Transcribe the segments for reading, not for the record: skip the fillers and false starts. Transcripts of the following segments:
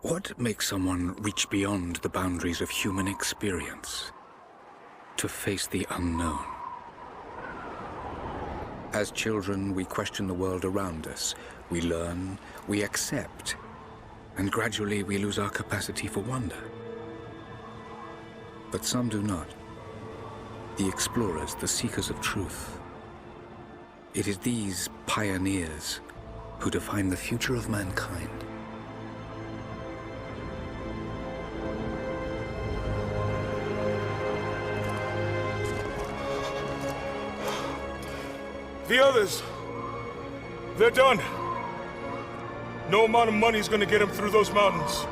What makes someone reach beyond the boundaries of human experience to face the unknown? As children, we question the world around us. We learn, we accept, and gradually we lose our capacity for wonder. But some do not. The explorers, the seekers of truth. It is these pioneers who define the future of mankind. The others, they're done. No amount of money's gonna get them through those mountains.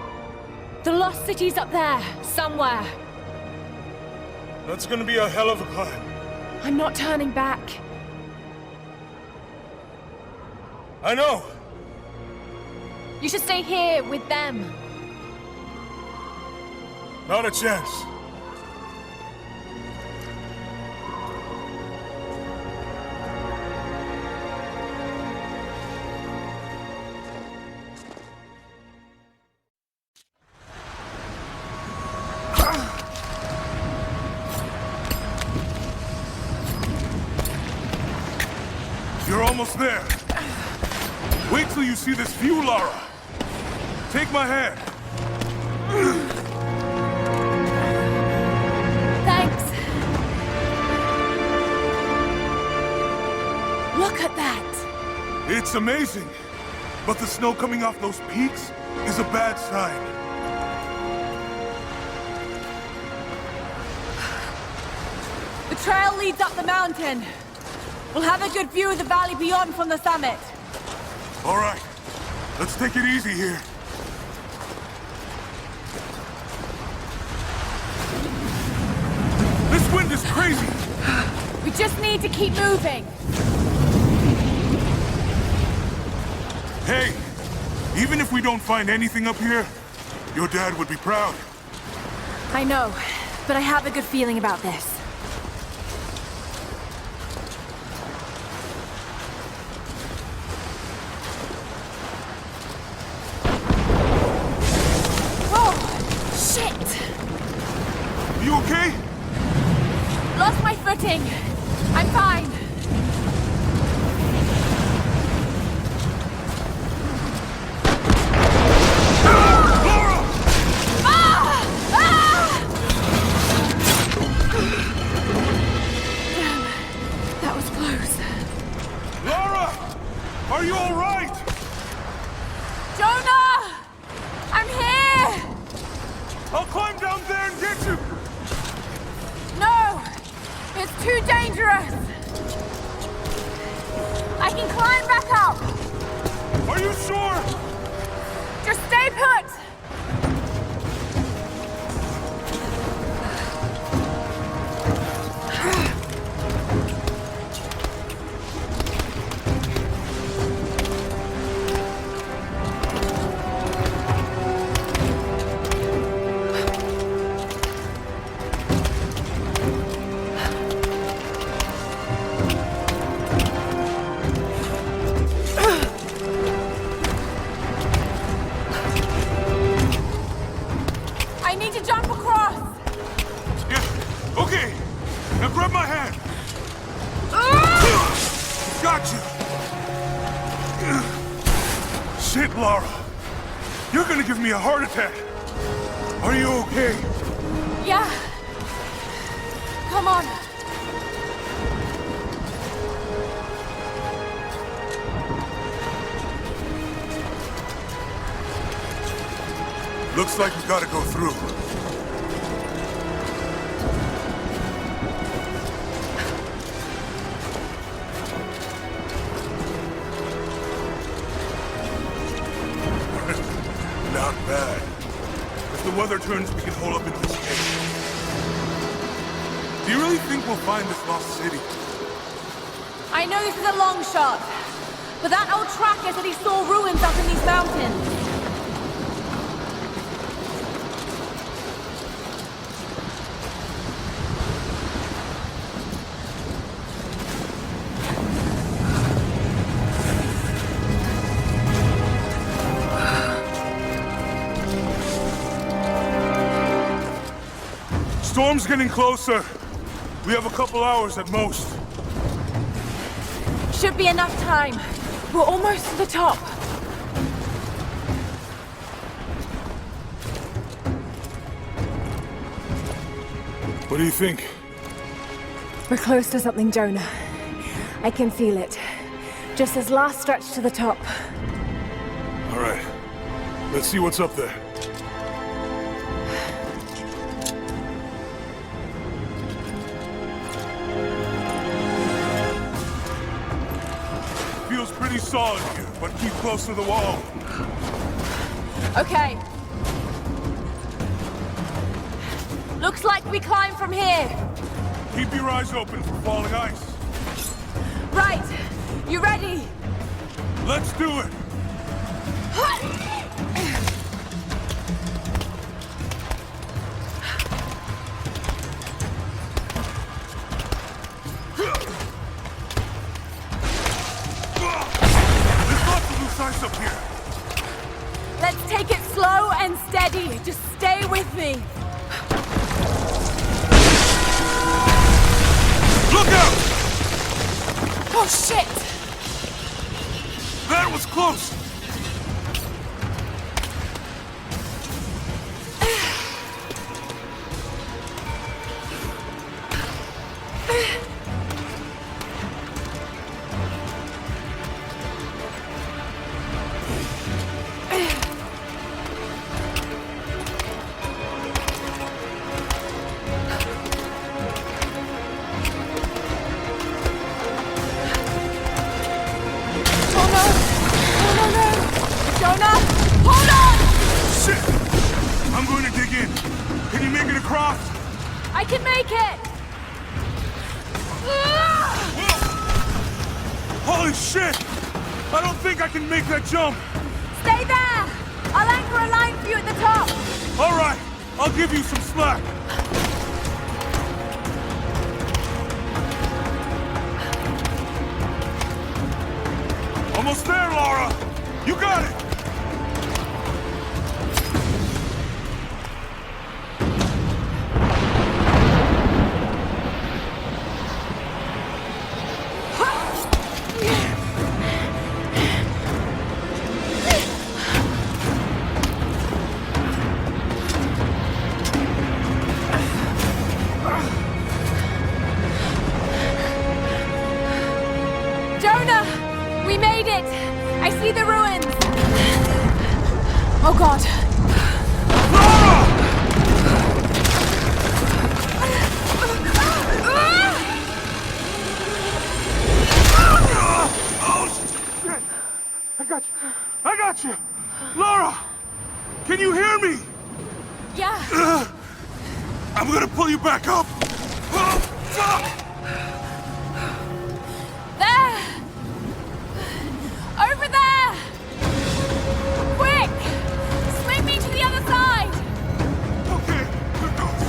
The Lost City's up there, somewhere. That's gonna be a hell of a climb. I'm not turning back. I know. You should stay here with them. Not a chance. You're almost there. Wait till you see this view, Lara. Take my hand. Thanks. Look at that. It's amazing. But the snow coming off those peaks is a bad sign. The trail leads up the mountain. We'll have a good view of the valley beyond from the summit. All right. Let's take it easy here. This wind is crazy. We just need to keep moving. Hey, even if we don't find anything up here, your dad would be proud. I know, but I have a good feeling about this. You okay? Lost my footing. I'm fine. Lara! Ah! Ah! Damn. That was close. Lara! Are you all right? Jonah! I'm here! I'll climb down there and get you! No! It's too dangerous! I can climb back up! Are you sure? Just stay put! Shit, Lara. You're gonna give me a heart attack. Are you okay? Yeah. Come on. Looks like we gotta go through. Not bad. If the weather turns, we can hold up in this cave. Do you really think we'll find this lost city? I know this is a long shot, but that old tracker said he saw ruins up in these mountains. Storm's getting closer. We have a couple hours at most. Should be enough time. We're almost to the top. What do you think? We're close to something, Jonah. I can feel it. Just this last stretch to the top. All right. Let's see what's up there. Feels pretty solid here, but keep close to the wall. Okay. Looks like we climb from here. Keep your eyes open for falling ice. Right. You ready? Let's do it. There's lots of loose ice up here. Let's take it slow and steady. Just stay with me. Look out! Oh, shit! That was close. I can make it! Holy shit! I don't think I can make that jump! Stay there! I'll anchor a line for you at the top! Alright, I'll give you some slack. Almost there, Lara! You got it! We made it! I see the ruins! Oh god! Lara! Oh, shit! I got you! Lara! Can you hear me? Yeah! I'm gonna pull you back up! Oh, fuck! Over there! Quick! Swing me to the other side! Okay, here goes.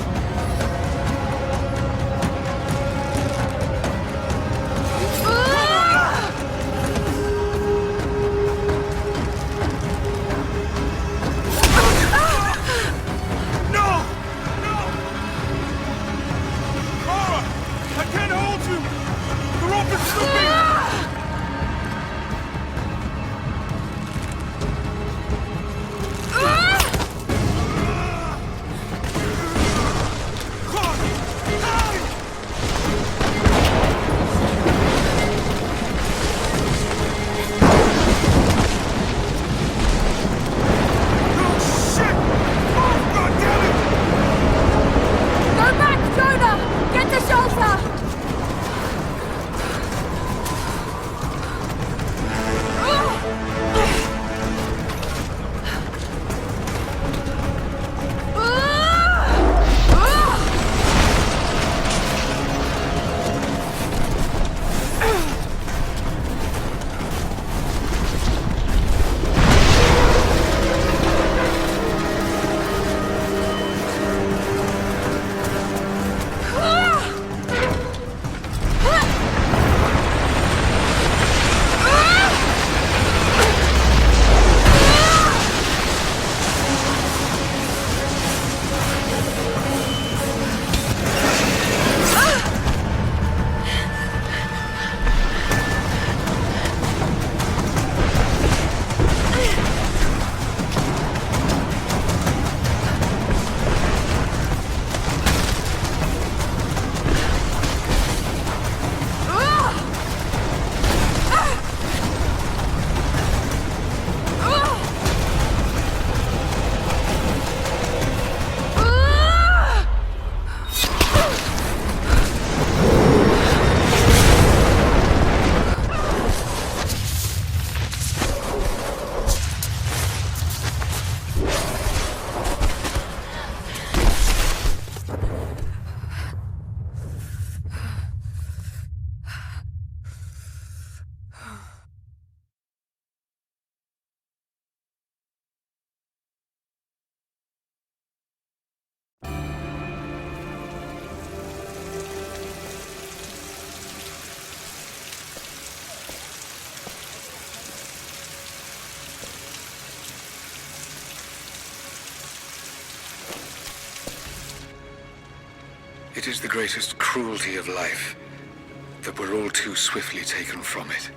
No! No! Lara! I can't hold you! It is the greatest cruelty of life that we're all too swiftly taken from it.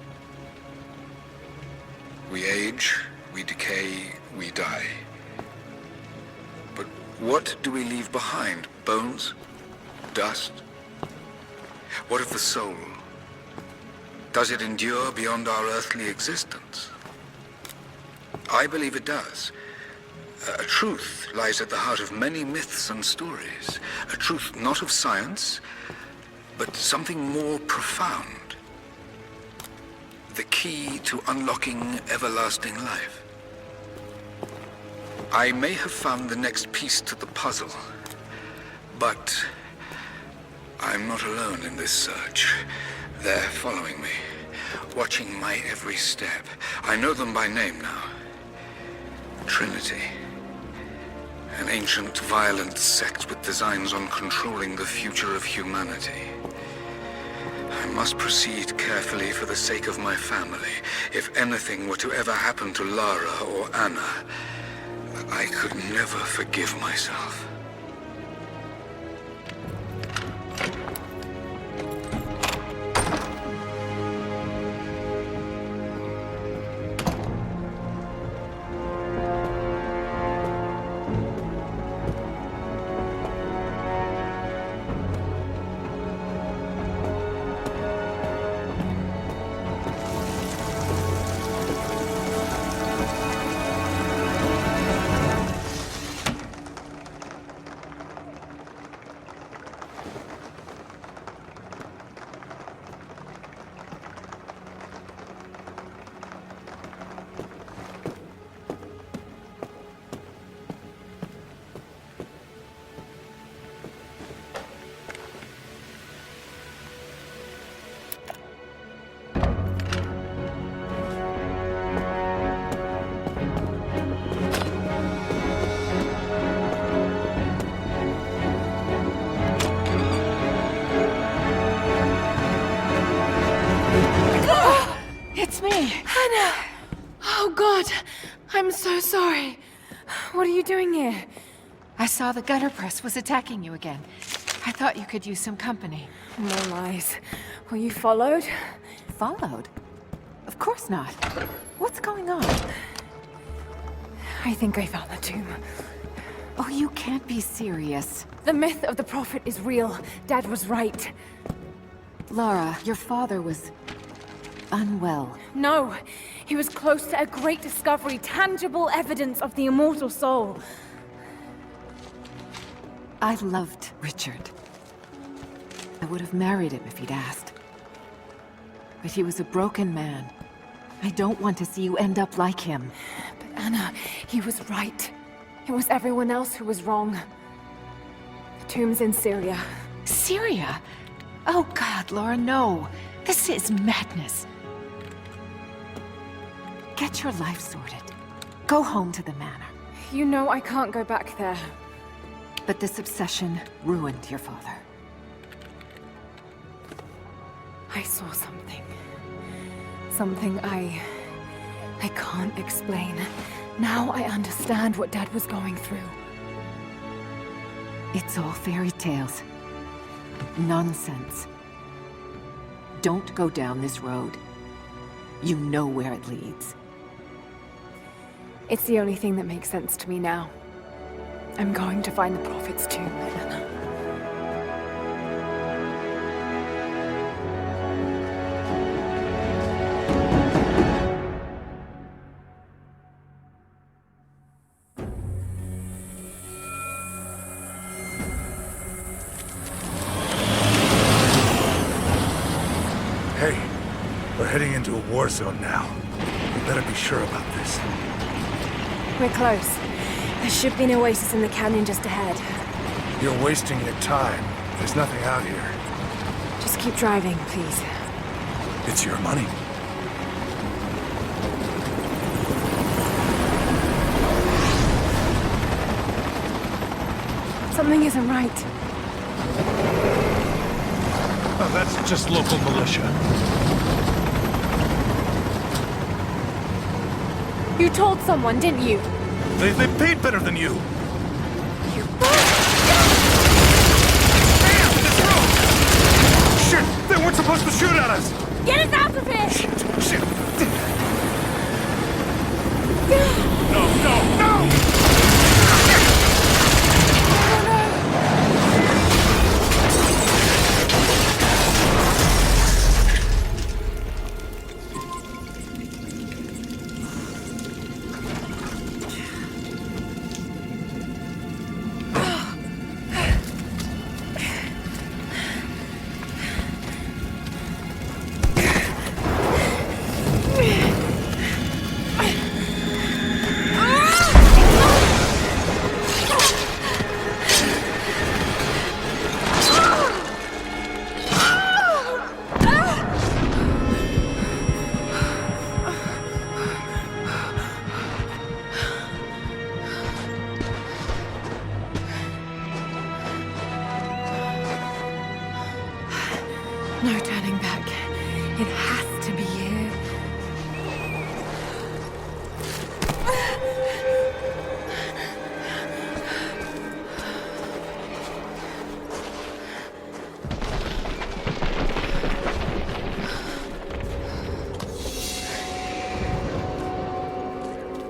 We age, we decay, we die. But what do we leave behind? Bones? Dust? What of the soul? Does it endure beyond our earthly existence? I believe it does. A truth lies at the heart of many myths and stories. A truth not of science, but something more profound. The key to unlocking everlasting life. I may have found the next piece to the puzzle, but I'm not alone in this search. They're following me, watching my every step. I know them by name now. Trinity. An ancient, violent sect with designs on controlling the future of humanity. I must proceed carefully for the sake of my family. If anything were to ever happen to Lara or Anna, I could never forgive myself. It's me. Hannah! Oh, God. I'm so sorry. What are you doing here? I saw the gutter press was attacking you again. I thought you could use some company. No lies. Were you followed? Followed? Of course not. What's going on? I think I found the tomb. Oh, you can't be serious. The myth of the Prophet is real. Dad was right. Lara, your father was unwell. No, he was close to a great discovery, tangible evidence of the immortal soul. I loved Richard. I would have married him if he'd asked. But he was a broken man. I don't want to see you end up like him. But Anna, he was right. It was everyone else who was wrong. The tomb's in Syria. Syria? Oh God, Lara, no. This is madness. Get your life sorted. Go home to the manor. You know I can't go back there. But this obsession ruined your father. I saw something. Something I can't explain. Now I understand what Dad was going through. It's all fairy tales. Nonsense. Don't go down this road. You know where it leads. It's the only thing that makes sense to me now. I'm going to find the Prophet's tomb, Anna. Hey, we're heading into a war zone now. We better be sure about this. We're close. There should be an oasis in the canyon just ahead. You're wasting your time. There's nothing out here. Just keep driving, please. It's your money. Something isn't right. Oh, that's just local militia. You told someone, didn't you? They paid better than you. You... Damn! wants to shoot at us! Get us out of here! Shit! No, no, no! No turning back. It has to be here.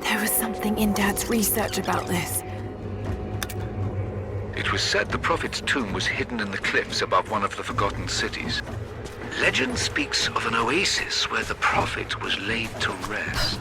There was something in Dad's research about this. It was said the Prophet's tomb was hidden in the cliffs above one of the forgotten cities. Legend speaks of an oasis where the Prophet was laid to rest.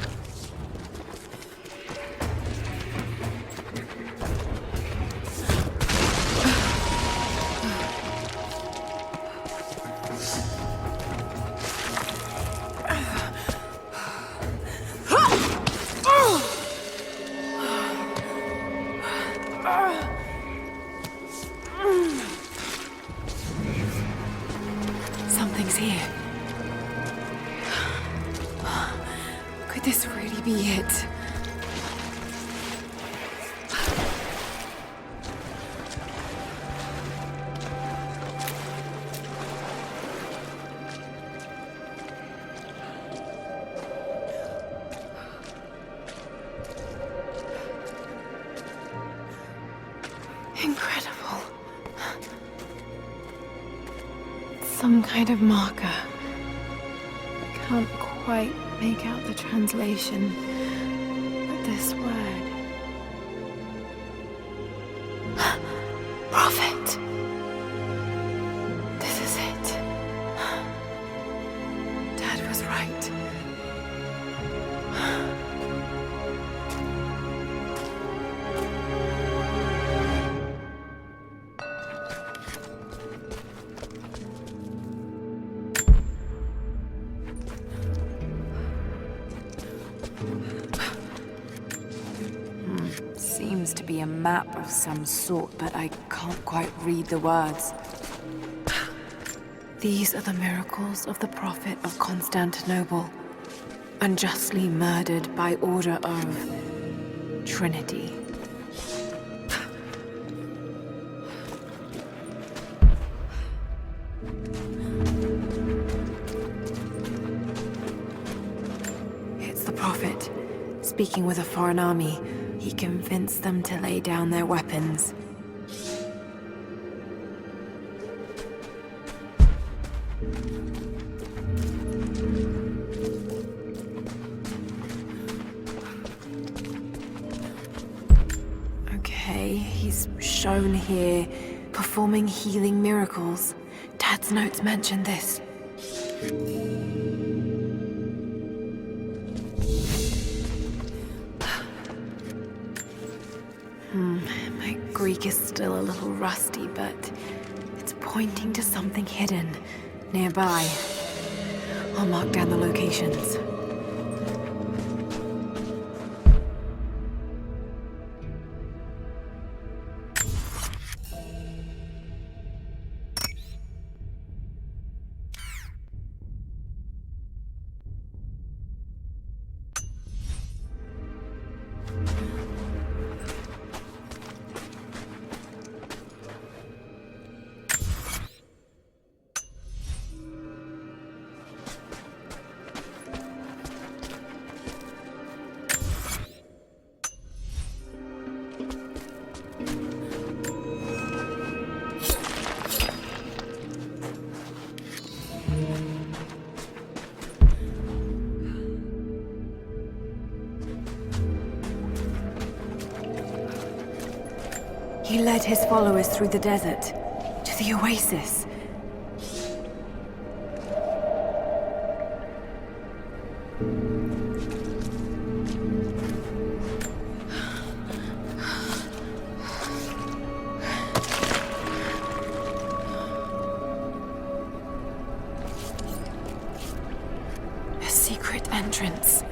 Something's here. Could this really be it? Incredible. Some kind of marker. I can't quite make out the translation, but this word. Prophet. This is it. Dad was right. Seems to be a map of some sort, but I can't quite read the words. These are the miracles of the Prophet of Constantinople, unjustly murdered by order of Trinity. It's the Prophet, speaking with a foreign army. He convinced them to lay down their weapons. Okay, he's shown here performing healing miracles. Dad's notes mention this. My Greek is still a little rusty, but it's pointing to something hidden nearby. I'll mark down the locations. He led his followers through the desert, to the oasis. A secret entrance.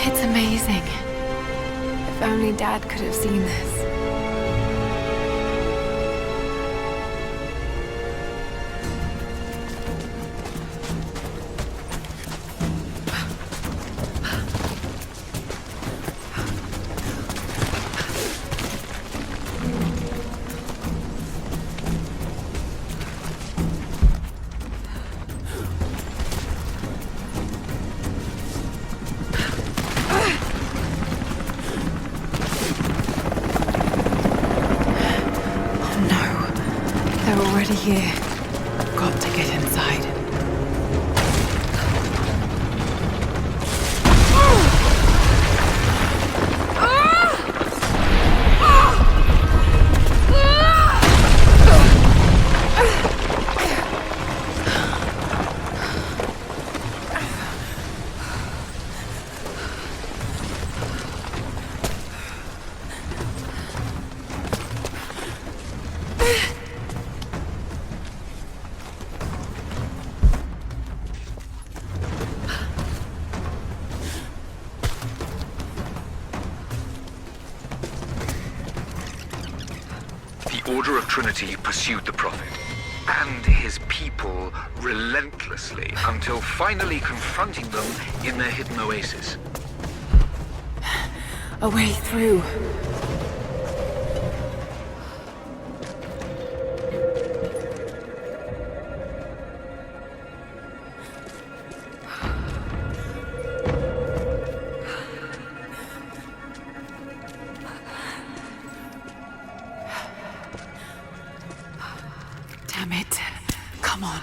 It's amazing. If only Dad could have seen this. Here. Got to get inside. The Order of Trinity pursued the Prophet and his people relentlessly until finally confronting them in their hidden oasis. A way through. Damn it. Come on.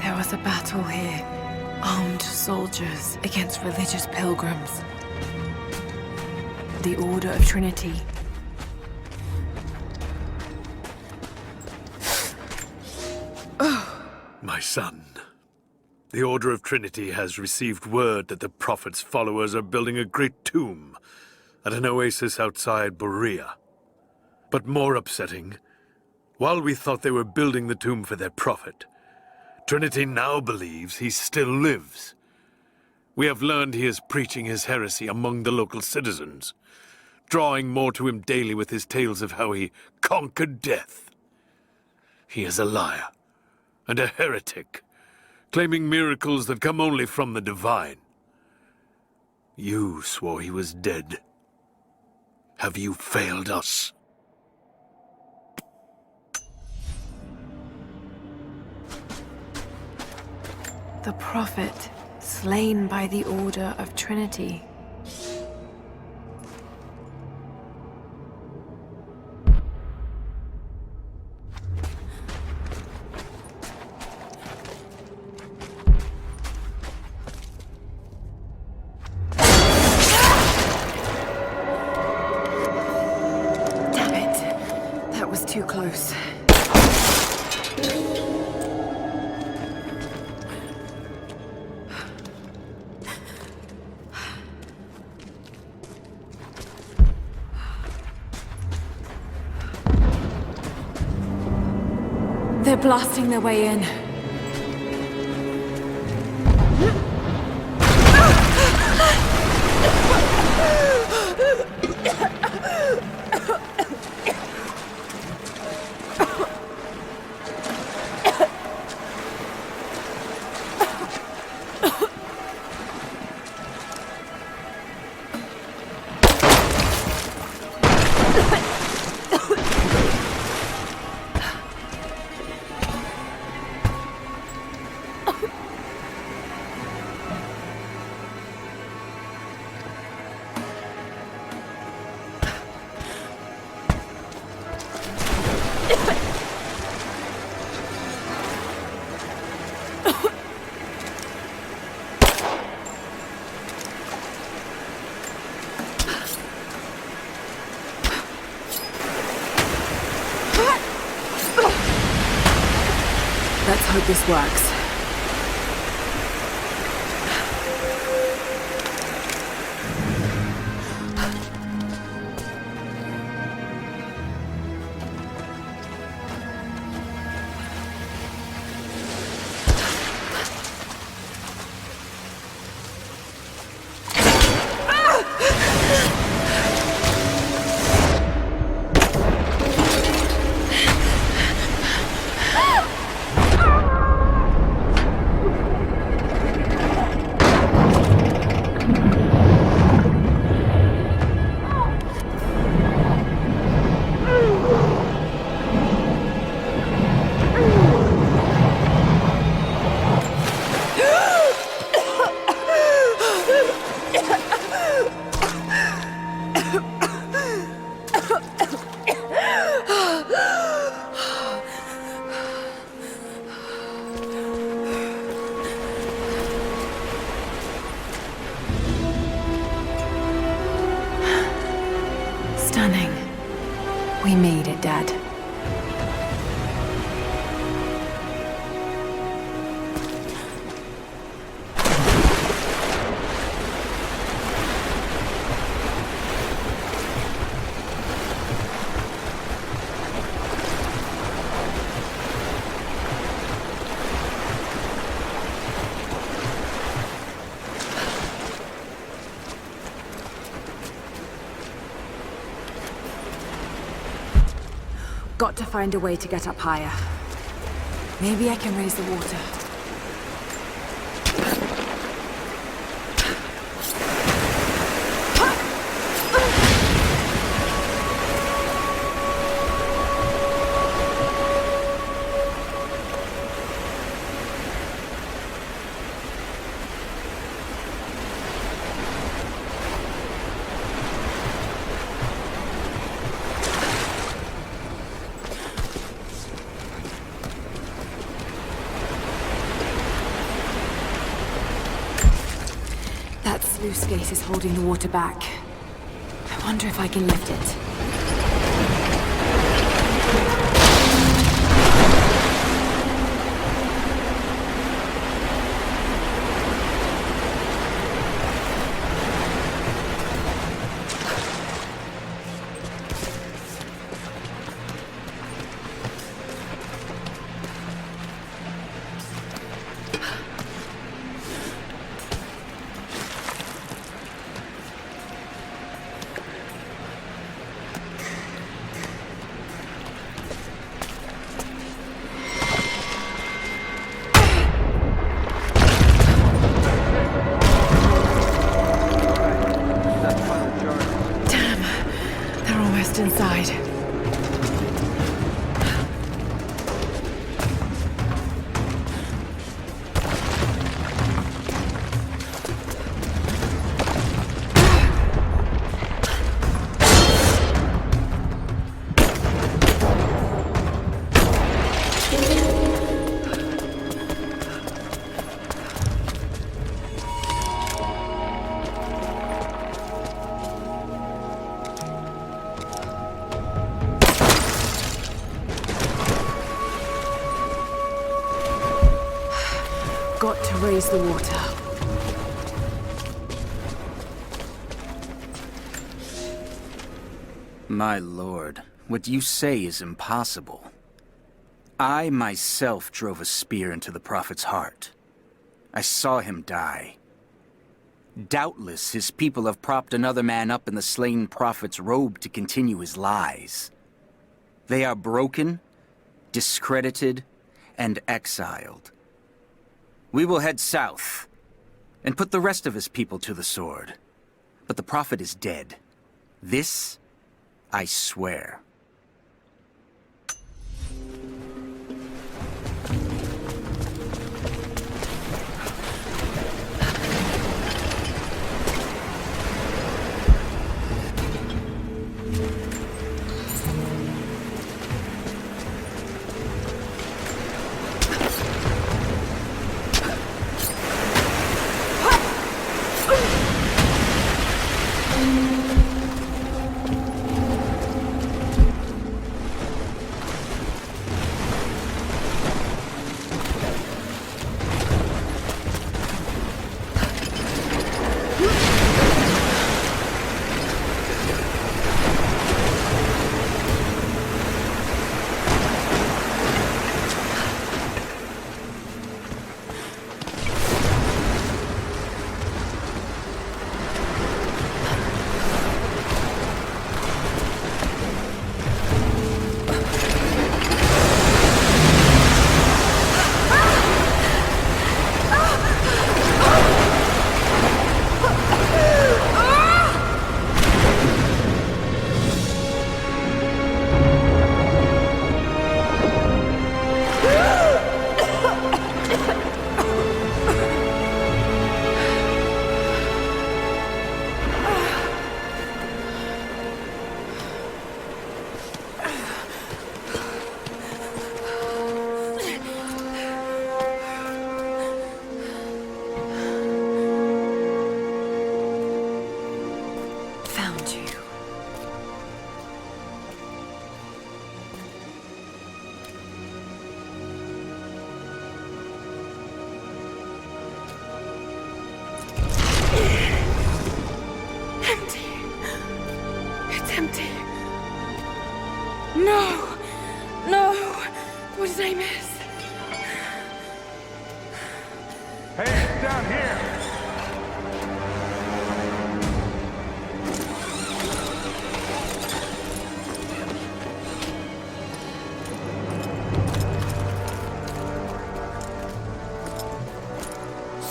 There was a battle here. Armed soldiers against religious pilgrims. The Order of Trinity. My son, the Order of Trinity has received word that the Prophet's followers are building a great tomb at an oasis outside Berea. But more upsetting, while we thought they were building the tomb for their Prophet, Trinity now believes he still lives. We have learned he is preaching his heresy among the local citizens, drawing more to him daily with his tales of how he conquered death. He is a liar and a heretic, claiming miracles that come only from the divine. You swore he was dead. Have you failed us? The Prophet, slain by the Order of Trinity. Damn it. That was too close. They're blasting their way in. Let's hope this works. Stunning. We made it, Dad. Got to find a way to get up higher. Maybe I can raise the water. That sluice gate is holding the water back. I wonder if I can lift it. Inside. Got to raise the water. My lord, what you say is impossible. I myself drove a spear into the Prophet's heart. I saw him die. Doubtless his people have propped another man up in the slain Prophet's robe to continue his lies. They are broken, discredited, and exiled. We will head south and put the rest of his people to the sword. But the Prophet is dead. This, I swear.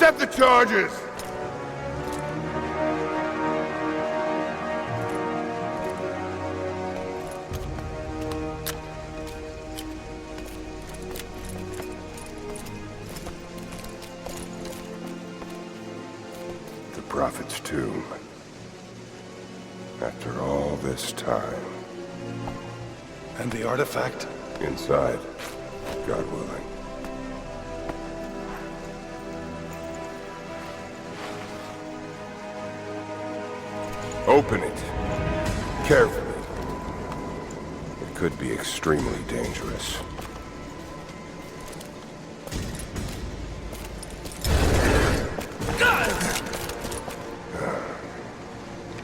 Accept the charges! The Prophet's tomb. After all this time. And the artifact? Inside, God willing. Open it. Carefully. It could be extremely dangerous.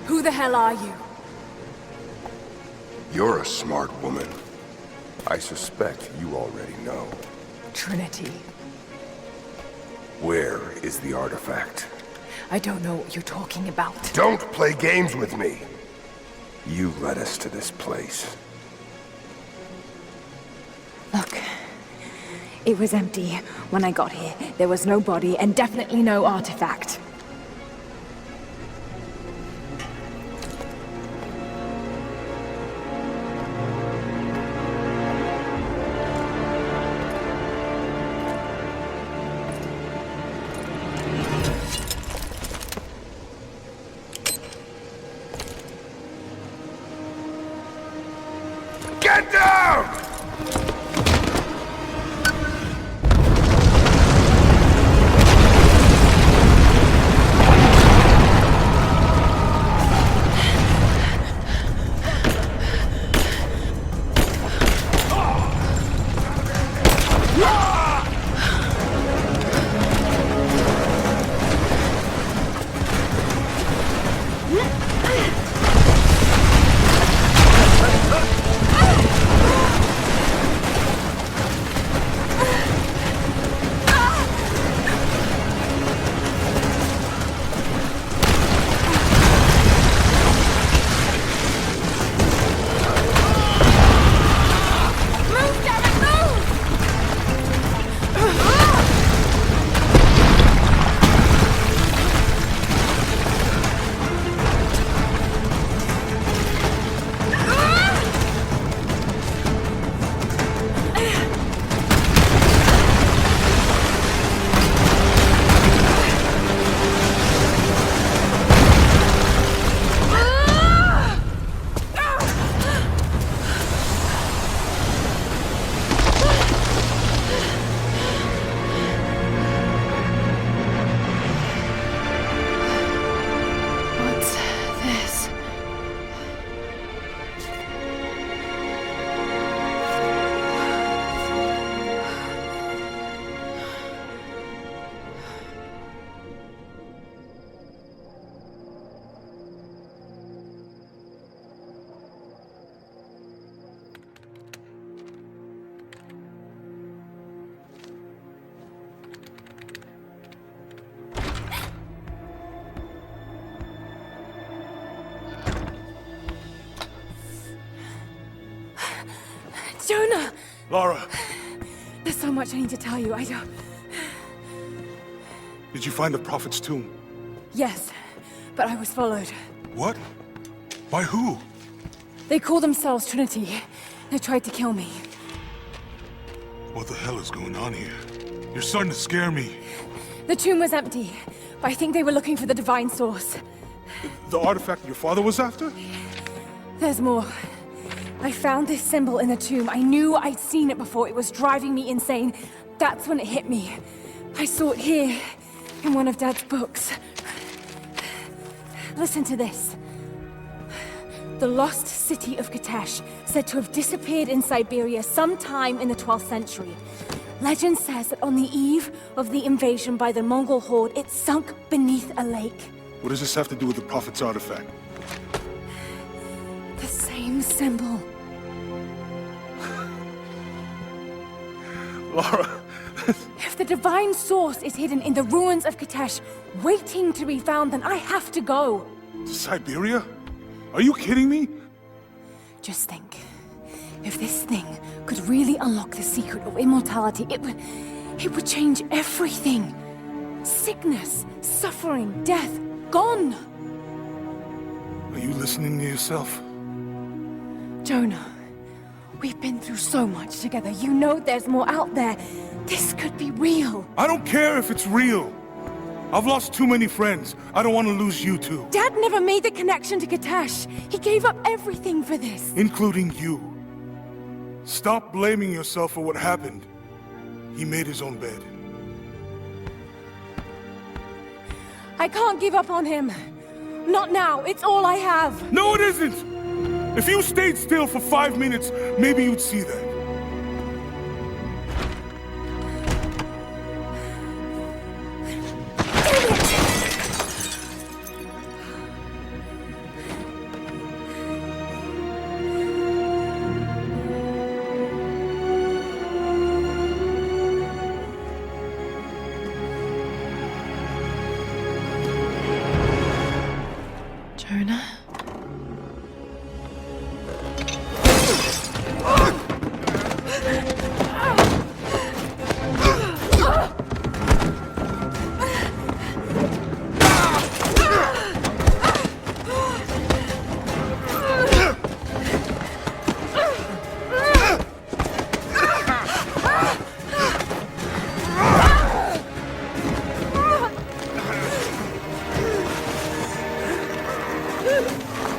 Who the hell are you? You're a smart woman. I suspect you already know. Trinity. Where is the artifact? I don't know what you're talking about. Don't play games with me! You led us to this place. Look, it was empty when I got here. There was no body and definitely no artifact. Get down! Jonah! Lara, There's so much I need to tell you. I don't... did you find the Prophet's tomb? Yes, but I was followed. What? By who? They call themselves Trinity. They tried to kill me. What the hell is going on here? You're starting to scare me. The tomb was empty, but I think they were looking for the divine source. The artifact your father was after? There's more. I found this symbol in the tomb. I knew I'd seen it before. It was driving me insane. That's when it hit me. I saw it here, in one of Dad's books. Listen to this. The Lost City of Kitezh, said to have disappeared in Siberia sometime in the 12th century. Legend says that on the eve of the invasion by the Mongol horde, it sunk beneath a lake. What does this have to do with the Prophet's artifact? The same symbol. Lara! If the divine source is hidden in the ruins of Kitezh, waiting to be found, then I have to go. To Siberia? Are you kidding me? Just think. If this thing could really unlock the secret of immortality, it would change everything. Sickness, suffering, death, gone. Are you listening to yourself? Jonah, we've been through so much together. You know there's more out there. This could be real. I don't care if it's real. I've lost too many friends. I don't want to lose you too. Dad never made the connection to Kitezh. He gave up everything for this. Including you. Stop blaming yourself for what happened. He made his own bed. I can't give up on him. Not now. It's all I have. No, it isn't! If you stayed still for 5 minutes, maybe you'd see that. Jonah?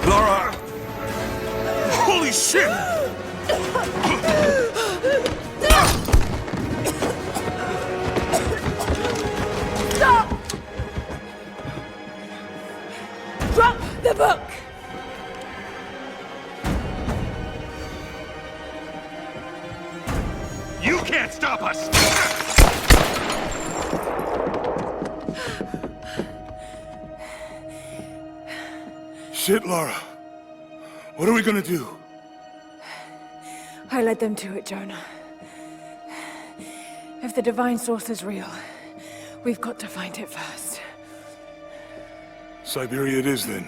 Lara! Holy shit! Stop! Drop the book! You can't stop us! Shit, Lara. What are we gonna do? I led them to it, Jonah. If the divine source is real, we've got to find it first. Siberia it is, then.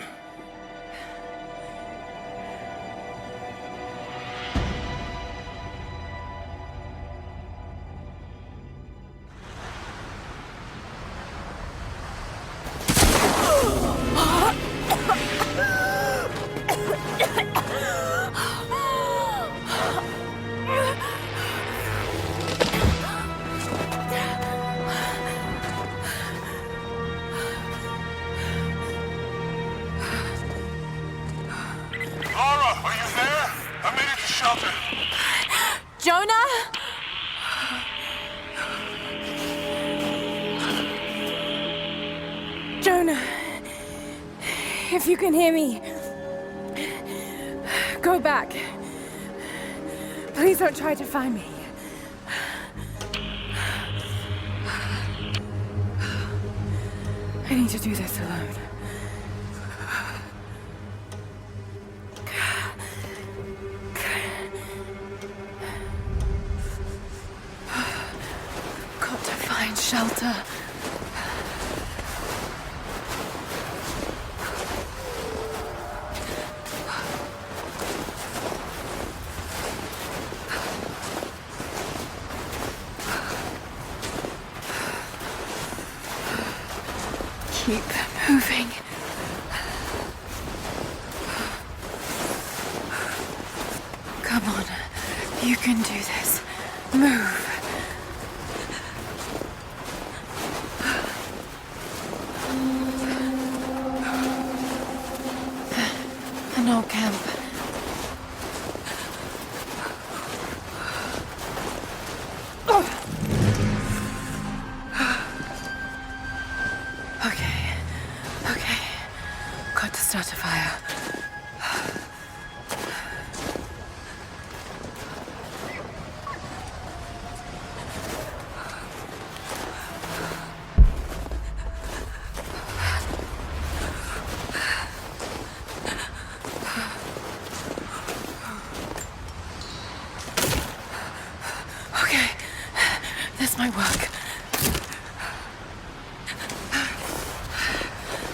Lara, are you there? I made it to shelter. Jonah? Jonah, if you can hear me, go back. Please don't try to find me. I need to do this alone. Got to find shelter. Keep moving. Come on. You can do this. Move. An old camp. Okay. Got to start a fire. Okay, this might work.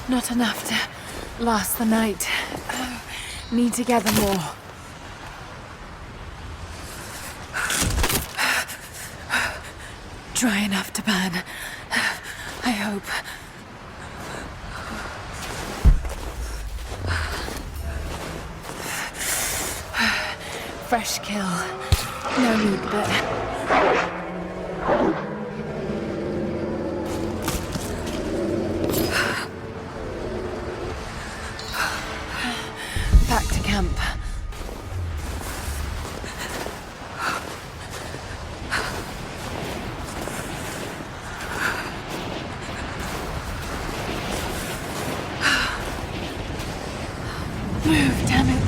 Not enough to last the night. Need to gather more. Dry enough to burn. I hope. Fresh kill. No meat, but... Back to camp. Move, damn it.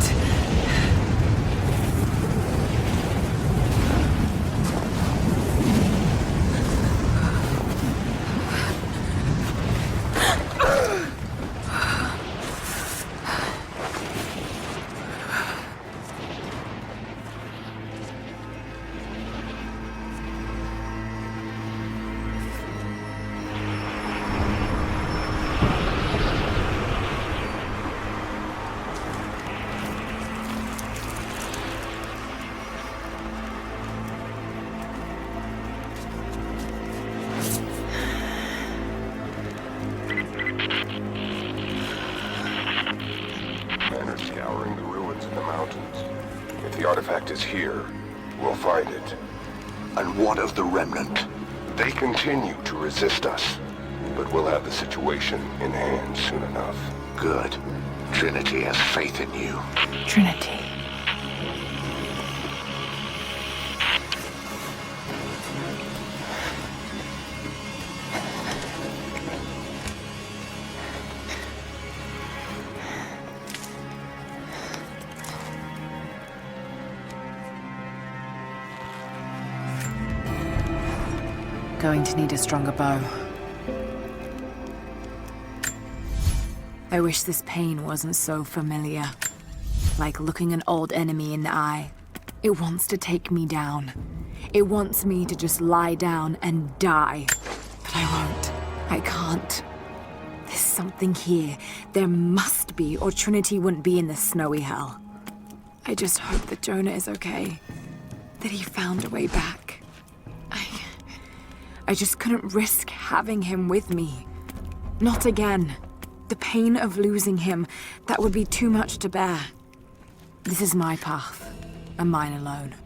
Men are scouring the ruins in the mountains. If the artifact is here, we'll find it. And what of the remnant? They continue to resist us, but we'll have the situation in hand soon enough. Good. Trinity has faith in you. Trinity. Going to need a stronger bow. I wish this pain wasn't so familiar. Like looking an old enemy in the eye. It wants to take me down. It wants me to just lie down and die. But I won't. I can't. There's something here. There must be, or Trinity wouldn't be in this snowy hell. I just hope that Jonah is okay. That he found a way back. I just couldn't risk having him with me. Not again. The pain of losing him, that would be too much to bear. This is my path, and mine alone.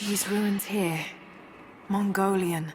These ruins here. Mongolian.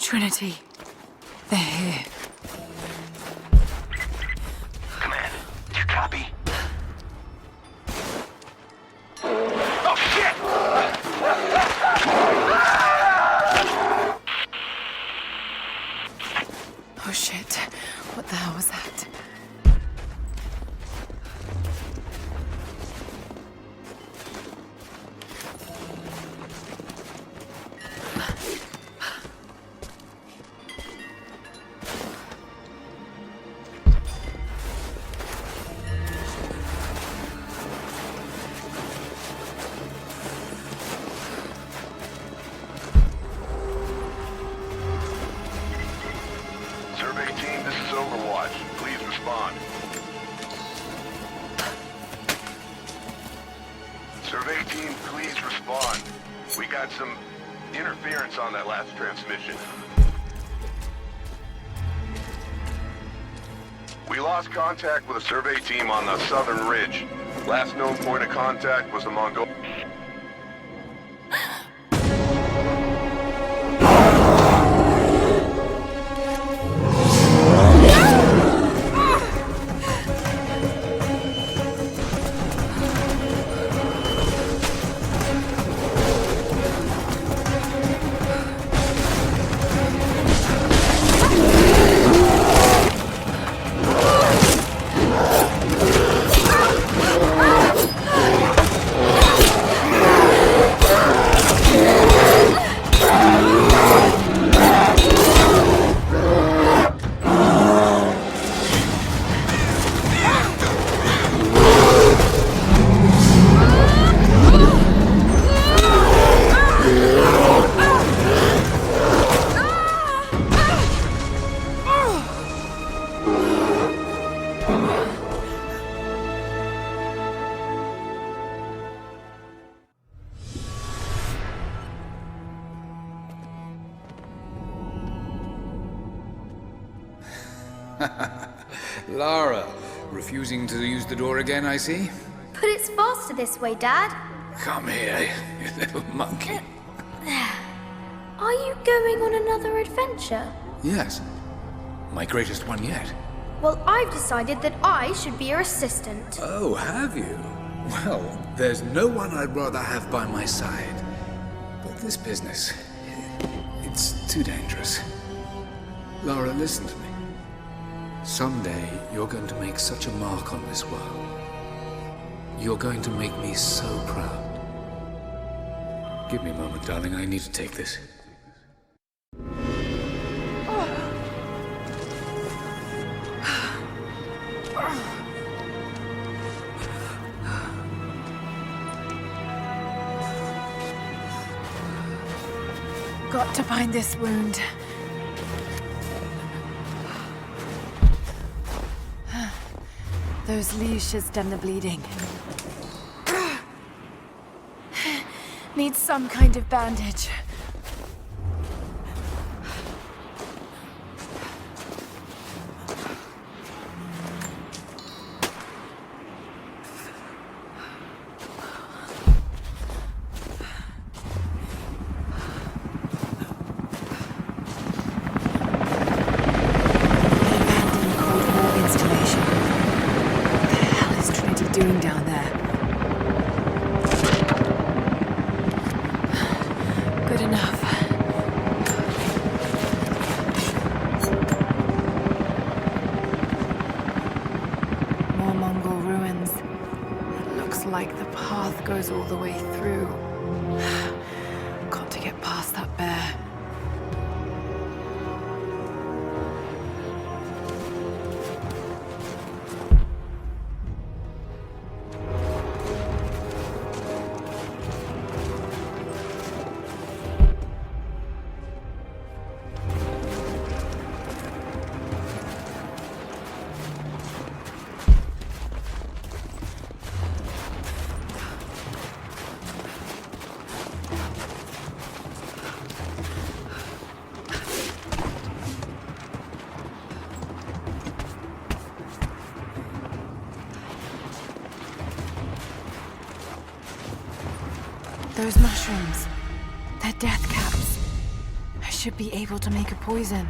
Trinity. They're here. Command, do you copy? Oh shit. What the hell was that? Survey team, this is Overwatch. Please respond. Survey team, please respond. We got some interference on that last transmission. We lost contact with a survey team on the southern ridge. Last known point of contact was the Mongol... Lara, refusing to use the door again, I see? But it's faster this way, Dad. Come here, you little monkey. Are you going on another adventure? Yes, my greatest one yet. Well, I've decided that I should be your assistant. Oh, have you? Well, there's no one I'd rather have by my side. But this business, it's too dangerous. Lara, listen to me. Someday, you're going to make such a mark on this world. You're going to make me so proud. Give me a moment, darling. I need to take this. Got to find this wound. Those leaves should stem the bleeding. Need some kind of bandage. Doing down there? Good enough. More Mongol ruins. It looks like the path goes all the way through. Got to get past that bear. Those mushrooms, they're death caps. I should be able to make a poison.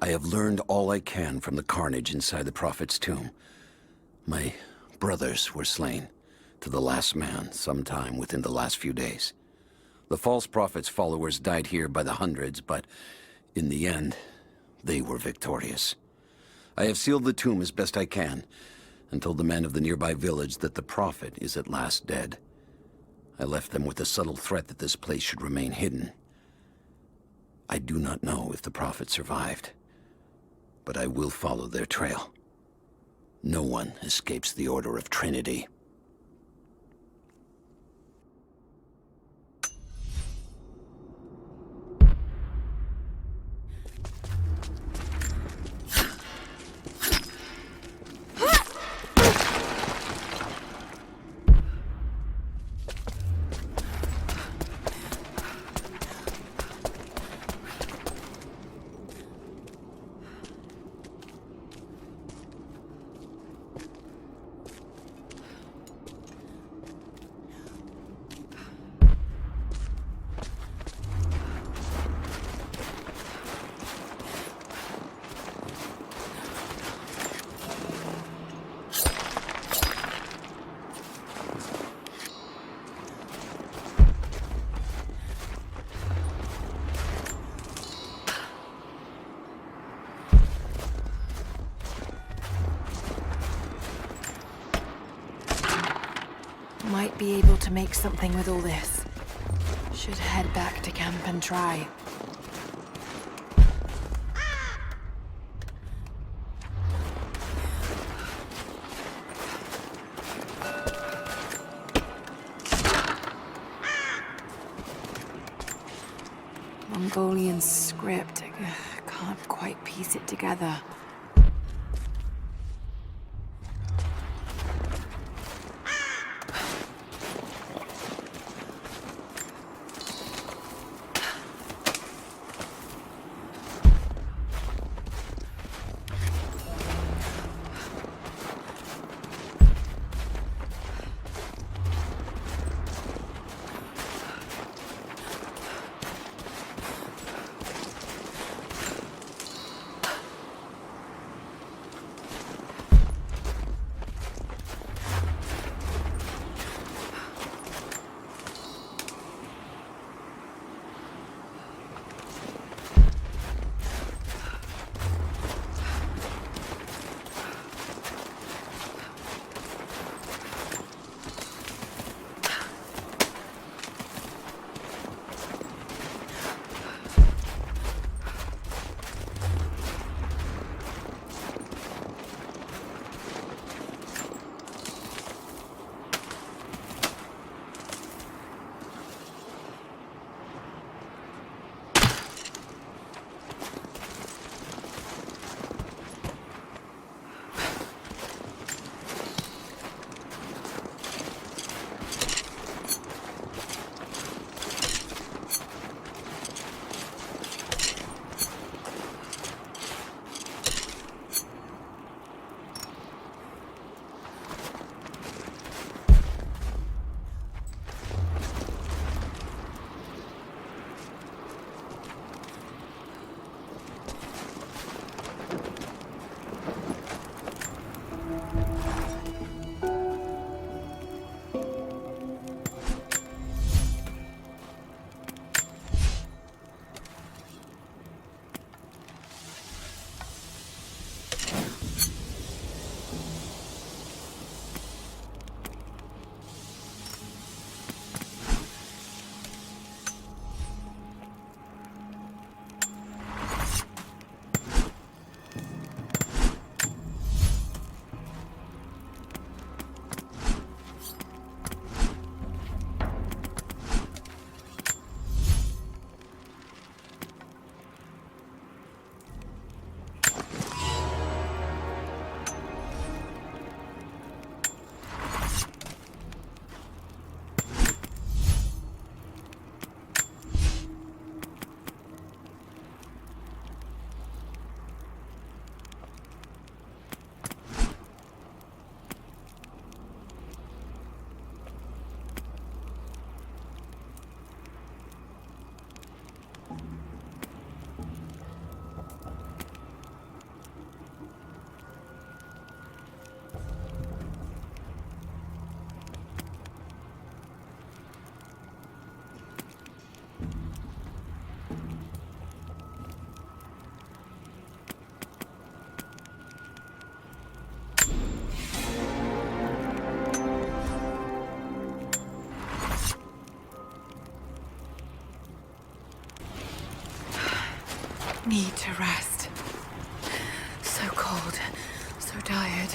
I have learned all I can from the carnage inside the Prophet's tomb. My brothers were slain, to the last man, sometime within the last few days. The false Prophet's followers died here by the hundreds, but in the end, they were victorious. I have sealed the tomb as best I can, and told the men of the nearby village that the Prophet is at last dead. I left them with the subtle threat that this place should remain hidden. I do not know if the Prophet survived, but I will follow their trail. No one escapes the Order of Trinity. Might be able to make something with all this. Should head back to camp and try. Mongolian script. Can't quite piece it together. need to rest. So cold, so tired.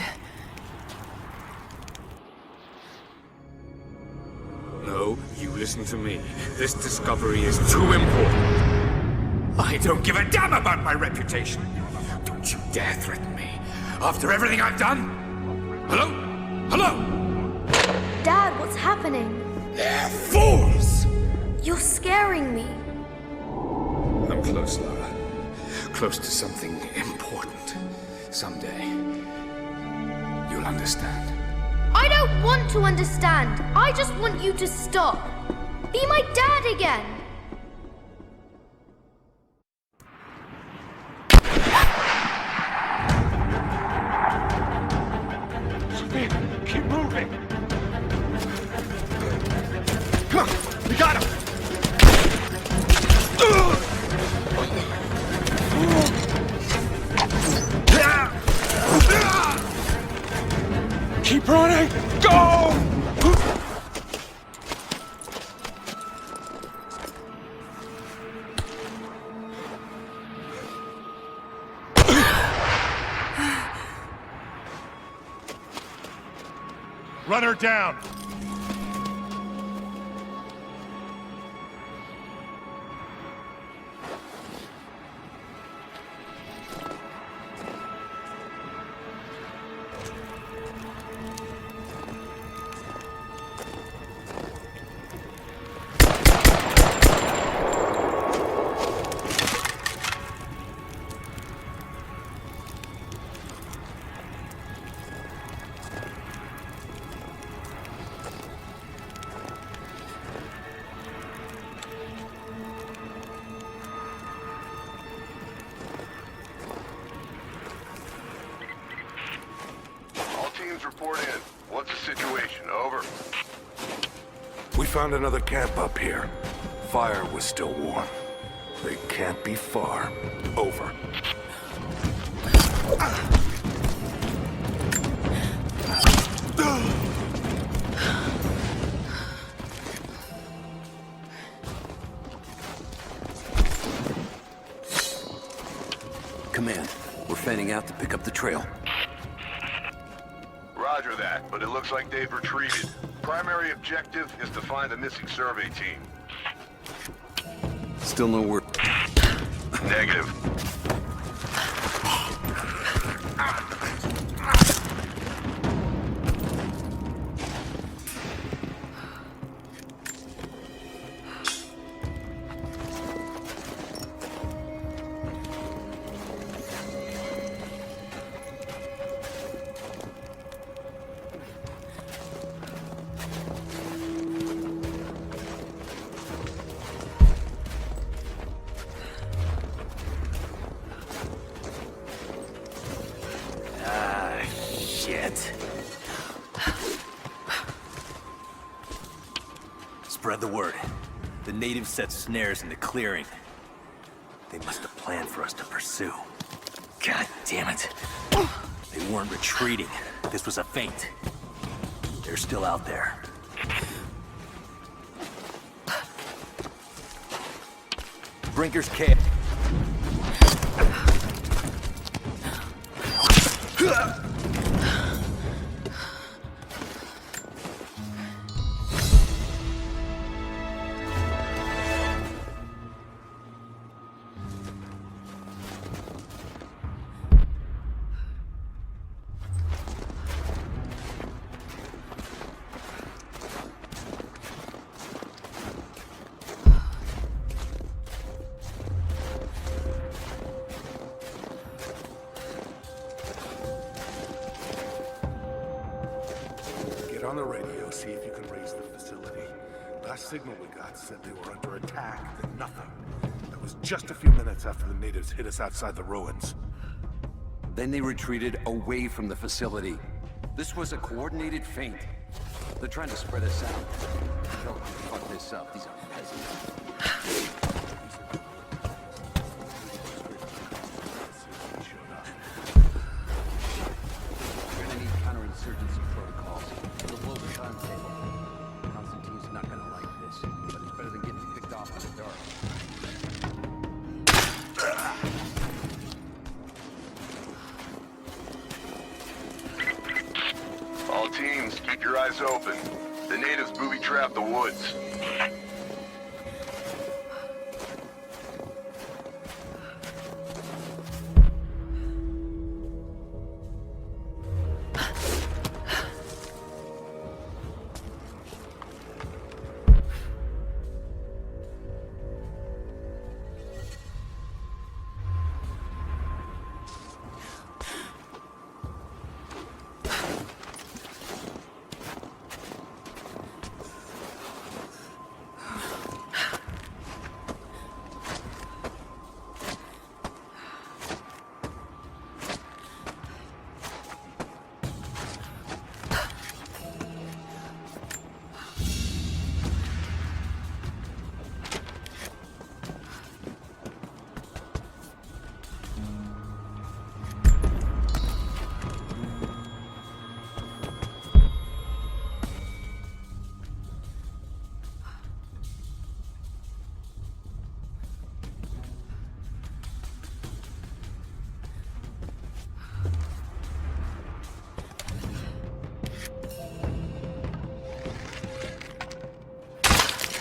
No, you listen to me. This discovery is too important. I don't give a damn about my reputation. Don't you dare threaten me. After everything I've done? Hello? Hello? Dad, what's happening? They're fools! You're scaring me. I'm close, Lara. Close to something important. Someday, you'll understand. I don't want to understand. I just want you to stop. Be my dad again. Keep moving! Come on! We got him! Keep running! Go! Run her down! Report in. What's the situation? Over. We found another camp up here. Fire was still warm. They can't be far. Over. Command, we're fanning out to pick up the trail. Roger that, but it looks like they've retreated. Primary objective is to find the missing survey team. Still no word. Negative. Spread the word. The natives set snares in the clearing. They must have planned for us to pursue. God damn it. They weren't retreating. This was a feint. They're still out there. Brinker's cave. On the radio, see if you can raise the facility. Last signal we got said they were under attack, then nothing. That was just a few minutes after the natives hit us outside the ruins. Then they retreated away from the facility. This was a coordinated feint. They're trying to spread us out. Tell them to fuck this up. These are peasants. We're gonna need counterinsurgency protocols. The low timetable. Constantine's not gonna like this, but it's better than getting picked off in the dark. teams, keep your eyes open. The natives booby-trap the woods.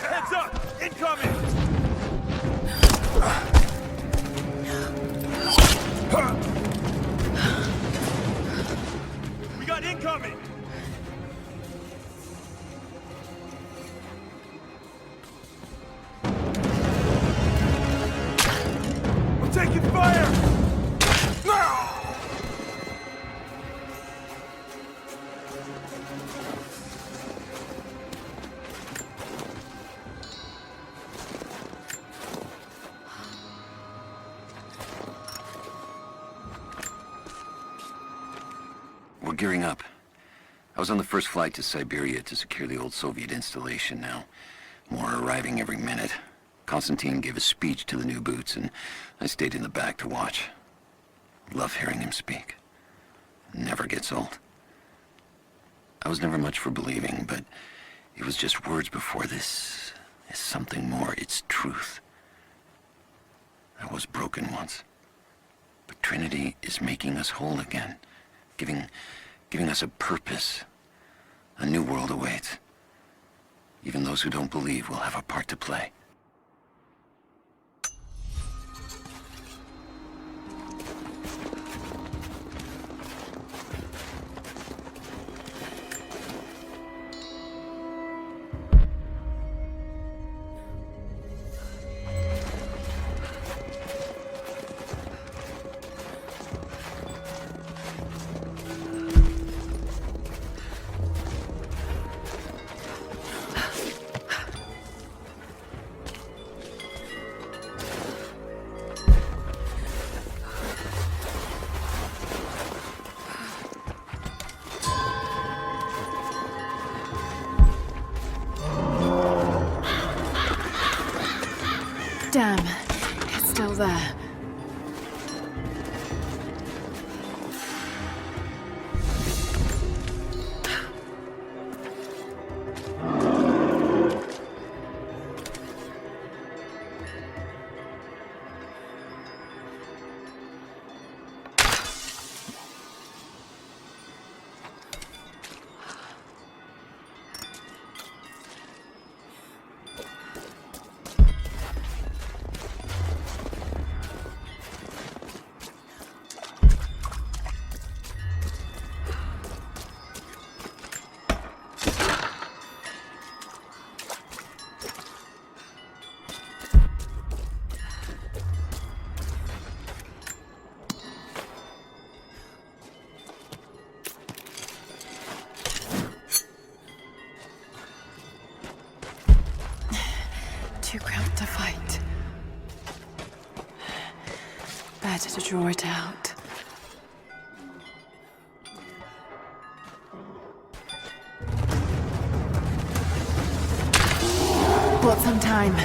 Heads up! Incoming! We got incoming! We're taking fire! We're gearing up. I was on the first flight to Siberia to secure the old Soviet installation now. More are arriving every minute. Konstantin gave a speech to the new boots, and I stayed in the back to watch. Love hearing him speak. Never gets old. I was never much for believing, but it was just words before. This is something more. It's truth. I was broken once. But Trinity is making us whole again. Giving us a purpose. A new world awaits. Even those who don't believe will have a part to play. Damn, it's still there. Too cramped to fight. Better to draw it out. Bought some time.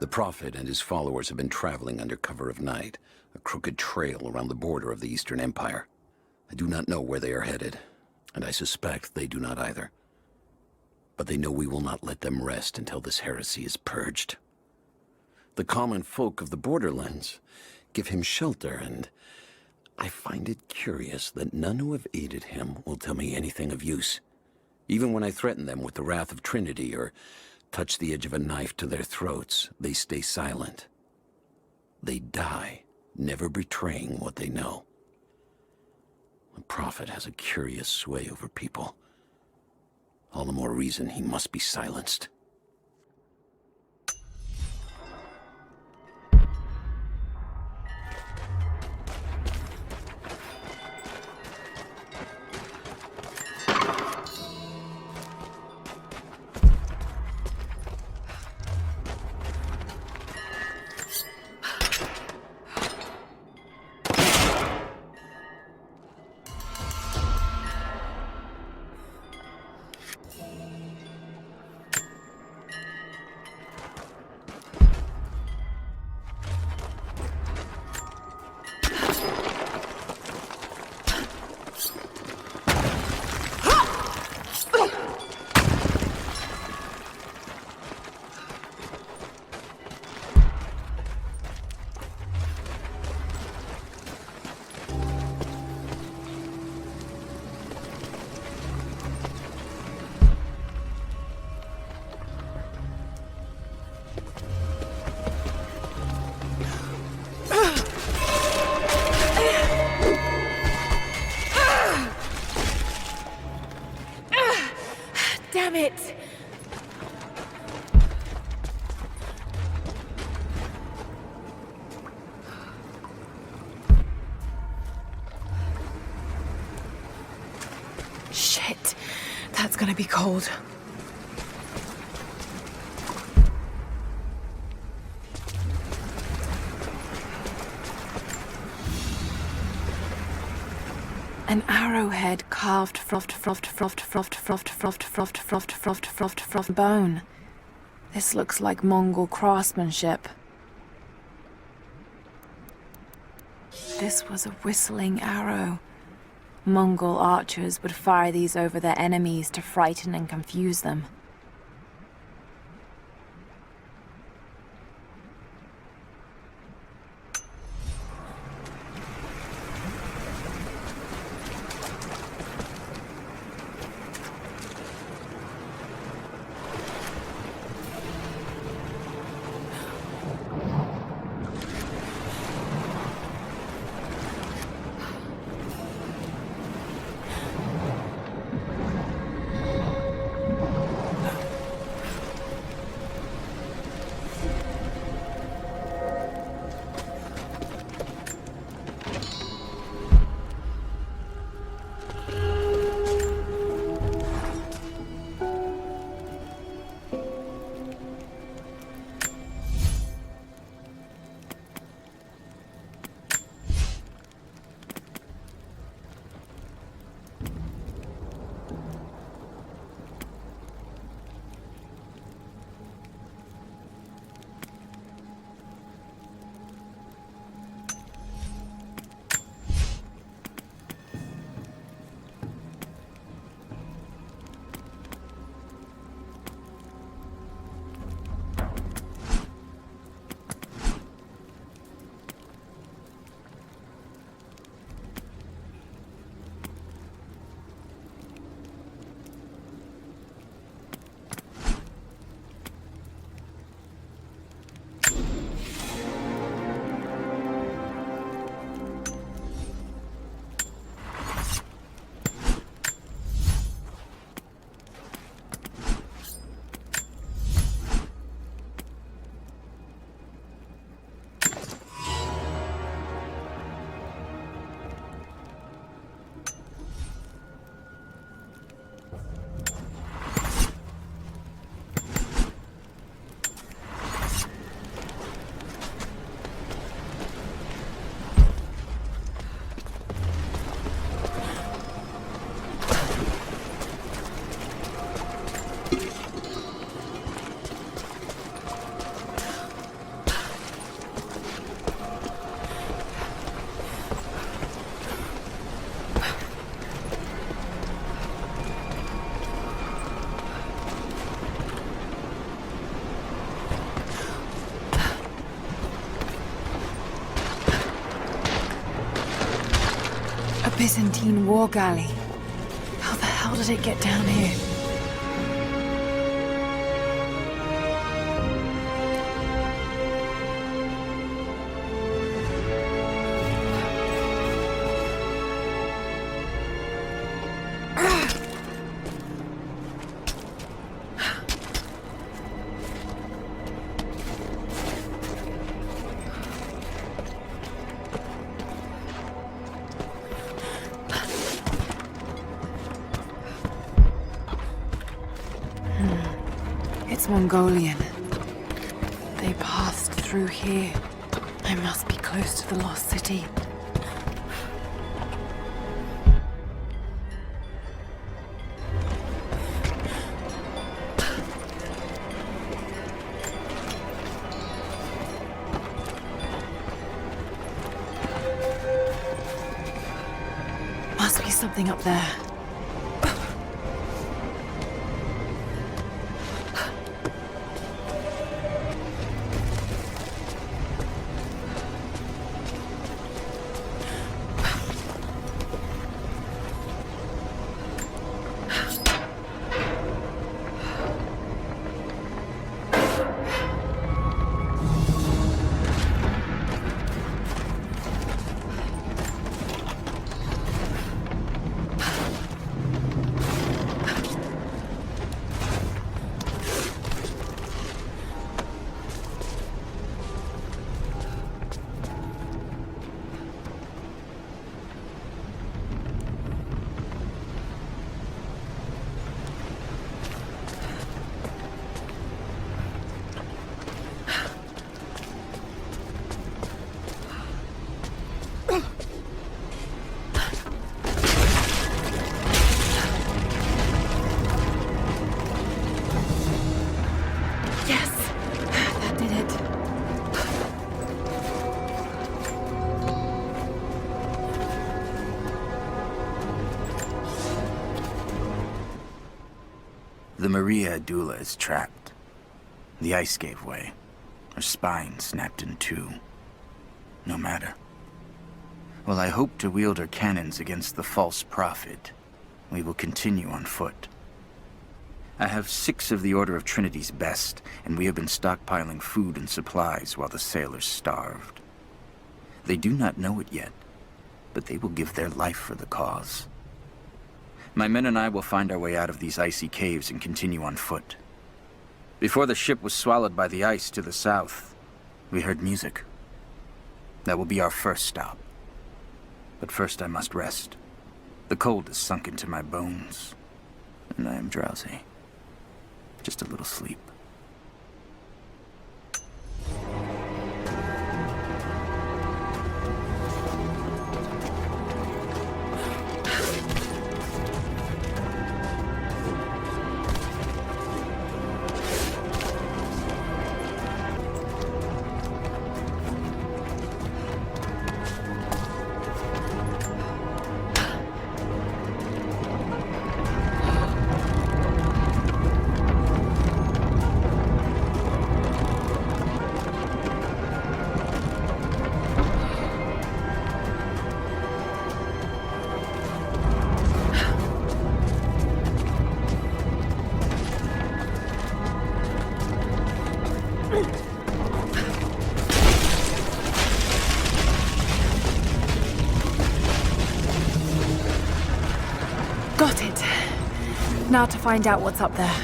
The Prophet and his followers have been traveling under cover of night, a crooked trail around the border of the Eastern Empire. I do not know where they are headed, and I suspect they do not either. But they know we will not let them rest until this heresy is purged. The common folk of the borderlands give him shelter, and I find it curious that none who have aided him will tell me anything of use. Even when I threaten them with the wrath of Trinity or touch the edge of a knife to their throats, they stay silent. They die, never betraying what they know. The Prophet has a curious sway over people. All the more reason he must be silenced. Damn it! Shit, that's gonna be cold. An arrowhead carved bone. This looks like Mongol craftsmanship. This was a whistling arrow. Mongol archers would fire these over their enemies to frighten and confuse them. Byzantine war galley. How the hell did it get down here? It's Mongolian. They passed through here. I must be close to the Lost City. Must be something up there. The Maria Adula is trapped. The ice gave way. Her spine snapped in two. No matter. While I hope to wield her cannons against the false prophet, we will continue on foot. I have 6 of the Order of Trinity's best, and we have been stockpiling food and supplies while the sailors starved. They do not know it yet, but they will give their life for the cause. My men and I will find our way out of these icy caves and continue on foot. Before the ship was swallowed by the ice to the south, we heard music. That will be our first stop. But first I must rest. The cold has sunk into my bones, and I am drowsy. Just a little sleep. Got it. Now to find out what's up there.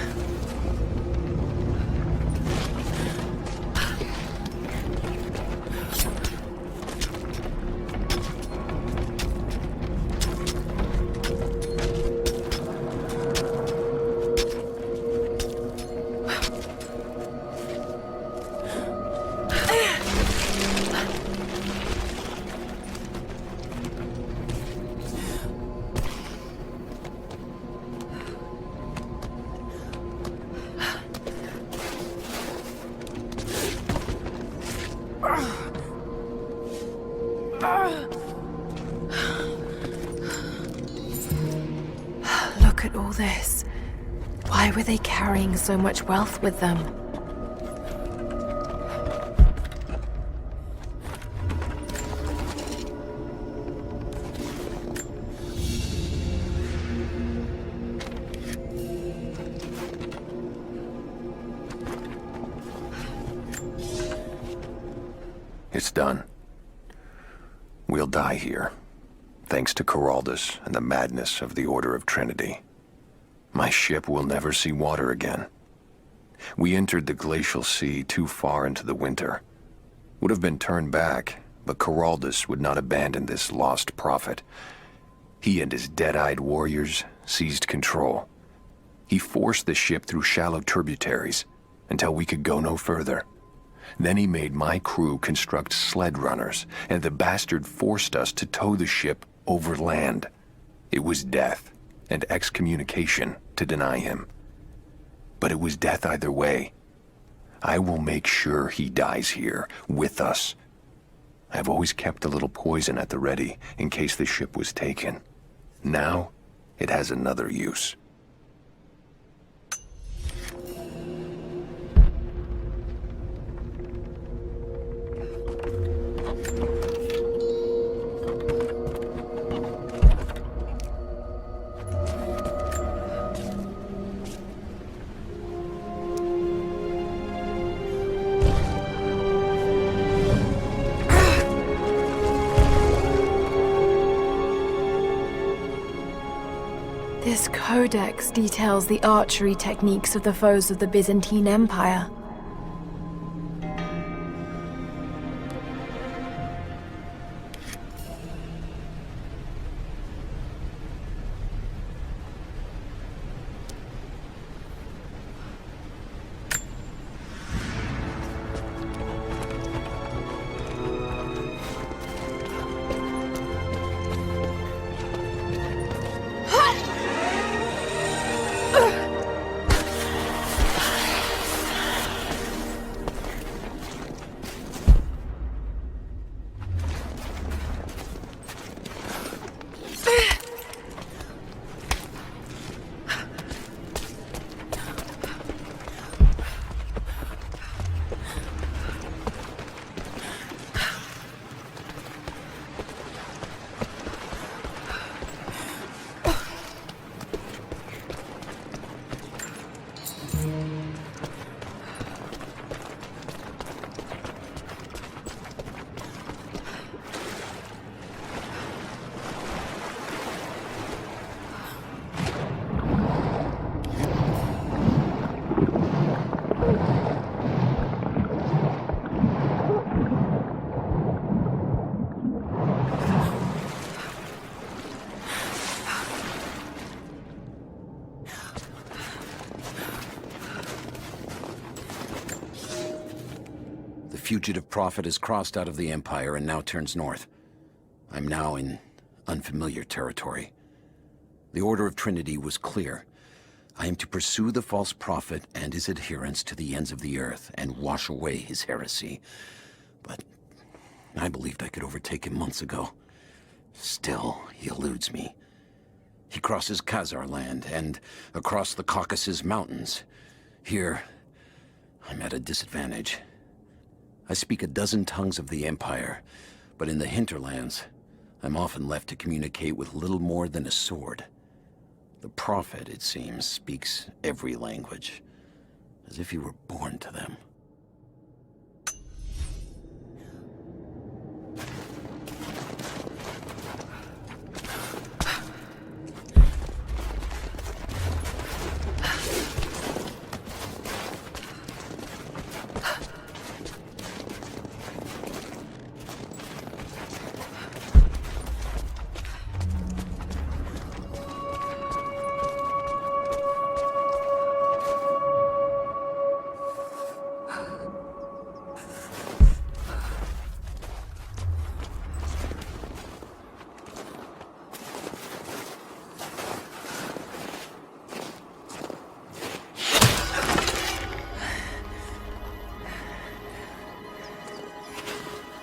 Look at all this. Why were they carrying so much wealth with them? It's done. We'll die here, thanks to Coraldus and the madness of the Order of Trinity. My ship will never see water again. We entered the glacial sea too far into the winter. Would have been turned back, but Coraldus would not abandon this lost prophet. He and his dead-eyed warriors seized control. He forced the ship through shallow tributaries until we could go no further. Then he made my crew construct sled runners, and the bastard forced us to tow the ship over land. It was death and excommunication to deny him. But it was death either way. I will make sure he dies here, with us. I've always kept a little poison at the ready in case the ship was taken. Now, it has another use. This codex details the archery techniques of the foes of the Byzantine Empire. The fugitive prophet has crossed out of the Empire and now turns north. I'm now in unfamiliar territory. The Order of Trinity was clear. I am to pursue the false prophet and his adherents to the ends of the earth and wash away his heresy. But I believed I could overtake him months ago. Still, he eludes me. He crosses Khazar land and across the Caucasus Mountains. Here, I'm at a disadvantage. I speak a dozen tongues of the Empire, but in the hinterlands, I'm often left to communicate with little more than a sword. The Prophet, it seems, speaks every language, as if he were born to them.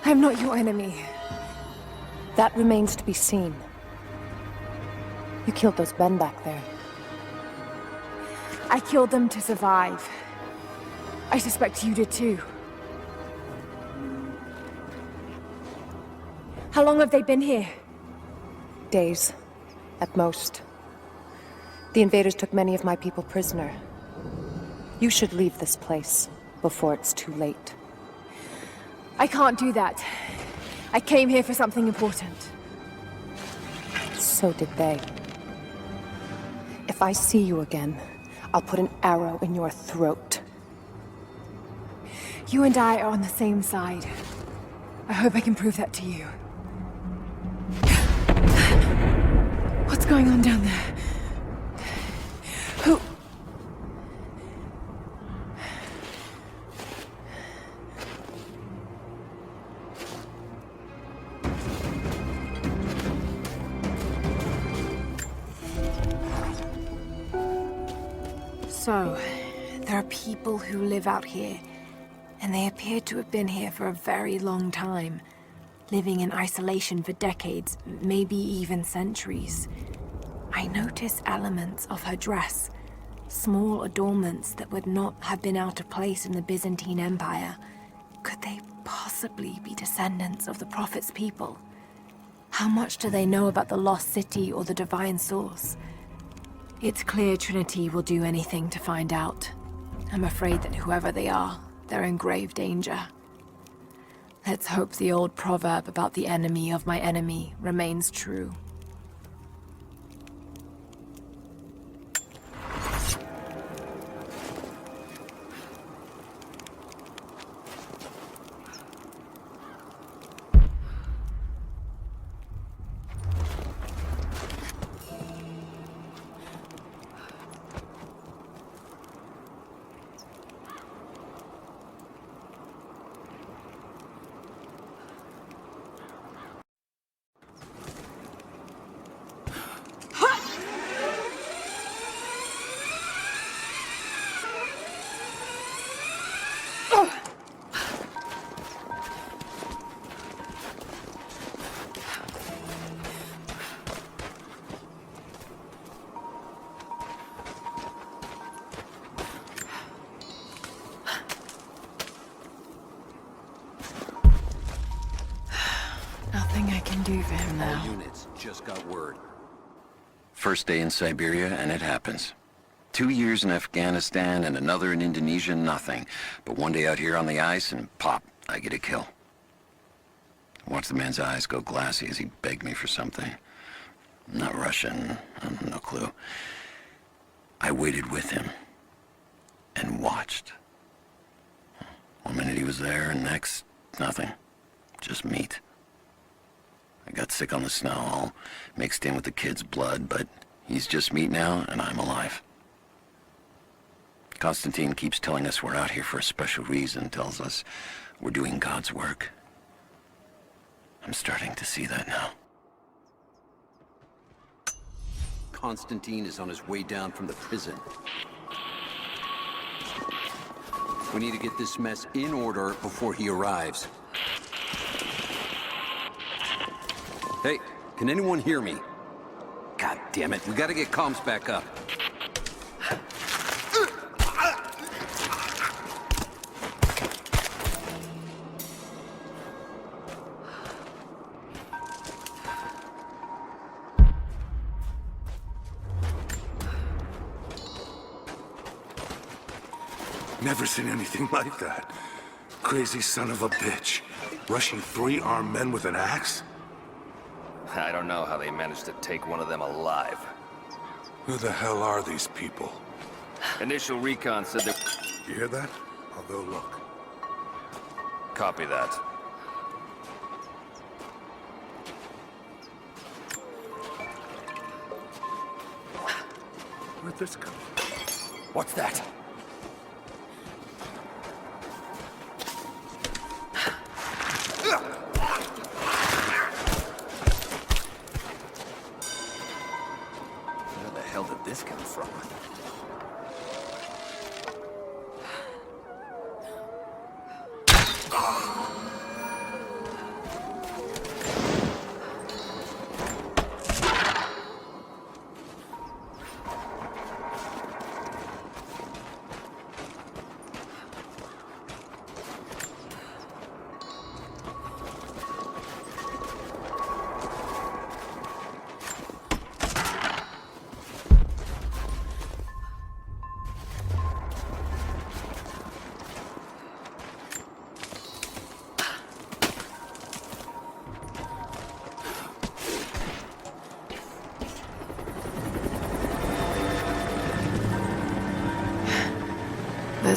I'm not your enemy. That remains to be seen. You killed those men back there. I killed them to survive. I suspect you did too. How long have they been here? Days, at most. The invaders took many of my people prisoner. You should leave this place before it's too late. I can't do that. I came here for something important. So did they. If I see you again, I'll put an arrow in your throat. You and I are on the same side. I hope I can prove that to you. What's going on down there? Who... So, there are people who live out here, and they appear to have been here for a very long time, living in isolation for decades, maybe even centuries. I notice elements of her dress, small adornments that would not have been out of place in the Byzantine Empire. Could they possibly be descendants of the Prophet's people? How much do they know about the Lost City or the Divine Source? It's clear Trinity will do anything to find out. I'm afraid that whoever they are, they're in grave danger. Let's hope the old proverb about the enemy of my enemy remains true. Nothing I can do for him now. All units just got word. First day in Siberia, and it happens. 2 years in Afghanistan and another in Indonesia, nothing. But one day out here on the ice, and pop, I get a kill. Watch the man's eyes go glassy as he begged me for something. Not Russian, no clue. I waited with him and watched. 1 minute he was there, and next, nothing. Just meat. I got sick on the snow, all mixed in with the kid's blood, but he's just meat now, and I'm alive. Constantine keeps telling us we're out here for a special reason, tells us we're doing God's work. I'm starting to see that now. Constantine is on his way down from the prison. We need to get this mess in order before he arrives. Hey, can anyone hear me? God damn it, we gotta get comms back up. Never seen anything like that. Crazy son of a bitch. Rushing 3 armed men with an axe? I don't know how they managed to take one of them alive. Who the hell are these people? Initial recon said they... You hear that? I'll go look. Copy that. Where'd this come from? What's that? Where the hell did this come from?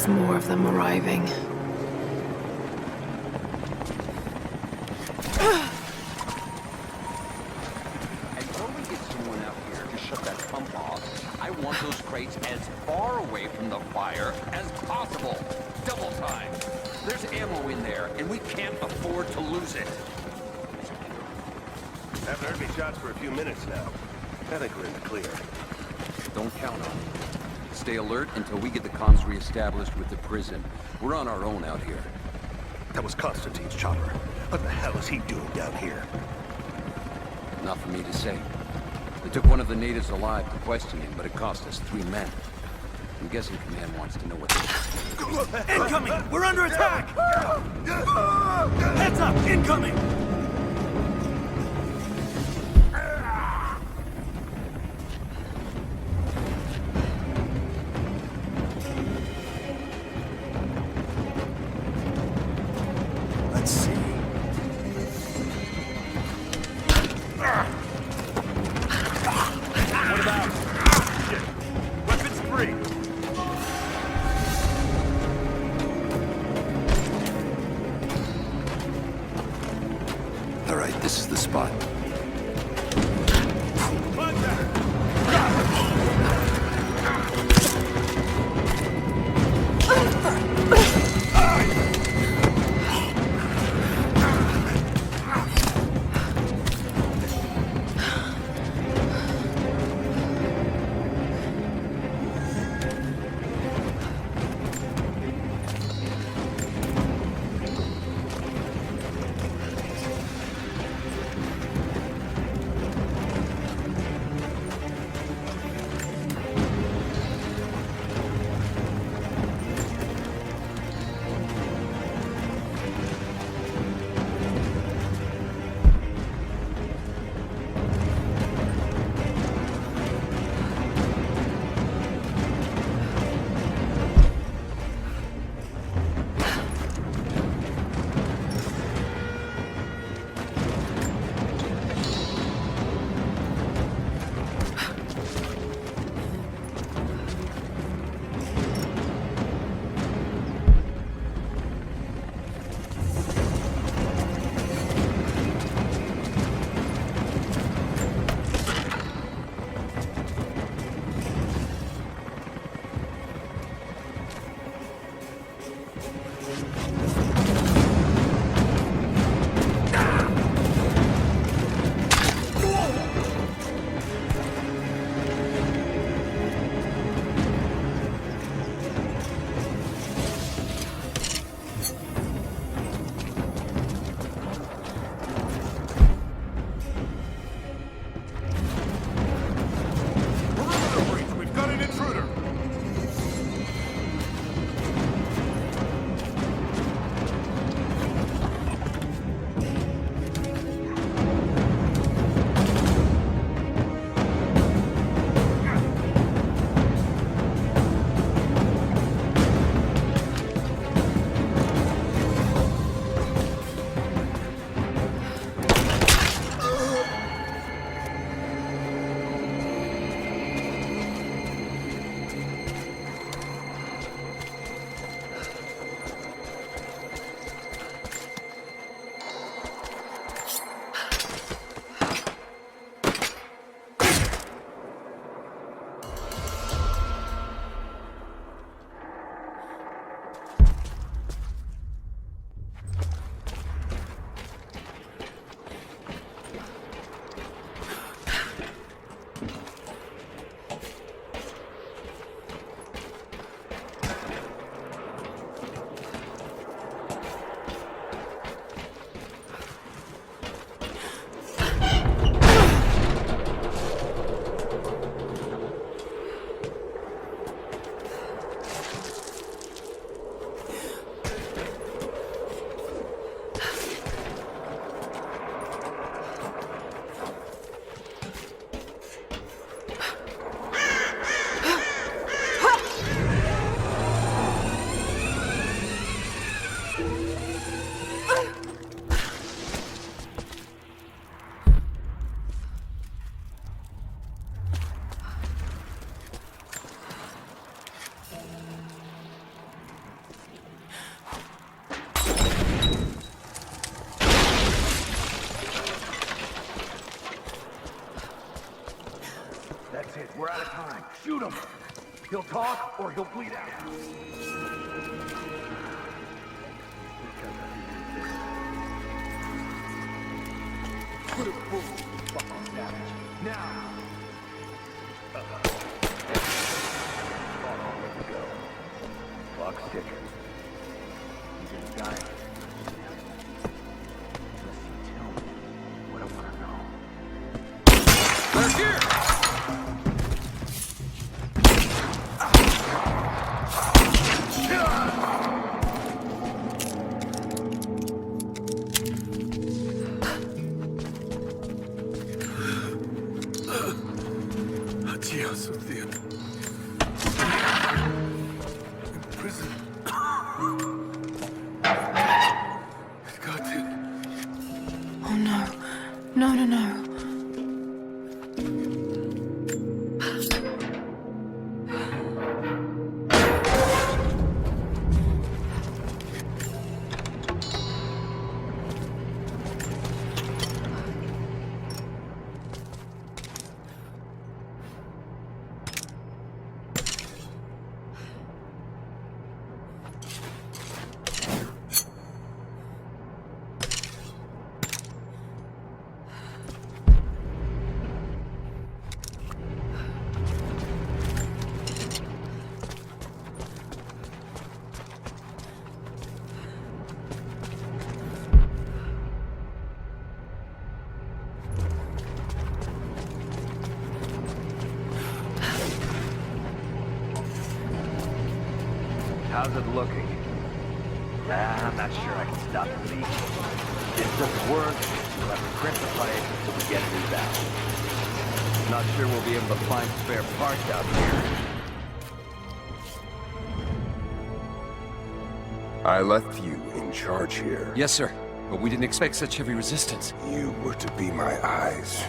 There's more of them arriving. Until we get someone out here to shut that pump off, I want those crates as far away from the fire as possible. Double time. There's ammo in there, and we can't afford to lose it. Haven't heard any shots for a few minutes now. I think we're in the clear. Don't count on it. Stay alert until we get the comms re-established with the prison. We're on our own out here. That was Constantine's chopper. What the hell is he doing down here? Not for me to say. They took one of the natives alive to question him, but it cost us 3 men. I'm guessing Command wants to know what they... Incoming! We're under attack! Heads up! Incoming! Let's see. What about? Shit. Weapons free! All right, this is the spot. him. He'll talk or he'll bleed out. Put a full fuck on damage. Now! Go. Clock's ticking. He's gonna die. Unless you tell me what I wanna know. They're here! How's it looking? I'm not sure I can stop the leak. If it doesn't work, we'll have to crimp the pipe until we get these out. Not sure we'll be able to find spare parts out here. I left you in charge here. Yes, sir. But we didn't expect such heavy resistance. You were to be my eyes.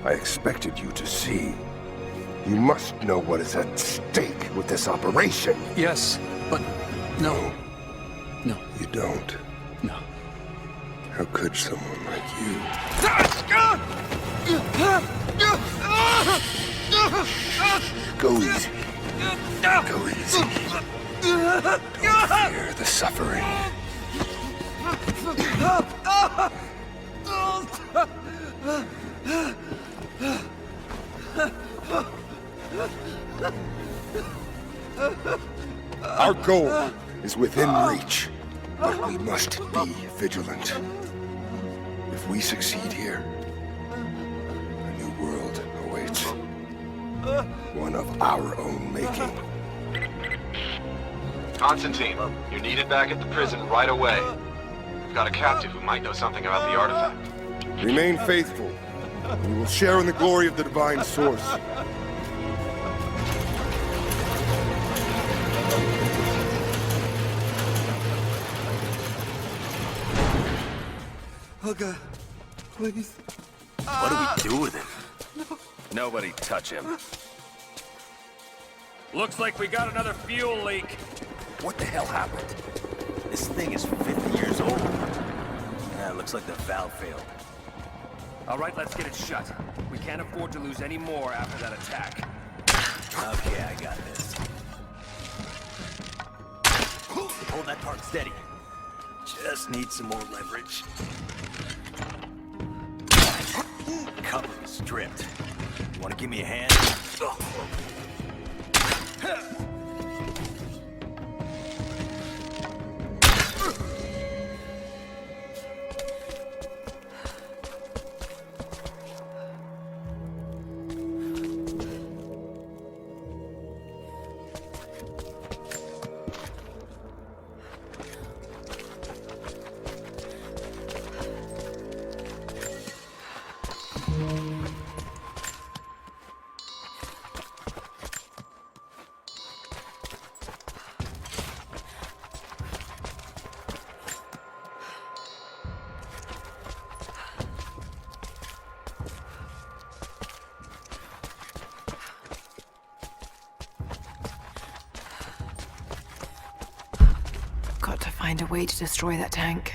I expected you to see. You must know what is at stake with this operation. Yes, but no. No. You don't? No. How could someone like you? Go easy. Go easy. Don't fear the suffering. Our goal is within reach, but we must be vigilant. If we succeed here, a new world awaits. One of our own making. Constantine, you're needed back at the prison right away. We've got a captive who might know something about the artifact. Remain faithful, and you will share in the glory of the divine source. Hugga, please. What do we do with him? Nobody touch him. Looks like we got another fuel leak. What the hell happened? This thing is 50 years old. Yeah, it looks like the valve failed. All right, let's get it shut. We can't afford to lose any more after that attack. Okay, I got this. Hold that part steady. Just need some more leverage. Cover is stripped. You want to give me a hand? Got to find a way to destroy that tank.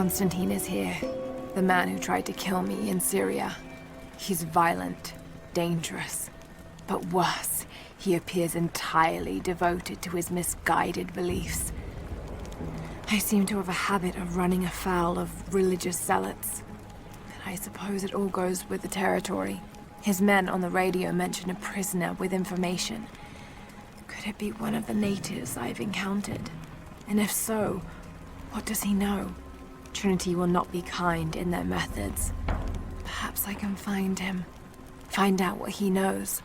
Constantine is here. The man who tried to kill me in Syria. He's violent, dangerous. But worse, he appears entirely devoted to his misguided beliefs. I seem to have a habit of running afoul of religious zealots. And I suppose it all goes with the territory. His men on the radio mention a prisoner with information. Could it be one of the natives I've encountered? And if so, what does he know? Trinity will not be kind in their methods. Perhaps I can find him. Find out what he knows.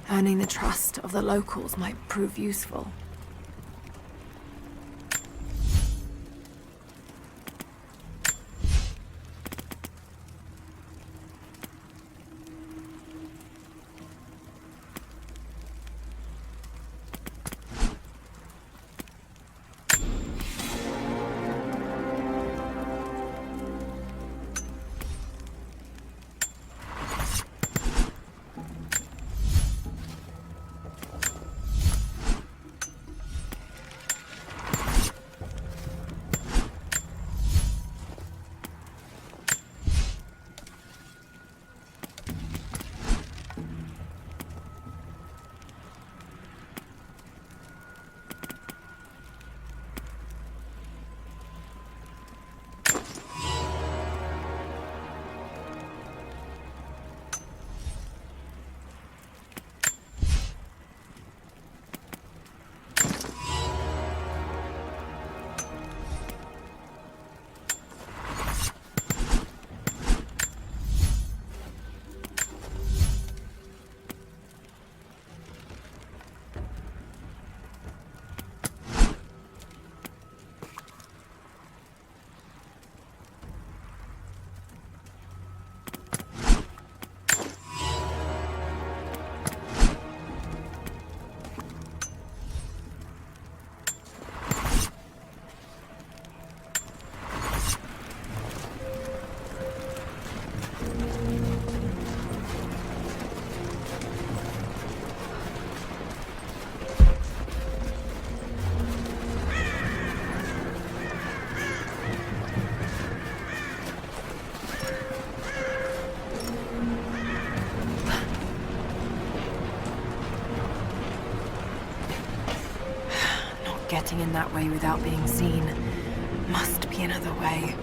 Earning the trust of the locals might prove useful. Getting in that way without being seen. Must be another way.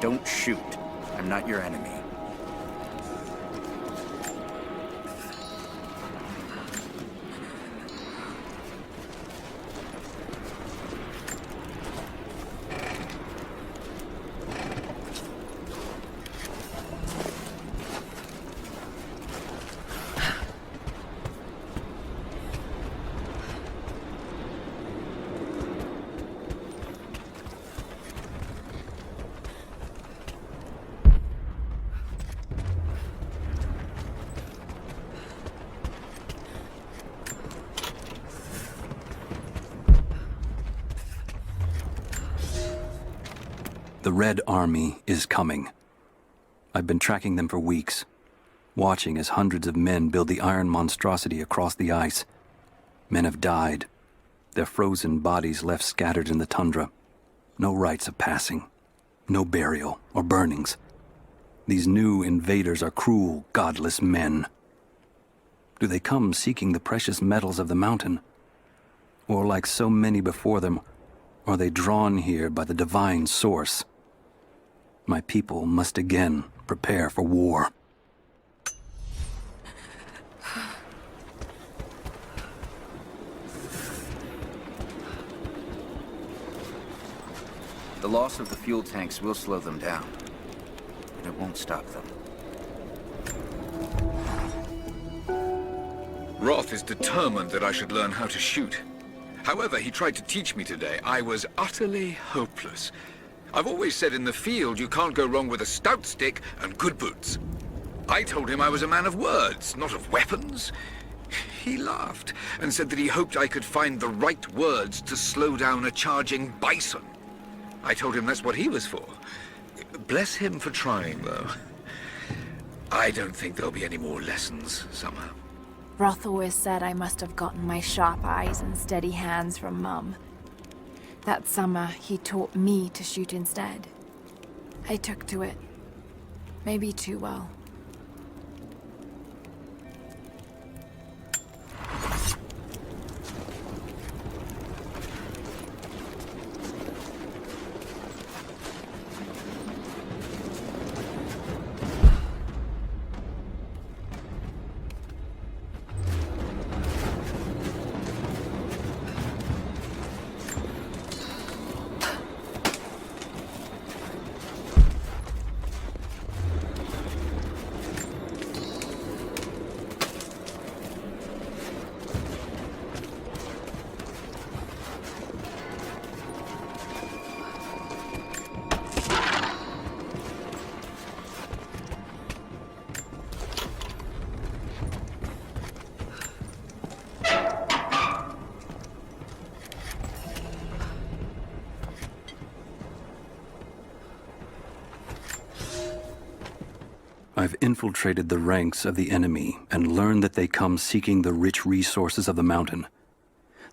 Don't shoot. I'm not your enemy. The Red Army is coming. I've been tracking them for weeks, watching as hundreds of men build the iron monstrosity across the ice. Men have died, their frozen bodies left scattered in the tundra. No rites of passing, no burial or burnings. These new invaders are cruel, godless men. Do they come seeking the precious metals of the mountain? Or like so many before them, are they drawn here by the divine source? My people must again prepare for war. The loss of the fuel tanks will slow them down, but it won't stop them. Roth is determined that I should learn how to shoot. However, he tried to teach me today. I was utterly hopeless. I've always said in the field you can't go wrong with a stout stick and good boots. I told him I was a man of words, not of weapons. He laughed and said that he hoped I could find the right words to slow down a charging bison. I told him that's what he was for. Bless him for trying, though. I don't think there'll be any more lessons somehow. Roth always said I must have gotten my sharp eyes and steady hands from Mum. That summer, he taught me to shoot instead. I took to it. Maybe too well. I've infiltrated the ranks of the enemy and learned that they come seeking the rich resources of the mountain.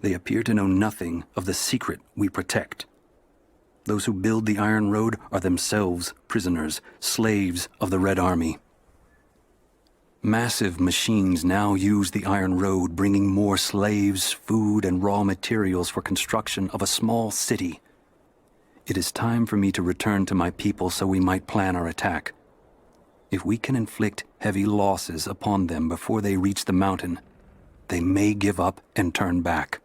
They appear to know nothing of the secret we protect. Those who build the Iron Road are themselves prisoners, slaves of the Red Army. Massive machines now use the Iron Road, bringing more slaves, food, and raw materials for construction of a small city. It is time for me to return to my people so we might plan our attack. If we can inflict heavy losses upon them before they reach the mountain, they may give up and turn back.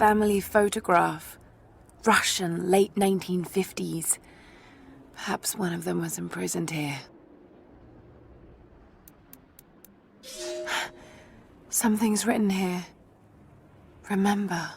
Family photograph. Russian, late 1950s. Perhaps one of them was imprisoned here. Something's written here. Remember.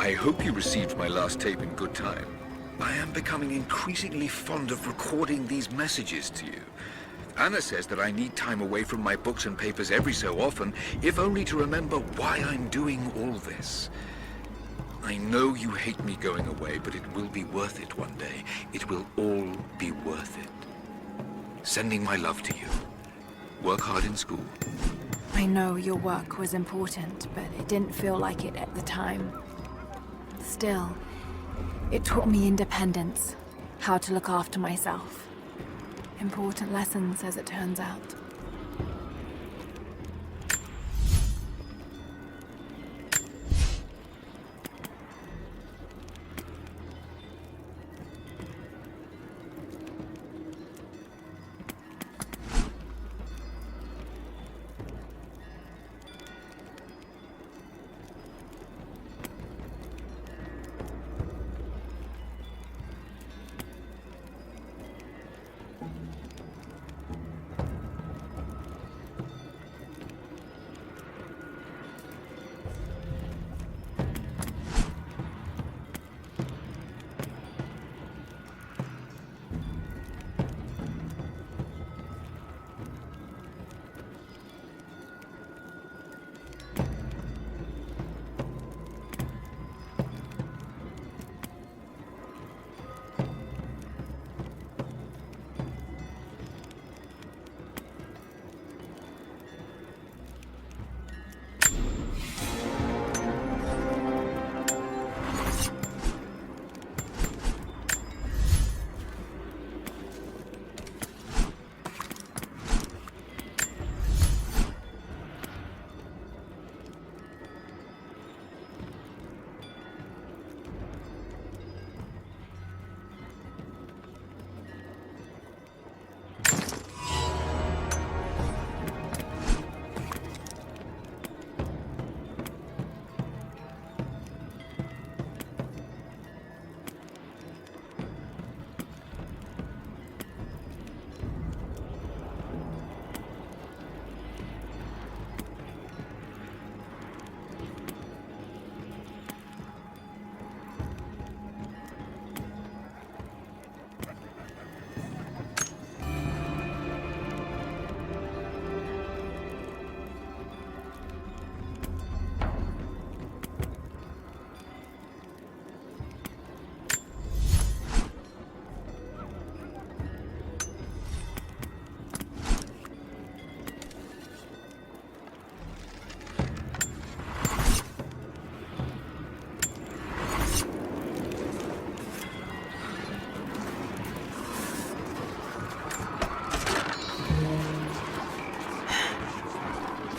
I hope you received my last tape in good time. I am becoming increasingly fond of recording these messages to you. Anna says that I need time away from my books and papers every so often, if only to remember why I'm doing all this. I know you hate me going away, but it will be worth it one day. It will all be worth it. Sending my love to you. Work hard in school. I know your work was important, but it didn't feel like it at the time. Still, it taught me independence, how to look after myself. Important lessons, as it turns out.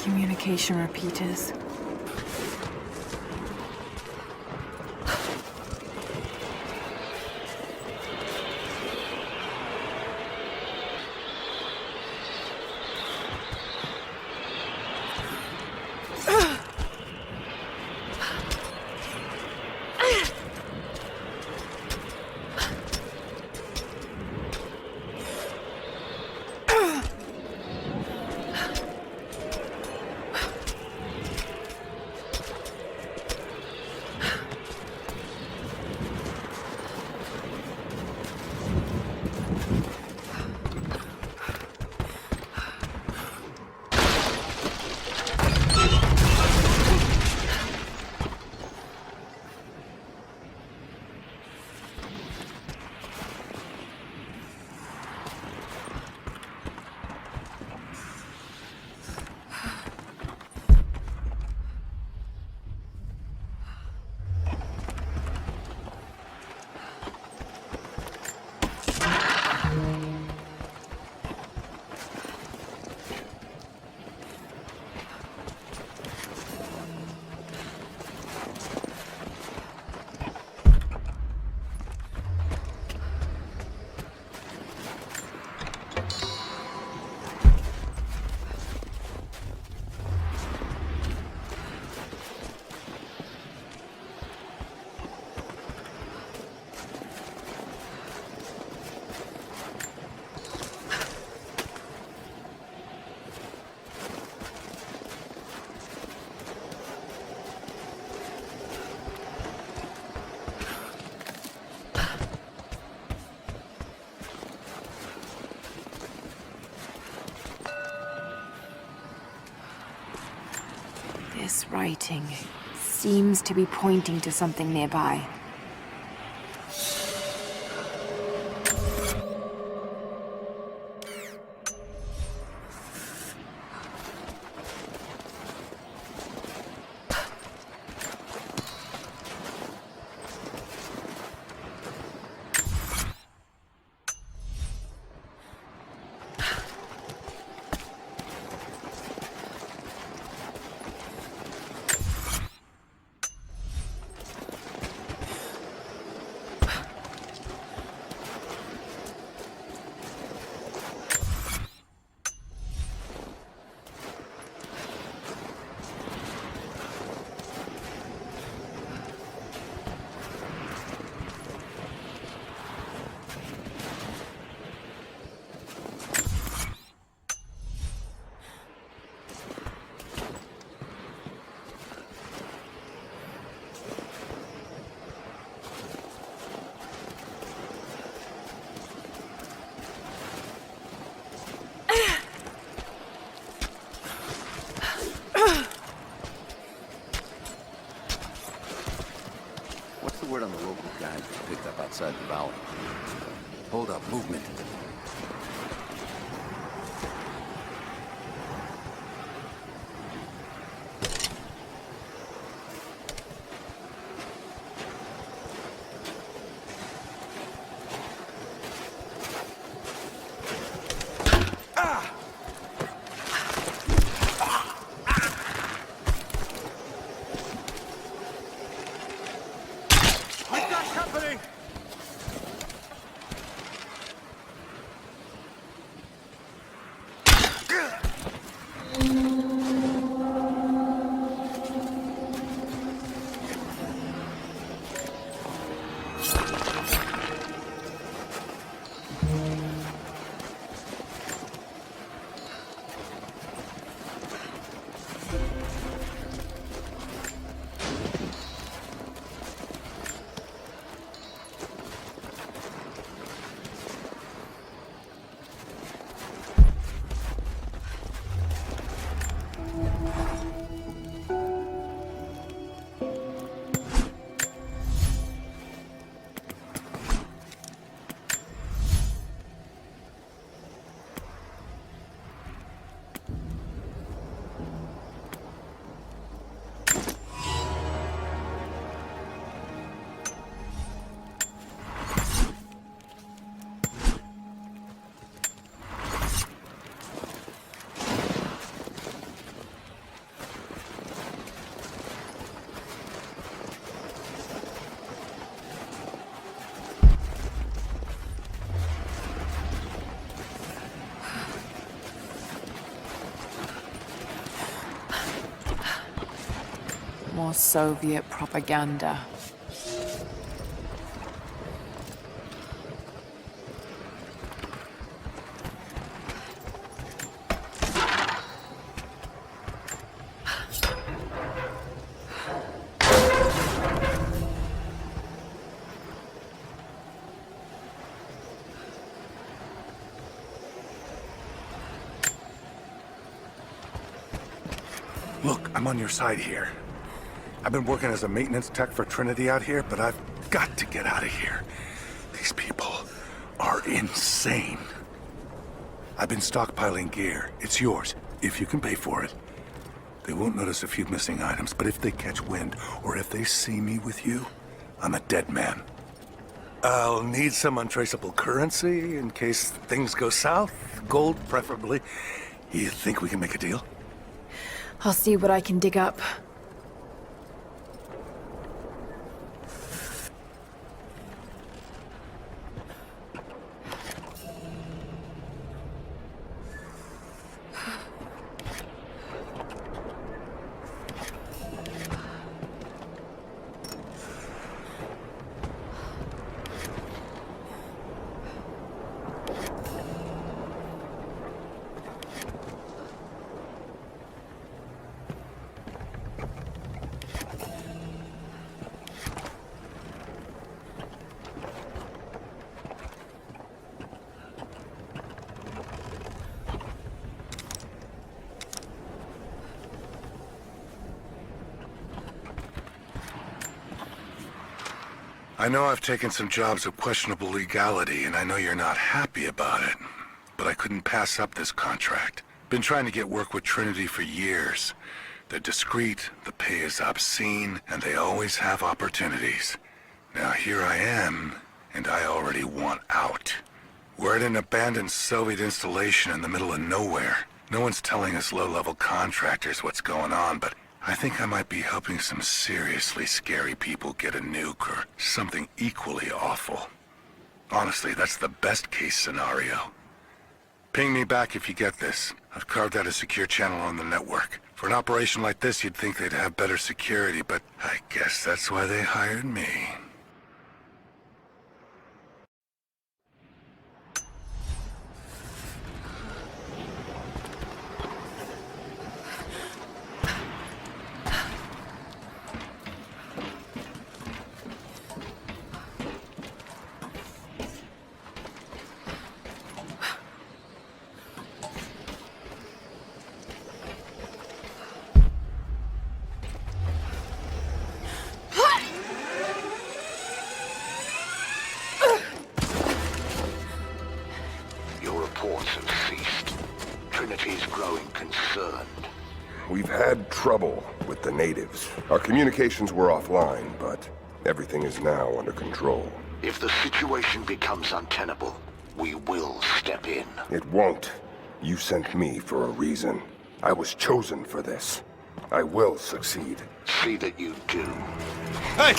Communication repeaters. This writing seems to be pointing to something nearby. What's the word on the local guys we picked up outside the valley? Hold up, movement. More Soviet propaganda. Look, I'm on your side here. I've been working as a maintenance tech for Trinity out here, but I've got to get out of here. These people are insane. I've been stockpiling gear. It's yours, if you can pay for it. They won't notice a few missing items, but if they catch wind, or if they see me with you, I'm a dead man. I'll need some untraceable currency in case things go south. Gold, preferably. You think we can make a deal? I'll see what I can dig up. I know I've taken some jobs of questionable legality, and I know you're not happy about it. But I couldn't pass up this contract. Been trying to get work with Trinity for years. They're discreet, the pay is obscene, and they always have opportunities. Now here I am, and I already want out. We're at an abandoned Soviet installation in the middle of nowhere. No one's telling us low-level contractors what's going on, but I think I might be helping some seriously scary people get a nuke or something equally awful. Honestly, that's the best-case scenario. Ping me back if you get this. I've carved out a secure channel on the network. For an operation like this, you'd think they'd have better security, but I guess that's why they hired me. We've had trouble with the natives. Our communications were offline, but everything is now under control. If the situation becomes untenable, we will step in. It won't. You sent me for a reason. I was chosen for this. I will succeed. See that you do. Hey!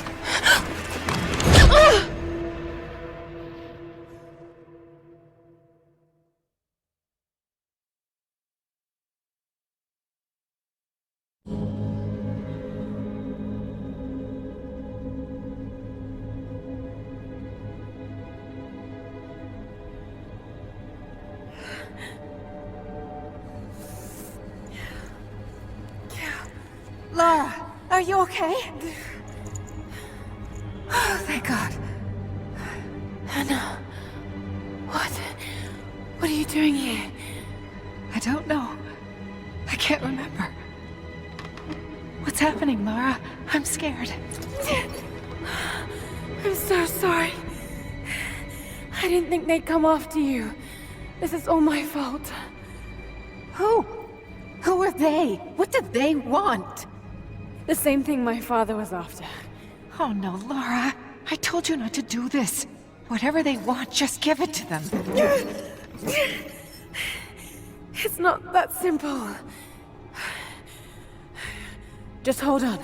Lara, are you okay? Oh, thank God. Anna, what are you doing here? I don't know. I can't remember. What's happening, Lara? I'm scared. I'm so sorry. I didn't think they'd come after you. This is all my fault. Who? Who are they? What do they want? The same thing my father was after. Oh no, Lara. I told you not to do this. Whatever they want, just give it to them. It's not that simple. Just hold on.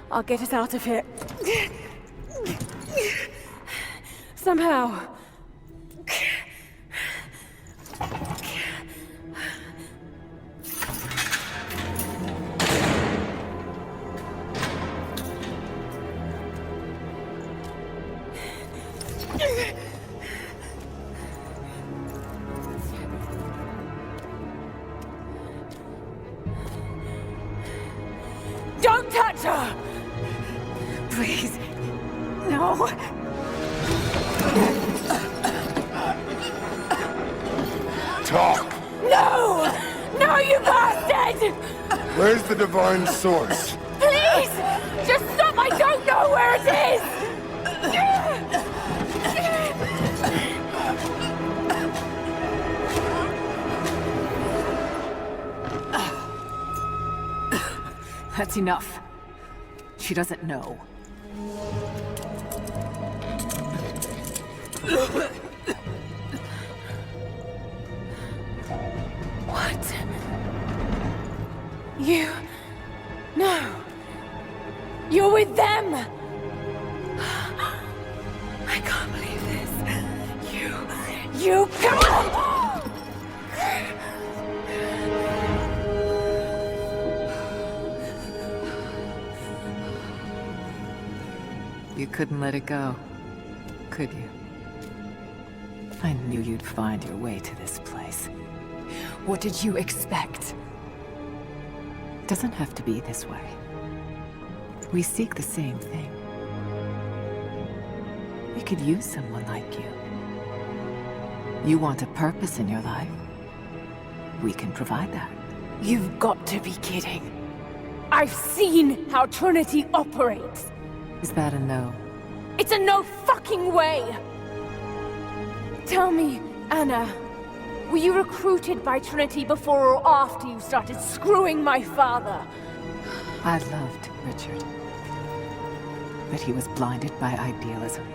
I'll get us out of here. Somehow. Don't touch her! Please. No. Talk! No! No, you bastard! Where's the divine source? Please! Just stop! I don't know where it is! That's enough. She doesn't know. What? You... No. You're with them! I can't believe this. You... Come on! You couldn't let it go, could you? I knew you'd find your way to this place. What did you expect? It doesn't have to be this way. We seek the same thing. We could use someone like you. You want a purpose in your life. We can provide that. You've got to be kidding. I've seen how Trinity operates. Is that a no? It's a no fucking way! Tell me, Anna, were you recruited by Trinity before or after you started screwing my father? I loved Richard. But he was blinded by idealism,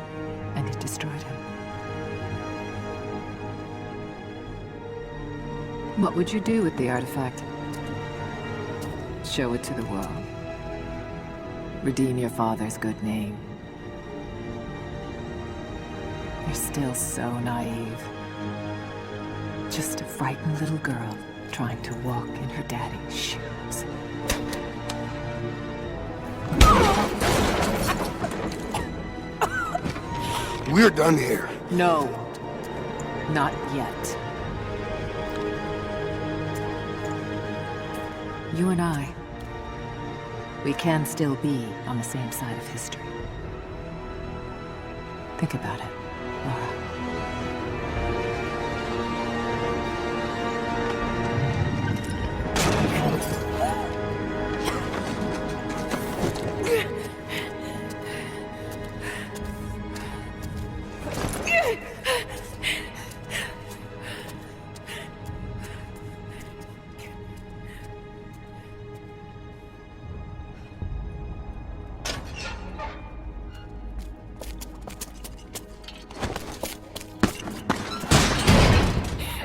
and it destroyed him. What would you do with the artifact? Show it to the world. Redeem your father's good name. You're still so naive. Just a frightened little girl trying to walk in her daddy's shoes. We're done here. No. Not yet. You and I, we can still be on the same side of history. Think about it, Lara.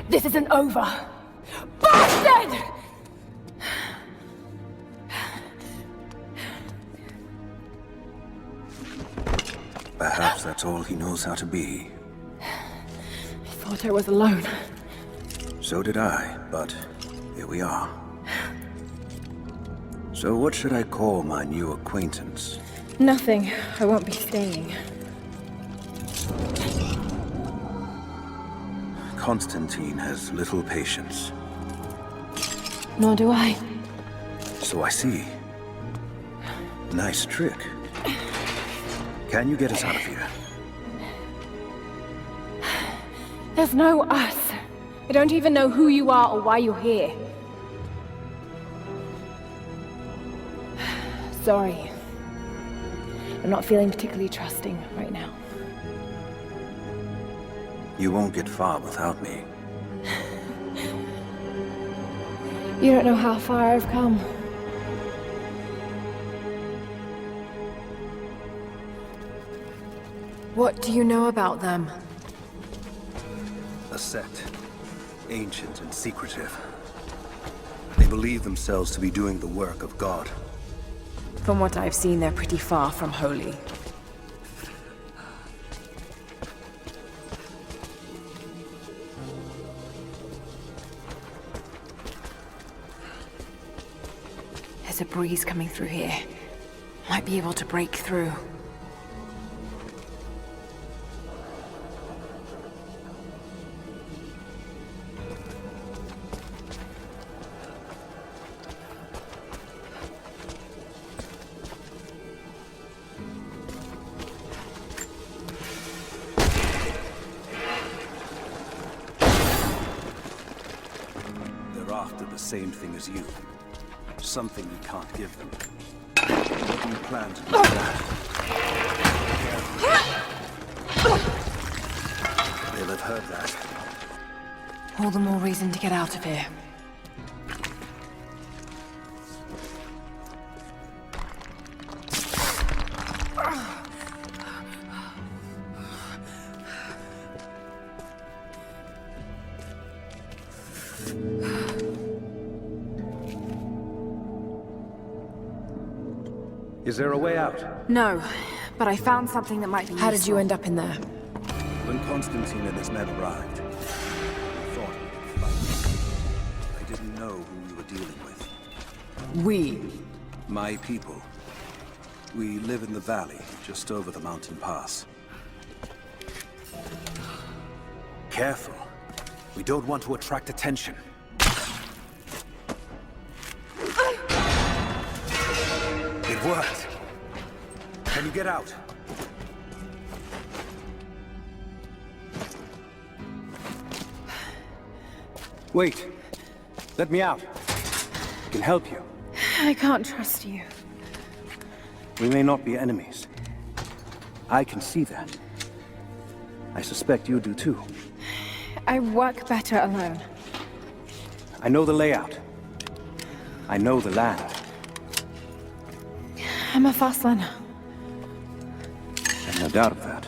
This isn't over! Bastard! Perhaps that's all he knows how to be. I thought I was alone. So did I, but here we are. So what should I call my new acquaintance? Nothing. I won't be staying. Constantine has little patience. Nor do I. So I see. Nice trick. Can you get us out of here? There's no us. I don't even know who you are or why you're here. Sorry. I'm not feeling particularly trusting right now. You won't get far without me. You don't know how far I've come. What do you know about them? A sect. Ancient and secretive. They believe themselves to be doing the work of God. From what I've seen, they're pretty far from holy. There's a breeze coming through here. Might be able to break through. They're after the same thing as you. Something you can't give them. What do you plan to do with that? They'll have heard that. All the more reason to get out of here. Is there a way out? No, but I found something that might be useful. How did you end up in there? When Constantine and his men arrived, we thought we could fight. I didn't know who we were dealing with. We? My people. We live in the valley, just over the mountain pass. Careful. We don't want to attract attention. It worked. Can you get out? Wait. Let me out. I can help you. I can't trust you. We may not be enemies, I can see that. I suspect you do too. I work better alone. I know the layout. I know the land. I'm a fast learner. I've no doubt of that.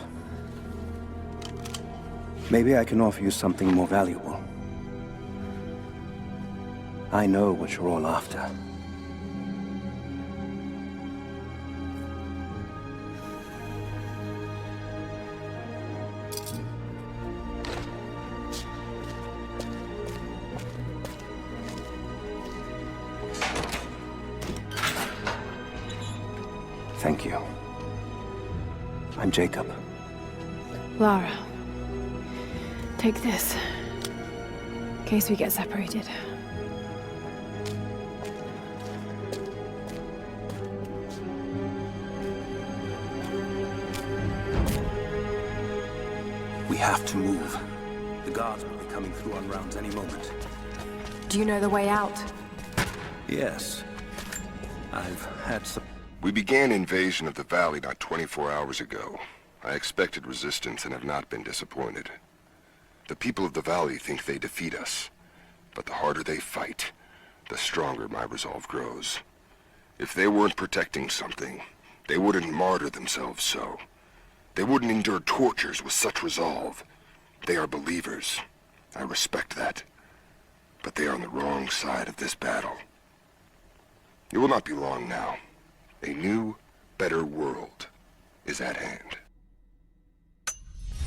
Maybe I can offer you something more valuable. I know what you're all after. Thank you. I'm Jacob. Lara. Take this. In case we get separated. We have to move. The guards will be coming through on rounds any moment. Do you know the way out? Yes. I've had some... We began invasion of the valley not 24 hours ago. I expected resistance and have not been disappointed. The people of the valley think they defeat us, but the harder they fight, the stronger my resolve grows. If they weren't protecting something, they wouldn't martyr themselves so. They wouldn't endure tortures with such resolve. They are believers. I respect that. But they are on the wrong side of this battle. It will not be long now. A new, better world is at hand.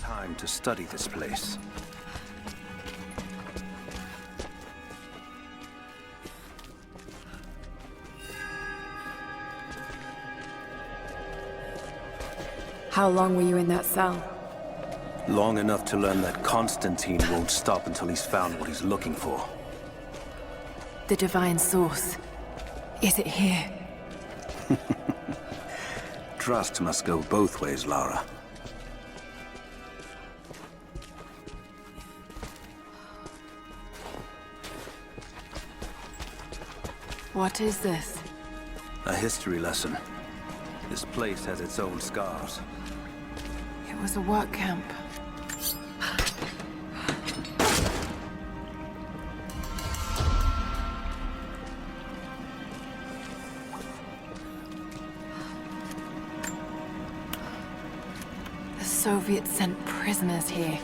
Time to study this place. How long were you in that cell? Long enough to learn that Constantine won't stop until he's found what he's looking for. The divine source. Is it here? Trust must go both ways, Lara. What is this? A history lesson. This place has its own scars. It was a work camp. The Soviets sent prisoners here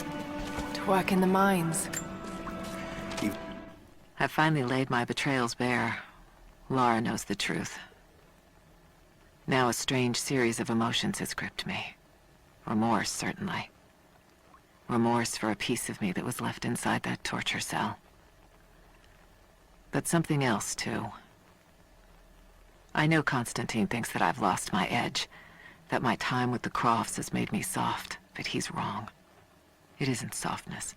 to work in the mines. I finally laid my betrayals bare. Lara knows the truth. Now a strange series of emotions has gripped me. Remorse, certainly. Remorse for a piece of me that was left inside that torture cell. But something else, too. I know Constantine thinks that I've lost my edge, that my time with the Crofts has made me soft, but he's wrong. It isn't softness.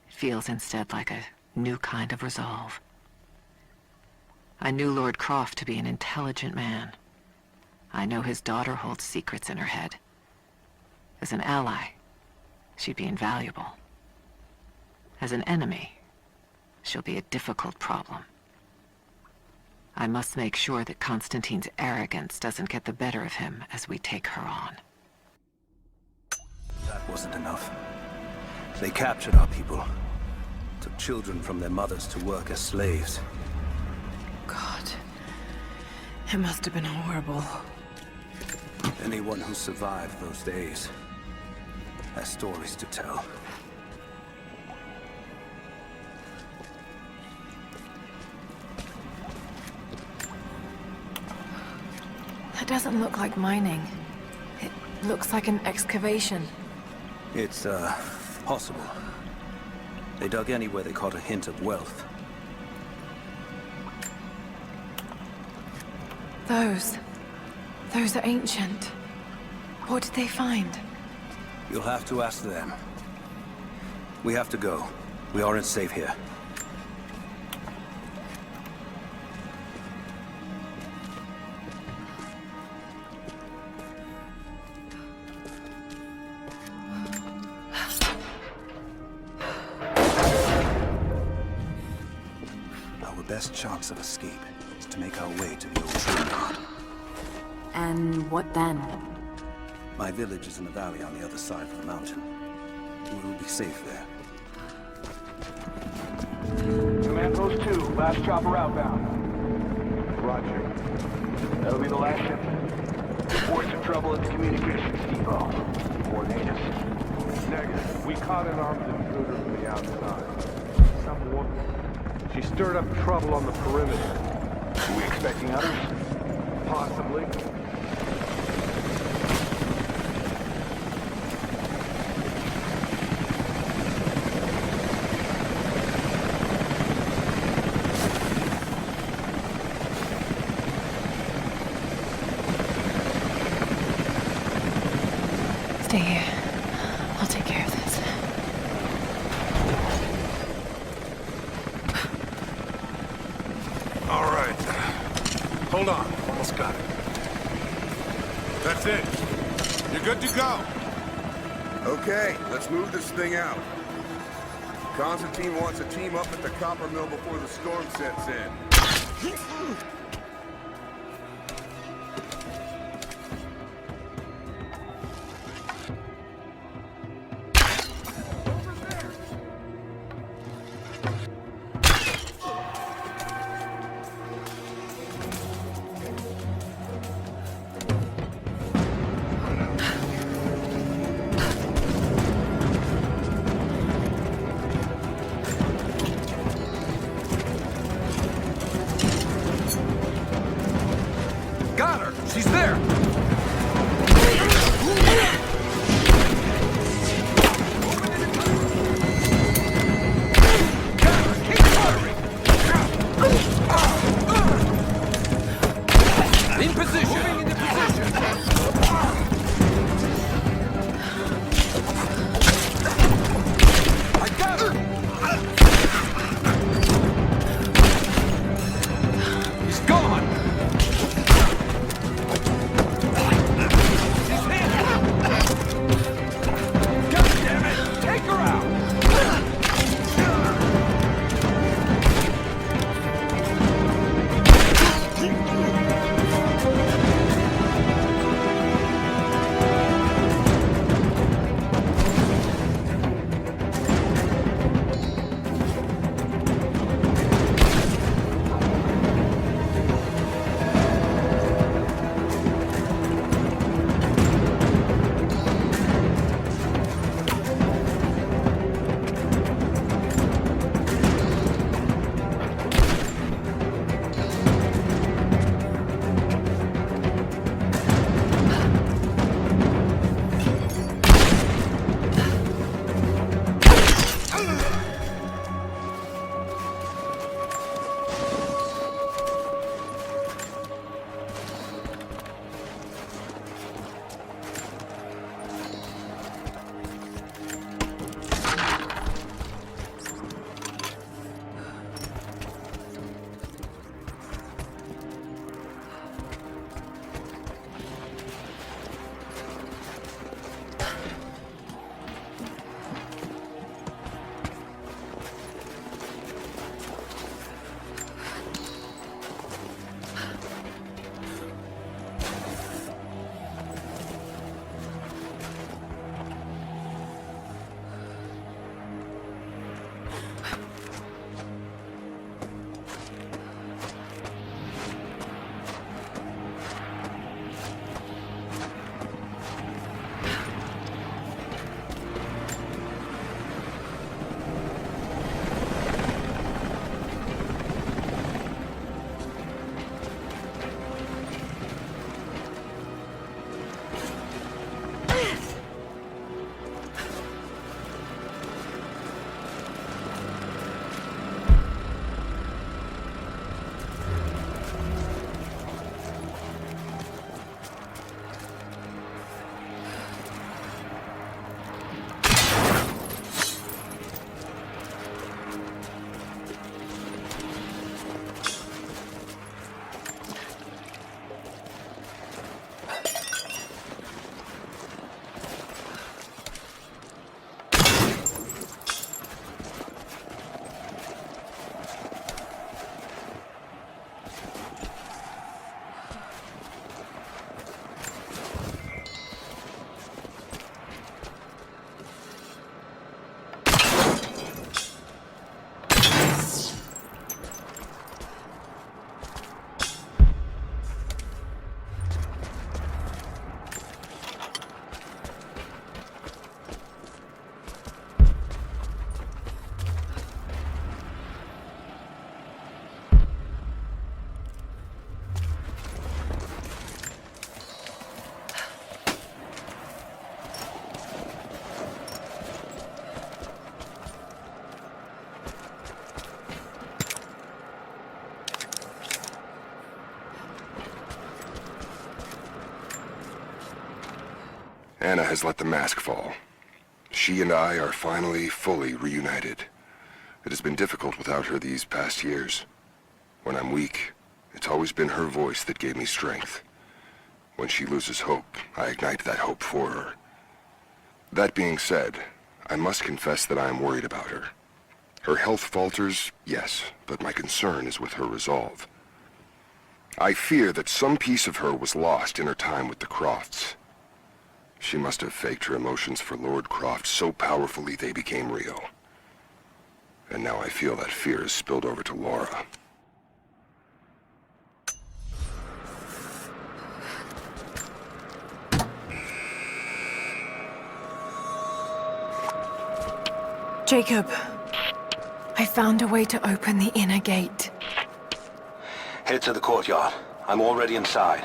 It feels instead like a new kind of resolve. I knew Lord Croft to be an intelligent man. I know his daughter holds secrets in her head. As an ally, she'd be invaluable. As an enemy, she'll be a difficult problem. I must make sure that Constantine's arrogance doesn't get the better of him as we take her on. That wasn't enough. They captured our people. Took children from their mothers to work as slaves. God. It must have been horrible. Anyone who survived those days has stories to tell. That doesn't look like mining. It looks like an excavation. It's, possible. They dug anywhere they caught a hint of wealth. Those are ancient. What did they find? You'll have to ask them. We have to go. We aren't safe here. Our best chance of escape is to make our way to the old tree guard. And what then? My village is in the valley on the other side of the mountain. We will be safe there. Command Post 2, last chopper outbound. Roger. That'll be the last shipment. Report some trouble at the communications depot. More natives. Negative. We caught an armed intruder from the outside. Some woman. She stirred up trouble on the perimeter. Are we expecting others? Possibly. Stay here. I'll take care of this. All right. Hold on. Almost got it. That's it. You're good to go. Okay, let's move this thing out. Constantine wants a team up at the copper mill before the storm sets in. Anna has let the mask fall. She and I are finally fully reunited. It has been difficult without her these past years. When I'm weak, it's always been her voice that gave me strength. When she loses hope, I ignite that hope for her. That being said, I must confess that I am worried about her. Her health falters, yes, but my concern is with her resolve. I fear that some piece of her was lost in her time with the Crofts. She must have faked her emotions for Lord Croft so powerfully they became real. And now I feel that fear has spilled over to Lara. Jacob, I found a way to open the inner gate. Head to the courtyard. I'm already inside.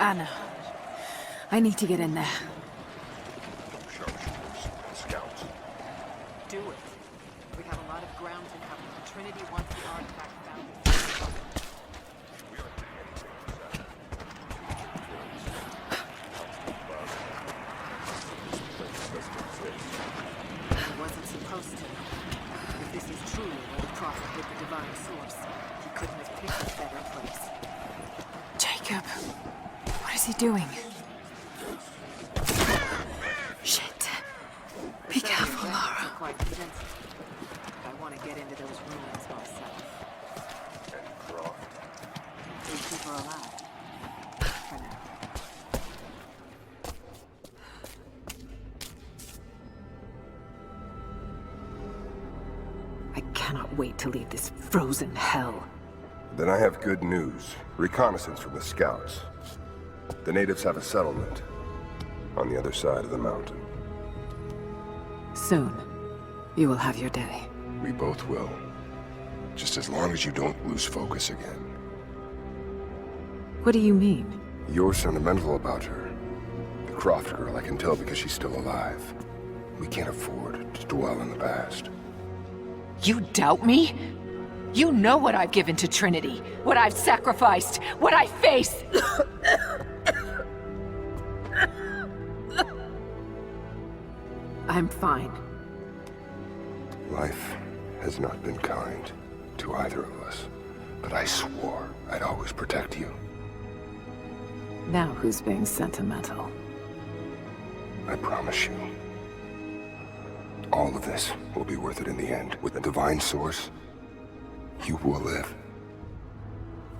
Anna, I need to get in there. Scouts. Do it. We have a lot of ground to cover. Trinity wants the artifact found. He wasn't supposed to. If this is truly where the prophet with the divine source, he couldn't have picked a better place. Jacob, what is he doing? Shit. Be careful, Lara. Quite convincing. I want to get into those ruins myself. We keep her alive. For now. I cannot wait to leave this frozen hell. Then I have good news. Reconnaissance from the scouts. The natives have a settlement on the other side of the mountain. Soon, you will have your day. We both will. Just as long as you don't lose focus again. What do you mean? You're sentimental about her. The Croft girl, I can tell because she's still alive. We can't afford to dwell in the past. You doubt me? You know what I've given to Trinity, what I've sacrificed, what I face! I'm fine. Life has not been kind to either of us, but I swore I'd always protect you. Now who's being sentimental? I promise you. All of this will be worth it in the end. With the divine source, you will live.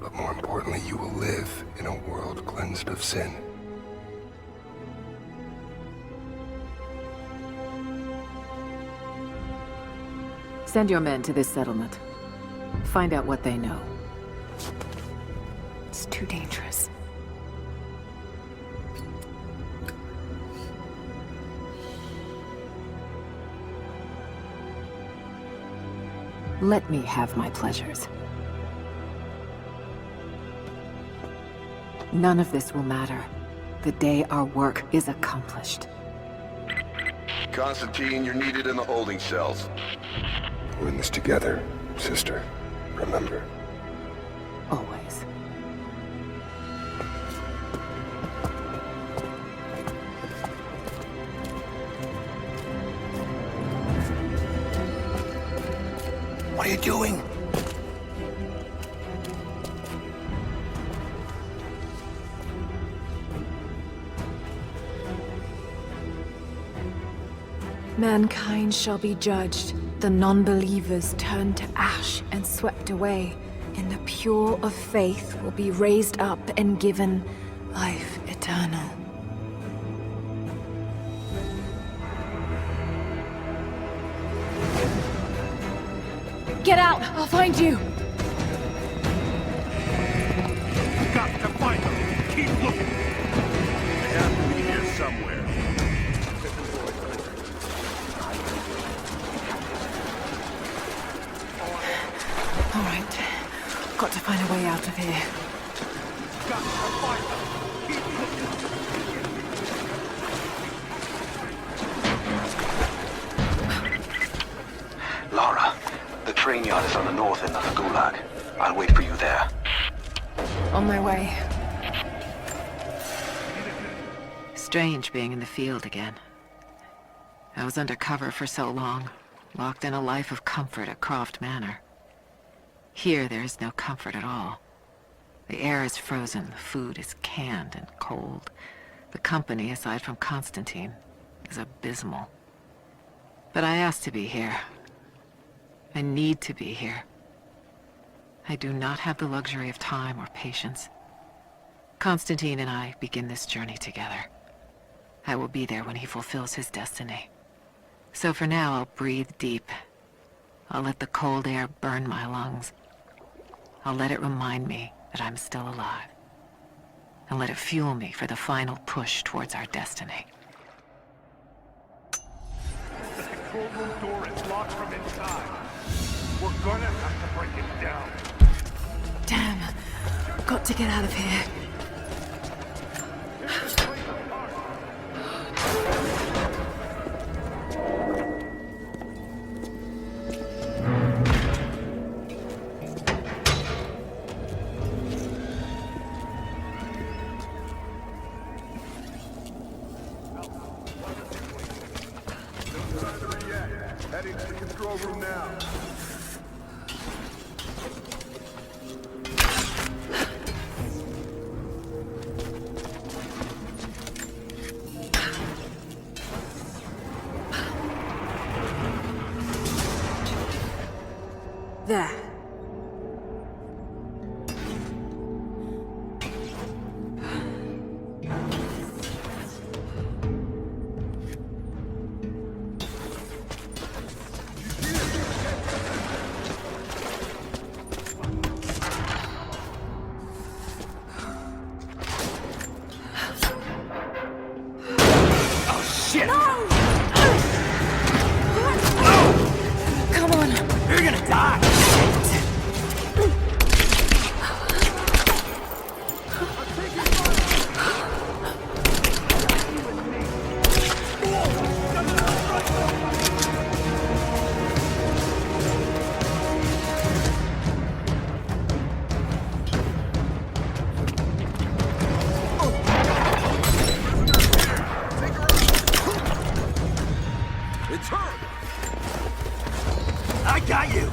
But more importantly, you will live in a world cleansed of sin. Send your men to this settlement. Find out what they know. It's too dangerous. Let me have my pleasures. None of this will matter the day our work is accomplished. Constantine, you're needed in the holding cells. We're in this together, sister. Remember. Always. What are you doing? Mankind shall be judged, the non-believers turned to ash and swept away, and the pure of faith will be raised up and given life eternal. Get out! I'll find you! We got to find them. Keep looking. They have to be here somewhere. All right. Got to find a way out of here. Got to find them. Keep looking. Lara, the train yard is on the north end of the Gulag. I'll wait for you there. On my way. Strange being in the field again. I was undercover for so long, locked in a life of comfort at Croft Manor. Here, there is no comfort at all. The air is frozen, the food is canned and cold. The company, aside from Constantine, is abysmal. But I asked to be here. I need to be here. I do not have the luxury of time or patience. Constantine and I begin this journey together. I will be there when he fulfills his destiny. So for now, I'll breathe deep. I'll let the cold air burn my lungs. I'll let it remind me that I'm still alive. And let it fuel me for the final push towards our destiny. The control room door is locked from inside. We're gonna have to break it down. Damn. Got to get out of here. Heading to the control room now. There. Shit! No! Come on. You're gonna die! It's her! I got you!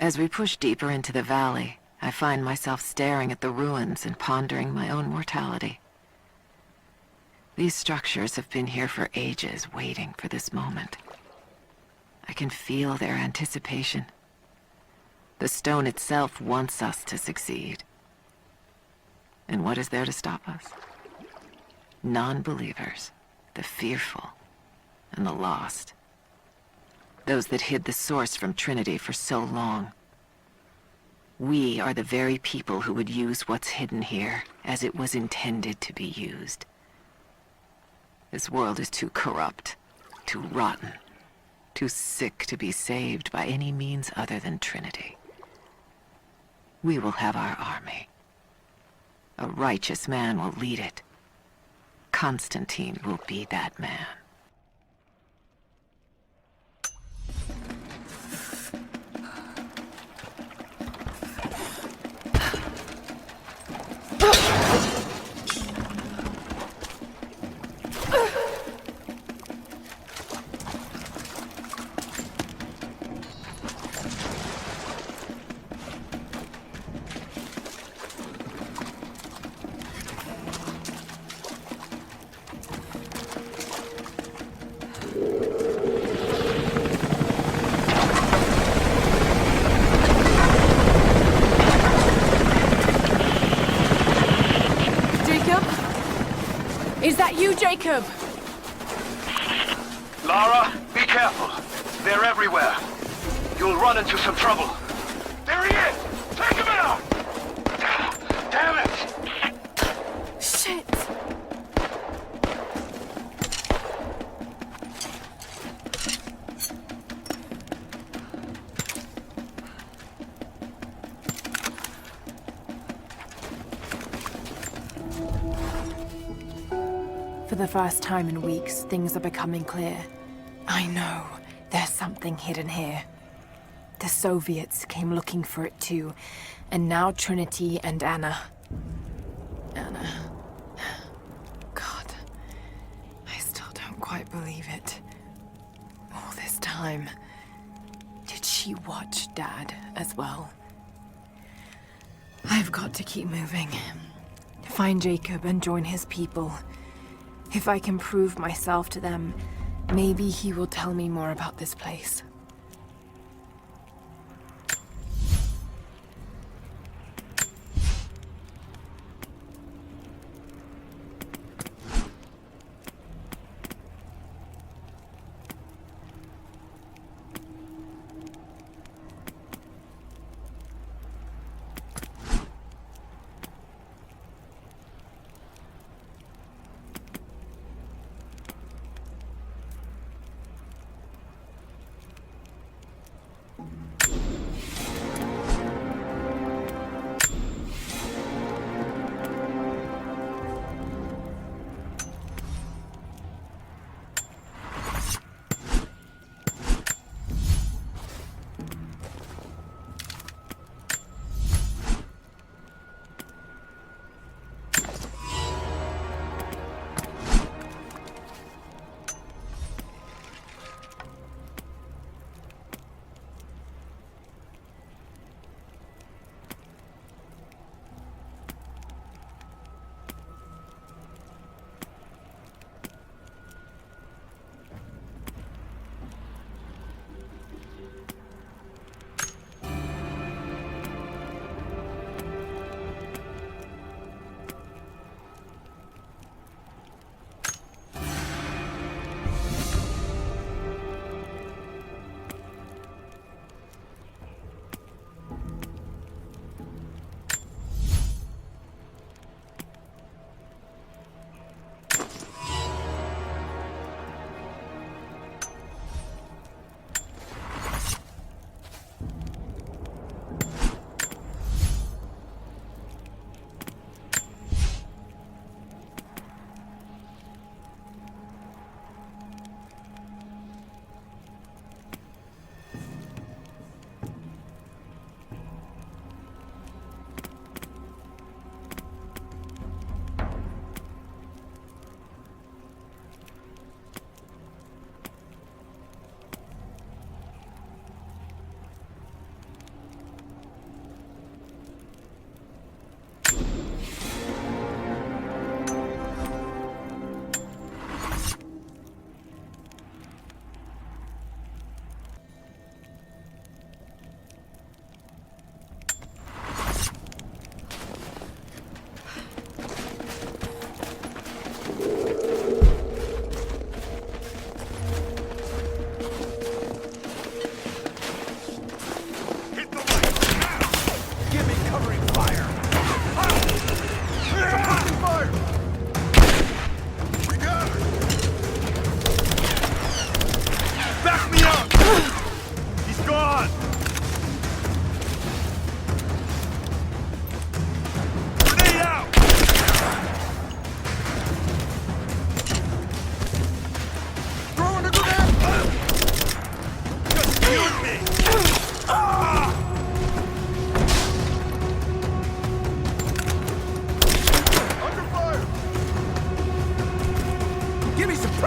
As we push deeper into the valley, I find myself staring at the ruins and pondering my own mortality. These structures have been here for ages, waiting for this moment. I can feel their anticipation. The stone itself wants us to succeed. And what is there to stop us? Non-believers, the fearful, and the lost. Those that hid the source from Trinity for so long. We are the very people who would use what's hidden here as it was intended to be used. This world is too corrupt, too rotten, too sick to be saved by any means other than Trinity. We will have our army. A righteous man will lead it. Constantine will be that man. Is that you, Jacob? Lara, be careful. They're everywhere. You'll run into some trouble. There he is! Take him out! Damn it! Shit! For the first time in weeks, things are becoming clear. I know, there's something hidden here. The Soviets came looking for it too, and now Trinity and Anna. Anna. God, I still don't quite believe it. All this time, did she watch Dad as well? I've got to keep moving. Find Jacob and join his people. If I can prove myself to them, maybe he will tell me more about this place.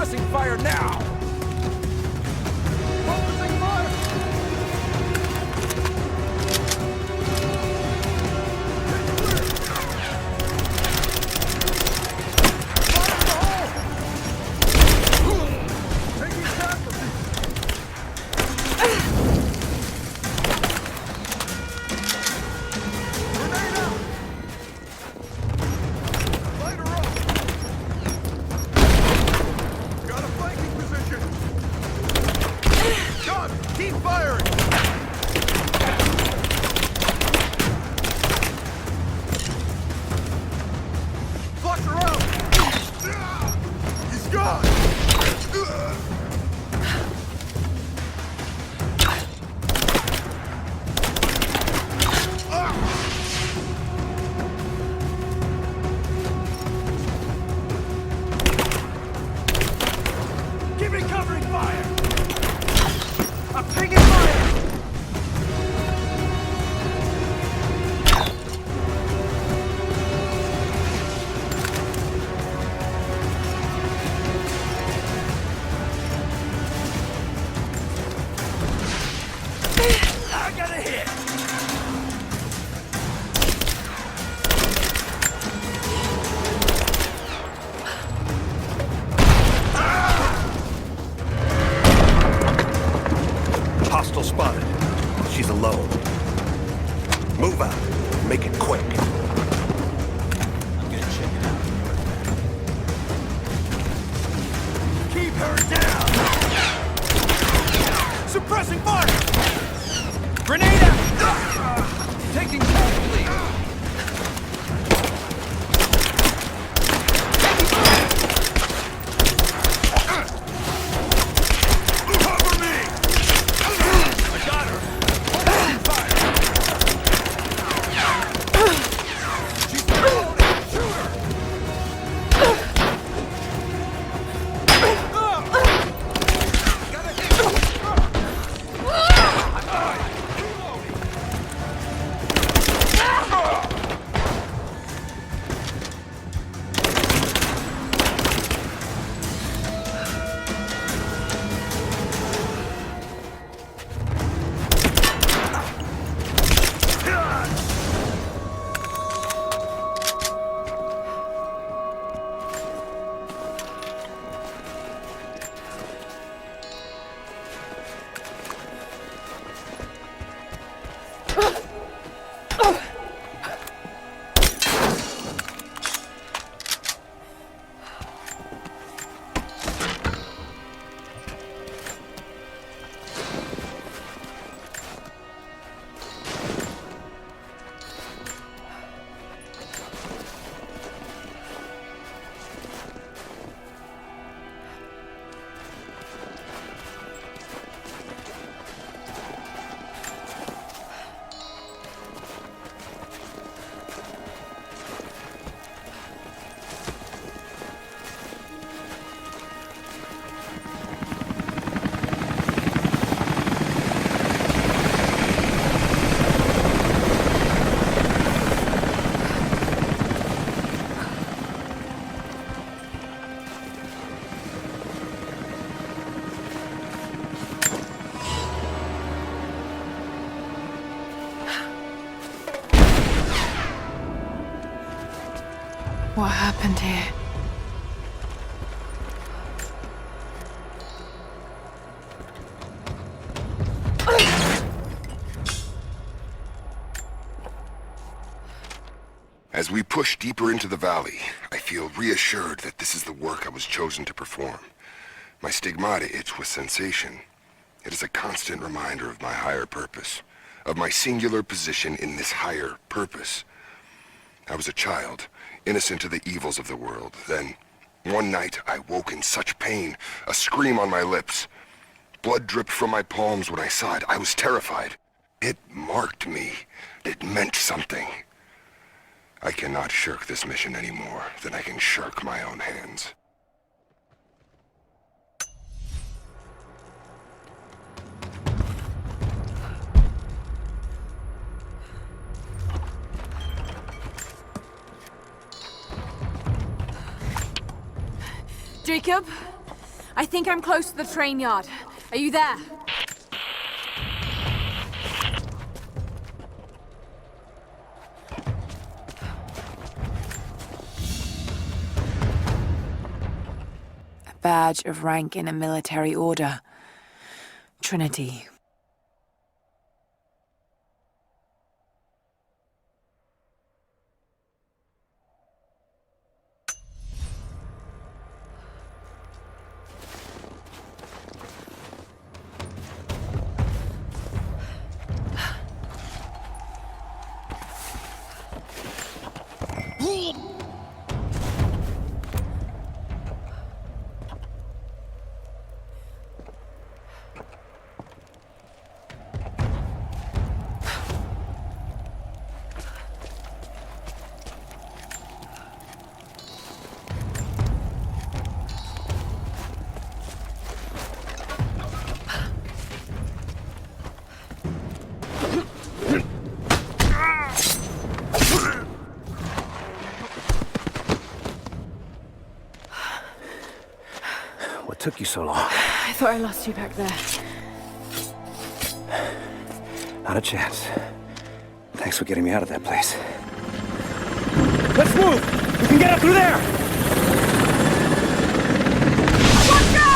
Suppressing fire now! Focusing fire! Hostile spotted. She's alone. Move out. Make it quick. I'm gonna check it out. Keep her down! Suppressing fire! Grenade out! Taking casualty! Cover me! I got her! Opening fire! She's reloading! Shoot her! Gotta hit her! What happened here? As we push deeper into the valley, I feel reassured that this is the work I was chosen to perform. My stigmata itch with sensation. It is a constant reminder of my higher purpose, of my singular position in this higher purpose. I was a child, innocent of the evils of the world. Then, one night, I woke in such pain, a scream on my lips. Blood dripped from my palms when I saw it. I was terrified. It marked me. It meant something. I cannot shirk this mission any more than I can shirk my own hands. Jacob, I think I'm close to the train yard. Are you there? A badge of rank in a military order. Trinity. What took you so long? I thought I lost you back there. Not a chance. Thanks for getting me out of that place. Let's move! We can get up through there! Watch out!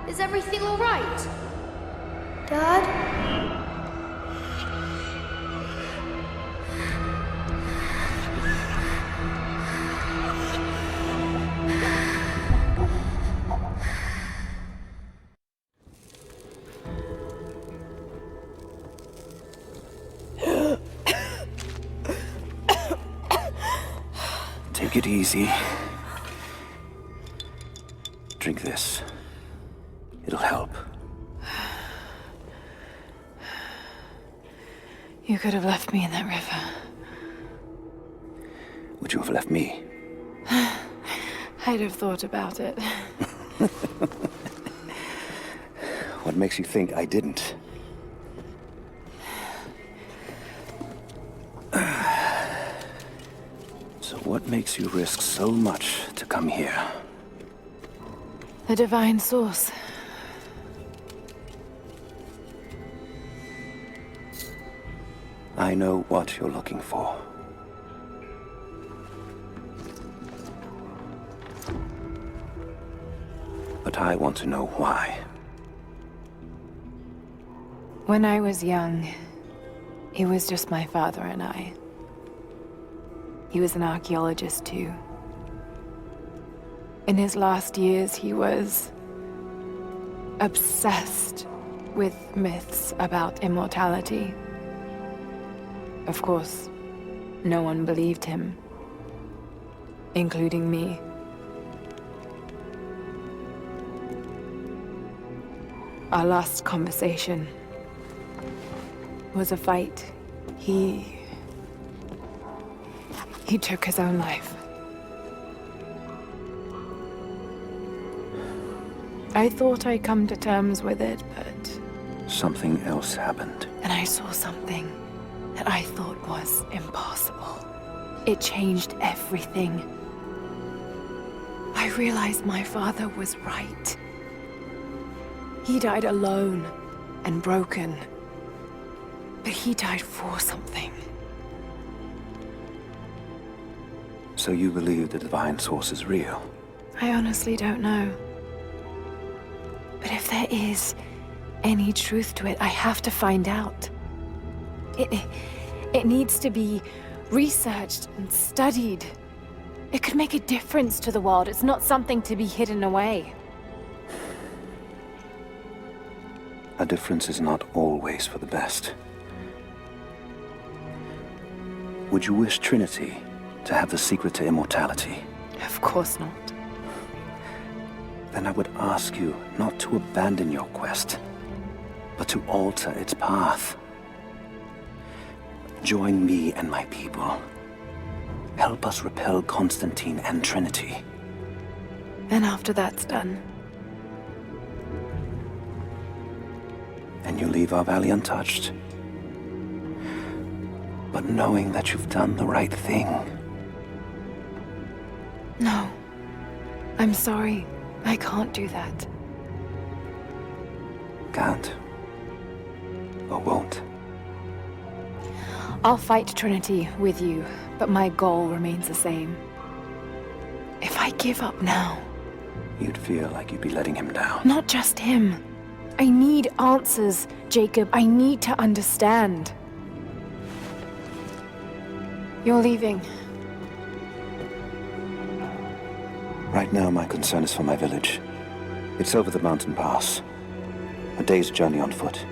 Is everything all right? Dad? Take it easy. Drink this. It'll help. You could have left me in that river. Would you have left me? I'd have thought about it. What makes you think I didn't? So what makes you risk so much to come here? The divine source. I know what you're looking for. But I want to know why. When I was young, it was just my father and I. He was an archaeologist too. In his last years, he was obsessed with myths about immortality. Of course, no one believed him, including me. Our last conversation was a fight. He took his own life. I thought I'd come to terms with it, but... Something else happened. And I saw something that I thought was impossible. It changed everything. I realized my father was right. He died alone and broken. But he died for something. So you believe the divine source is real? I honestly don't know. But if there is any truth to it, I have to find out. It needs to be researched and studied. It could make a difference to the world. It's not something to be hidden away. A difference is not always for the best. Would you wish Trinity to have the secret to immortality? Of course not. Then I would ask you not to abandon your quest, but to alter its path. Join me and my people. Help us repel Constantine and Trinity. And after that's done? And you leave our valley untouched. But knowing that you've done the right thing. No. I'm sorry. I can't do that. Can't. Or won't. I'll fight Trinity with you, but my goal remains the same. If I give up now... You'd feel like you'd be letting him down. Not just him. I need answers, Jacob. I need to understand. You're leaving. Right now, my concern is for my village. It's over the mountain pass. A day's journey on foot.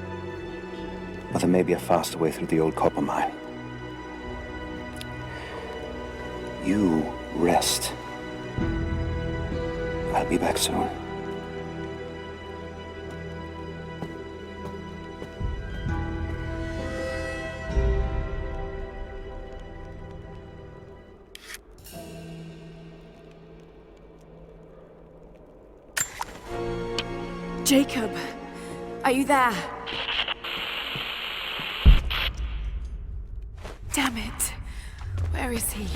But there may be a faster way through the old copper mine. You rest. I'll be back soon. Jacob, are you there? Damn it. Where is he?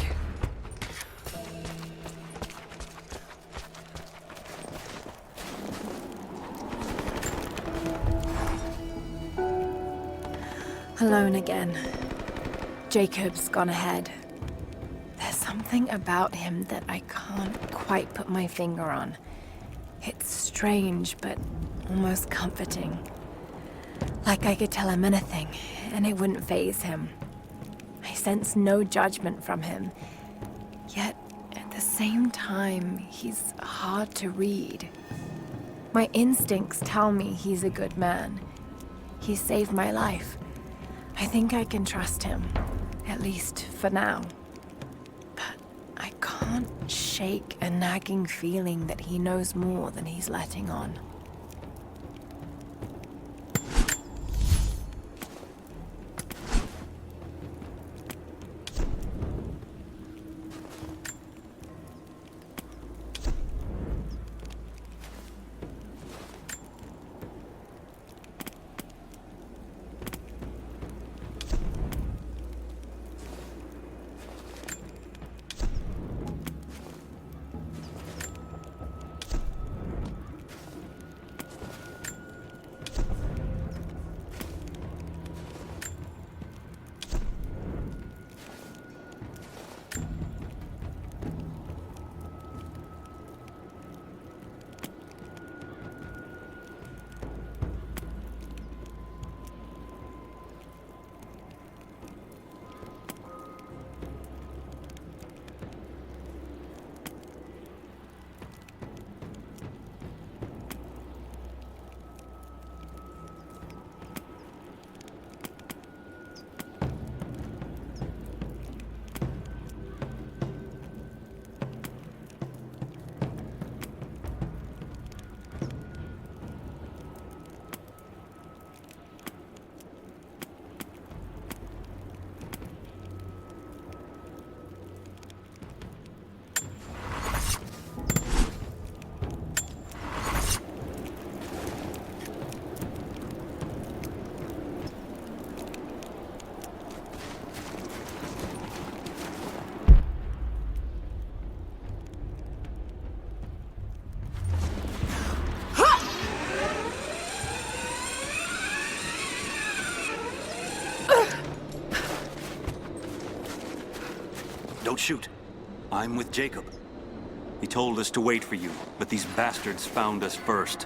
Alone again. Jacob's gone ahead. There's something about him that I can't quite put my finger on. It's strange, but almost comforting. Like I could tell him anything, and it wouldn't faze him. I sense no judgment from him. Yet, at the same time, he's hard to read. My instincts tell me he's a good man. He saved my life. I think I can trust him, at least for now. But I can't can't shake a nagging feeling that he knows more than he's letting on. Don't shoot. I'm with Jacob. He told us to wait for you, but these bastards found us first.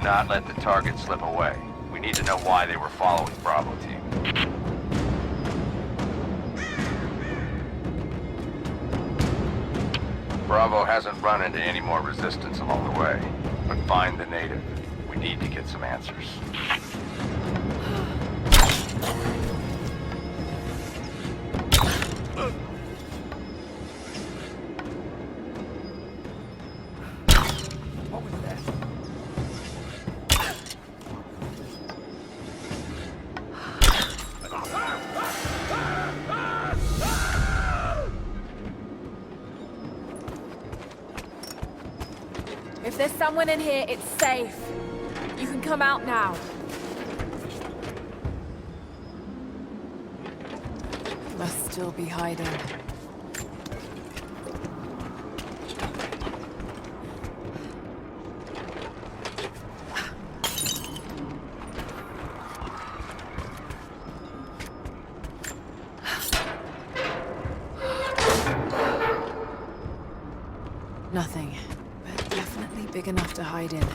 not let the target slip away. We need to know why they were following Bravo Team. Bravo hasn't run into any more resistance along the way, but find the native. We need to get some answers. If there's someone in here, it's safe. You can come out now. Must still be hiding. Nothing. Definitely big enough to hide in.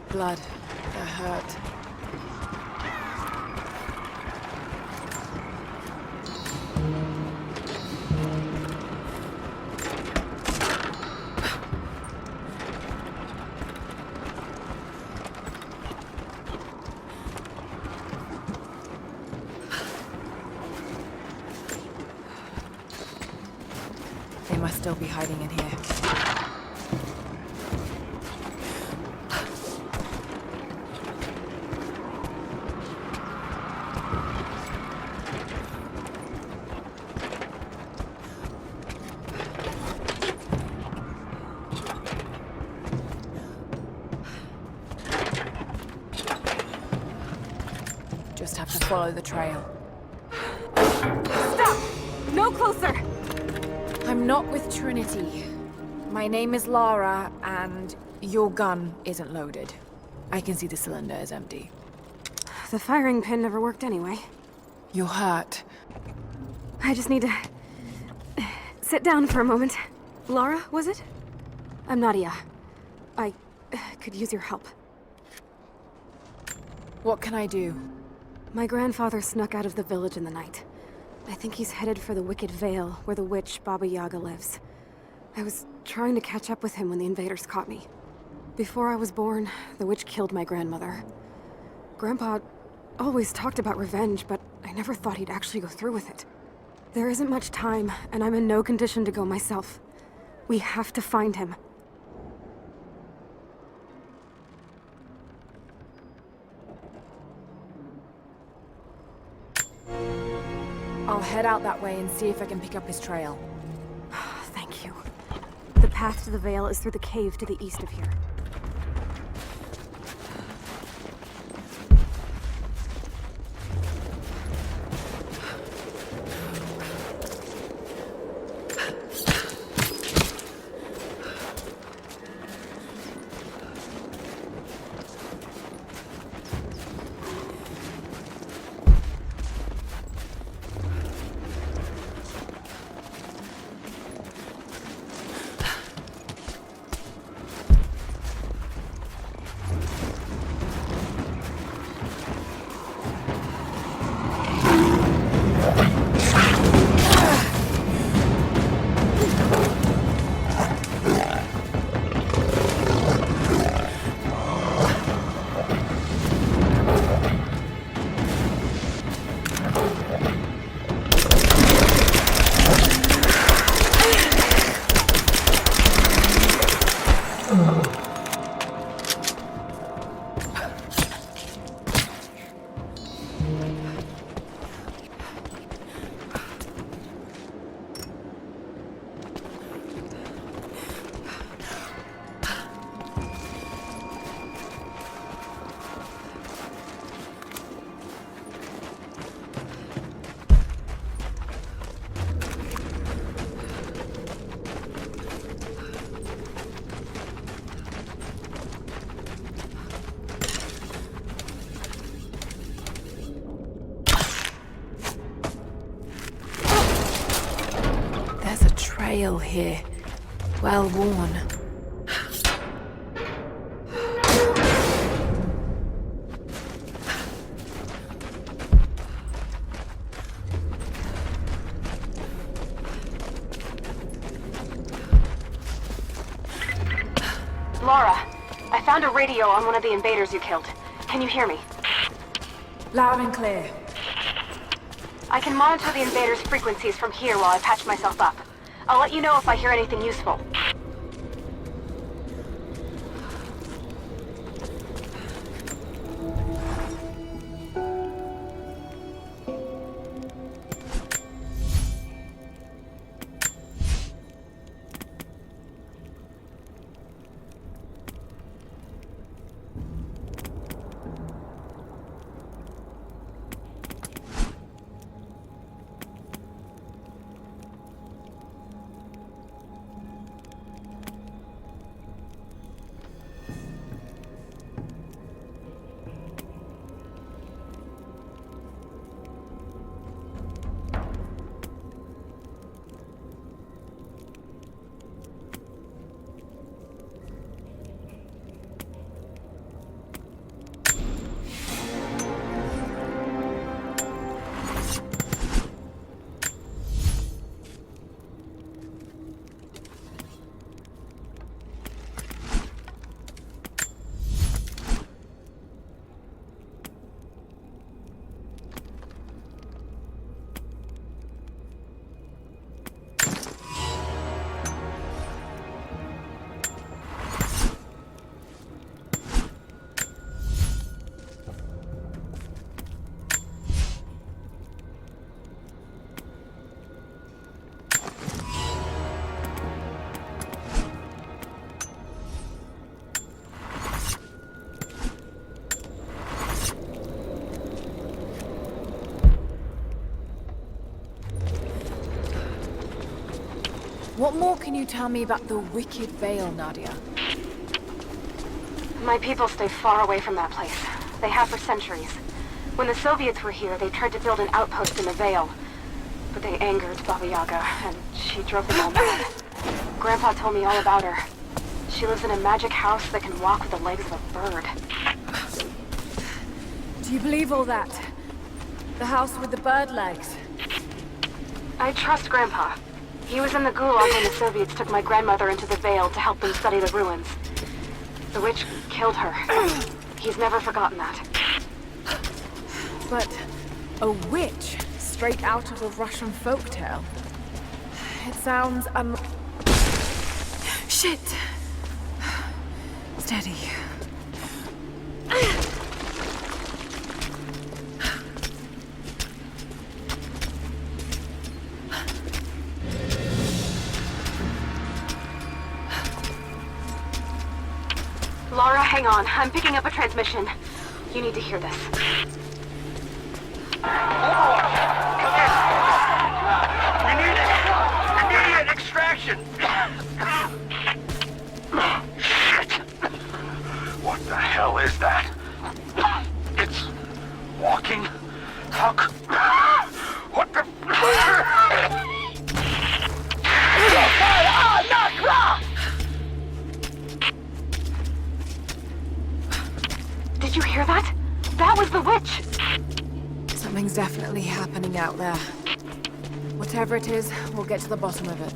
Blood. They're hurt. They must still be hiding in here. Just have to follow the trail. Stop! No closer! I'm not with Trinity. My name is Lara, and your gun isn't loaded. I can see the cylinder is empty. The firing pin never worked anyway. You're hurt. I just need to sit down for a moment. Lara, was it? I'm Nadia. I could use your help. What can I do? My grandfather snuck out of the village in the night. I think he's headed for the Wicked Vale, where the witch Baba Yaga lives. I was trying to catch up with him when the invaders caught me. Before I was born, the witch killed my grandmother. Grandpa always talked about revenge, but I never thought he'd actually go through with it. There isn't much time, and I'm in no condition to go myself. We have to find him. I'll head out that way and see if I can pick up his trail. Thank you. The path to the Vale is through the cave to the east of here. Trail here. Well worn. radio on one of the invaders you killed. Can you hear me? Loud and clear. I can monitor the invaders' frequencies from here while I patch myself up. I'll let you know if I hear anything useful. What more can you tell me about the Wicked Veil, Nadia? My people stay far away from that place. They have for centuries. When the Soviets were here, they tried to build an outpost in the Veil. But they angered Baba Yaga, and she drove them all mad. Grandpa told me all about her. She lives in a magic house that can walk with the legs of a bird. Do you believe all that? The house with the bird legs? I trust Grandpa. He was in the Gulag when the Soviets took my grandmother into the Veil to help them study the ruins. The witch killed her. He's never forgotten that. But a witch straight out of a Russian folktale? It sounds, Shit! Steady. Lara, hang on. I'm picking up a transmission. You need to hear this. Overwatch! Come in! We need immediate extraction! Shit! What the hell is that? It's walking? How what the... Not Croft! Did you hear that? That was the witch! Something's definitely happening out there. Whatever it is, we'll get to the bottom of it.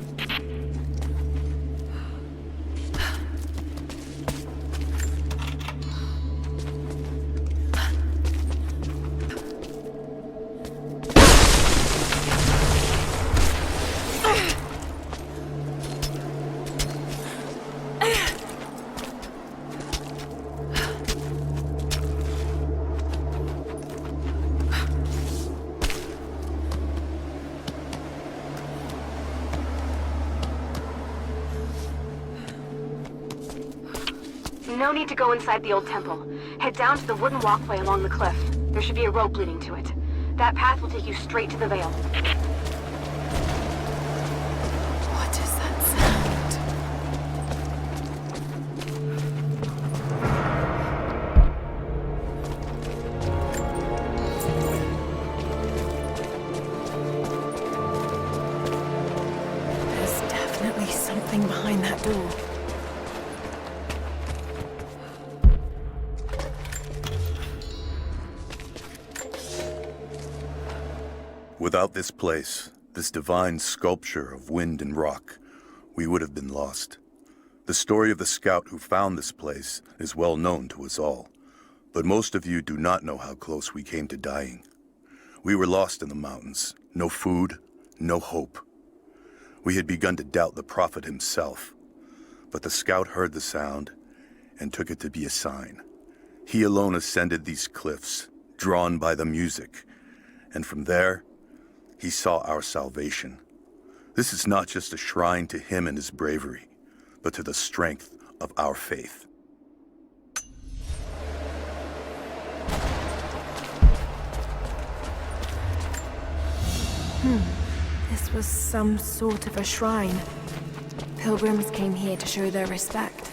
No need to go inside the old temple. Head down to the wooden walkway along the cliff. There should be a rope leading to it. That path will take you straight to the Veil. What is that sound? There's definitely something behind that door. Without this place, this divine sculpture of wind and rock, we would have been lost. The story of the scout who found this place is well known to us all, but most of you do not know how close we came to dying. We were lost in the mountains, no food, no hope. We had begun to doubt the prophet himself, but the scout heard the sound and took it to be a sign. He alone ascended these cliffs, drawn by the music, and from there, he saw our salvation. This is not just a shrine to him and his bravery, but to the strength of our faith. This was some sort of a shrine. Pilgrims came here to show their respect.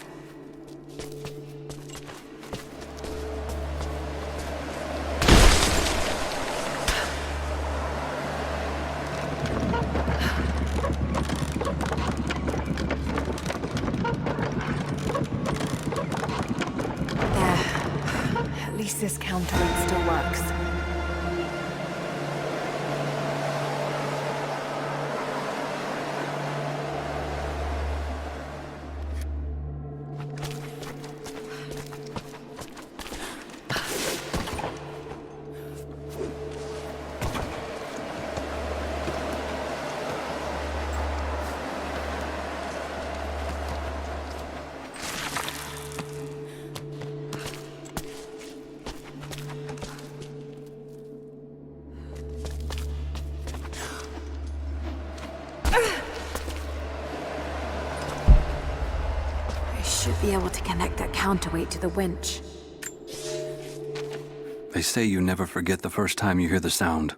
At least this counterweight still works. Should be able to connect that counterweight to the winch. They say you never forget the first time you hear the sound.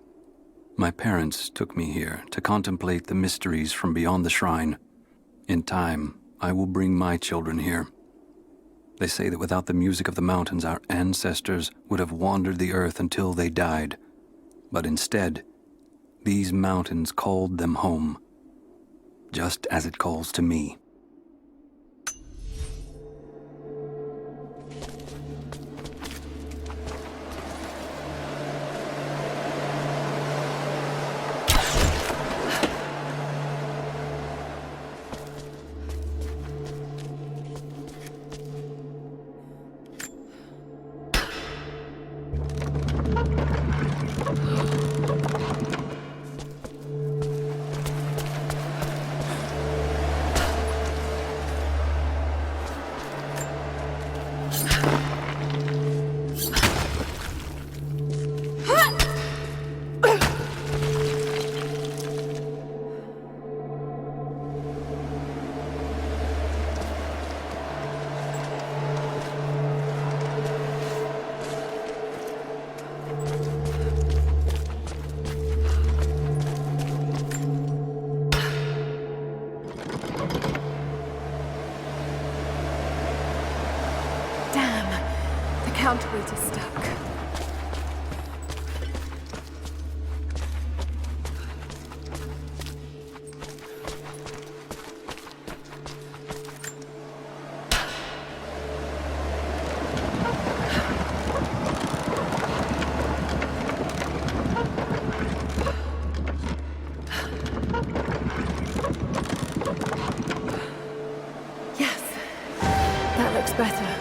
My parents took me here to contemplate the mysteries from beyond the shrine. In time, I will bring my children here. They say that without the music of the mountains, our ancestors would have wandered the earth until they died. But instead, these mountains called them home, just as it calls to me. Counterweight is stuck. Yes, that looks better.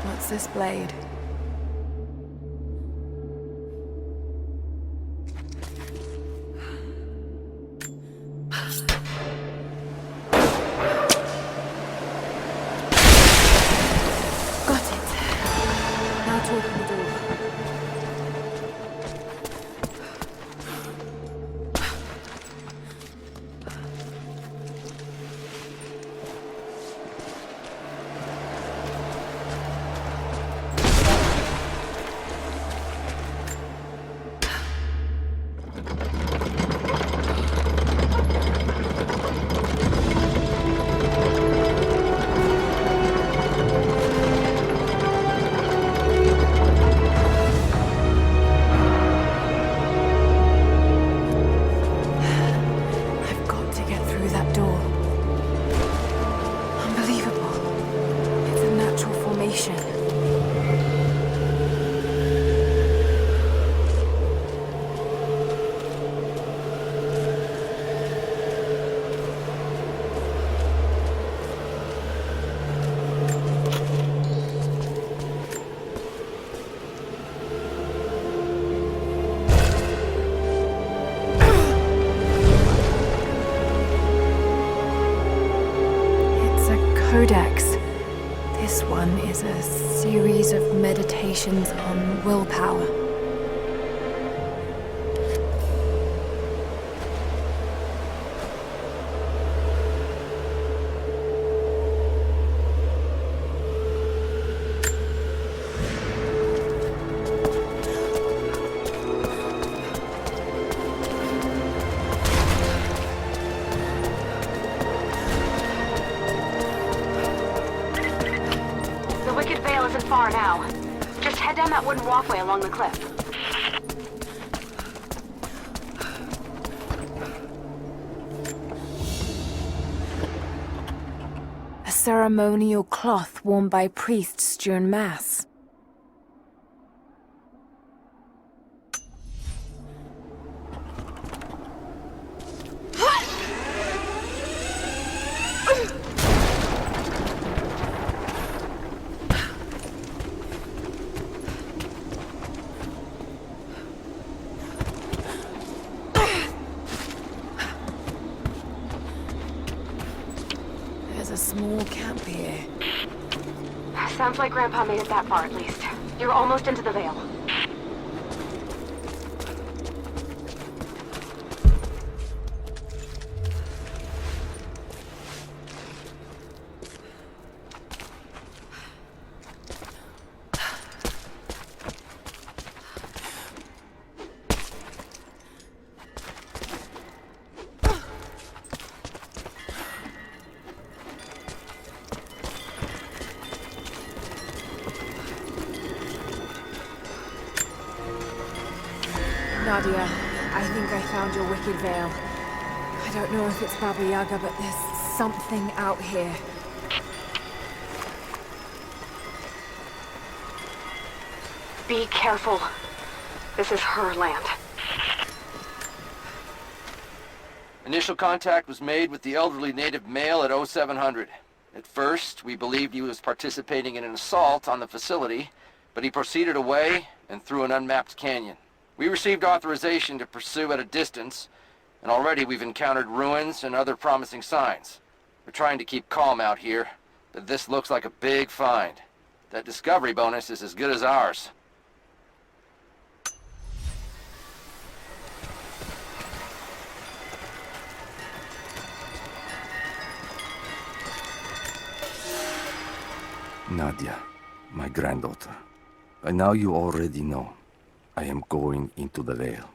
What's this blade? Got it. Now to open the door. codex. This one is a series of meditations on willpower. The Wicked Veil isn't far now. Just head down that wooden walkway along the cliff. A ceremonial cloth worn by priests during Mass. There's a small camp here. Sounds like Grandpa made it that far at least. You're almost into the Veil. Nadia, I think I found your Wicked Veil. I don't know if it's Baba Yaga, but there's something out here. Be careful. This is her land. Initial contact was made with the elderly native male at 0700. At first, we believed he was participating in an assault on the facility, but he proceeded away and through an unmapped canyon. We received authorization to pursue at a distance, and already we've encountered ruins and other promising signs. We're trying to keep calm out here, but this looks like a big find. That discovery bonus is as good as ours. Nadia, my granddaughter. By now you already know. I am going into the Veil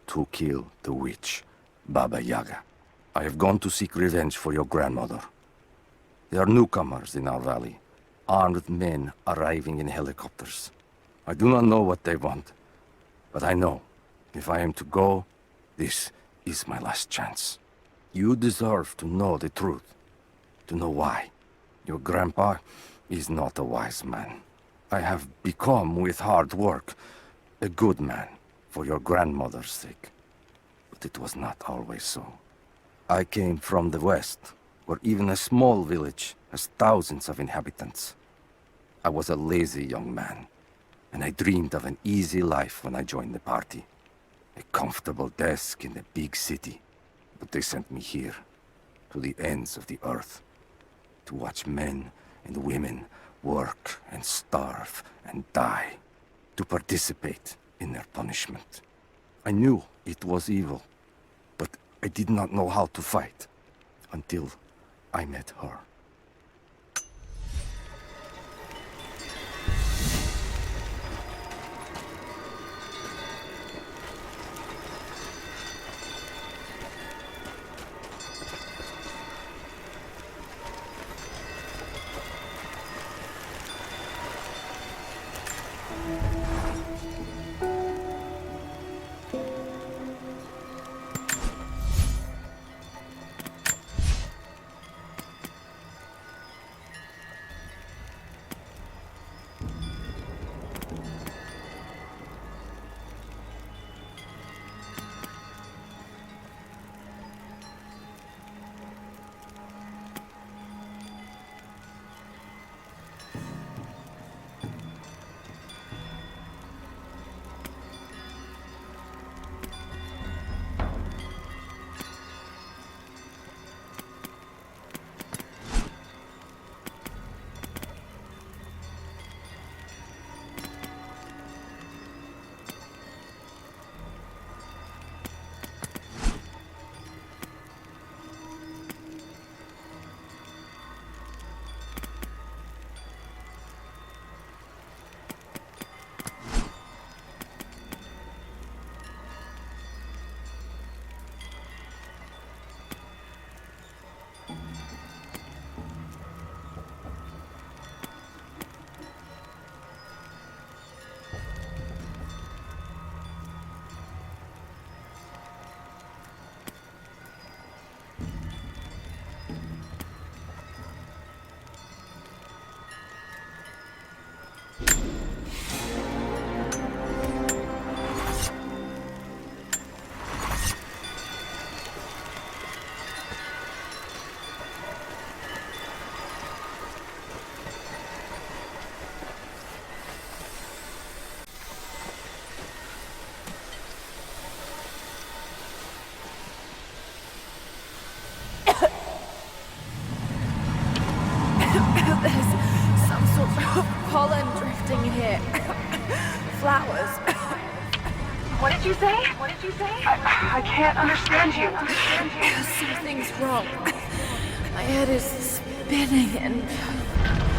to kill the witch, Baba Yaga. I have gone to seek revenge for your grandmother. There are newcomers in our valley, armed men arriving in helicopters. I do not know what they want, but I know if I am to go, this is my last chance. You deserve to know the truth, to know why. Your grandpa is not a wise man. I have become, with hard work, a good man for your grandmother's sake. But it was not always so. I came from the west, where even a small village has thousands of inhabitants. I was a lazy young man, and I dreamed of an easy life when I joined the party. A comfortable desk in a big city. But they sent me here, to the ends of the earth, to watch men and women work and starve and die, to participate in their punishment. I knew it was evil, but I did not know how to fight until I met her. There's some sort of pollen drifting in here. Flowers. What did you say? What did you say? I can't understand you. Something's wrong. My head is spinning and...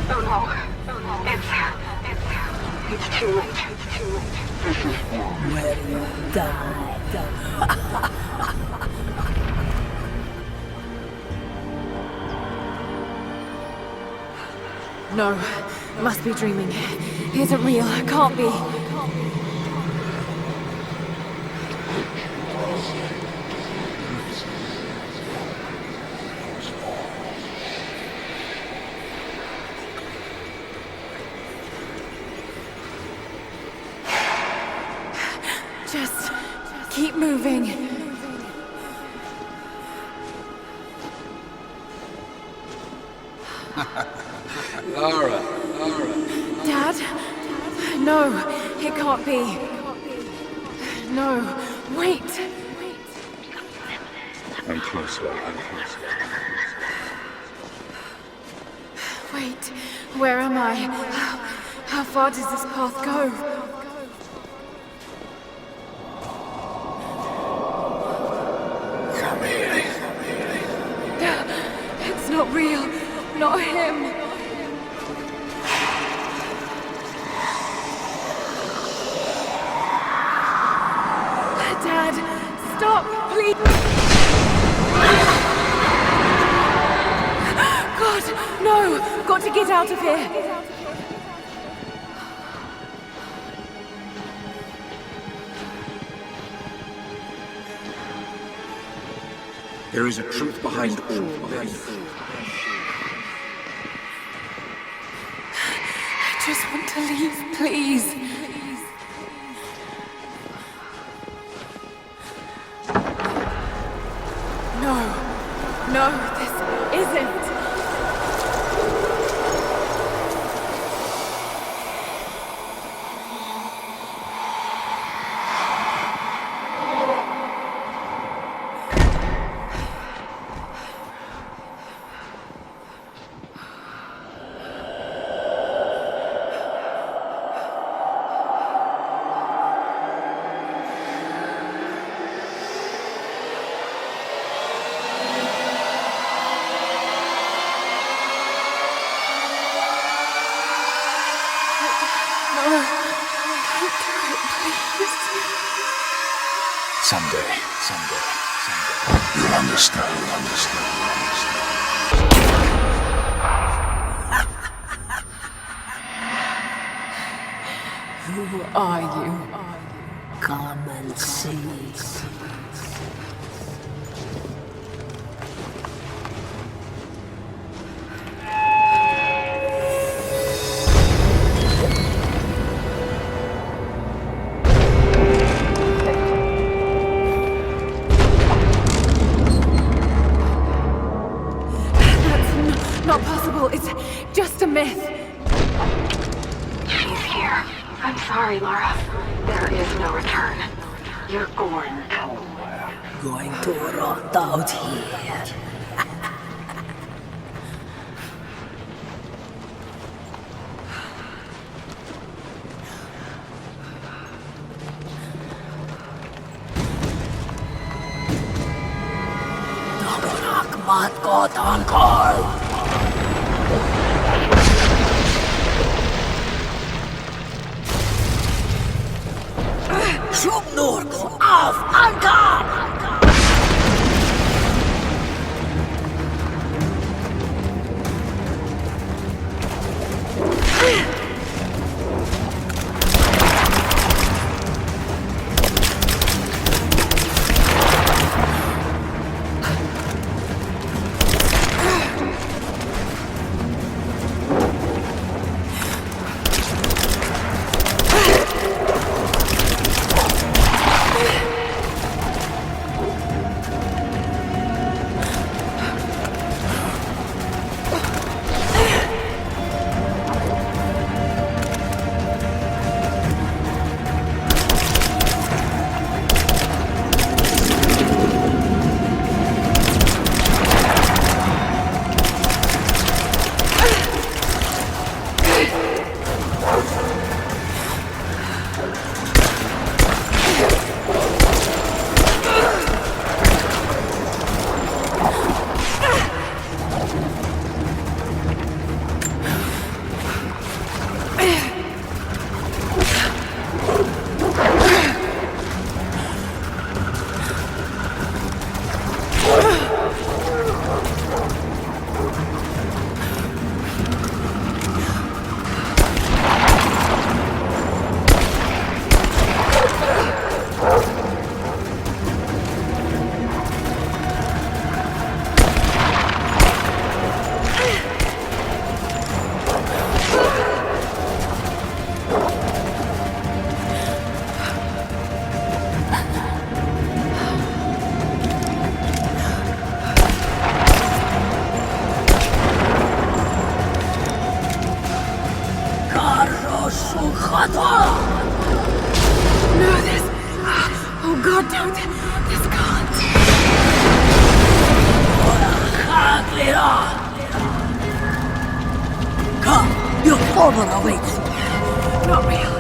Oh no. It's too late. It's too late. This is where you die. No, must be dreaming. He isn't real. Can't be. Just keep moving. Lara. Dad? No, it can't be. No, wait. I'm closer. Wait, where am I? How far does this path go? Come here. It's not real. Not him. Dad, stop, please. God, no! Got to get out of here. There is a truth behind all this. I just want to leave, please. No, this isn't. Someday. You'll understand. Who are you? Come and see. Not possible. It's just a myth. She's here. I'm sorry, Lara. There is no return. You're going to rot out here. Mat ko tangkol. Schubnurk auf Anker! No, don't. This can't. Come, your father awaits. Not real.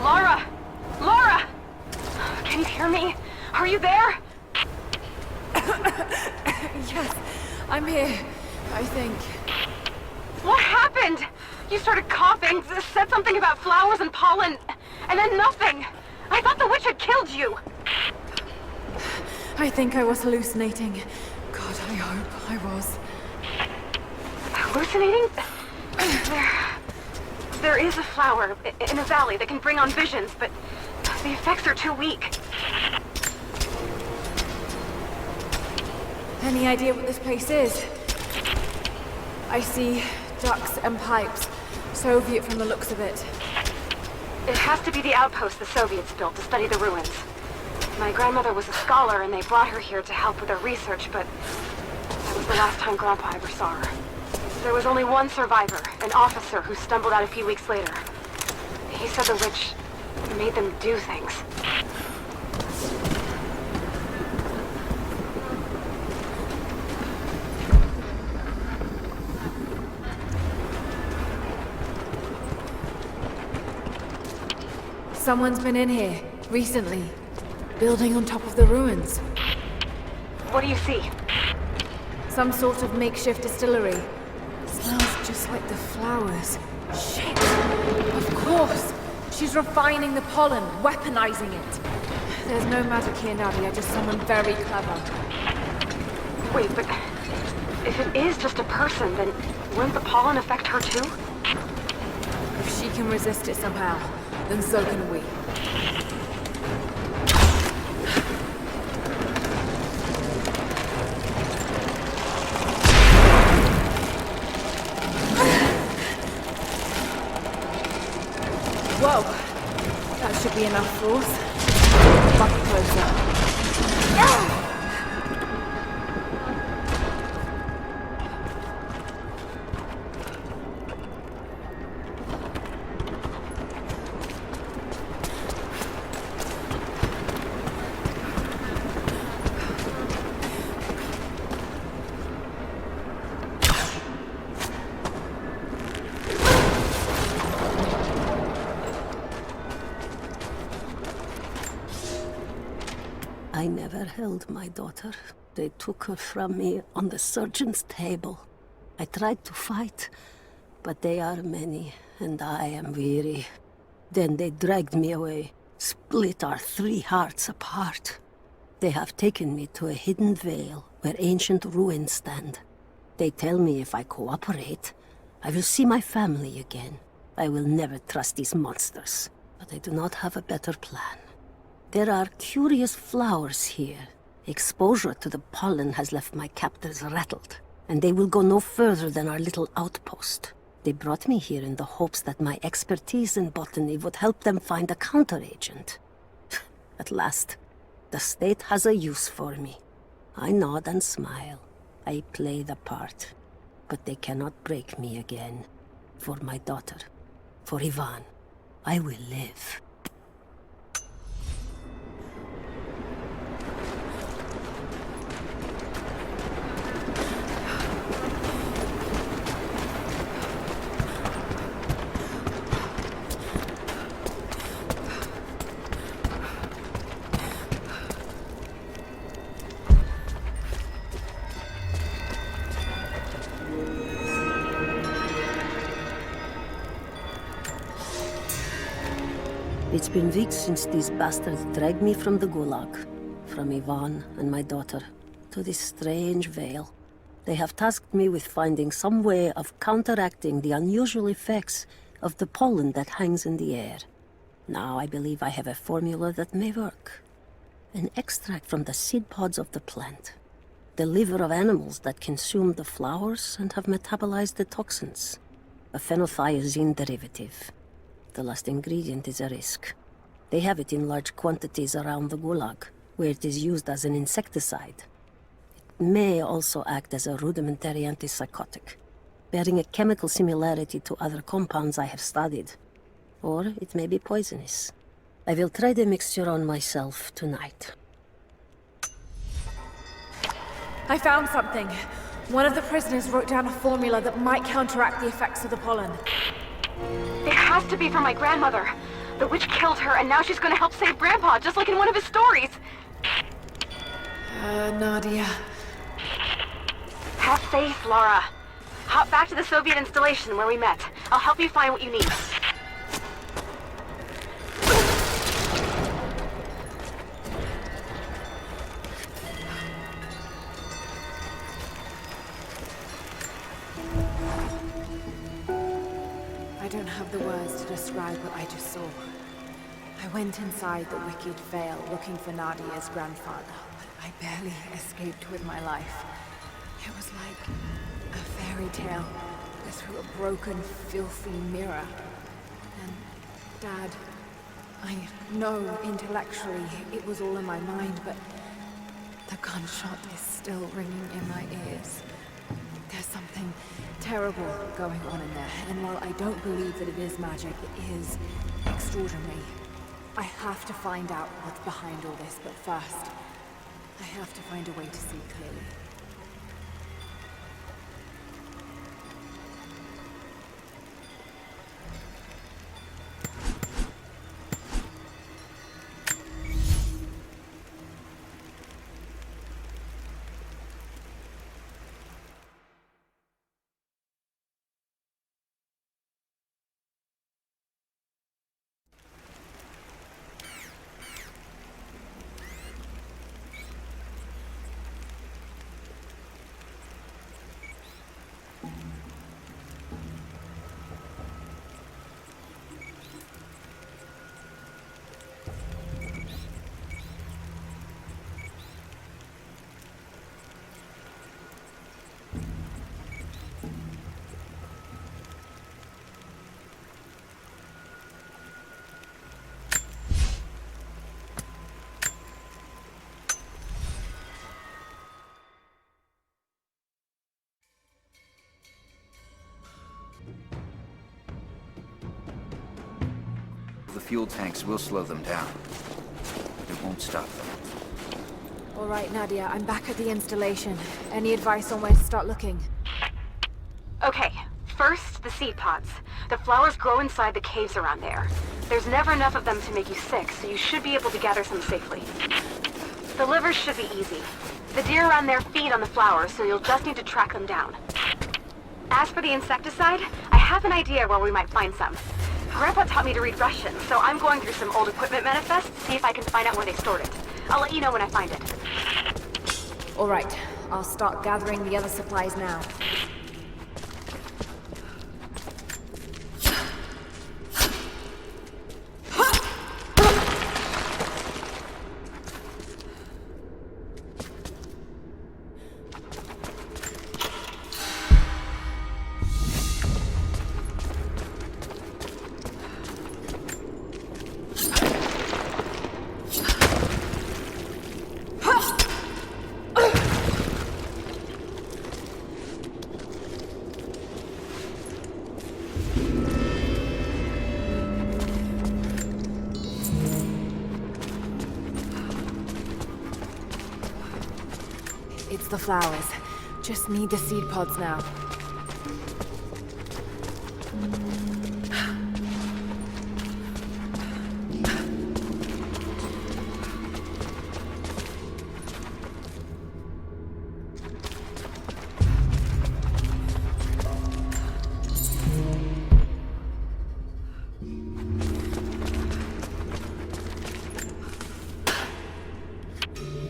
Lara! Lara! Can you hear me? Are you there? Yes, I'm here, I think. What happened? You started coughing, said something about flowers and pollen, and then nothing. I thought the witch had killed you. I think I was hallucinating. God, I hope I was. Hallucinating? There is a flower in a valley that can bring on visions, but the effects are too weak. Any idea what this place is? I see ducts and pipes. Soviet from the looks of it. It has to be the outpost the Soviets built to study the ruins. My grandmother was a scholar and they brought her here to help with her research, but that was the last time Grandpa ever saw her. There was only one survivor, an officer who stumbled out a few weeks later. He said the witch made them do things. Someone's been in here, recently. Building on top of the ruins. What do you see? Some sort of makeshift distillery. Smells just like the flowers. Shit! Of course! She's refining the pollen, weaponizing it. There's no magic here, Nadia, just someone very clever. Wait, but if it is just a person, then wouldn't the pollen affect her too? If she can resist it somehow, then so can we. Whoa! That should be enough force. Much closer. I never held my daughter. They took her from me on the surgeon's table. I tried to fight, but they are many, and I am weary. Then they dragged me away, split our 3 hearts apart. They have taken me to a hidden vale where ancient ruins stand. They tell me if I cooperate, I will see my family again. I will never trust these monsters, but I do not have a better plan. There are curious flowers here. Exposure to the pollen has left my captors rattled, and they will go no further than our little outpost. They brought me here in the hopes that my expertise in botany would help them find a counteragent. At last, the state has a use for me. I nod and smile. I play the part. But they cannot break me again. For my daughter, for Ivan, I will live. It's been weeks since these bastards dragged me from the Gulag, from Ivan and my daughter, to this strange vale. They have tasked me with finding some way of counteracting the unusual effects of the pollen that hangs in the air. Now I believe I have a formula that may work. An extract from the seed pods of the plant. The liver of animals that consume the flowers and have metabolized the toxins. A phenothiazine derivative. The last ingredient is a risk. They have it in large quantities around the Gulag, where it is used as an insecticide. It may also act as a rudimentary antipsychotic, bearing a chemical similarity to other compounds I have studied. Or it may be poisonous. I will try the mixture on myself tonight. I found something. One of the prisoners wrote down a formula that might counteract the effects of the pollen. It has to be from my grandmother. The witch killed her, and now she's gonna help save Grandpa, just like in one of his stories. Nadia. Have faith, Lara. Hop back to the Soviet installation where we met. I'll help you find what you need. I don't have the words to describe what I just saw. I went inside the wicked veil looking for Nadia's grandfather, but I barely escaped with my life. It was like a fairy tale through a broken, filthy mirror. And Dad, I know intellectually it was all in my mind, but the gunshot is still ringing in my ears. There's something terrible going on in there, and while I don't believe that it is magic, it is extraordinary. I have to find out what's behind all this, but first, I have to find a way to see clearly. The fuel tanks will slow them down. It won't stop them. All right, Nadia, I'm back at the installation. Any advice on where to start looking? Okay, first, the seed pods. The flowers grow inside the caves around there. There's never enough of them to make you sick, so you should be able to gather some safely. The livers should be easy. The deer around there feed on the flowers, so you'll just need to track them down. As for the insecticide, I have an idea where we might find some. Grandpa taught me to read Russian, so I'm going through some old equipment manifests to see if I can find out where they stored it. I'll let you know when I find it. All right, I'll start gathering the other supplies now. It's the flowers. Just need the seed pods now.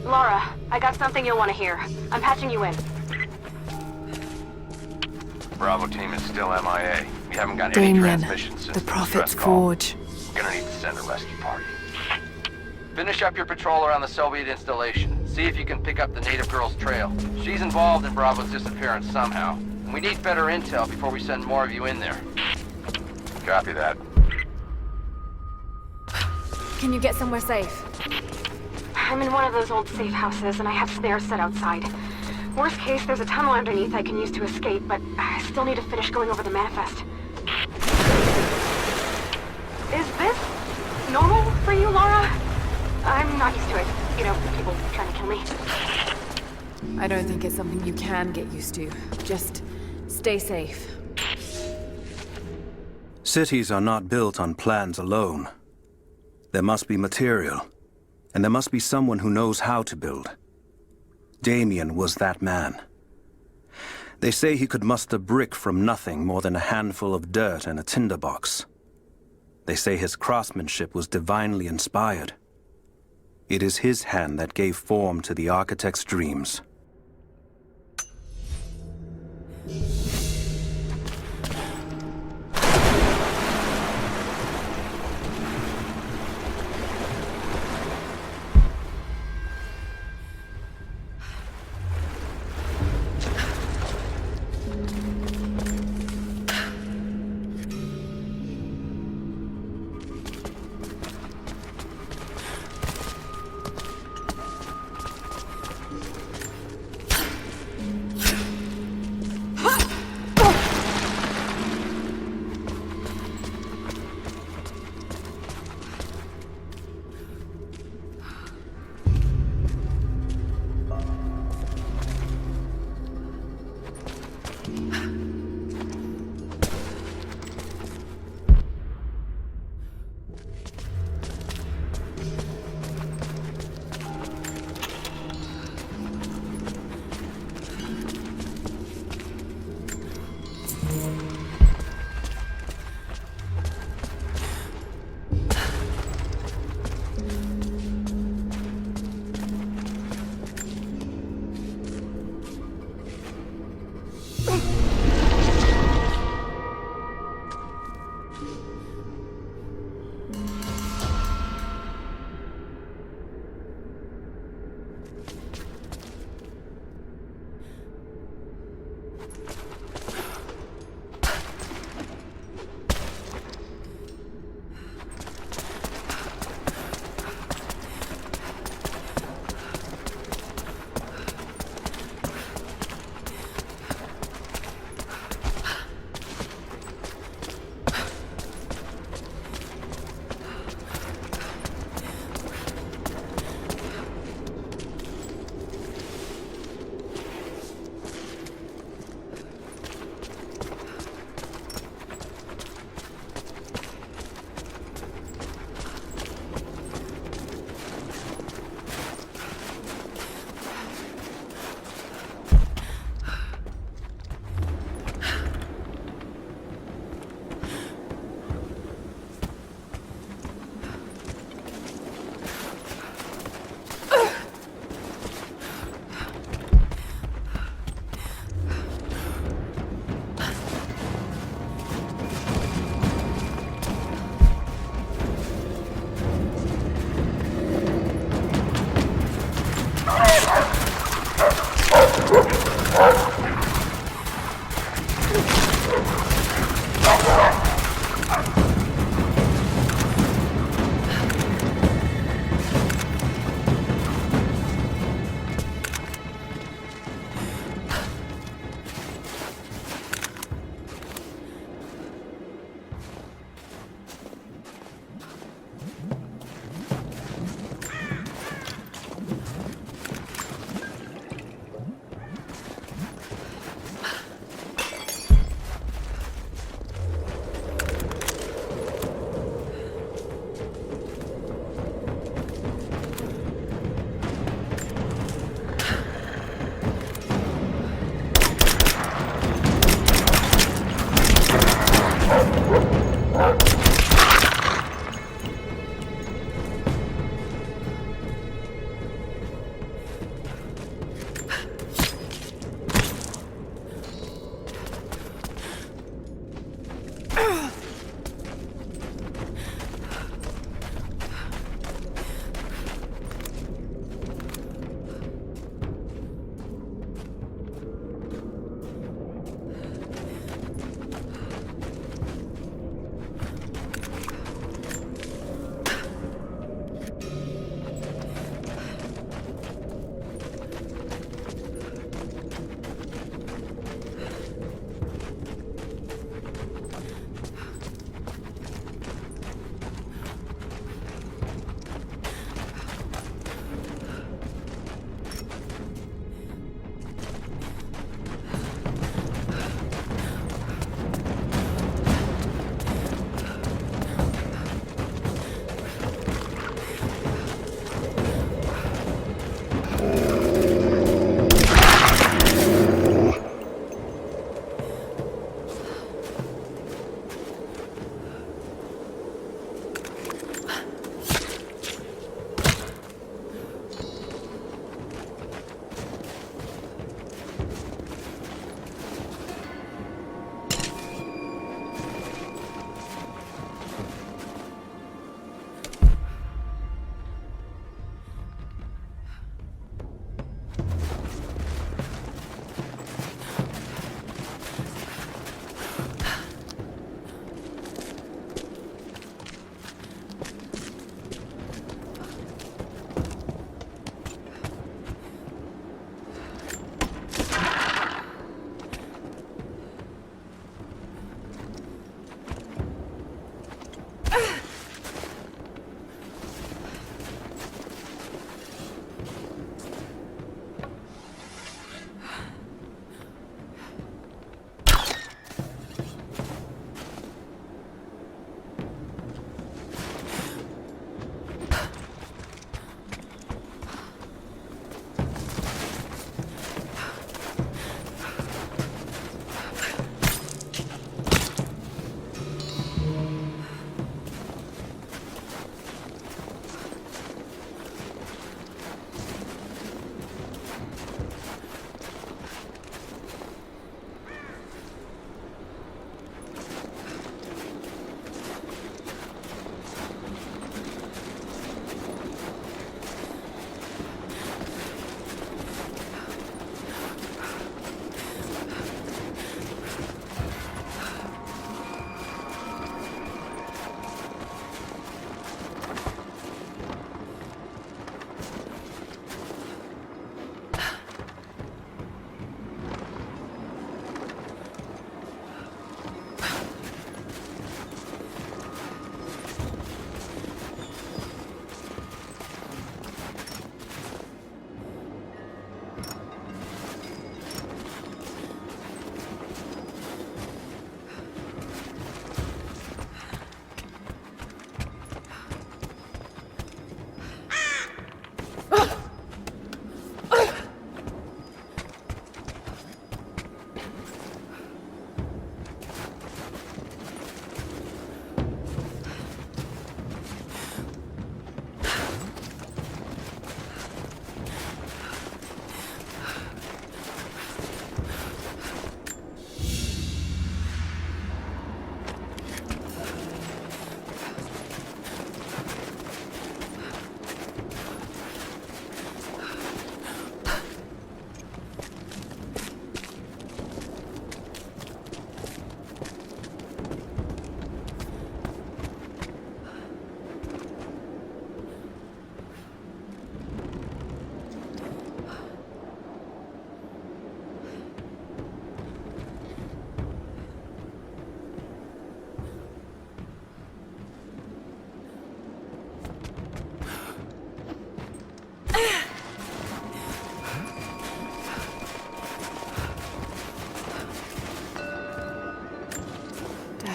Lara, I got something you'll want to hear. I'm patching you in. Bravo team is still MIA. We haven't got any transmissions since the Prophet's stress call. Forge. We're gonna need to send a rescue party. Finish up your patrol around the Soviet installation. See if you can pick up the native girl's trail. She's involved in Bravo's disappearance somehow. And we need better intel before we send more of you in there. Copy that. Can you get somewhere safe? I'm in one of those old safe houses, and I have snares set outside. Worst case, there's a tunnel underneath I can use to escape, but I still need to finish going over the manifest. Is this normal for you, Lara? I'm not used to it. You know, people trying to kill me. I don't think it's something you can get used to. Just stay safe. Cities are not built on plans alone. There must be material, and there must be someone who knows how to build. Damien was that man. They say he could muster brick from nothing more than a handful of dirt and a tinderbox. They say his craftsmanship was divinely inspired. It is his hand that gave form to the architect's dreams.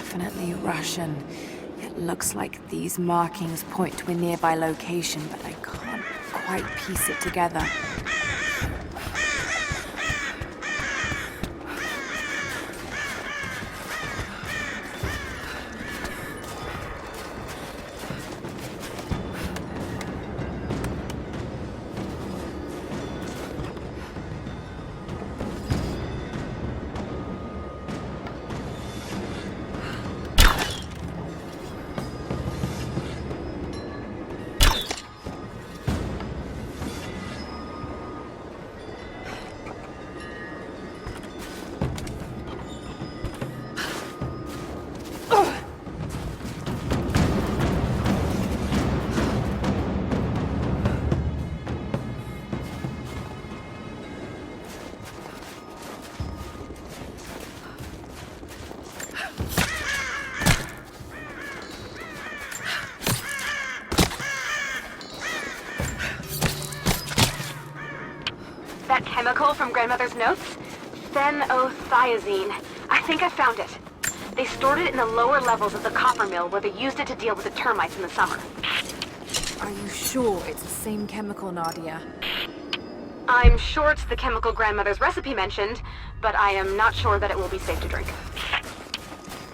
definitely Russian. It looks like these markings point to a nearby location, but I can't quite piece it together. That chemical from Grandmother's notes? Phenothiazine. I think I found it. They stored it in the lower levels of the copper mill where they used it to deal with the termites in the summer. Are you sure it's the same chemical, Nadia? I'm sure it's the chemical Grandmother's recipe mentioned, but I am not sure that it will be safe to drink.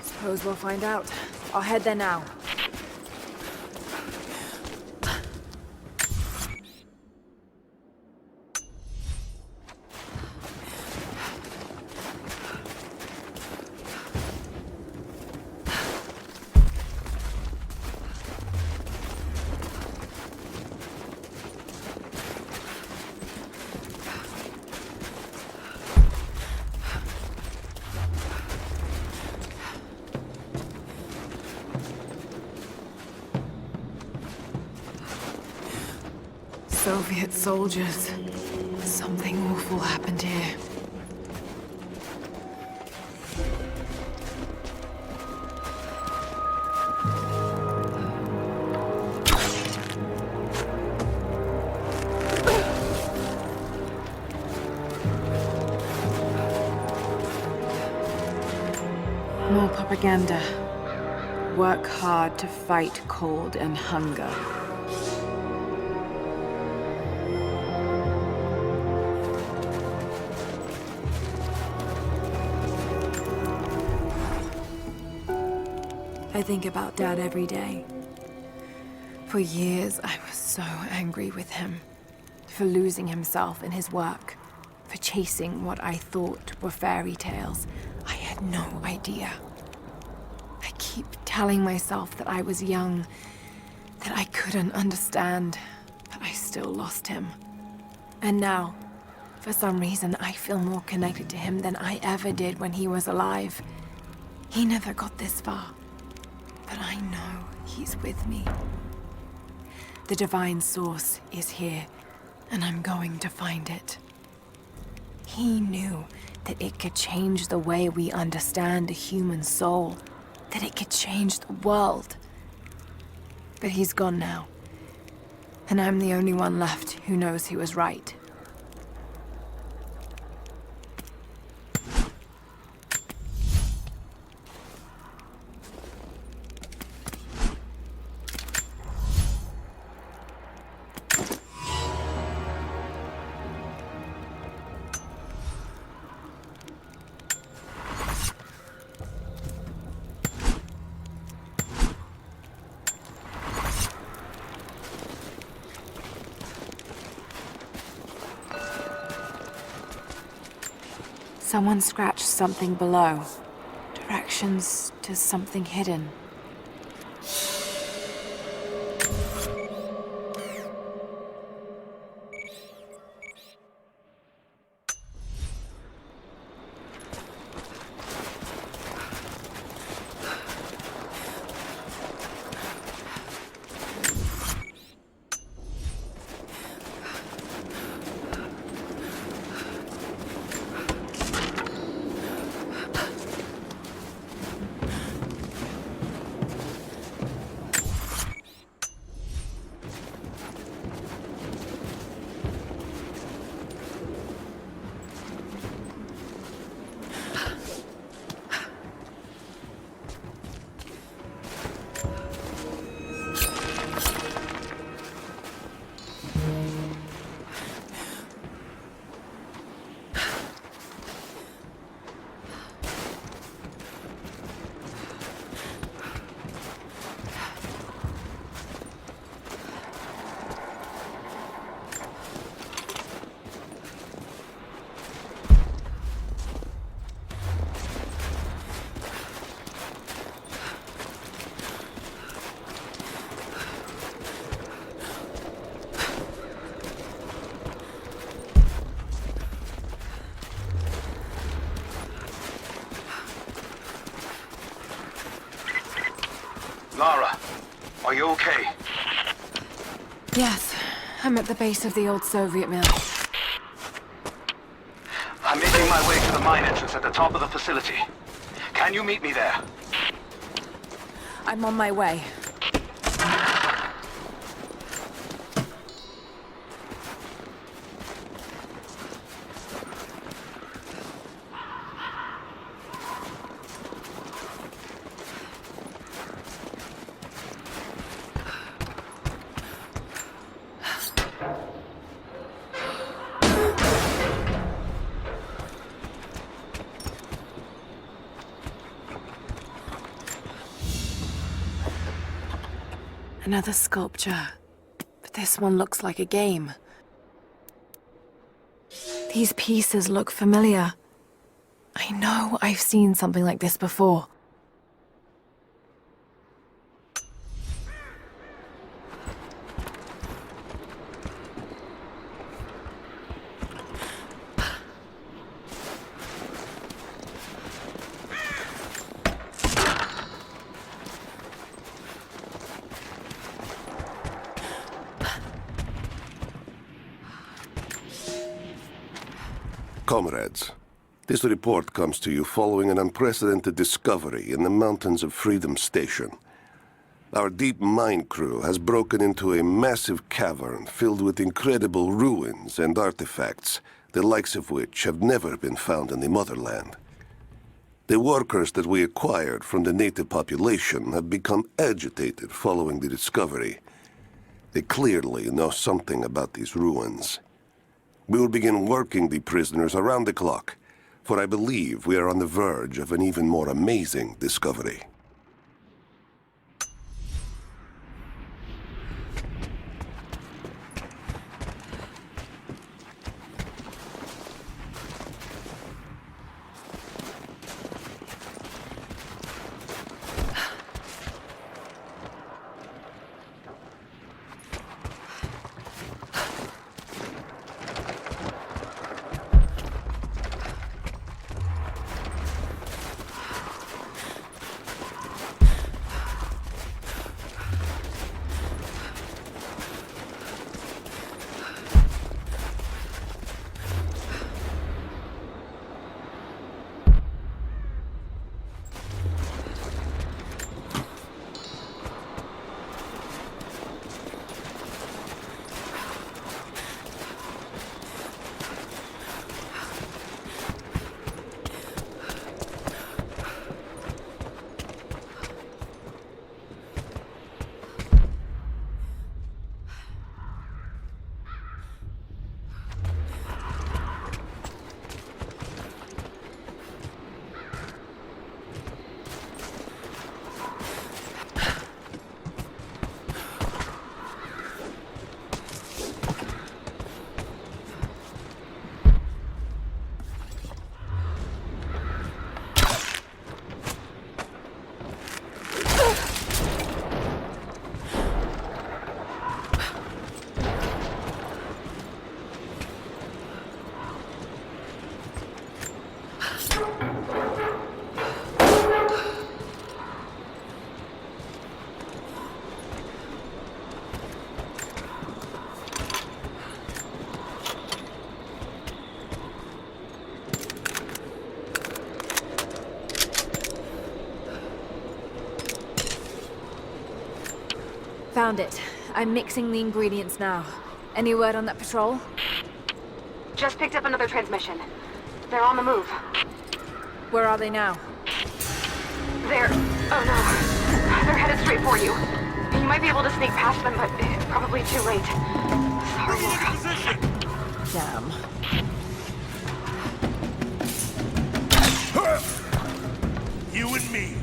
Suppose we'll find out. I'll head there now. Soviet soldiers. Something awful happened here. More propaganda. Work hard to fight cold and hunger. I think about Dad every day. For years, I was so angry with him. For losing himself in his work. For chasing what I thought were fairy tales. I had no idea. I keep telling myself that I was young, that I couldn't understand, but I still lost him. And now, for some reason, I feel more connected to him than I ever did when he was alive. He never got this far. But I know he's with me. The divine source is here, and I'm going to find it. He knew that it could change the way we understand a human soul, that it could change the world. But he's gone now, and I'm the only one left who knows he was right. Someone scratched something below. Directions to something hidden. Lara, are you okay? Yes, I'm at the base of the old Soviet mill. I'm making my way to the mine entrance at the top of the facility. Can you meet me there? I'm on my way. Another sculpture, but this one looks like a game. These pieces look familiar. I know I've seen something like this before. Comrades, this report comes to you following an unprecedented discovery in the mountains of Freedom Station. Our deep mine crew has broken into a massive cavern filled with incredible ruins and artifacts, the likes of which have never been found in the motherland. The workers that we acquired from the native population have become agitated following the discovery. They clearly know something about these ruins. We will begin working the prisoners around the clock, for I believe we are on the verge of an even more amazing discovery. Found it. I'm mixing the ingredients now. Any word on that patrol? Just picked up another transmission. They're on the move. Where are they now? They're... oh no. They're headed straight for you. You might be able to sneak past them, but it's probably too late. Sorry, Lara. Damn. You and me.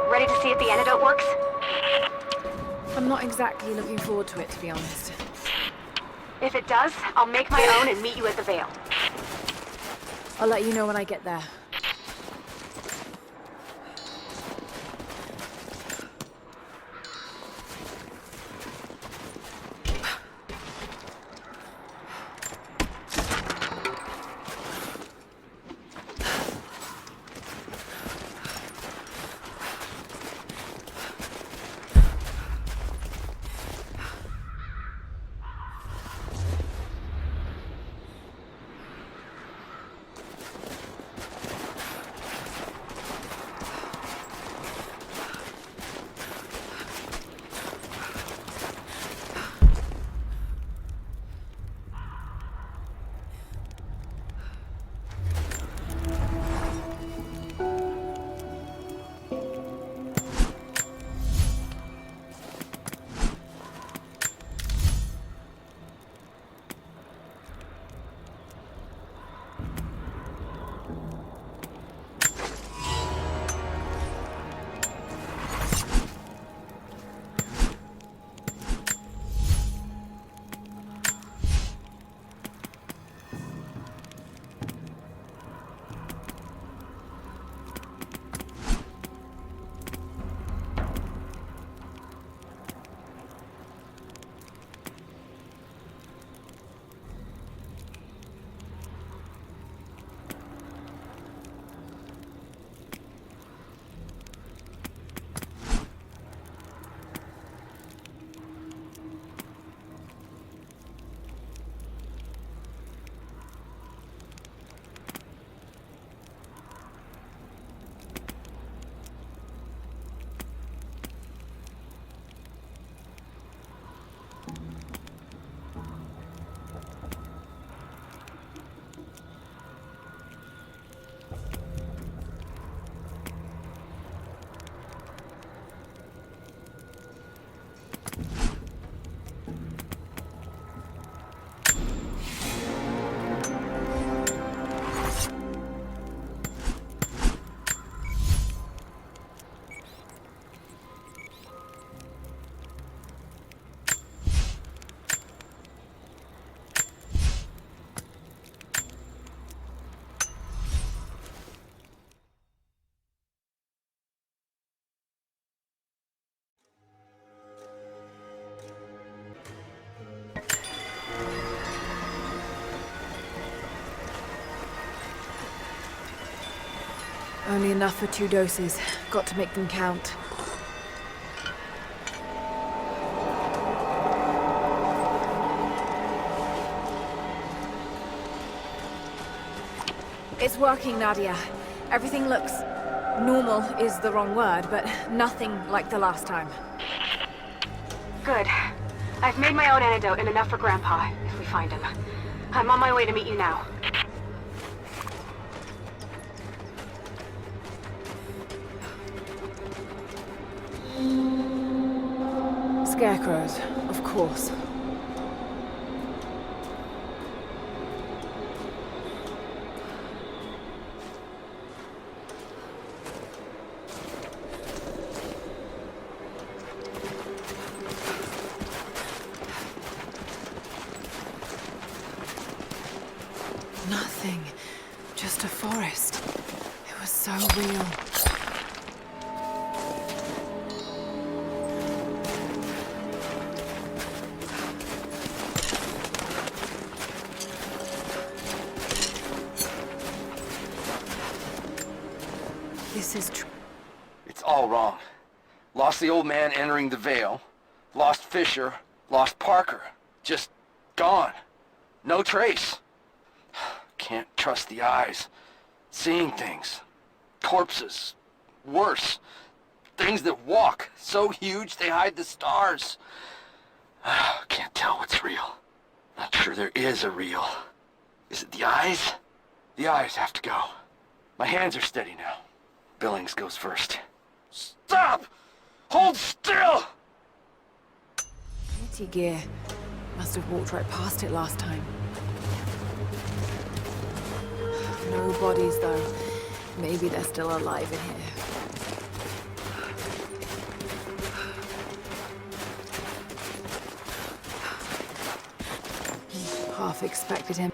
Ready to see if the antidote works? I'm not exactly looking forward to it, to be honest. If it does, I'll make my own and meet you at the Vale. I'll let you know when I get there. Only enough for 2 doses. Got to make them count. It's working, Nadia. Everything looks... normal is the wrong word, but nothing like the last time. Good. I've made my own antidote and enough for Grandpa, if we find him. I'm on my way to meet you now. Scarecrows, of course. Nothing. Just a forest. It was so real. This is true. It's all wrong. Lost the old man entering the Vale. Lost Fisher. Lost Parker. Just gone. No trace. Can't trust the eyes. Seeing things. Corpses. Worse. Things that walk, so huge they hide the stars. Can't tell what's real. Not sure there is a real. Is it the eyes? The eyes have to go. My hands are steady now. Billings goes first. Stop! Hold still! Pretty gear. Must have walked right past it last time. No bodies, though. Maybe they're still alive in here. Half expected him.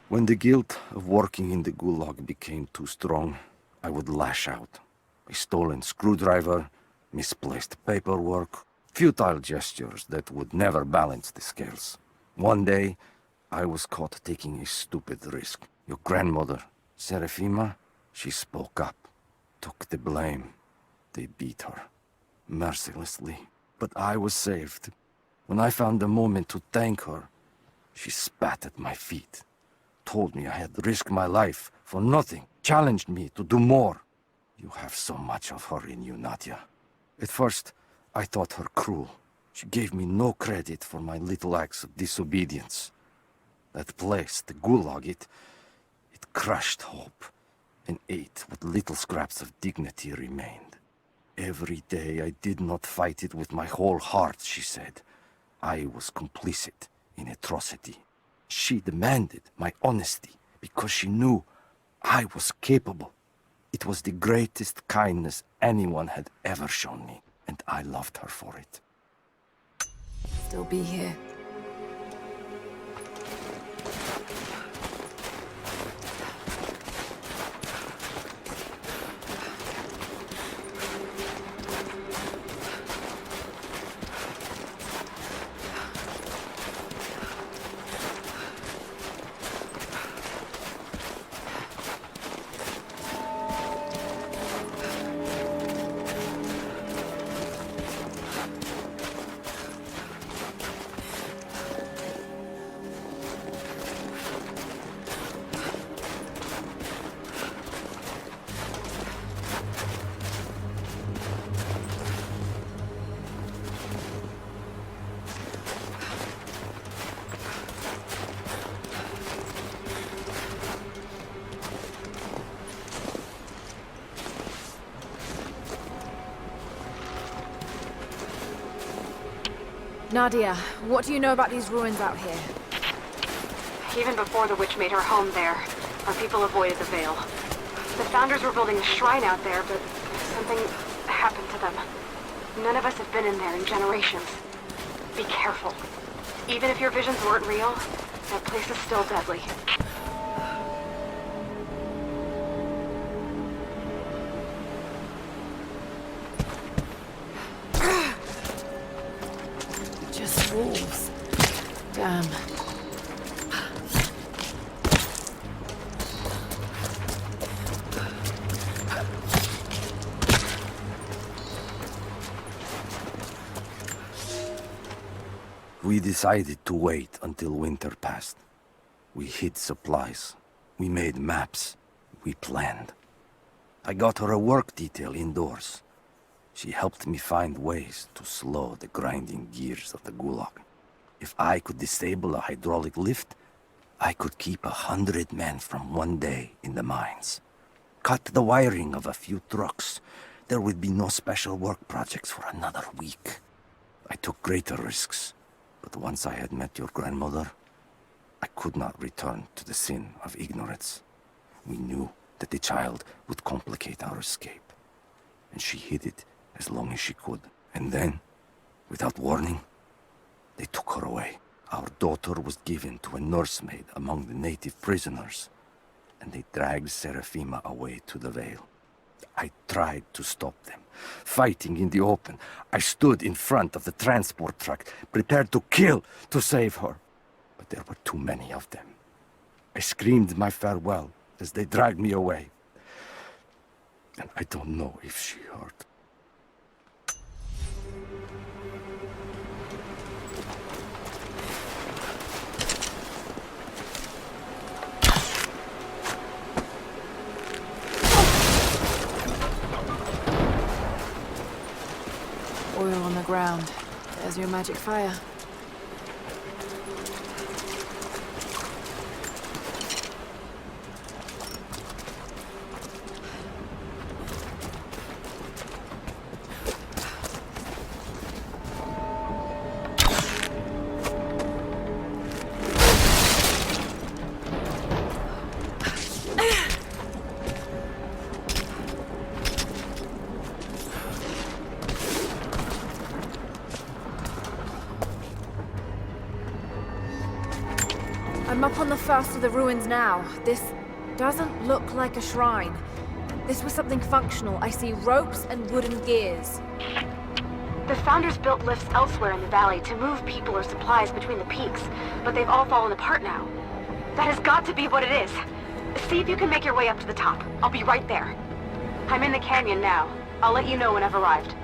When the guilt of working in the gulag became too strong, I would lash out. A stolen screwdriver, misplaced paperwork, futile gestures that would never balance the scales. One day, I was caught taking a stupid risk. Your grandmother, Serafima, she spoke up, took the blame. They beat her, mercilessly. But I was saved. When I found the moment to thank her, she spat at my feet, told me I had risked my life for nothing, challenged me to do more. You have so much of her in you, Nadia. At first, I thought her cruel. She gave me no credit for my little acts of disobedience. That place, the gulag, it crushed hope and ate what little scraps of dignity remained. Every day I did not fight it with my whole heart, she said. I was complicit in atrocity. She demanded my honesty because she knew I was capable. It was the greatest kindness anyone had ever shown me, and I loved her for it. Still be here. Nadia, what do you know about these ruins out here? Even before the witch made her home there, our people avoided the Veil. The Founders were building a shrine out there, but something happened to them. None of us have been in there in generations. Be careful. Even if your visions weren't real, that place is still deadly. Just wolves. Damn. We decided to wait until winter passed. We hid supplies. We made maps. We planned. I got her a work detail indoors. She helped me find ways to slow the grinding gears of the gulag. If I could disable a hydraulic lift, I could keep 100 men from one day in the mines. Cut the wiring of a few trucks. There would be no special work projects for another week. I took greater risks. But once I had met your grandmother, I could not return to the sin of ignorance. We knew that the child would complicate our escape, and she hid it as long as she could. And then, without warning, they took her away. Our daughter was given to a nursemaid among the native prisoners, and they dragged Serafima away to the Veil. I tried to stop them, fighting in the open. I stood in front of the transport truck, prepared to kill to save her. But there were too many of them. I screamed my farewell as they dragged me away. And I don't know if she heard. oil on the ground. There's your magic fire. I'm up on the first of the ruins now. This doesn't look like a shrine. This was something functional. I see ropes and wooden gears. The Founders built lifts elsewhere in the valley to move people or supplies between the peaks, but they've all fallen apart now. That has got to be what it is. See if you can make your way up to the top. I'll be right there. I'm in the canyon now. I'll let you know when I've arrived.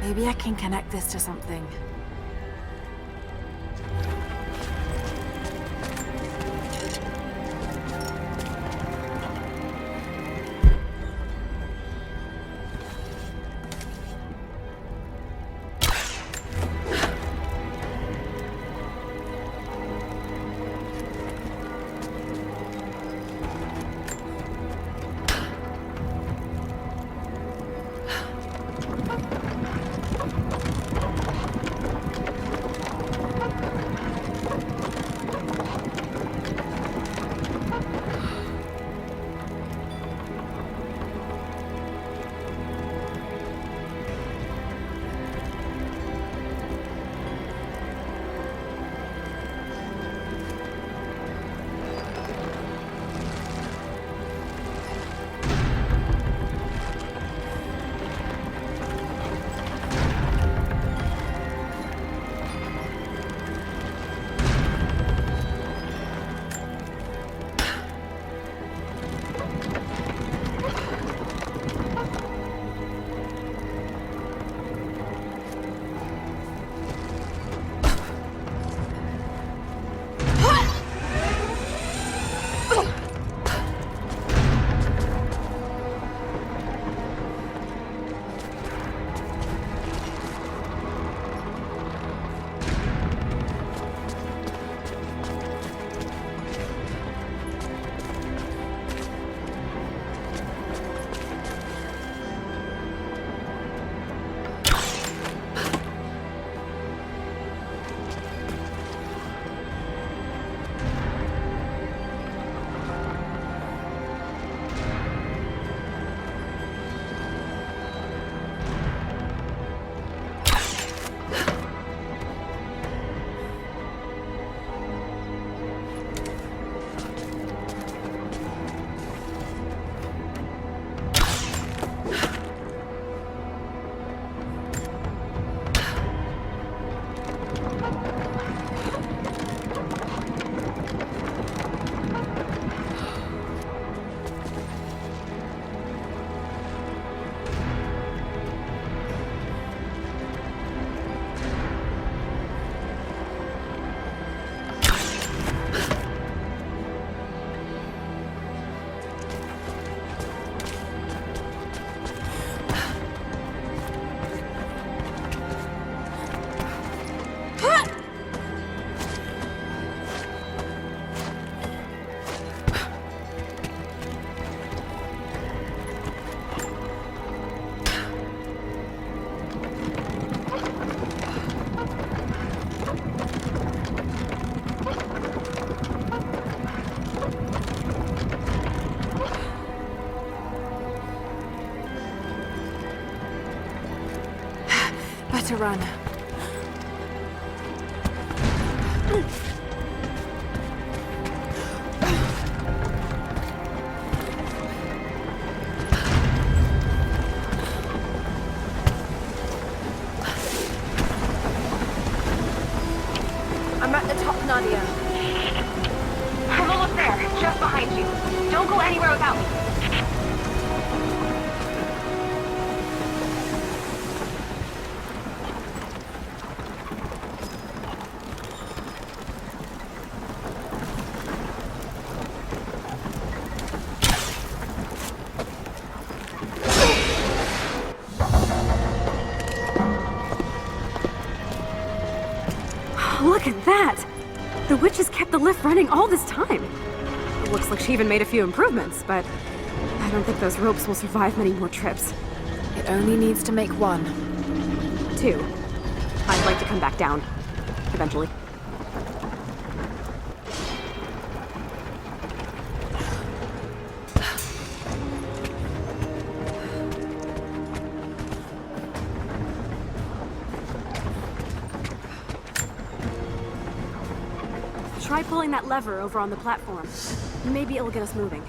Maybe I can connect this to something. better run. I'm at the top, Nadia. I'm almost there, just behind you. Don't go anywhere without me. Look at that! The witch has kept the lift running all this time. It looks like she even made a few improvements, but I don't think those ropes will survive many more trips. It only needs to make one. 2. I'd like to come back down. Eventually. Try pulling that lever over on the platform. Maybe it'll get us moving.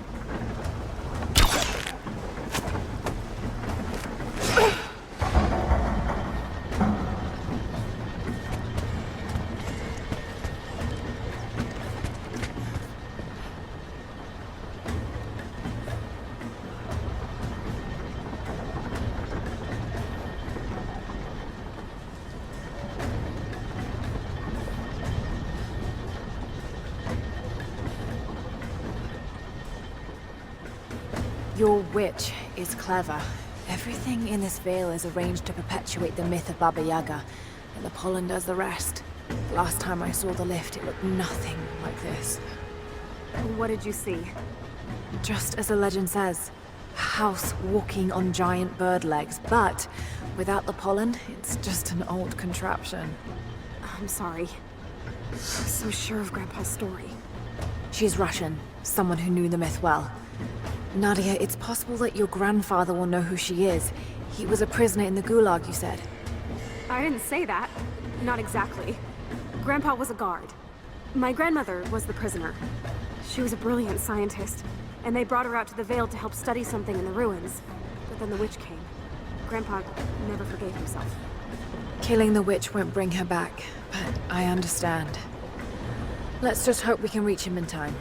Your witch is clever. Everything in this veil is arranged to perpetuate the myth of Baba Yaga, and the pollen does the rest. The last time I saw the lift, it looked nothing like this. What did you see? Just as the legend says, a house walking on giant bird legs, but without the pollen, it's just an old contraption. I'm sorry. I was so sure of Grandpa's story. She's Russian, someone who knew the myth well. Nadia, it's possible that your grandfather will know who she is. He was a prisoner in the Gulag, you said. I didn't say that. Not exactly. Grandpa was a guard. My grandmother was the prisoner. She was a brilliant scientist, and they brought her out to the Vale to help study something in the ruins. But then the witch came. Grandpa never forgave himself. Killing the witch won't bring her back, but I understand. Let's just hope we can reach him in time.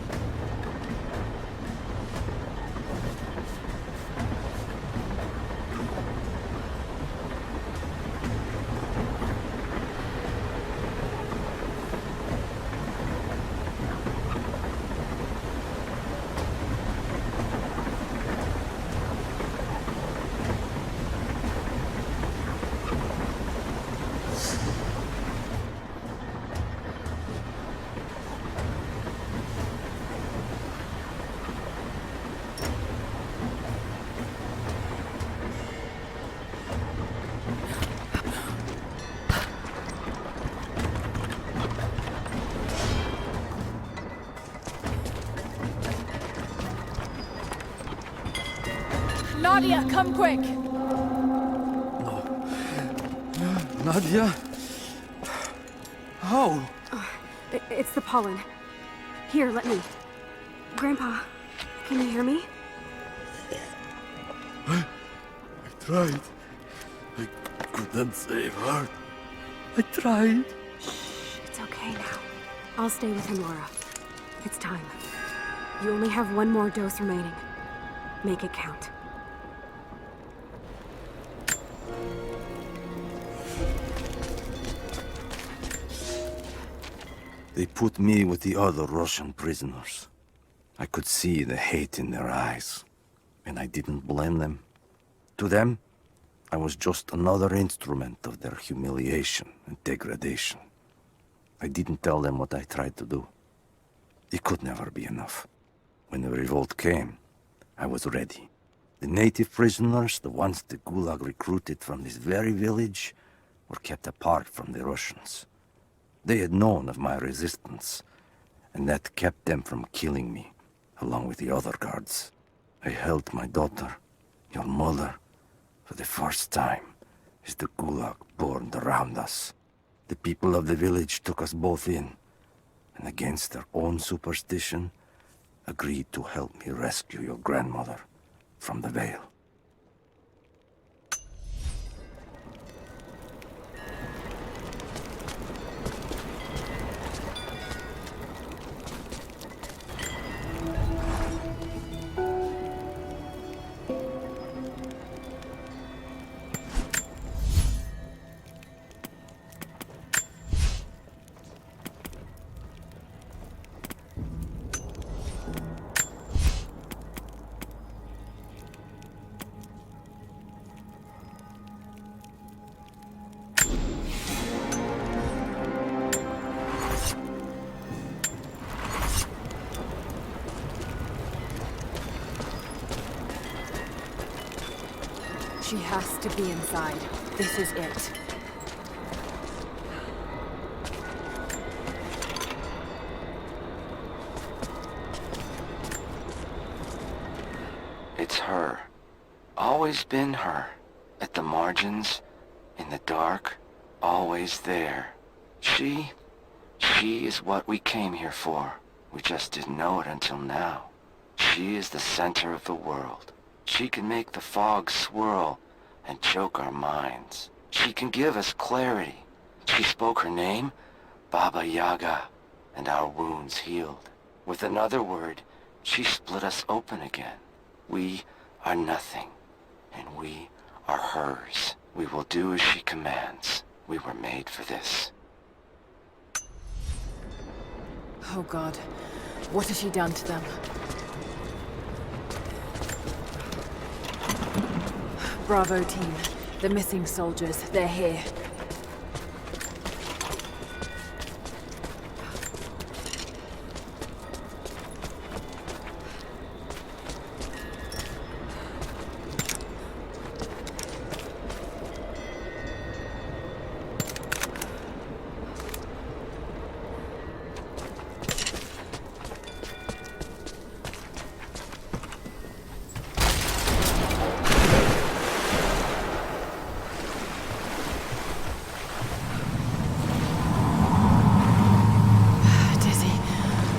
Nadia, come quick! Nadia? How? It's the pollen. Here, let me. Grandpa, can you hear me? I tried. I couldn't save her. I tried. It's okay now. I'll stay with him, Lara. It's time. You only have one more dose remaining. Make it count. They put me with the other Russian prisoners. I could see the hate in their eyes, and I didn't blame them. To them, I was just another instrument of their humiliation and degradation. I didn't tell them what I tried to do. It could never be enough. When the revolt came, I was ready. The native prisoners, the ones the Gulag recruited from this very village, were kept apart from the Russians. They had known of my resistance, and that kept them from killing me, along with the other guards. I held my daughter, your mother, for the first time, is the gulag burned around us. The people of the village took us both in, and against their own superstition, agreed to help me rescue your grandmother from the Veil. She has to be inside. This is it. It's her. Always been her. At the margins, in the dark, always there. She is what we came here for. We just didn't know it until now. She is the center of the world. She can make the fog swirl and choke our minds. She can give us clarity. She spoke her name, Baba Yaga, and our wounds healed. With another word, she split us open again. We are nothing, and we are hers. We will do as she commands. We were made for this. Oh God, what has she done to them? Bravo team, the missing soldiers, they're here.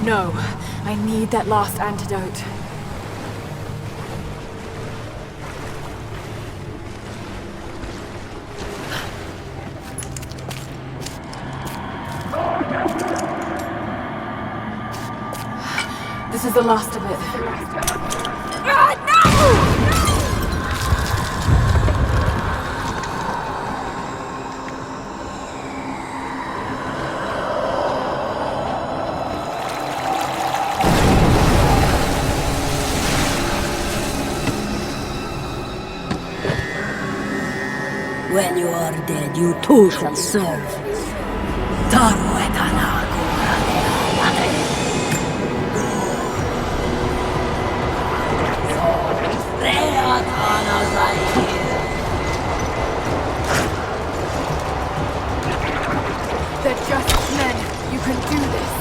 No, I need that last antidote. This is the last of it. No! When you are dead, you too shall serve. They're just men. You can do this.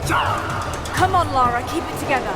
Come on, Lara, keep it together.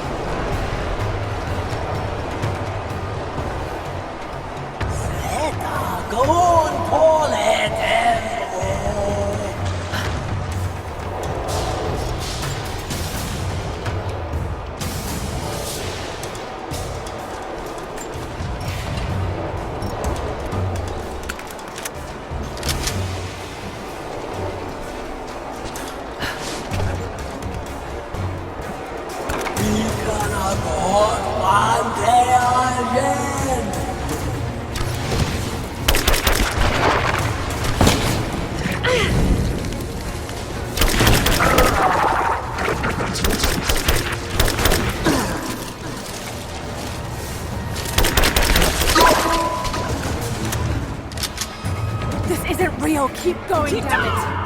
This isn't real. Keep going, damn it.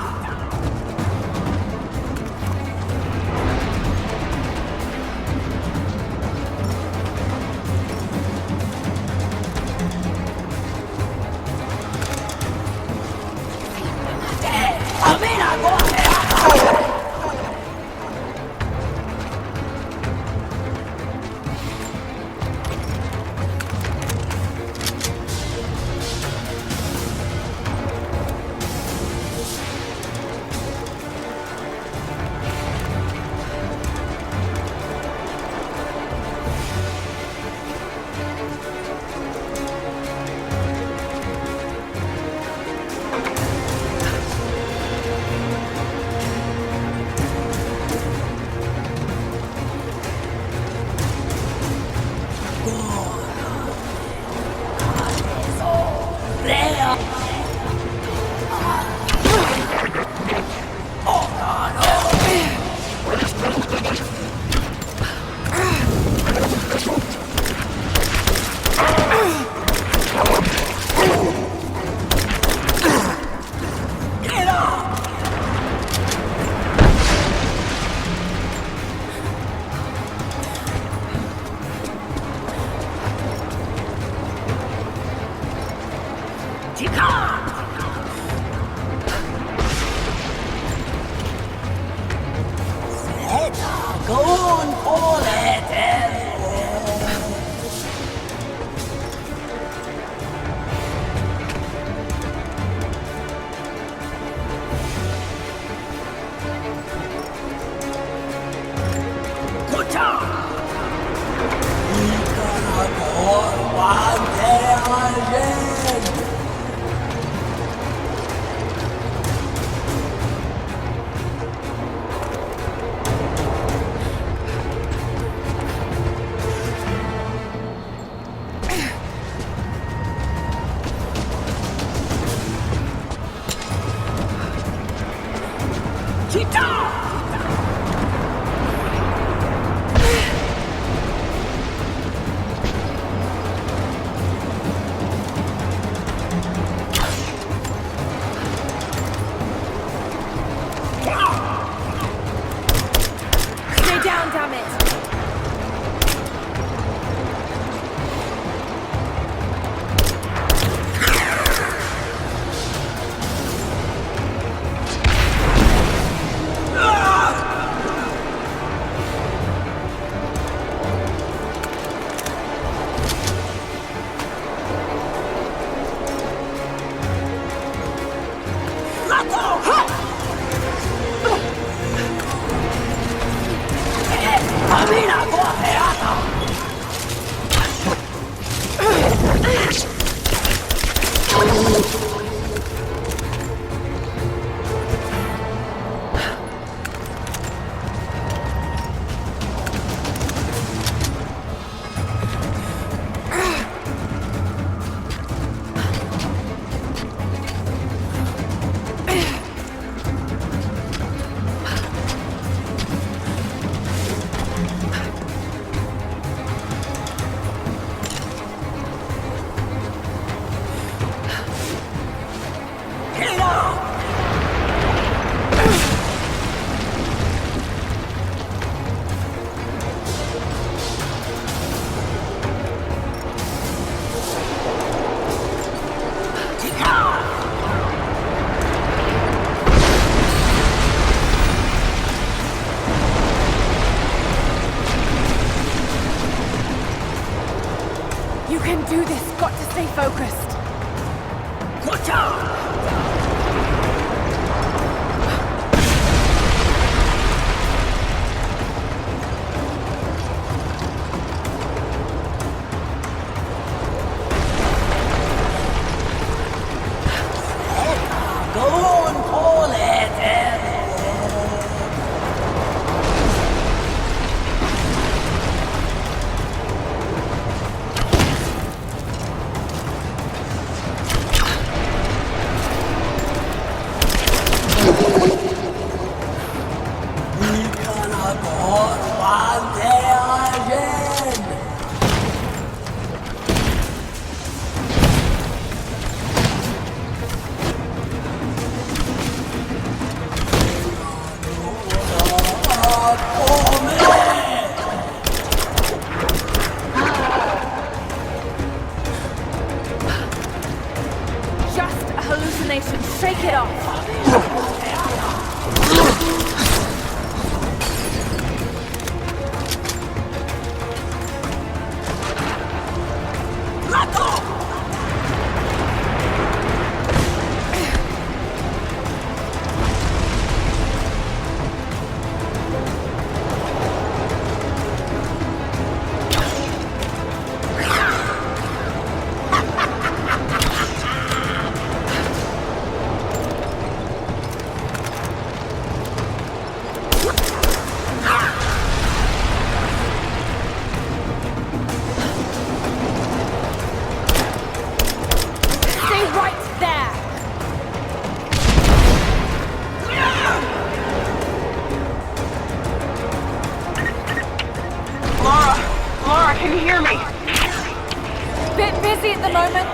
moment?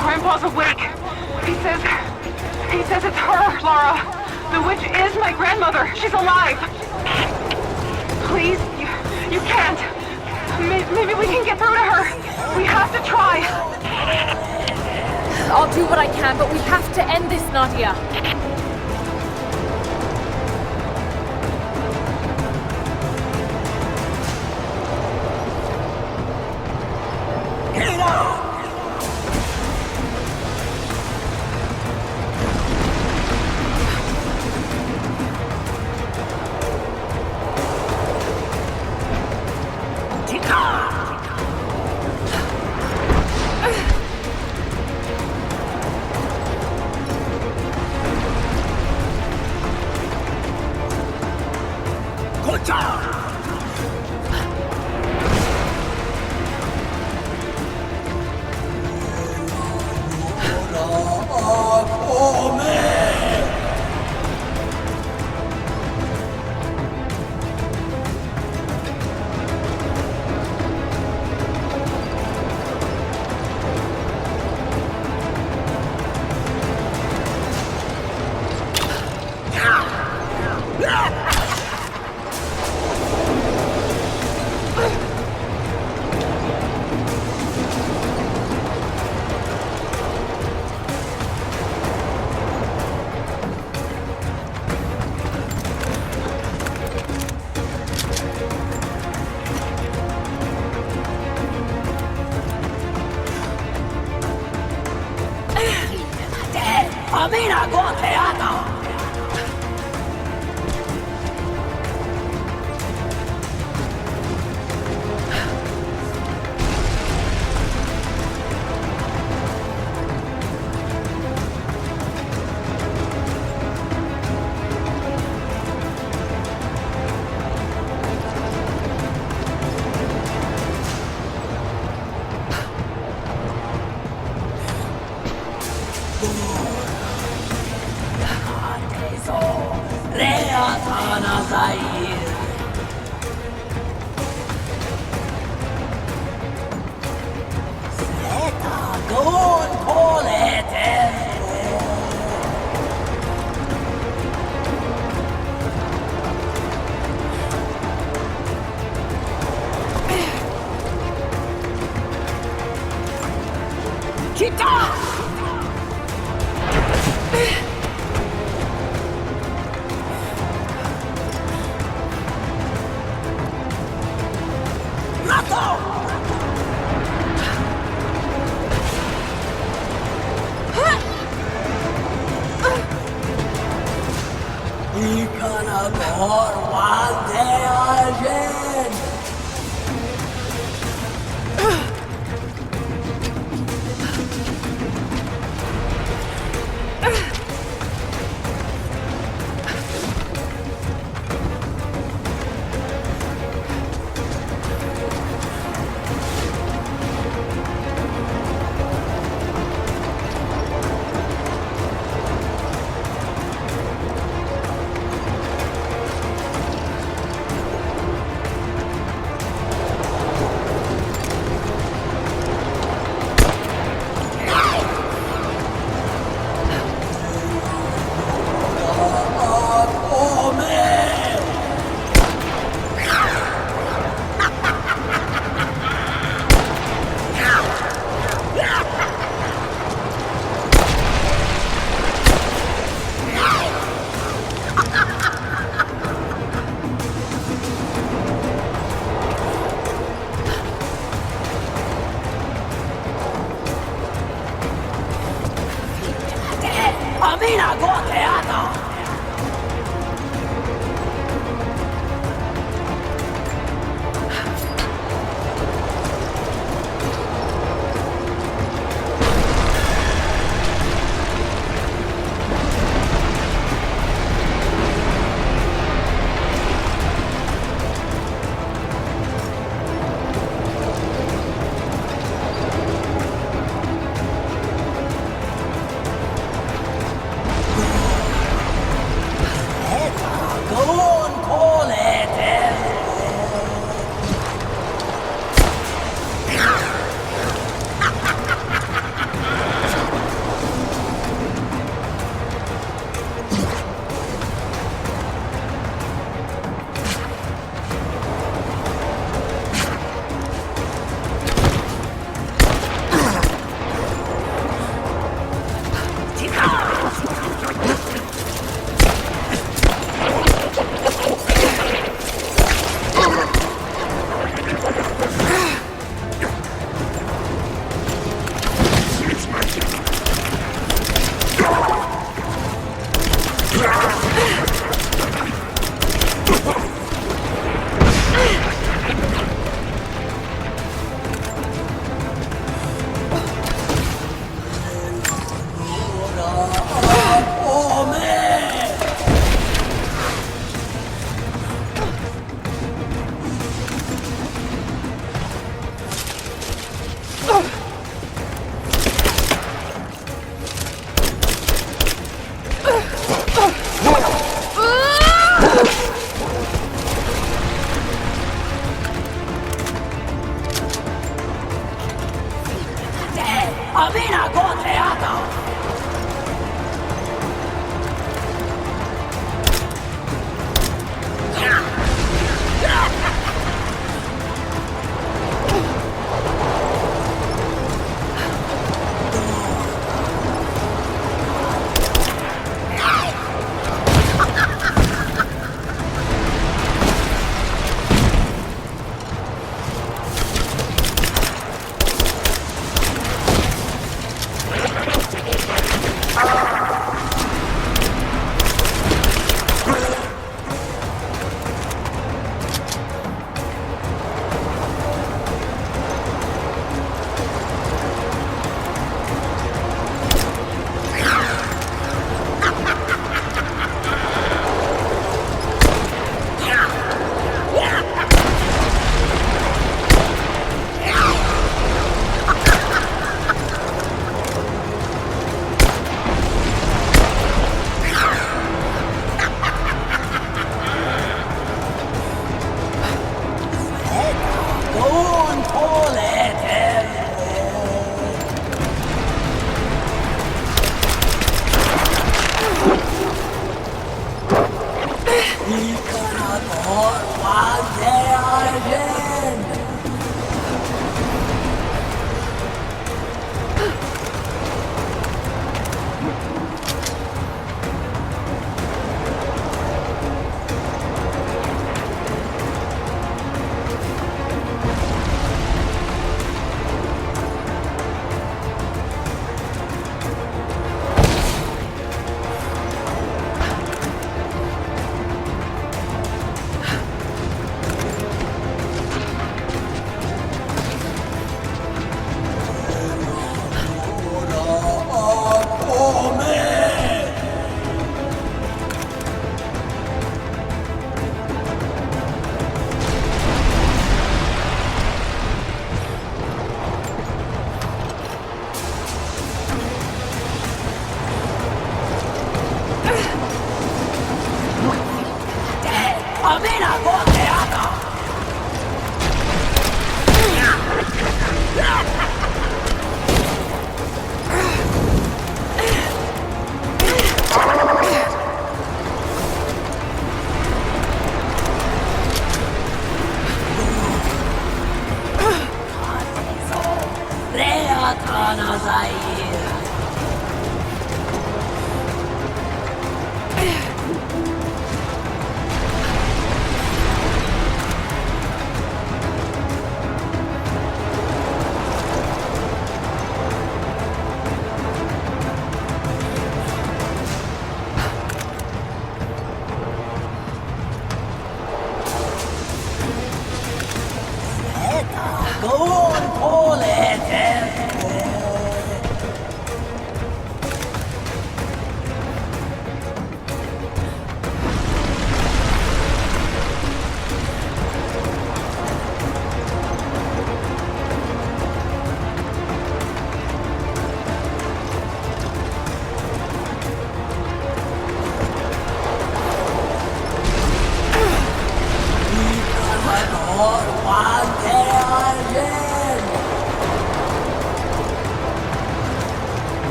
Grandpa's awake. He says it's her, Lara. The witch is my grandmother. She's alive. Please, you can't. Maybe we can get through to her. We have to try. I'll do what I can, but we have to end this, Nadia.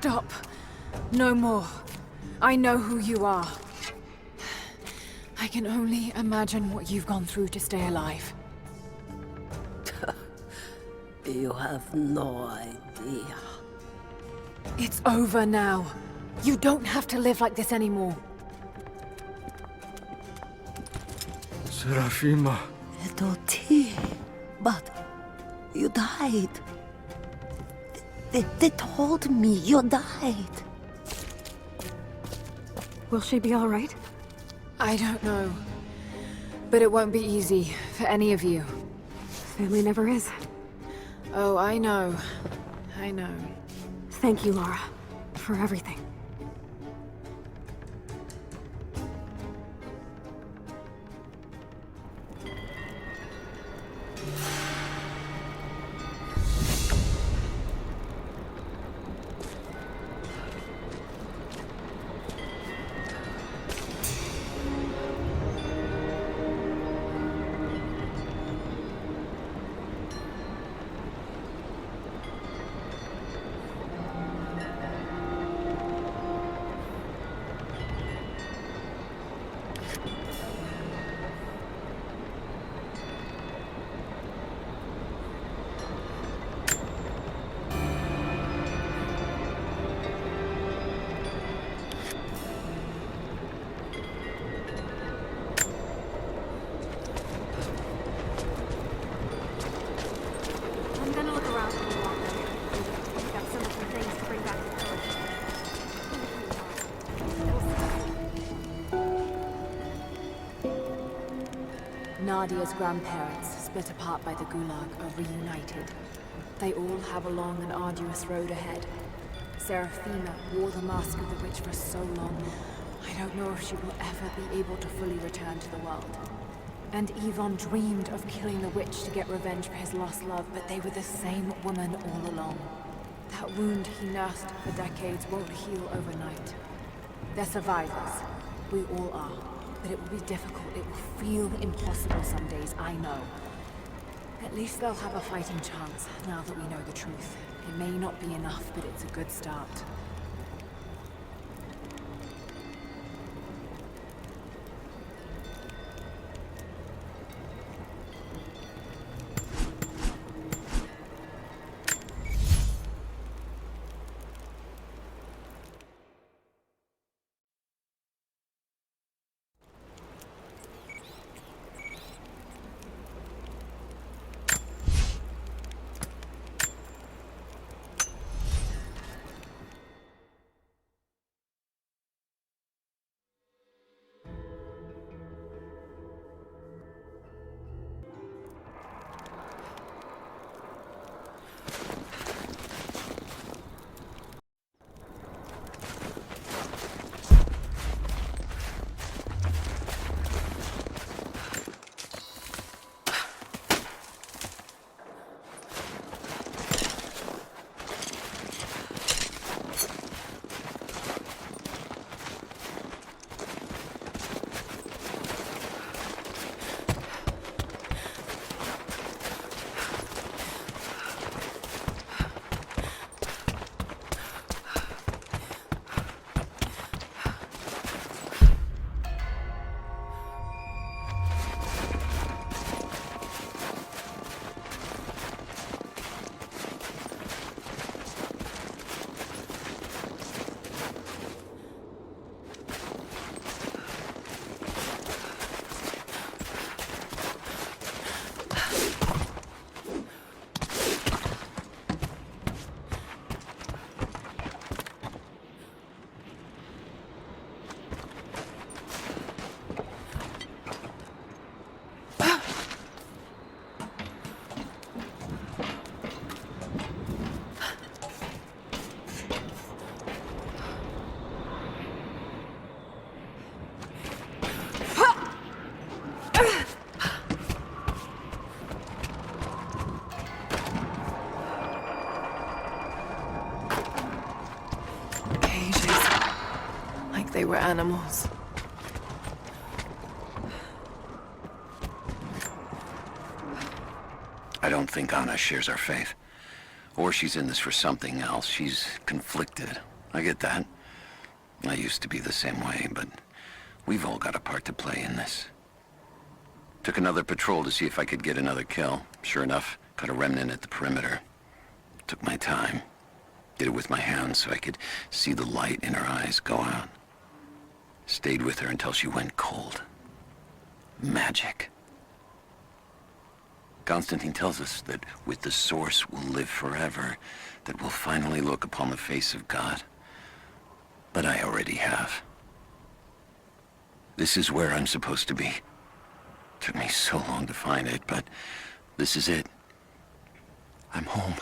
Stop. No more. I know who you are. I can only imagine what you've gone through to stay alive. You have no idea. It's over now. You don't have to live like this anymore. Serafima. Edoti. But you died. They told me you died. Will she be all right? I don't know. But it won't be easy for any of you. Family never is. Oh, I know. I know. Thank you, Lara, for everything. Nadia's grandparents, split apart by the Gulag, are reunited. They all have a long and arduous road ahead. Seraphina wore the mask of the witch for so long. I don't know if she will ever be able to fully return to the world. And Yvonne dreamed of killing the witch to get revenge for his lost love, but they were the same woman all along. That wound he nursed for decades won't heal overnight. They're survivors. We all are. But it will be difficult. It will feel impossible some days, I know. At least they'll have a fighting chance, now that we know the truth. It may not be enough, but it's a good start. They were animals. I don't think Anna shares our faith. Or she's in this for something else. She's conflicted. I get that. I used to be the same way, but we've all got a part to play in this. Took another patrol to see if I could get another kill. Sure enough, got a remnant at the perimeter. Took my time. Did it with my hands so I could see the light in her eyes go out. Stayed with her until she went cold. Magic. Constantine tells us that with the Source we'll live forever, that we'll finally look upon the face of God. But I already have. This is where I'm supposed to be. Took me so long to find it, but this is it. I'm home.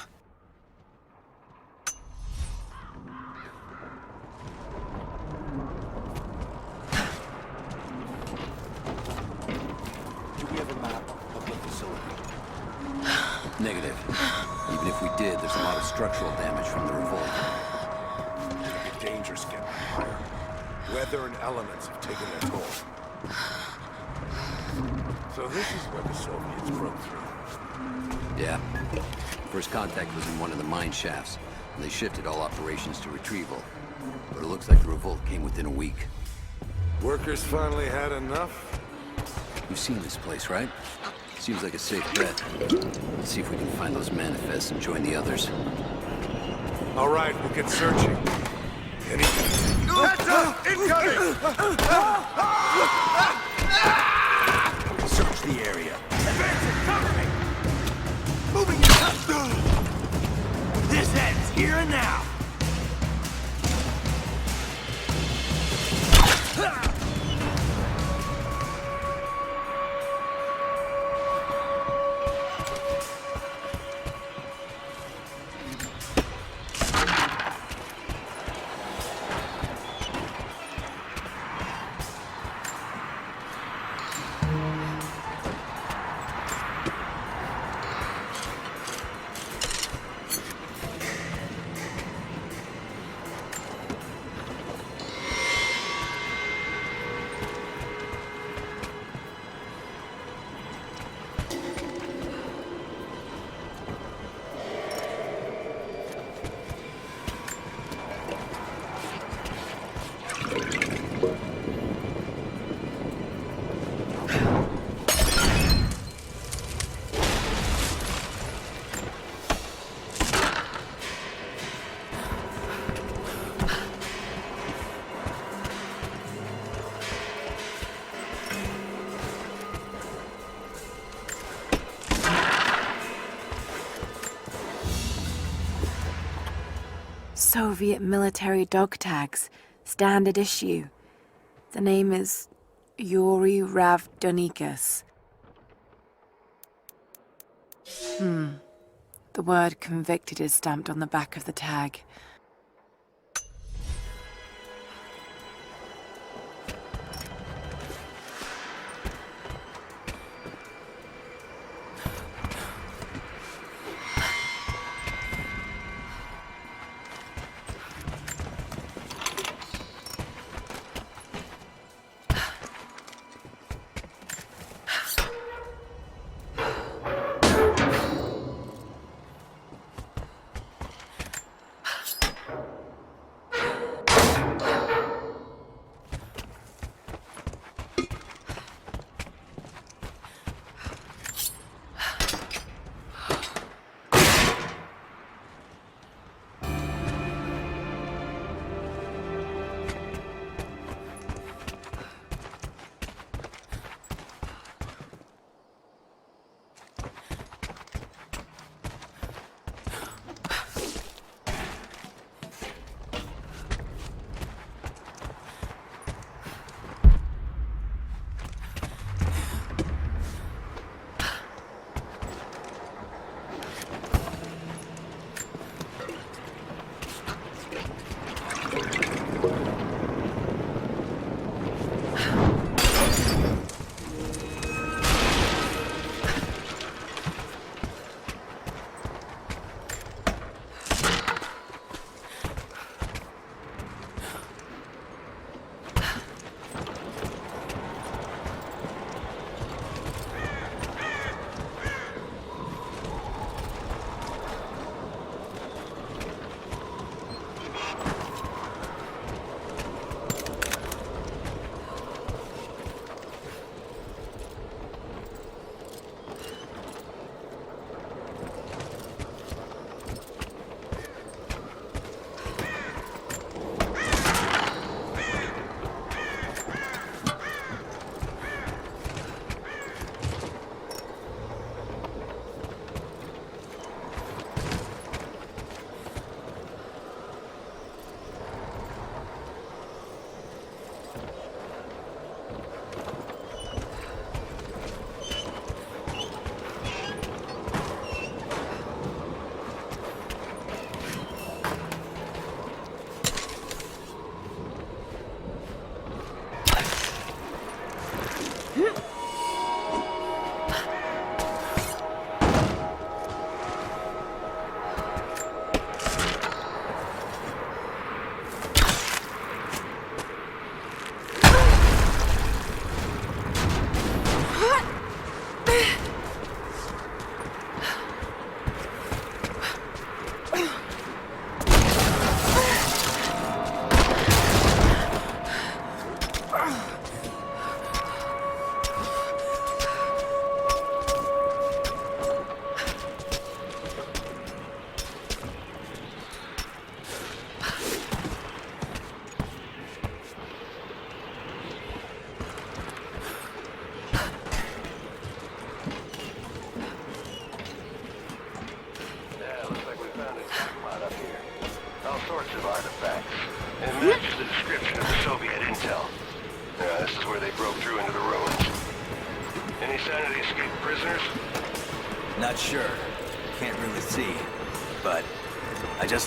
Negative. Even if we did, there's a lot of structural damage from the revolt. It'll be dangerous getting higher. Weather and elements have taken their toll. So this is where the Soviets broke through. Yeah. First contact was in one of the mine shafts, and they shifted all operations to retrieval. But it looks like the revolt came within a week. Workers finally had enough? You've seen this place, right? Seems like a safe bet. Let's see if we can find those manifests and join the others. All right, we'll get searching. Anything? Heads up! Incoming! Search the area. Advancing, cover me! Moving in. This ends here and now. Soviet military dog tags, standard issue. The name is Yuri Ravdonikas. The word convicted is stamped on the back of the tag.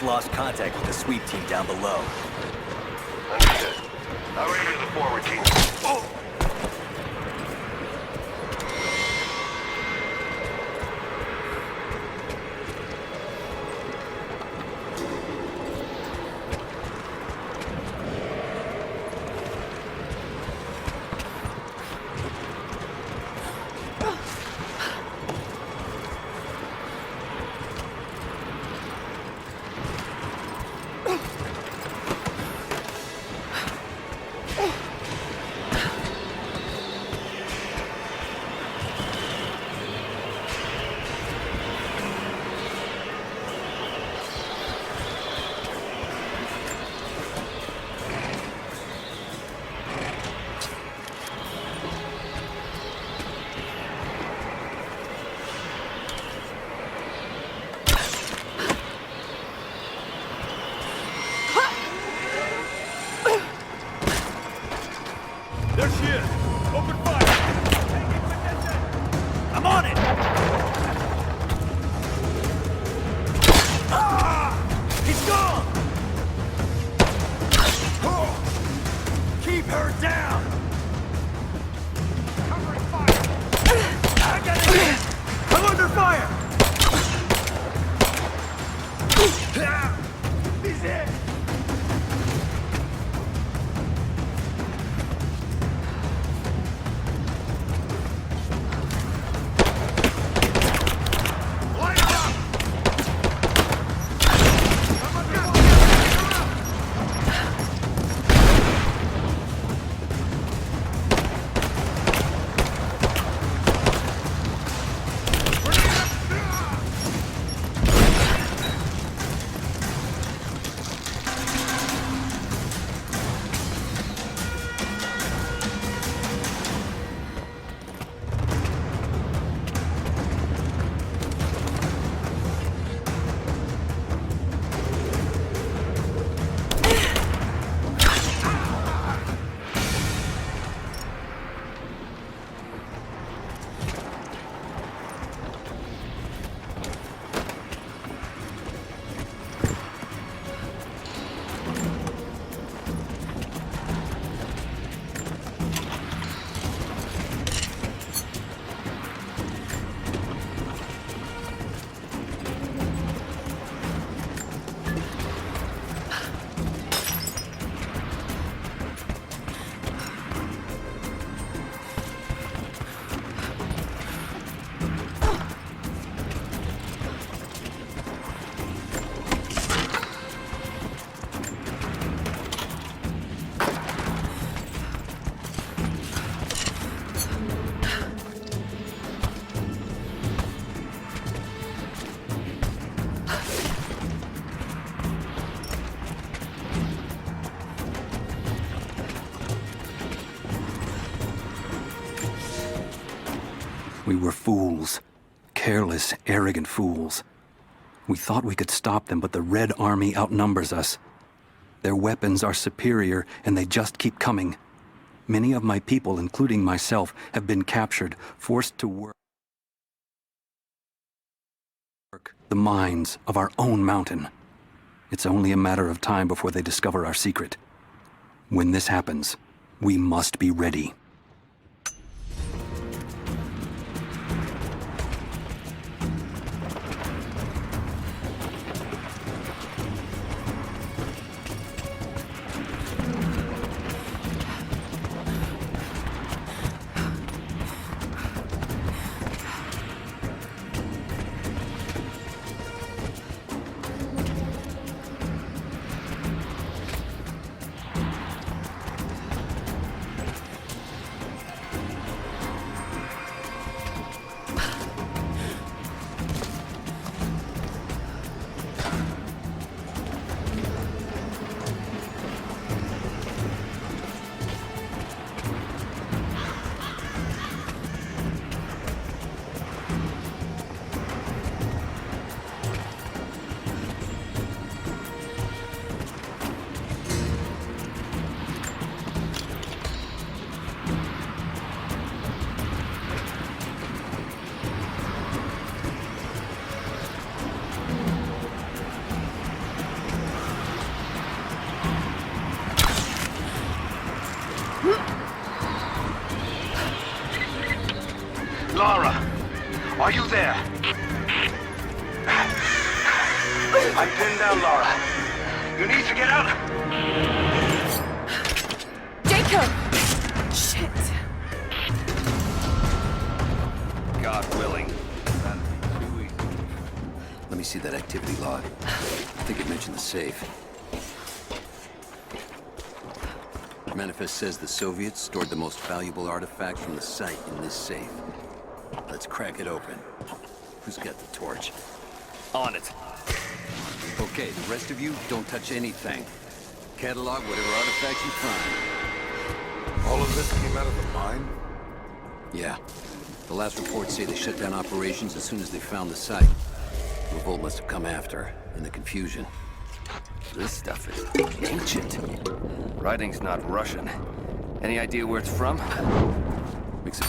Lost contact with the sweep team down below. Understood. I'll radio the forward team. Oh! We were fools. Careless, arrogant fools. We thought we could stop them, but the Red Army outnumbers us. Their weapons are superior, and they just keep coming. Many of my people, including myself, have been captured, forced to work the mines of our own mountain. It's only a matter of time before they discover our secret. When this happens, we must be ready. Lara, are you there? I'm pinned down, Lara. You need to get out. Jacob! Shit. God willing. Let me see that activity log. I think it mentioned the safe. The manifest says the Soviets stored the most valuable artifacts from the site in this safe. Let's crack it open. Who's got the torch? On it. Okay, the rest of you, don't touch anything. Catalog whatever artifacts you find. All of this came out of the mine? Yeah. The last reports say they shut down operations as soon as they found the site. Revolt must have come after, in the confusion. This stuff is ancient. Writing's not Russian. Any idea where it's from? Mix it.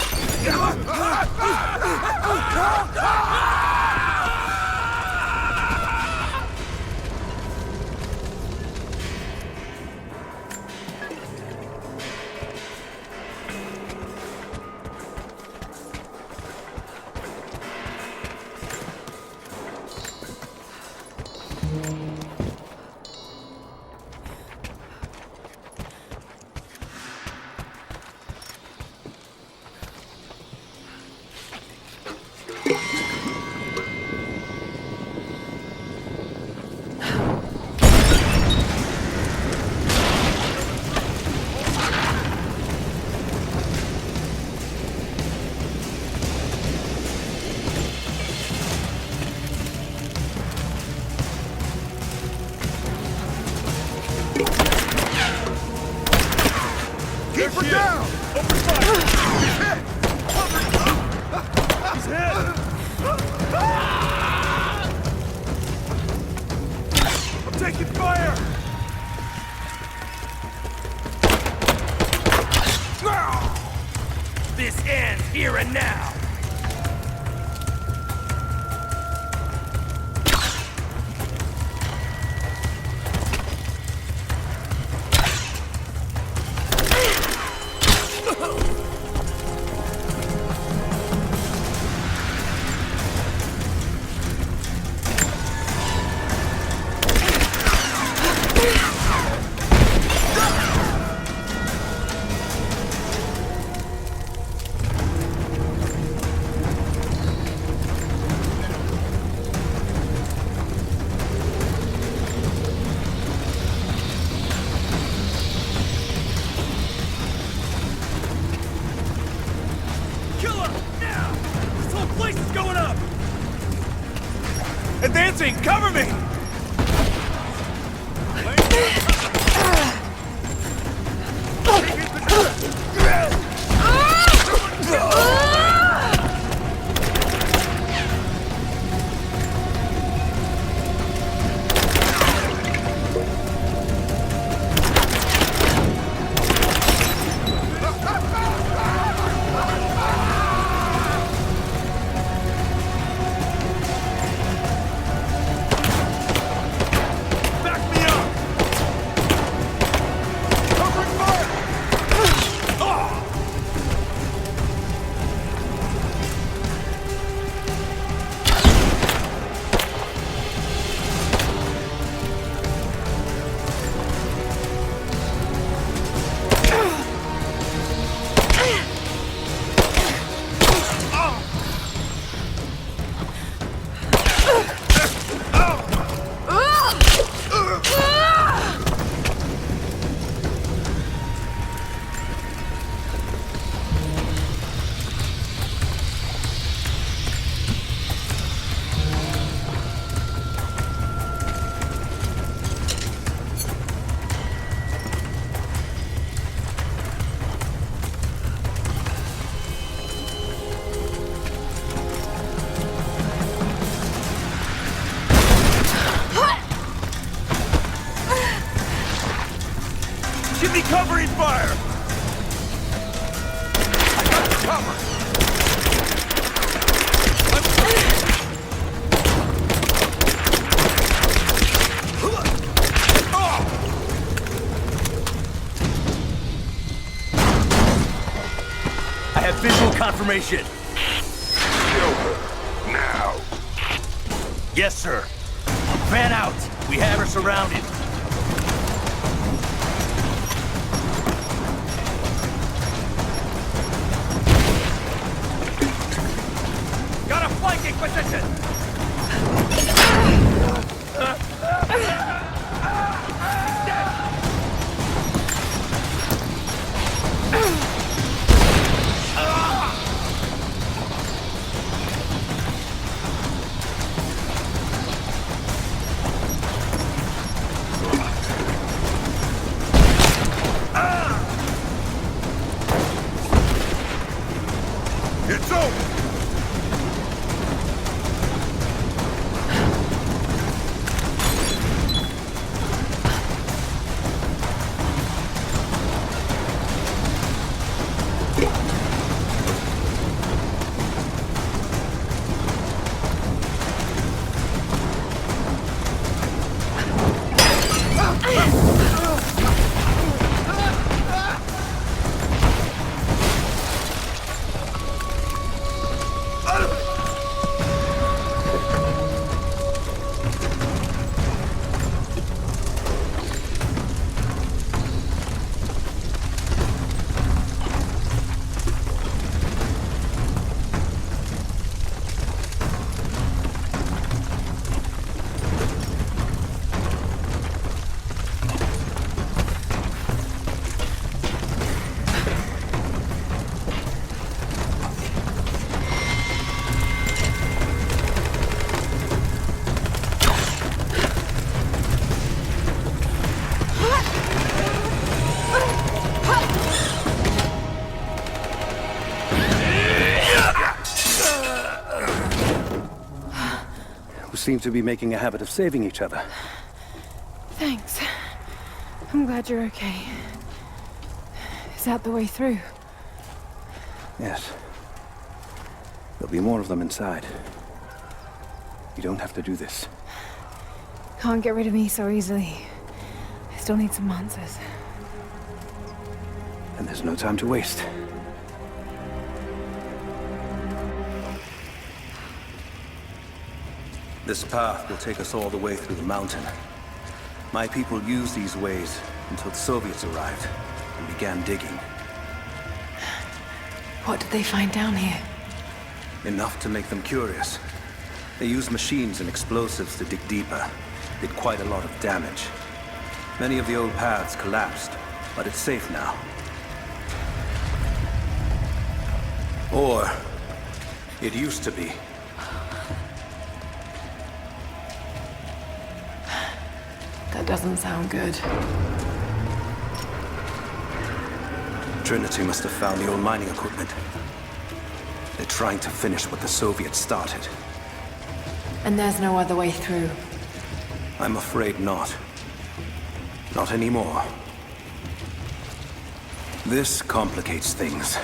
This ends here and now! Advancing! Cover me! Give me covering fire! I got the cover! I have visual confirmation. Kill her. Now. Yes, sir. Fan out. We have her surrounded. Got a flanking position! It's over! We seem to be making a habit of saving each other. Thanks. I'm glad you're okay. Is that the way through? Yes. There'll be more of them inside. You don't have to do this. Can't get rid of me so easily. I still need some answers. And there's no time to waste. This path will take us all the way through the mountain. My people used these ways until the Soviets arrived and began digging. What did they find down here? Enough to make them curious. They used machines and explosives to dig deeper. Did quite a lot of damage. Many of the old paths collapsed, but it's safe now. Or it used to be. That doesn't sound good. Trinity must have found the old mining equipment. They're trying to finish what the Soviets started. And there's no other way through. I'm afraid not. Not anymore. This complicates things.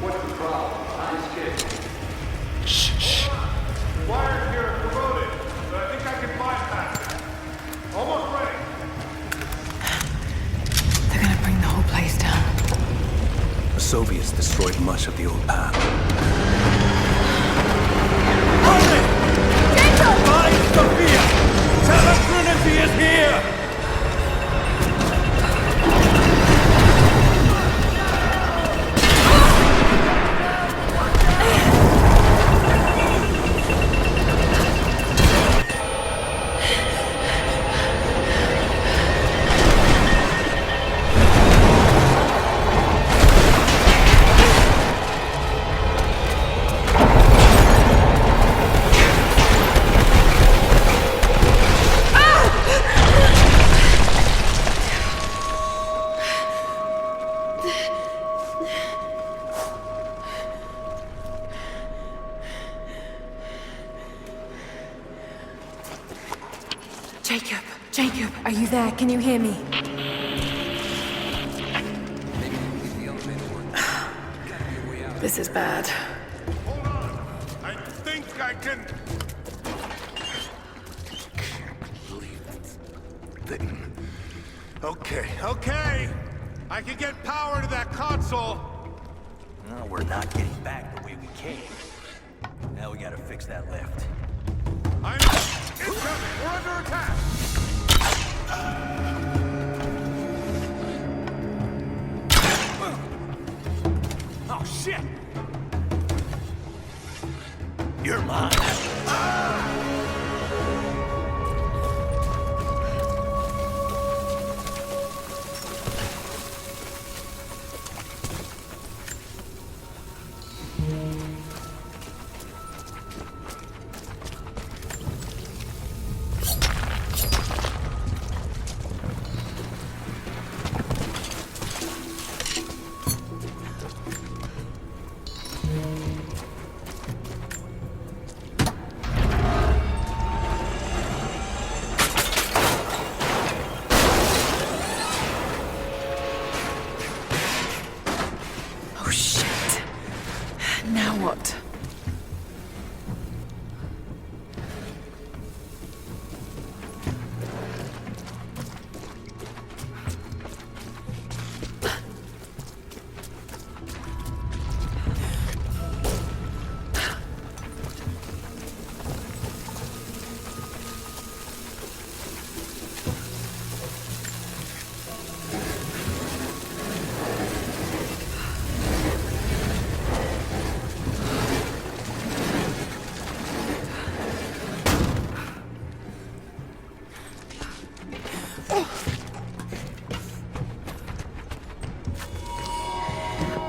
What's the problem? Shh. Wires here are corroded, but I think I can bypass it. Almost ready. They're gonna bring the whole place down. The Soviets destroyed much of the old path. Find Sophia! Tell her Trinity is here! Jacob, Jacob, are you there? Can you hear me? This is bad. Hold on. I think I can... Thing. Okay. I can get power to that console. No, we're not getting back the way we came. Now we gotta fix that lift. I'm incoming. We're under attack. Oh, shit! You're mine. Oh shit. Now what?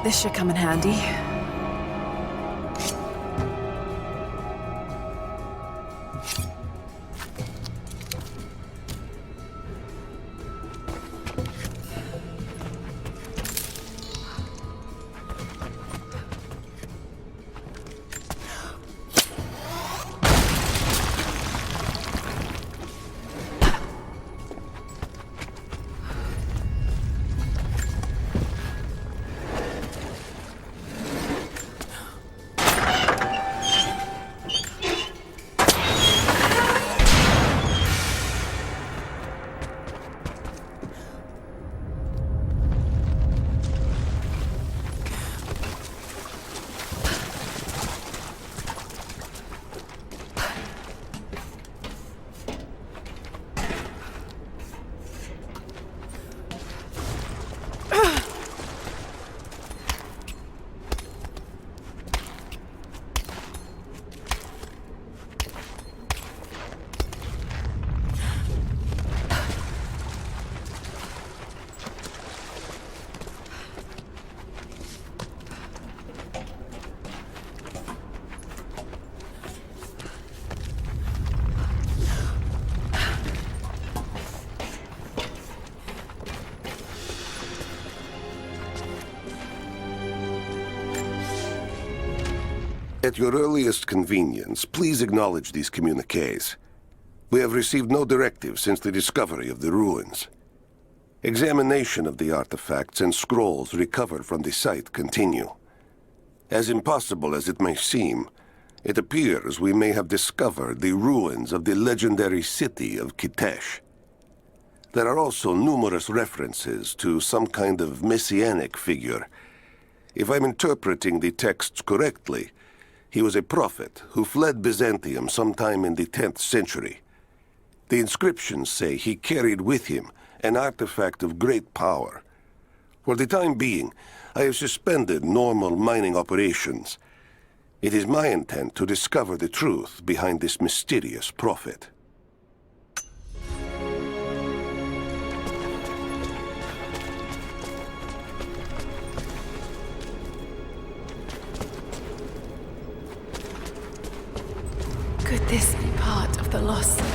This should come in handy. At your earliest convenience, please acknowledge these communiques. We have received no directive since the discovery of the ruins. Examination of the artifacts and scrolls recovered from the site continue. As impossible as it may seem, it appears we may have discovered the ruins of the legendary city of Kitezh. There are also numerous references to some kind of messianic figure. If I'm interpreting the texts correctly, he was a prophet who fled Byzantium sometime in the 10th century. The inscriptions say he carried with him an artifact of great power. For the time being, I have suspended normal mining operations. It is my intent to discover the truth behind this mysterious prophet. Could this be part of the Lost City?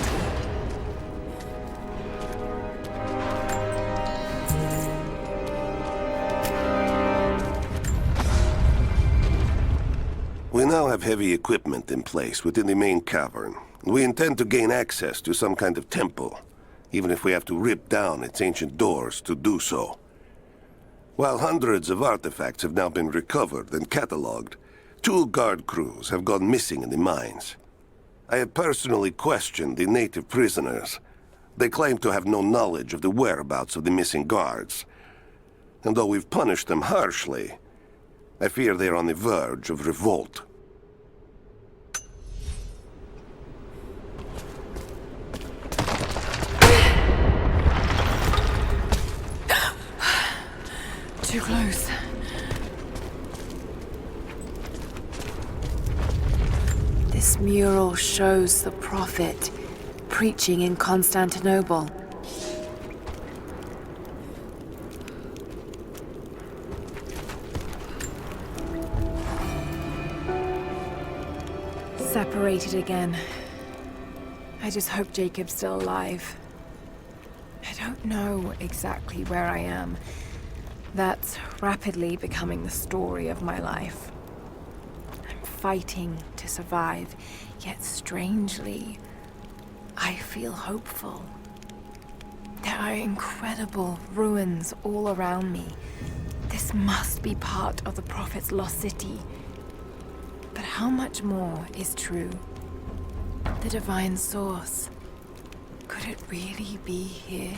We now have heavy equipment in place within the main cavern. We intend to gain access to some kind of temple, even if we have to rip down its ancient doors to do so. While hundreds of artifacts have now been recovered and catalogued, 2 guard crews have gone missing in the mines. I have personally questioned the native prisoners. They claim to have no knowledge of the whereabouts of the missing guards. And though we've punished them harshly, I fear they're on the verge of revolt. Too close. This mural shows the prophet preaching in Constantinople. Separated again. I just hope Jacob's still alive. I don't know exactly where I am. That's rapidly becoming the story of my life. I'm fighting to survive, yet strangely, I feel hopeful. There are incredible ruins all around me. This must be part of the Prophet's lost city. But how much more is true? The divine source. Could it really be here?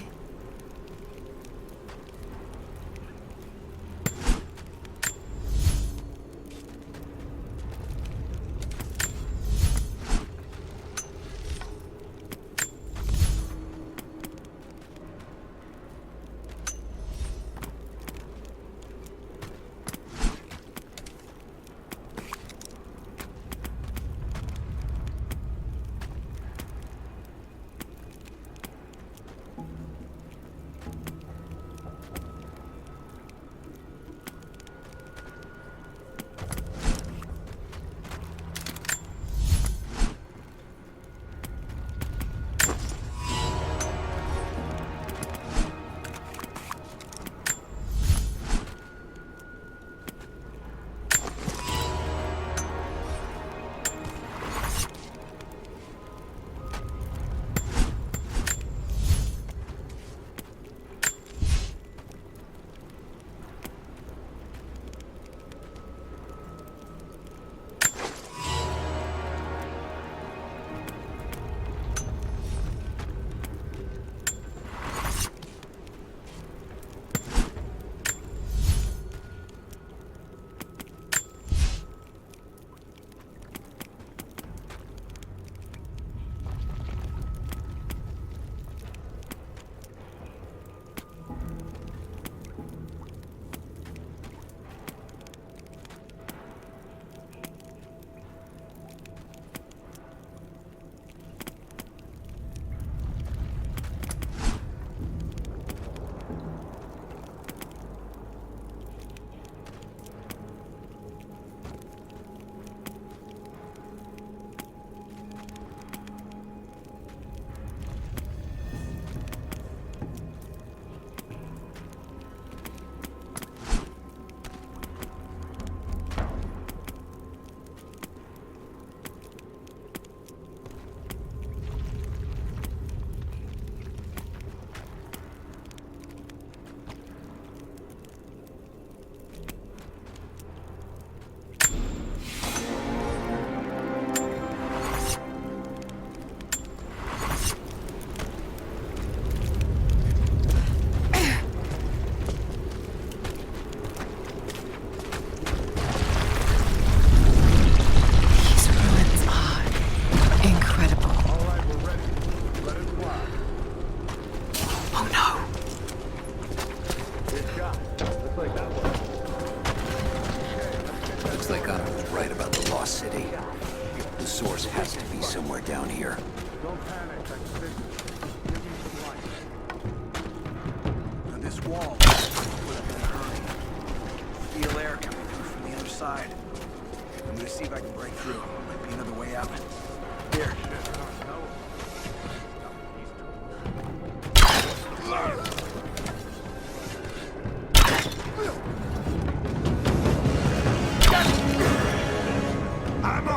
I'm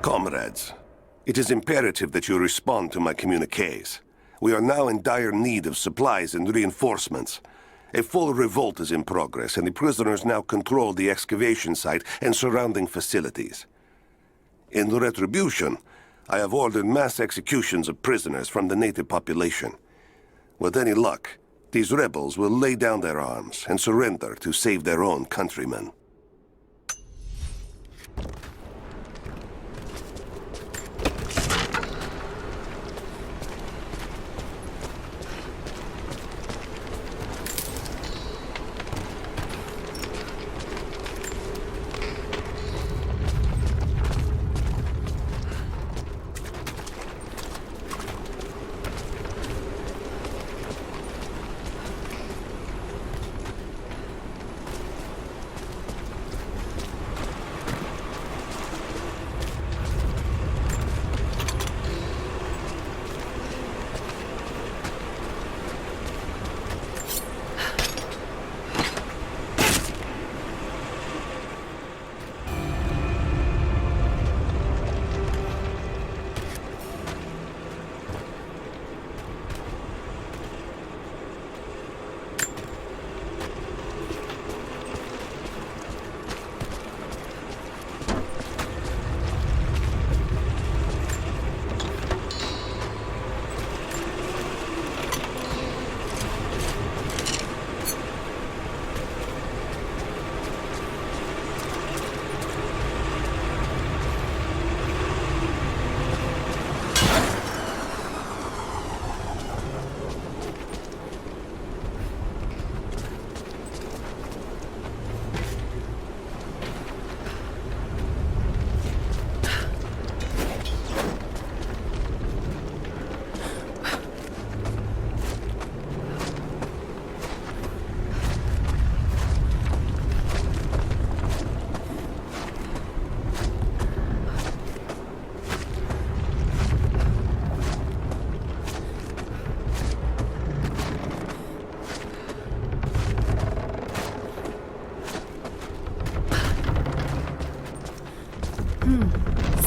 Comrades, it is imperative that you respond to my communiques. We are now in dire need of supplies and reinforcements. A full revolt is in progress, and the prisoners now control the excavation site and surrounding facilities. In retribution, I have ordered mass executions of prisoners from the native population. With any luck, these rebels will lay down their arms and surrender to save their own countrymen.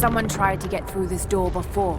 Someone tried to get through this door before.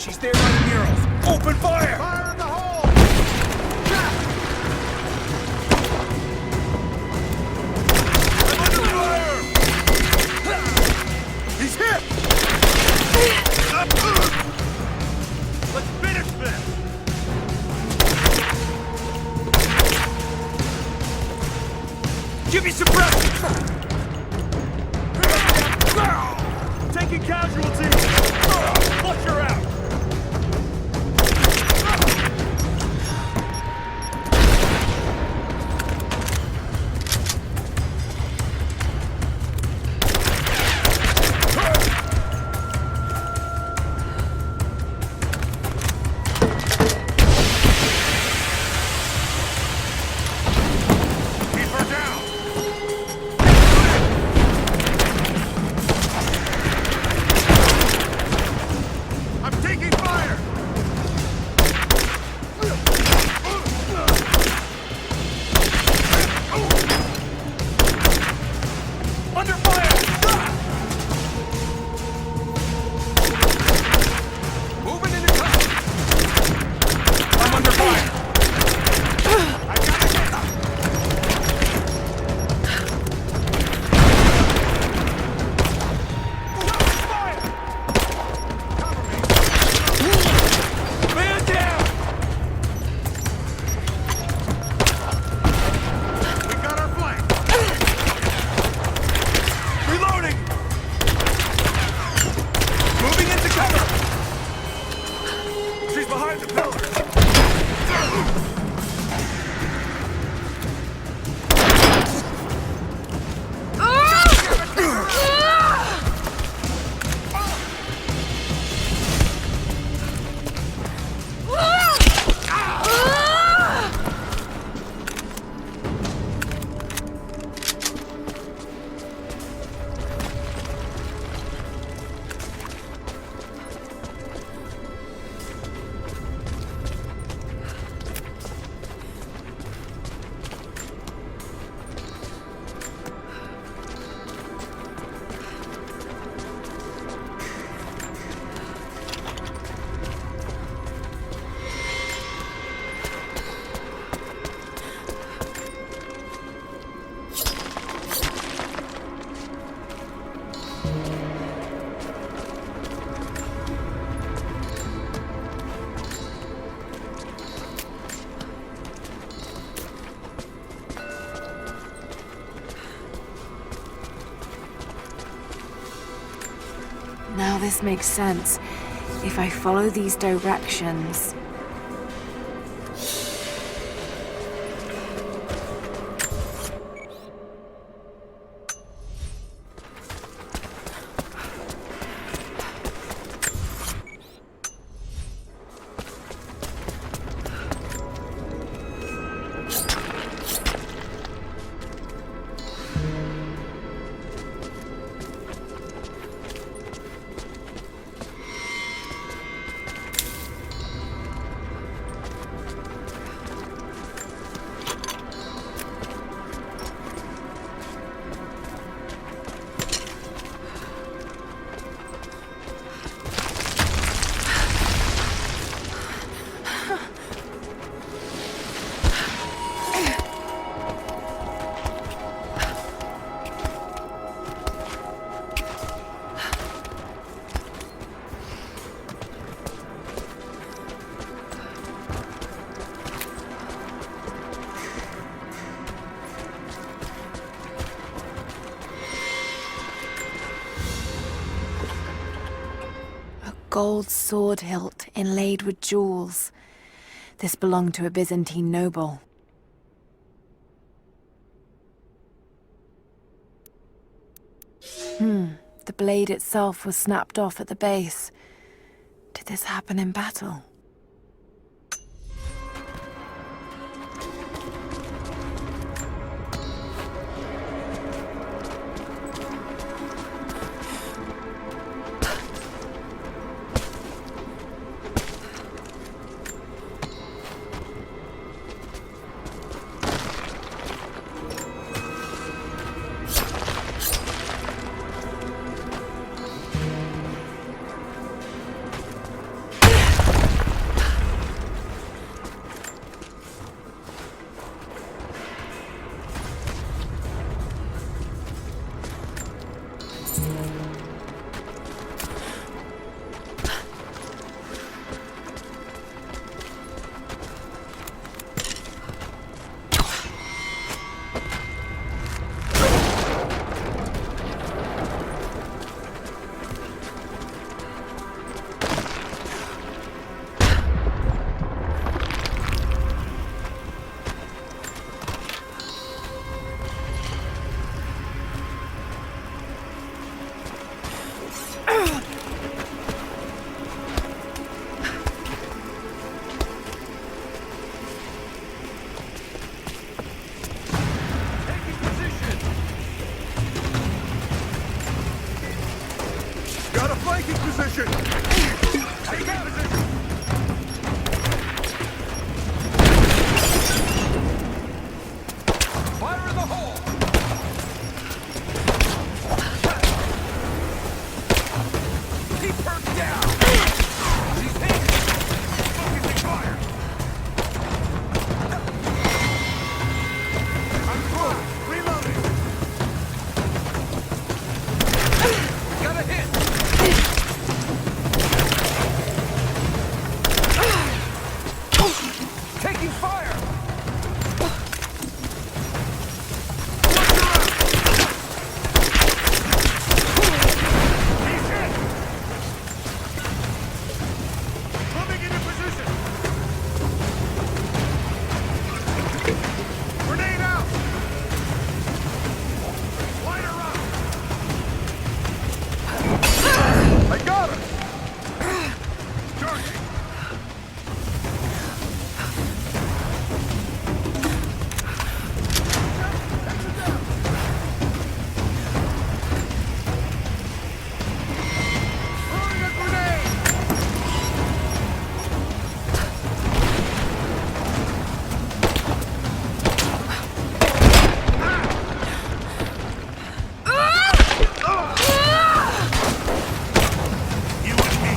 She's there by the murals. Open fire! Fire in the hole! He's hit! Let's finish this! Give me some breath! Taking casualties! Flush her out! Now this makes sense. If I follow these directions... Gold sword hilt inlaid with jewels. This belonged to a Byzantine noble. The blade itself was snapped off at the base. Did this happen in battle? Taking position! Taking position! Fire in the hole! Keep her down! She's hit! Focusing fire! I'm through! Reloading! We got a hit! Taking fire! Moving into position! Grenade out! Lighter up! I got her! Charging! Throwing a grenade! You with me?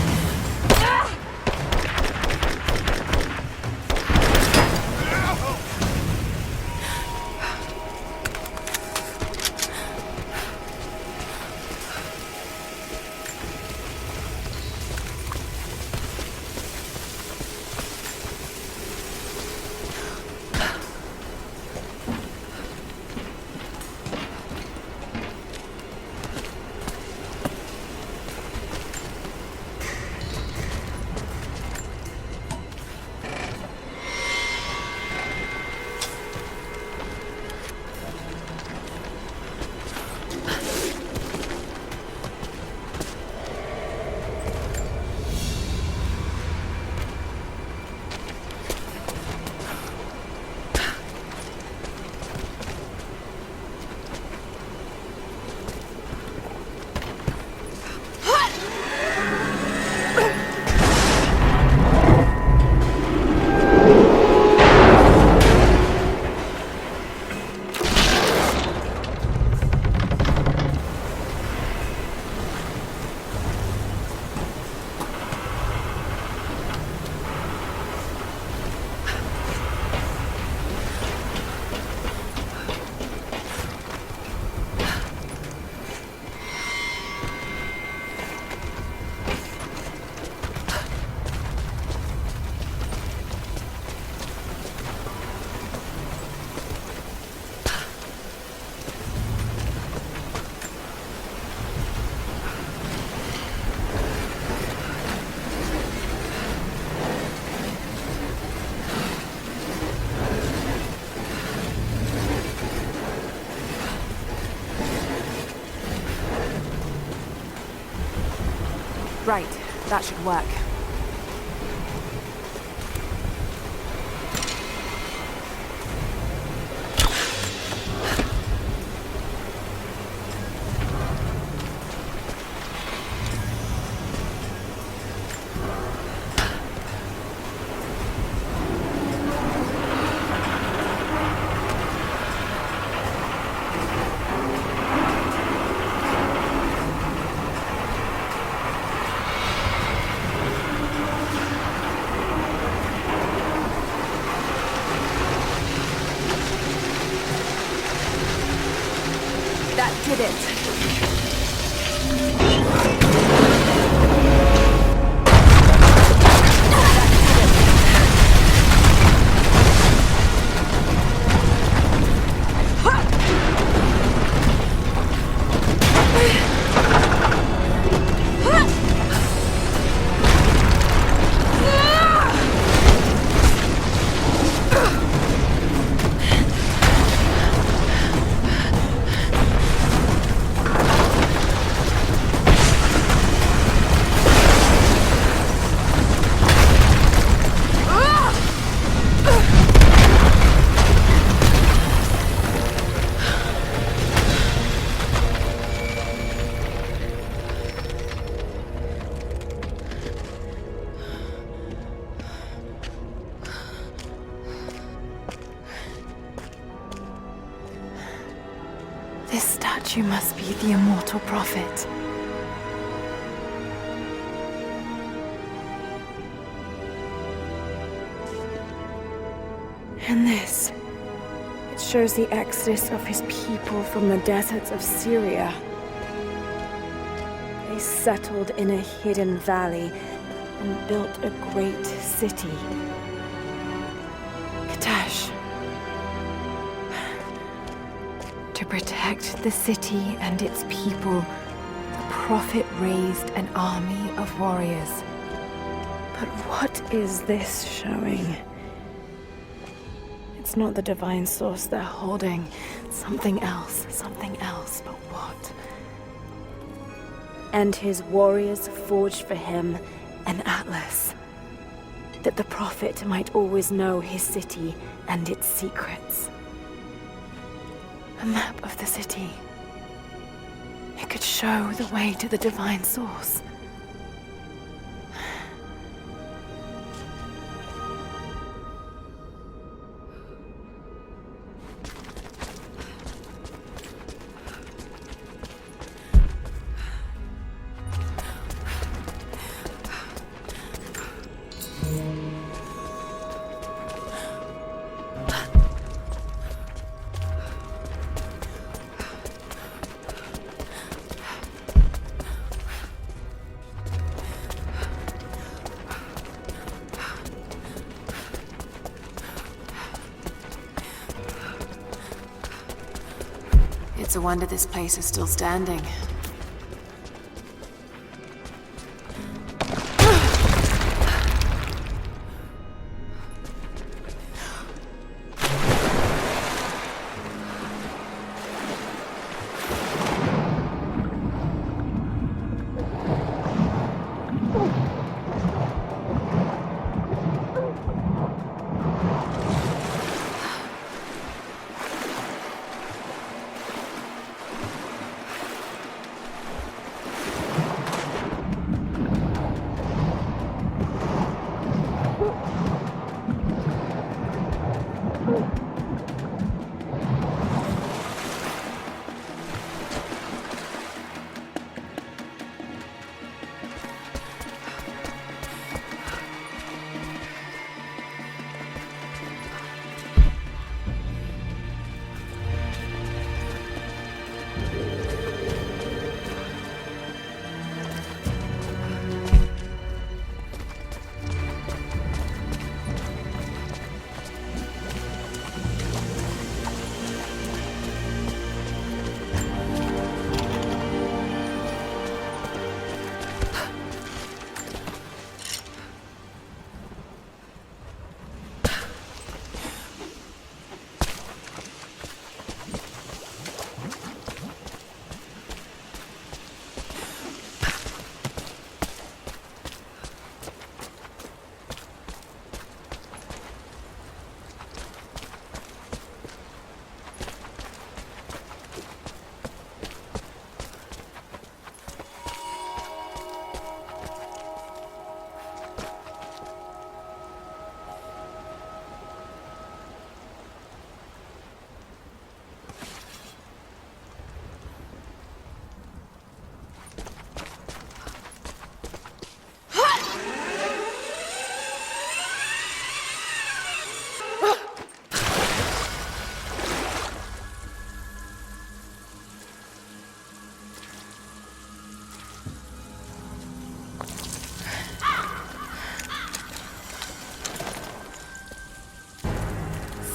Right, that should work. That did it. But you must be the immortal prophet. And this, it shows the exodus of his people from the deserts of Syria. They settled in a hidden valley and built a great city. Kitezh. To protect the city and its people, the prophet raised an army of warriors. But what is this showing? It's not the divine source they're holding. Something else, but what? And his warriors forged for him an atlas, that the prophet might always know his city and its secrets. A map of the city. It could show the way to the divine source. It's a wonder this place is still standing.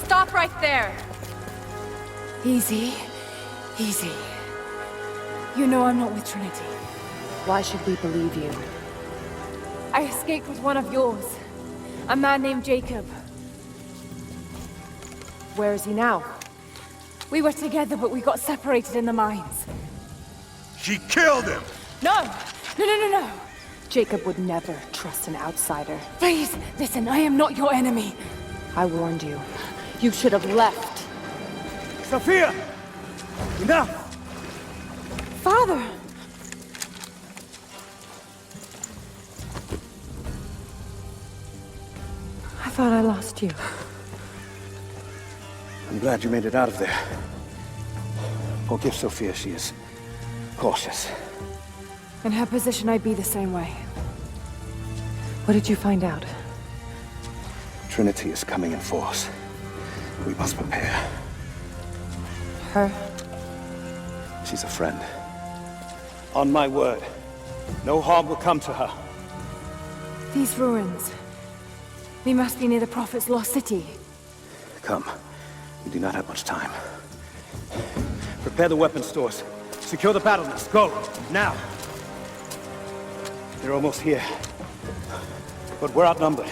Stop right there! Easy. Easy. You know I'm not with Trinity. Why should we believe you? I escaped with one of yours. A man named Jacob. Where is he now? We were together, but we got separated in the mines. She killed him! No! No! Jacob would never trust an outsider. Please, listen, I am not your enemy. I warned you. You should have left. Sophia! Enough! Father! I thought I lost you. I'm glad you made it out of there. Forgive Sophia, she is cautious. In her position, I'd be the same way. What did you find out? Trinity is coming in force. We must prepare. Her? She's a friend. On my word, no harm will come to her. These ruins. We must be near the Prophet's lost city. Come. We do not have much time. Prepare the weapon stores. Secure the battlements. Go! Now! They're almost here. But we're outnumbered.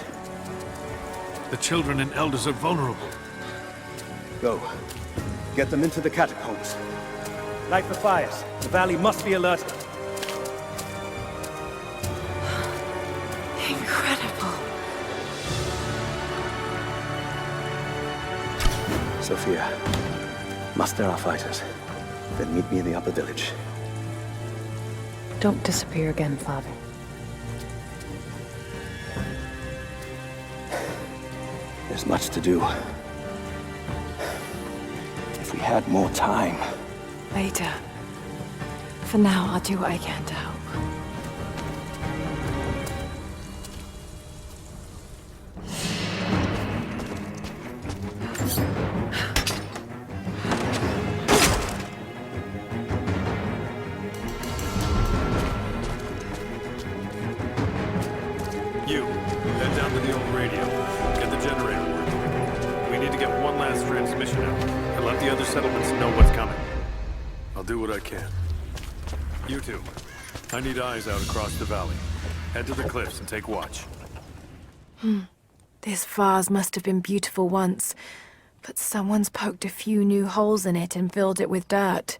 The children and elders are vulnerable. Go. Get them into the catacombs. Light the fires. The valley must be alerted. Incredible. Sophia, muster our fighters. Then meet me in the upper village. Don't disappear again, Father. There's much to do. If we had more time. Later. For now, I'll do what I can to help. You, head down to the old radio. Get the generator working. We need to get one last transmission out, and let the other settlements know what's coming. I'll do what I can. You two, I need eyes out across the valley. Head to the cliffs and take watch. This vase must have been beautiful once, but someone's poked a few new holes in it and filled it with dirt.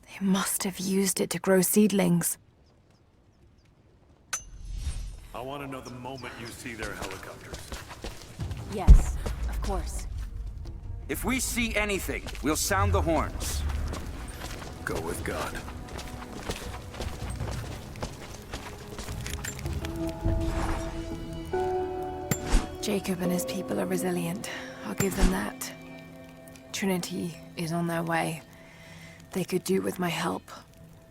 They must have used it to grow seedlings. I want to know the moment you see their helicopters. Yes, of course. If we see anything, we'll sound the horns. Go with God. Jacob and his people are resilient. I'll give them that. Trinity is on their way. They could do with my help.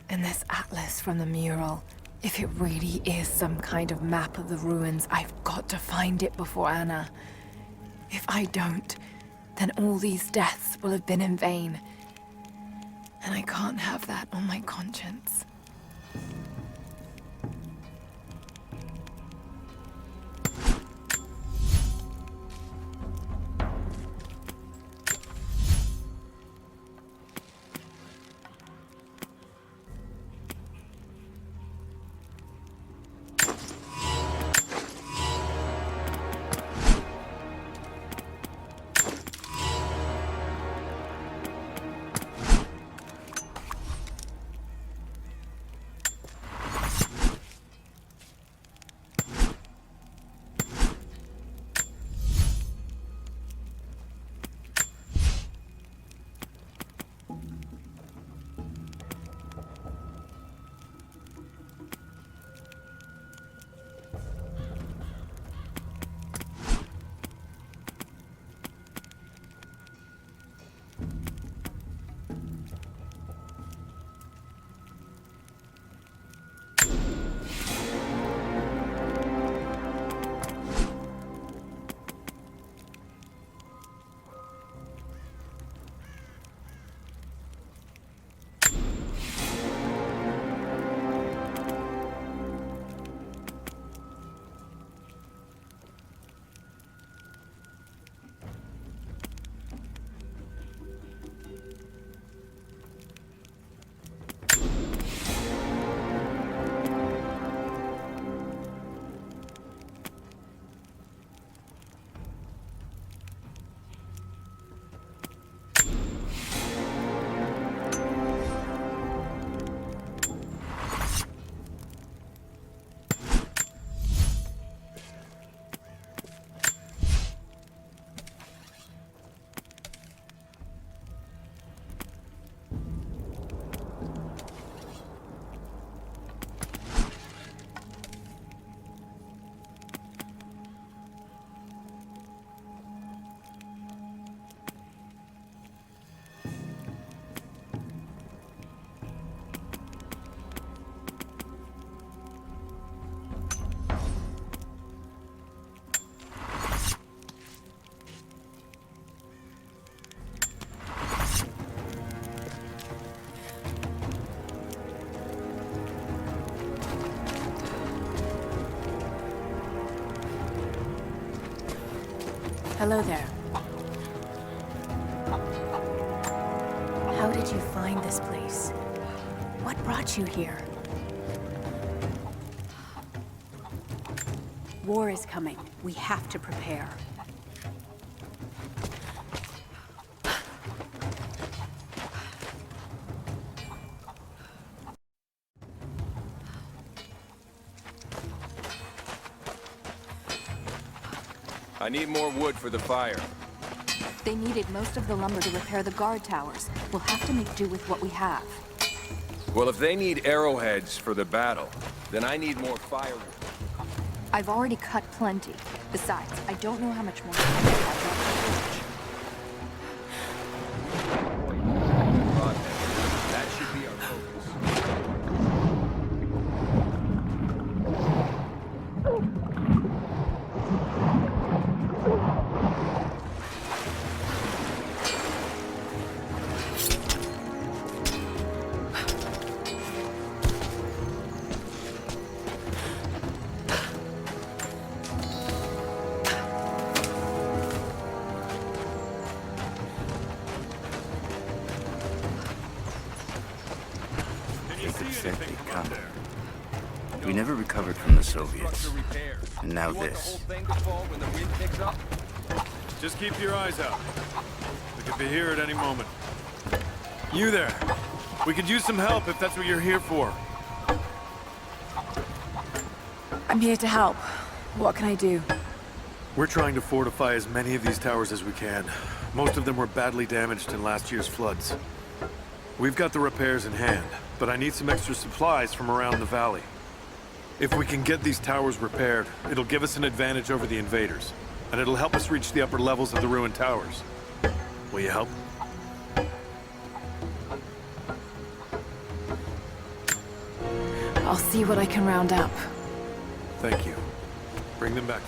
And this atlas from the mural. If it really is some kind of map of the ruins, I've got to find it before Anna. If I don't, then all these deaths will have been in vain. And I can't have that on my conscience. Hello there. How did you find this place? What brought you here? War is coming. We have to prepare. I need more wood for the fire. They needed most of the lumber to repair the guard towers. We'll have to make do with what we have. Well, if they need arrowheads for the battle, then I need more firewood. I've already cut plenty. Besides, I don't know how much more time I have left. That should be our focus. We never recovered from the Soviets. And now this. Just keep your eyes out. We could be here at any moment. You there. We could use some help if that's what you're here for. I'm here to help. What can I do? We're trying to fortify as many of these towers as we can. Most of them were badly damaged in last year's floods. We've got the repairs in hand, but I need some extra supplies from around the valley. If we can get these towers repaired, it'll give us an advantage over the invaders, and it'll help us reach the upper levels of the ruined towers. Will you help? I'll see what I can round up. Thank you. Bring them back.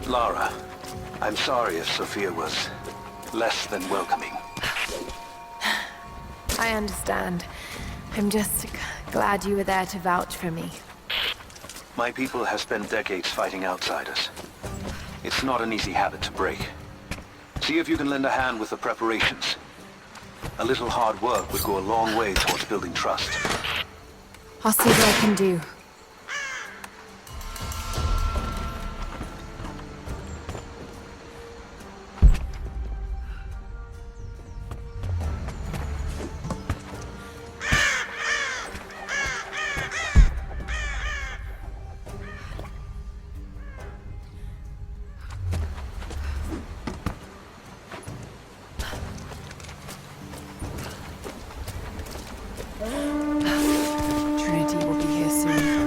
Lara, I'm sorry if Sophia was less than welcoming. I understand. I'm just glad you were there to vouch for me. My people have spent decades fighting outsiders. It's not an easy habit to break. See if you can lend a hand with the preparations. A little hard work would go a long way towards building trust. I'll see what I can do. Trinity will be here soon.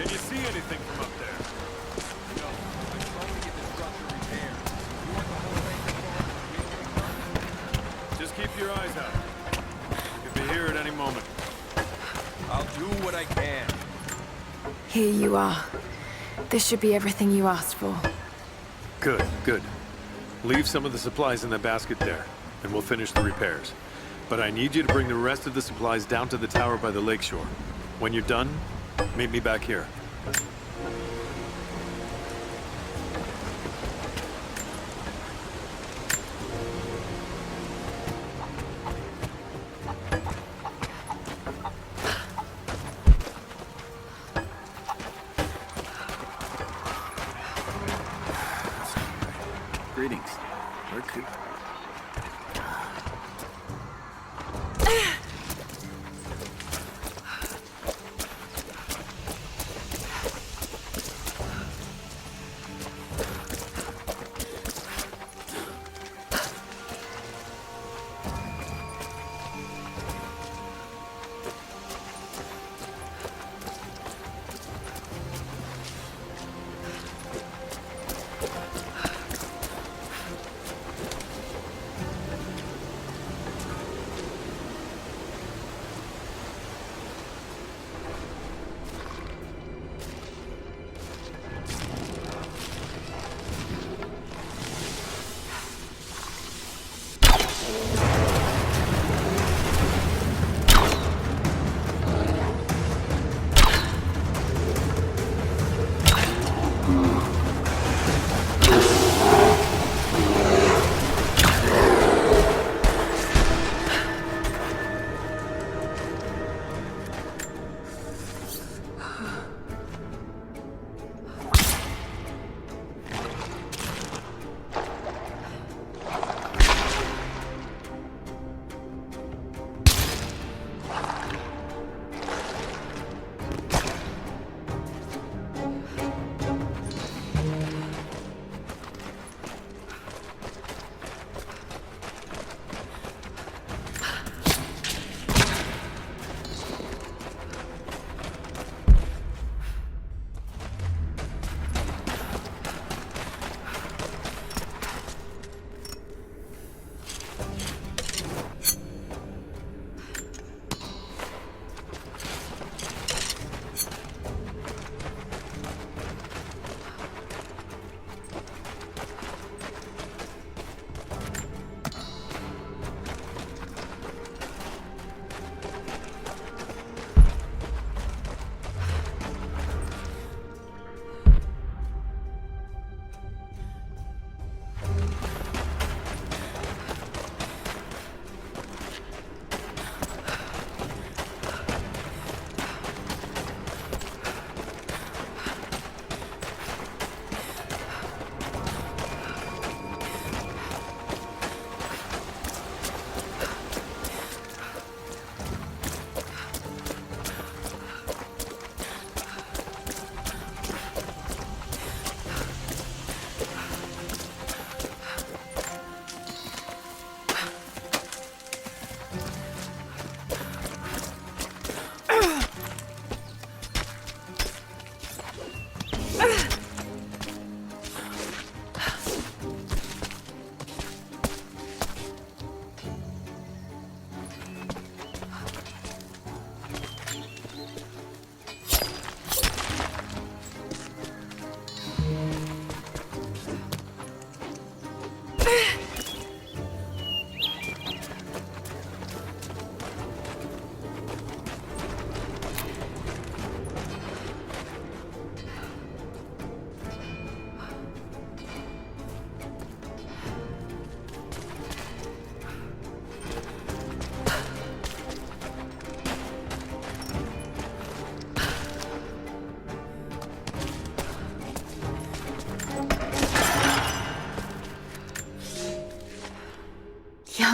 Can you see anything from up there? No, I can only get the structure repaired. You want the whole thing Just keep your eyes out. Could be here at any moment. I'll do what I can. Here you are. This should be everything you asked for. Good, good. Leave some of the supplies in the basket there, and we'll finish the repairs. But I need you to bring the rest of the supplies down to the tower by the lakeshore. When you're done, meet me back here. Greetings. Where could...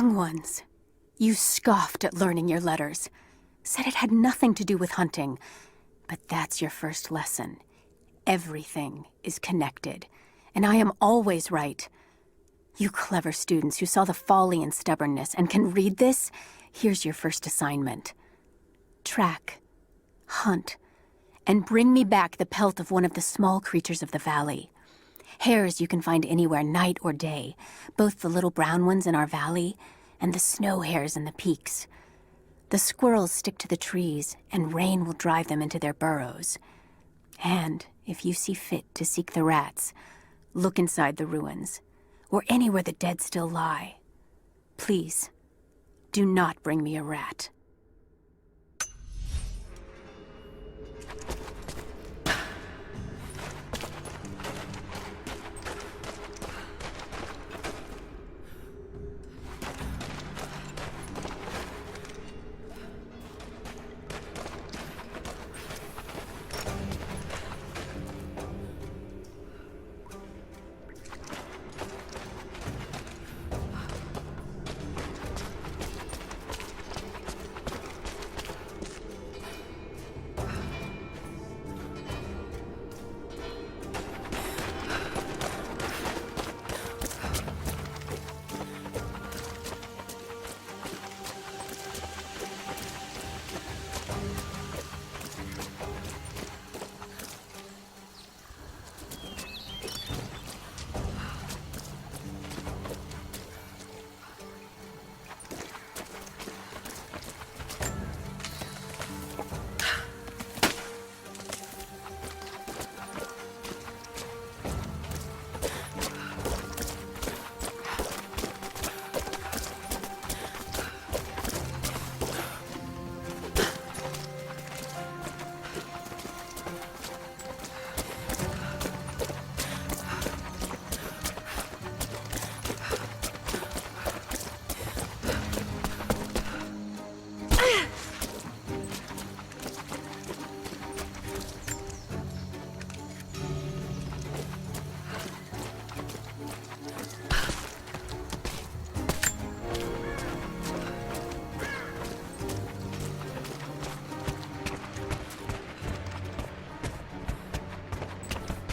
Young ones, you scoffed at learning your letters, said it had nothing to do with hunting. But that's your first lesson. Everything is connected, and I am always right. You clever students who saw the folly and stubbornness and can read this, here's your first assignment. Track, hunt, And bring me back the pelt of one of the small creatures of the valley. Hares you can find anywhere, night or day. Both the little brown ones in our valley and the snow hares in the peaks. The squirrels stick to the trees, and rain will drive them into their burrows. And if you see fit to seek the rats, look inside the ruins, or anywhere the dead still lie. Please, do not bring me a rat.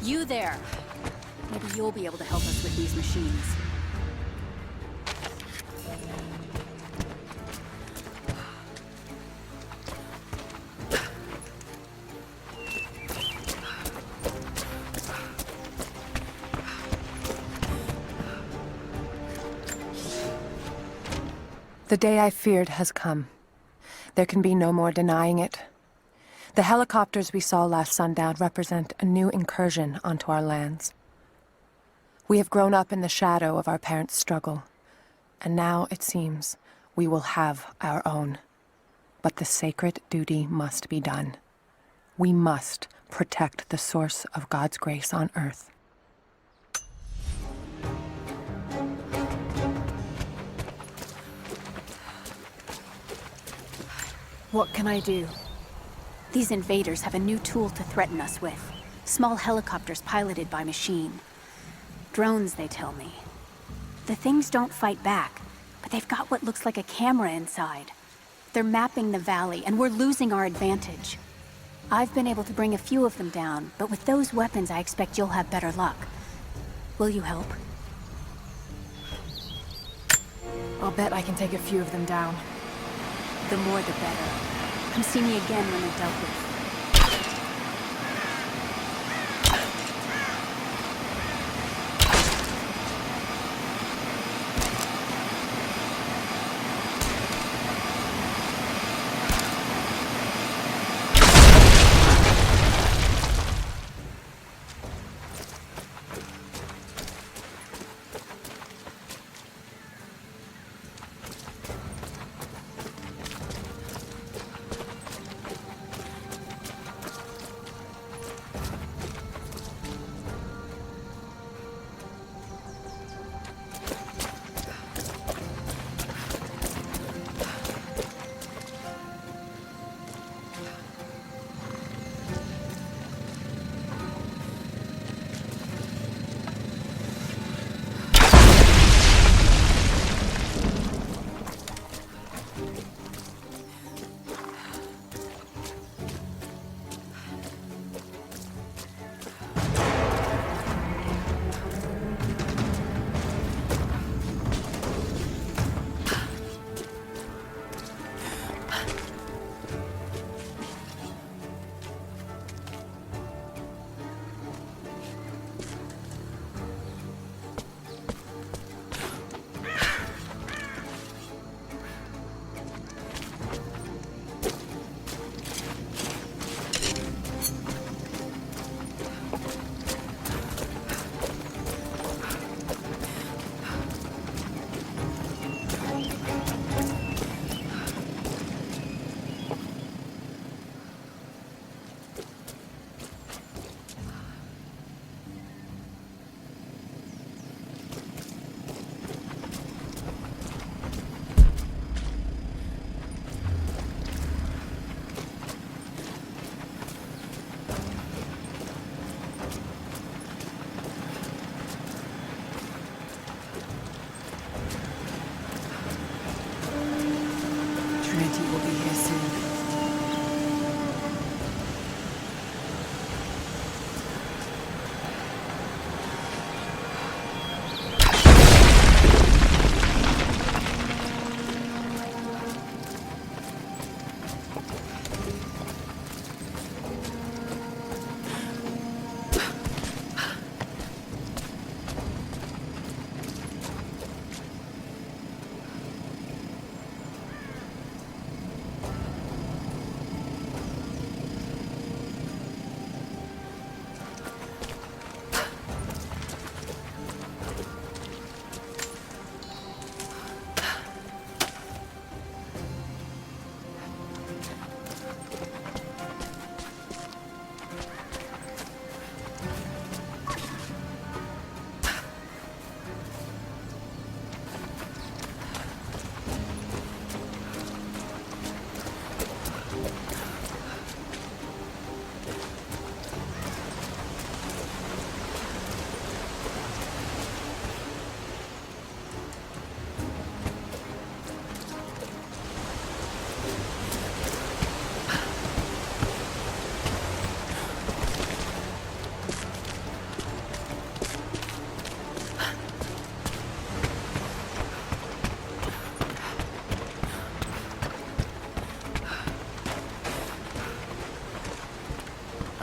You there. Maybe you'll be able to help us with these machines. The day I feared has come. There can be no more denying it. The helicopters we saw last sundown represent a new incursion onto our lands. We have grown up in the shadow of our parents' struggle, and now, it seems, we will have our own. But the sacred duty must be done. We must protect the source of God's grace on Earth. What can I do? These invaders have a new tool to threaten us with. Small helicopters piloted by machine. Drones, they tell me. The things don't fight back, but they've got what looks like a camera inside. They're mapping the valley, and we're losing our advantage. I've been able to bring a few of them down, but with those weapons I expect you'll have better luck. Will you help? I'll bet I can take a few of them down. The more the better. Come see me again when they're dealt with.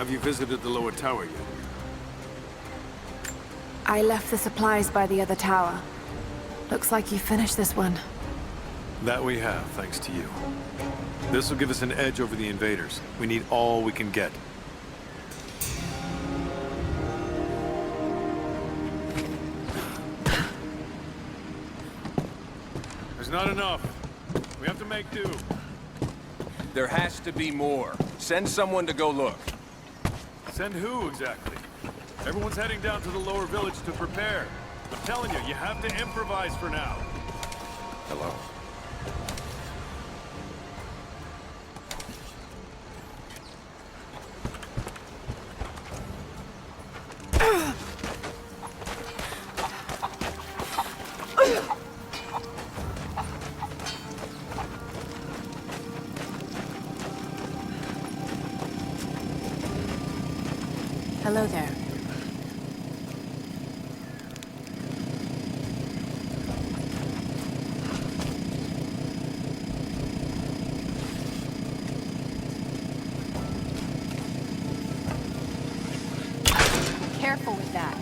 Have you visited the lower tower yet? I left the supplies by the other tower. Looks like you finished this one. That we have, thanks to you. This will give us an edge over the invaders. We need all we can get. There's not enough. We have to make do. There has to be more. Send someone to go look. Send who, exactly? Everyone's heading down to the lower village to prepare. I'm telling you, you have to improvise for now. Hello. Hello there. Careful with that.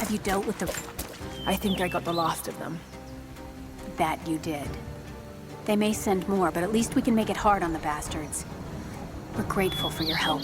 Have you dealt with the... I think I got the last of them. That you did. They may send more, but at least we can make it hard on the bastards. We're grateful for your help.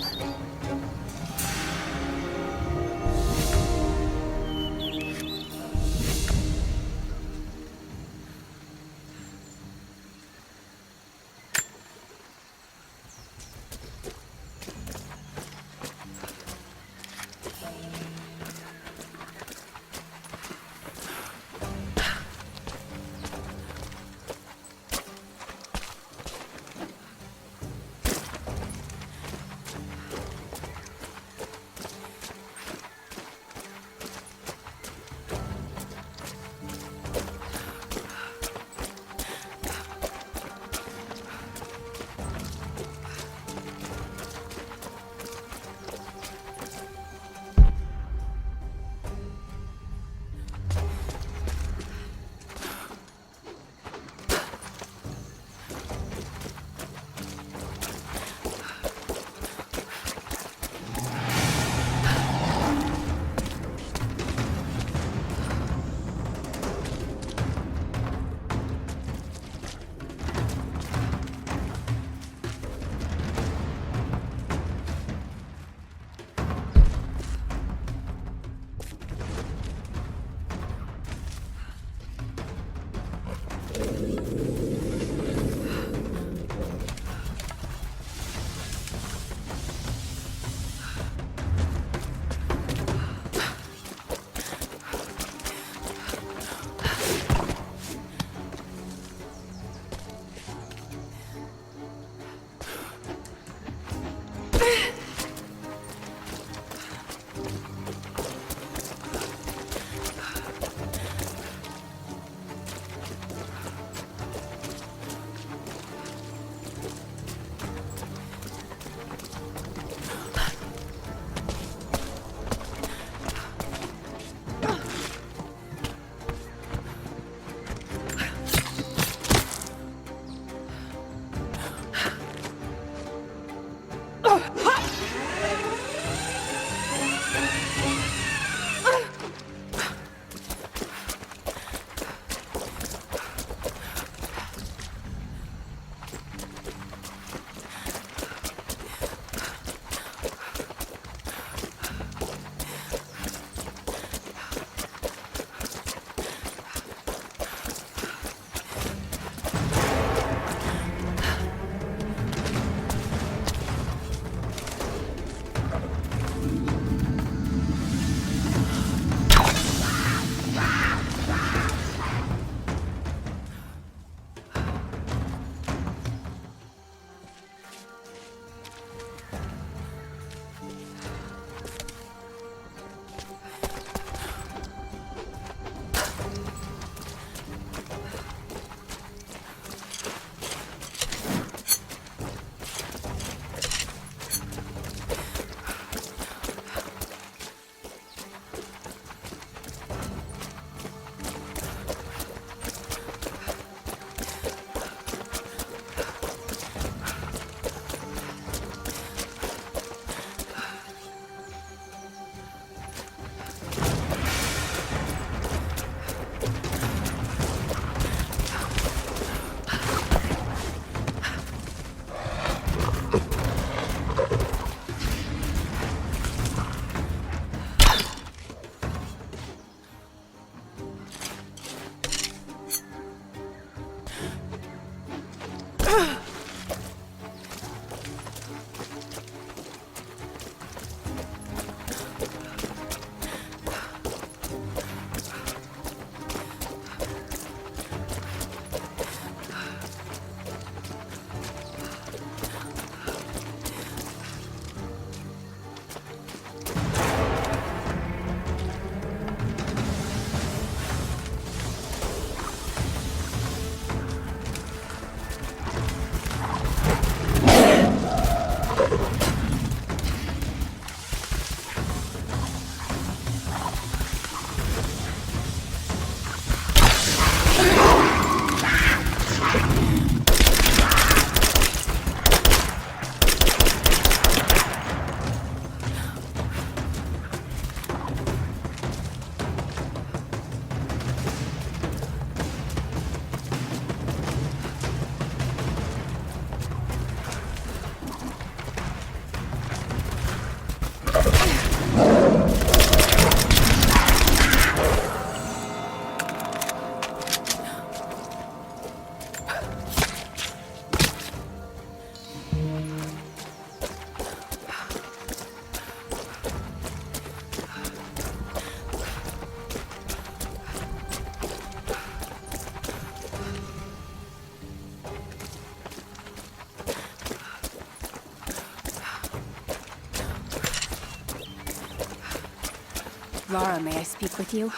Lara, may I speak with you?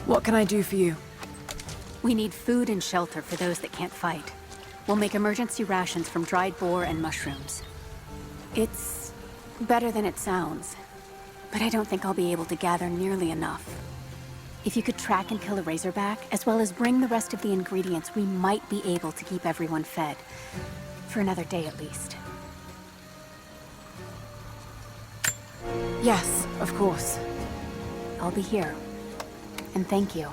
What can I do for you? We need food and shelter for those that can't fight. We'll make emergency rations from dried boar and mushrooms. It's better than it sounds, but I don't think I'll be able to gather nearly enough. If you could track and kill a razorback, as well as bring the rest of the ingredients, we might be able to keep everyone fed. For another day at least. Yes, of course. I'll be here. And thank you.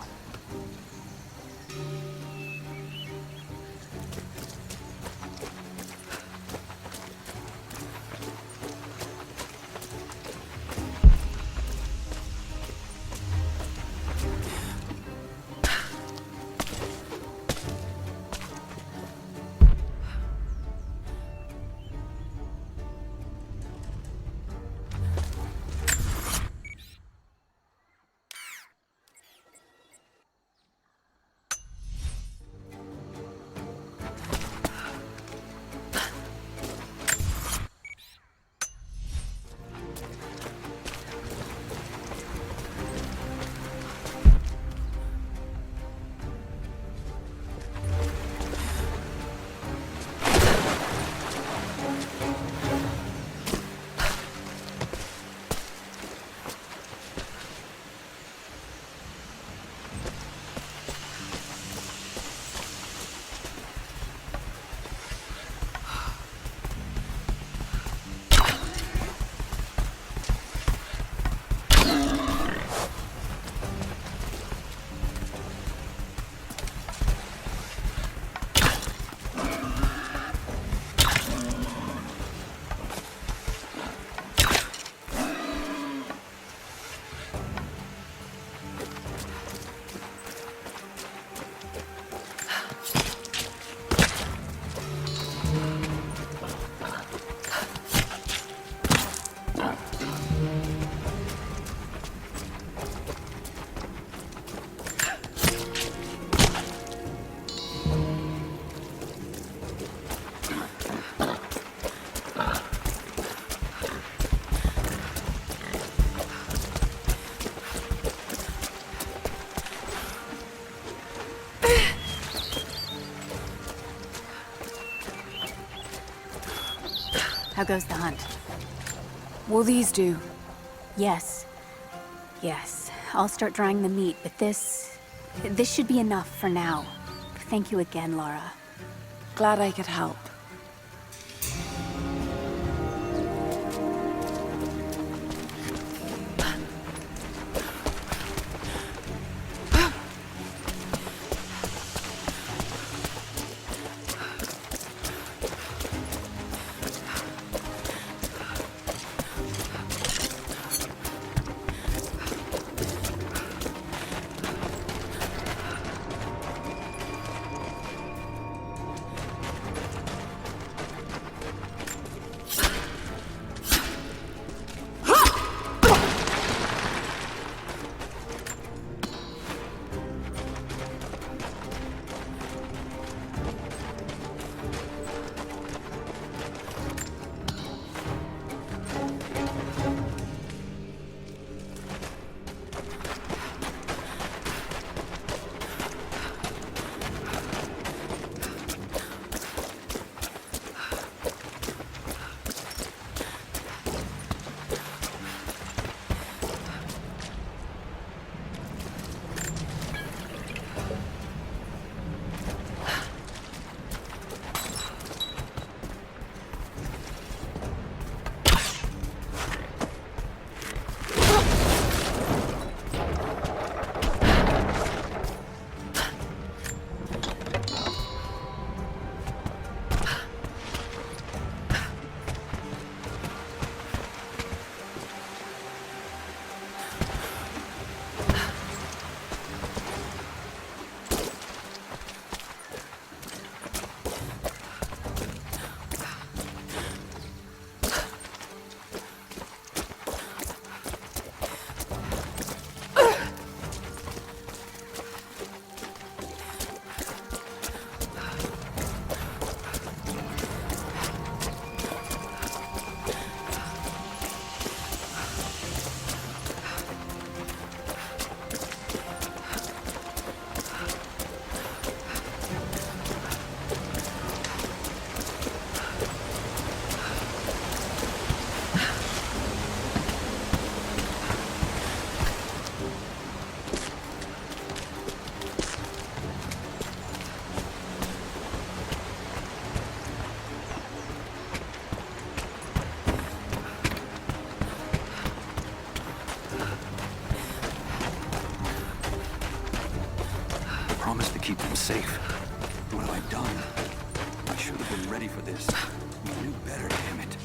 How goes the hunt? Will these do? Yes. Yes. I'll start drying the meat, but this should be enough for now. Thank you again, Lara. Glad I could help. keep them safe. What have I done? I should have been ready for this. I knew better, damn it.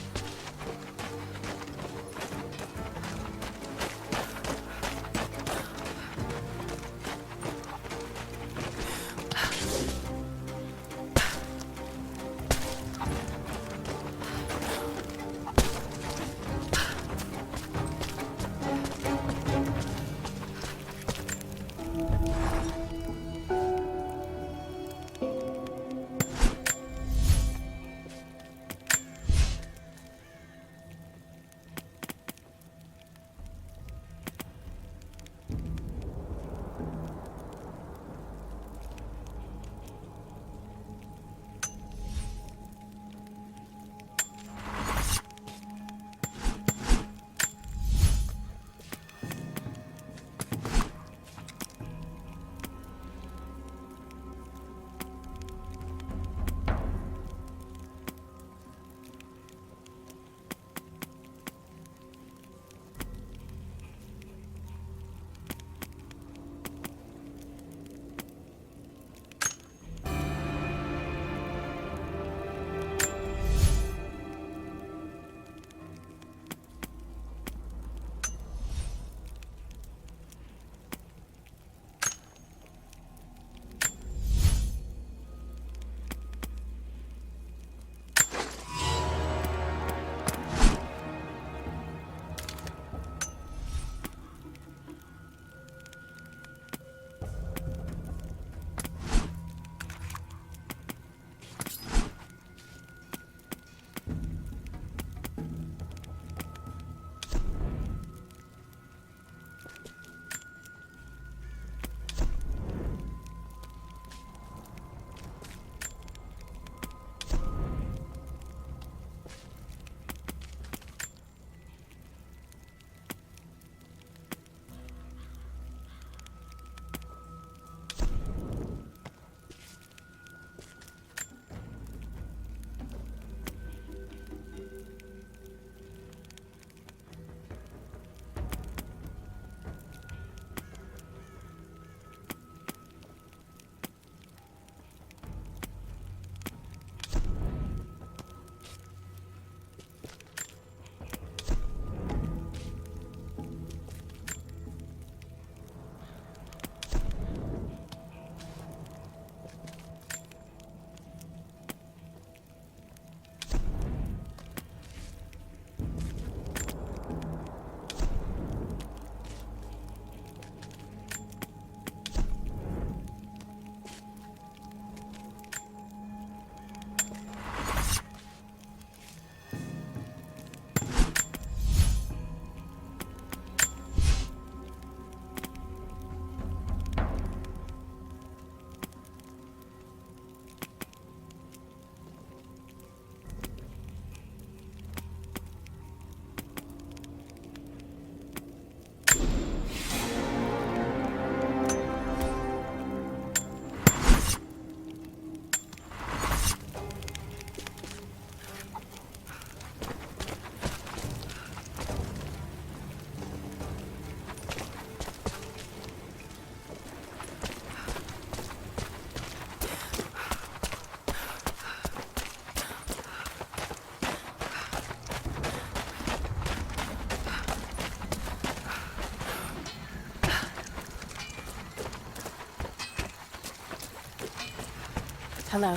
Hello.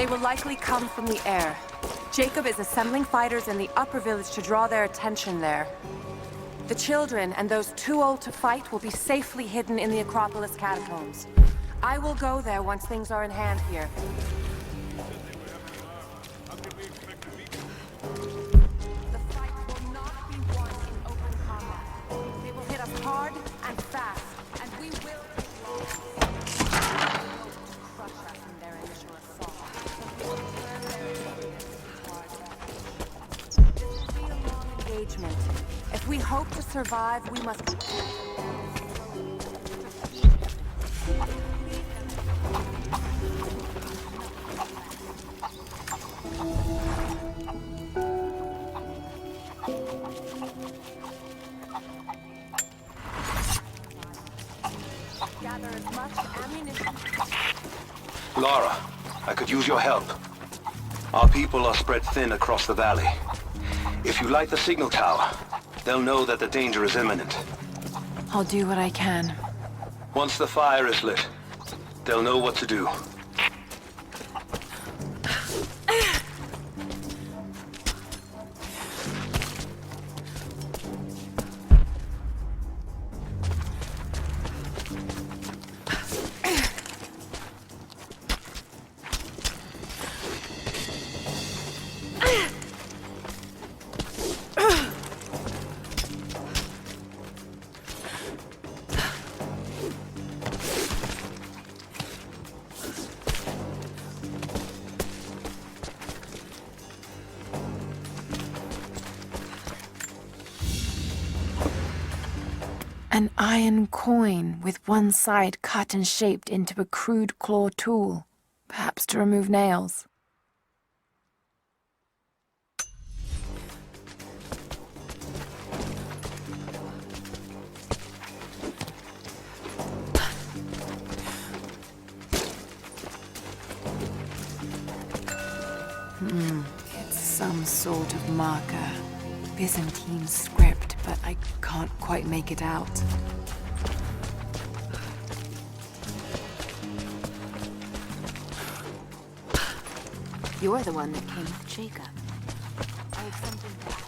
They will likely come from the air. Jacob is assembling fighters in the upper village to draw their attention there. The children and those too old to fight will be safely hidden in the Acropolis catacombs. I will go there once things are in hand here. The fight will not be won in open combat. They will hit us hard and fast, and we will take loss. They hope to crush us in their initial assault. We will turn their enemies into our advantage. This will be a long engagement. If we hope to survive, we must be gather as much ammunition. Lara, I could use your help. Our people are spread thin across the valley. If you light the signal tower, they'll know that the danger is imminent. I'll do what I can. Once the fire is lit, they'll know what to do. An iron coin with one side cut and shaped into a crude claw tool, perhaps to remove nails. It's some sort of marker. Byzantine script, but I can't quite make it out. You're the one that came with Jacob. I have something to ask.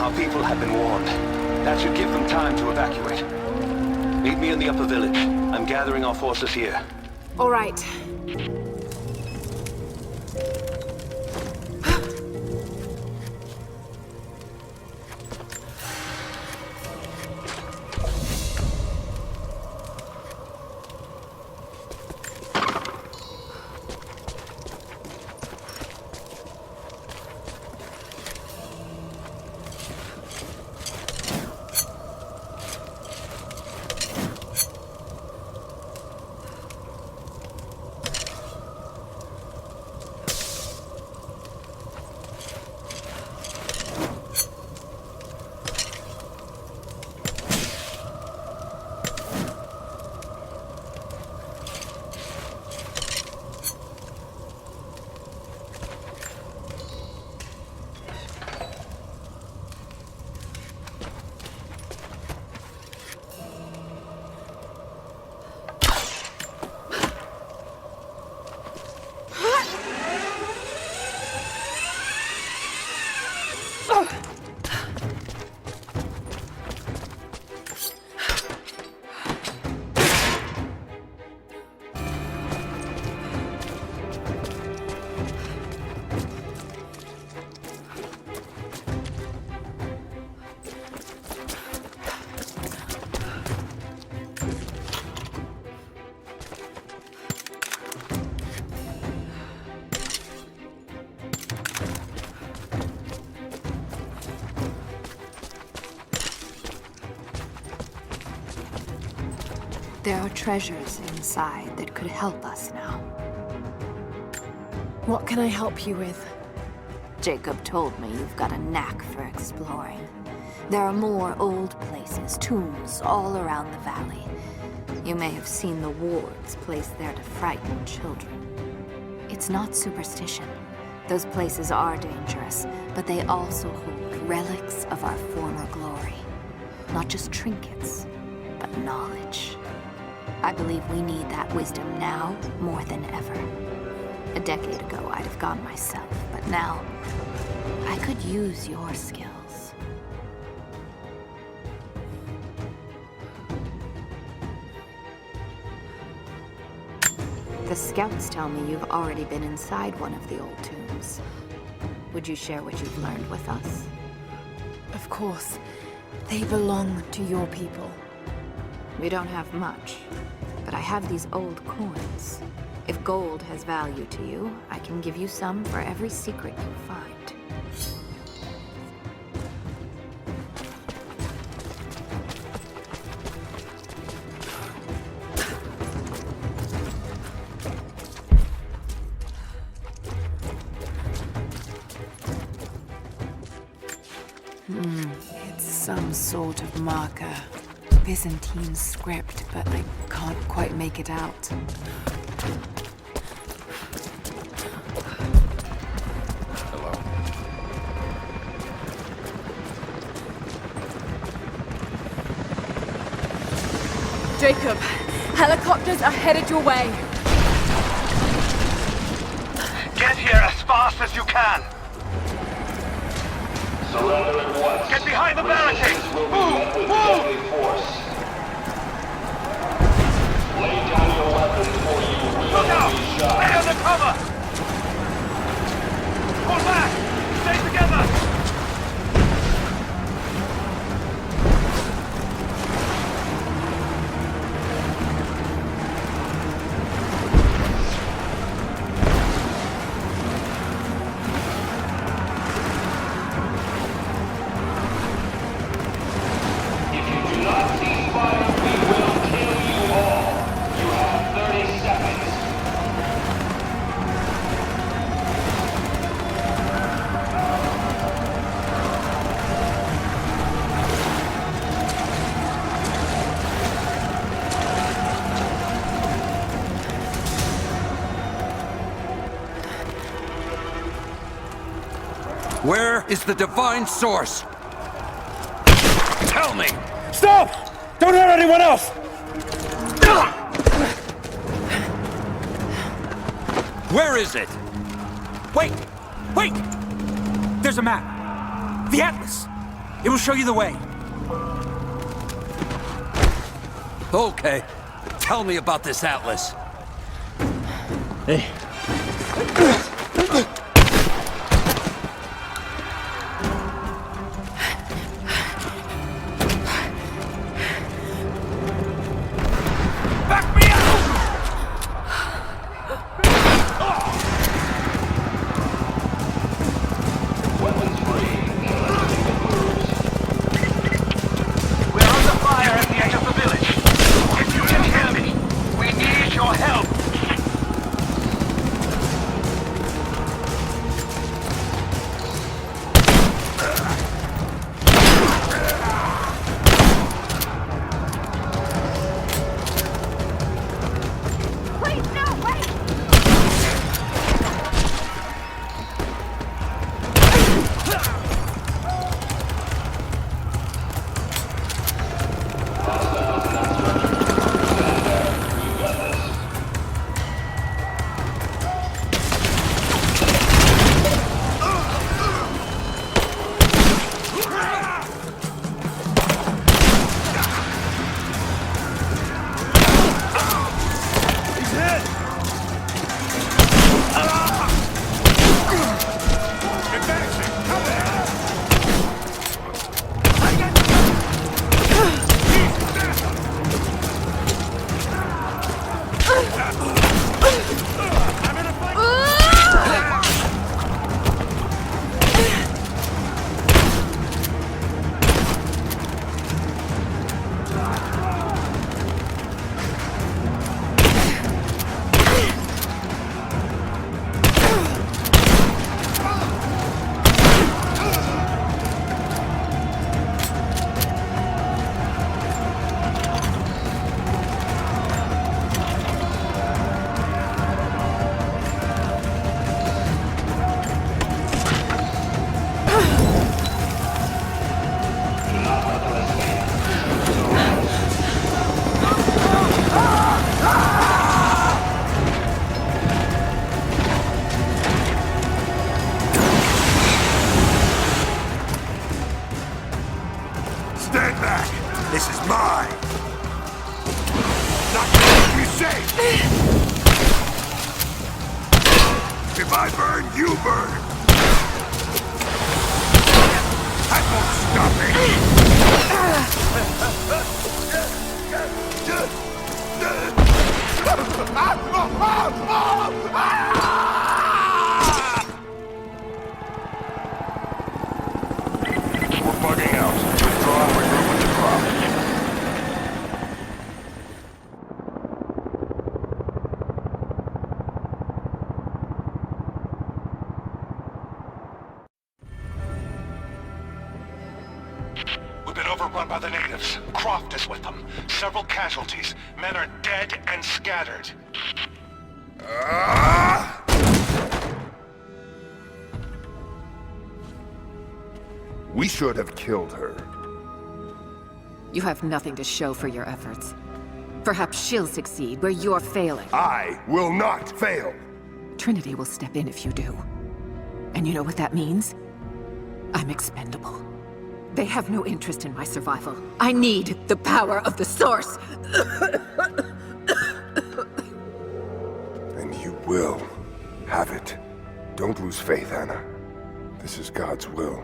Our people have been warned. That should give them time to evacuate. Meet me in the upper village. I'm gathering our forces here. All right. There are treasures inside that could help us now. What can I help you with? Jacob told me you've got a knack for exploring. There are more old places, tombs, all around the valley. You may have seen the wards placed there to frighten children. It's not superstition. Those places are dangerous, but they also hold relics of our former glory. Not just trinkets, but knowledge. I believe we need that wisdom now more than ever. A decade ago, I'd have gone myself, but now I could use your skills. The scouts tell me you've already been inside one of the old tombs. Would you share what you've learned with us? Of course. They belong to your people. We don't have much, but I have these old coins. If gold has value to you, I can give you some for every secret you find. It's some sort of marker. Byzantine script, but I can't quite make it out. Hello. Jacob, helicopters are headed your way. Get here as fast as you can. Surrender at once. Get behind the barricades. Move! Move! Lay down your weapons or you will Look out! be shot. Stay under cover! Pull back! Stay together! Where is the divine source? Tell me! Stop! Don't hurt anyone else! Where is it? Wait! Wait! There's a map. The Atlas. It will show you the way. Okay. Tell me about this atlas. Hey. If I burn, you burn! That won't stop me! We're bugging out. Withdraw and regroup with the Croft. Overrun by the natives. Croft is with them. Several casualties. Men are dead and scattered. We should have killed her. You have nothing to show for your efforts. Perhaps she'll succeed where you're failing. I will not fail! Trinity will step in if you do. And you know what that means? I'm expendable. They have no interest in my survival. I need the power of the Source! And you will have it. Don't lose faith, Anna. This is God's will.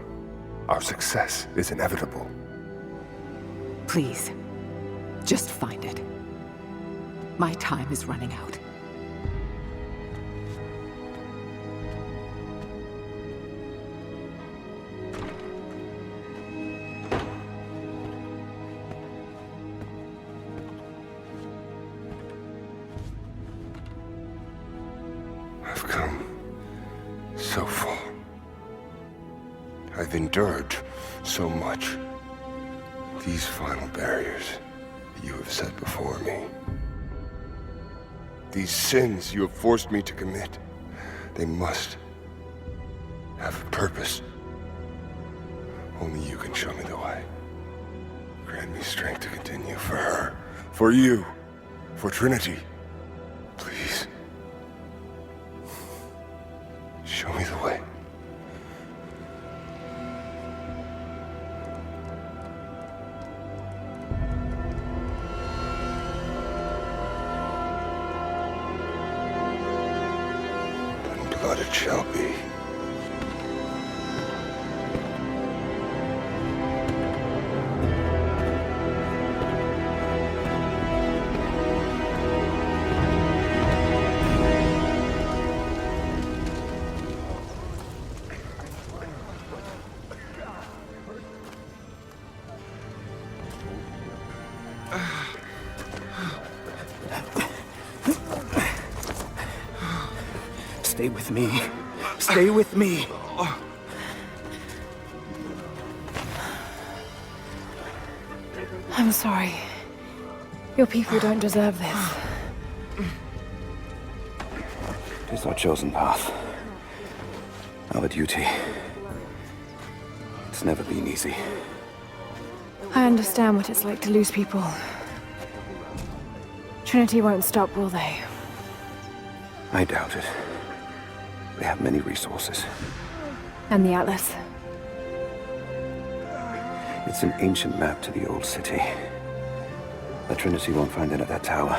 Our success is inevitable. Please, just find it. My time is running out. I've come so far. I've endured so much. These final barriers you have set before me. These sins you have forced me to commit, they must have a purpose. Only you can show me the way. Grant me strength to continue for her, for you, for Trinity. Please. Show me the way. Stay with me. Stay with me. I'm sorry. Your people don't deserve this. It is our chosen path. Our duty. It's never been easy. I understand what it's like to lose people. Trinity won't stop, will they? I doubt it. They have many resources. And the Atlas? It's an ancient map to the old city. The Trinity won't find it at that tower.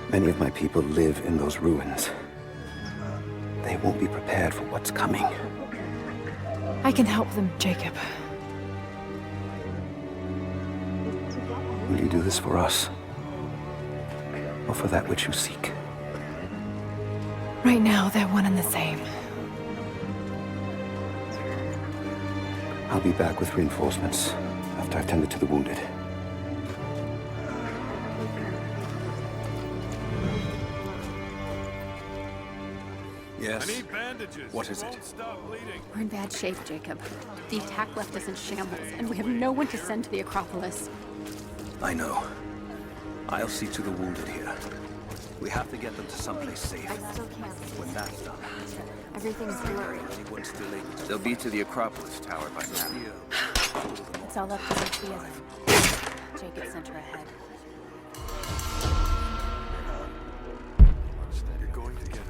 Many of my people live in those ruins. They won't be prepared for what's coming. I can help them, Jacob. Will you do this for us? Or for that which you seek? Right now, they're one and the same. I'll be back with reinforcements after I've tended to the wounded. Yes? I need bandages. What is it? Won't stop bleeding. We're in bad shape, Jacob. The attack left us in shambles, and we have no one to send to the Acropolis. I know. I'll see to the wounded here. We have to get them to someplace safe. I still can't see. When that's done, Everything's blurry. anyone still able to... They'll be to the Acropolis Tower by now. It's all up to Sophia. Jacob sent her ahead. You're going to get him.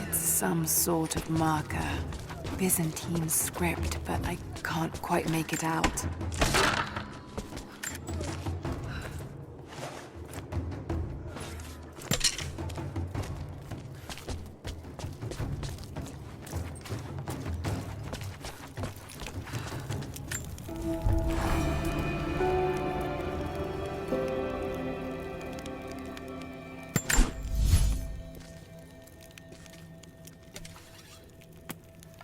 It's some sort of marker. Byzantine script, but I can't quite make it out.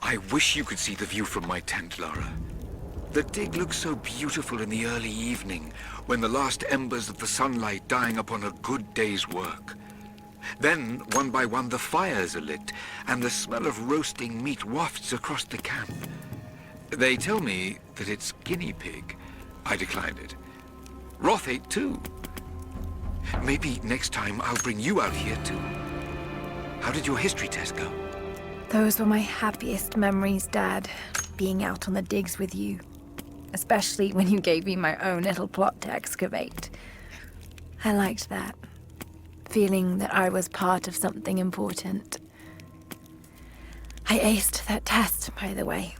I wish you could see the view from my tent, Lara. The dig looks so beautiful in the early evening, when the last embers of the sunlight dying upon a good day's work. Then, one by one, the fires are lit, and the smell of roasting meat wafts across the camp. They tell me that it's guinea pig. I declined it. Roth ate too. Maybe next time I'll bring you out here too. How did your history test go? Those were my happiest memories, Dad. Being out on the digs with you. Especially when you gave me my own little plot to excavate. I liked that. Feeling that I was part of something important. I aced that test, by the way.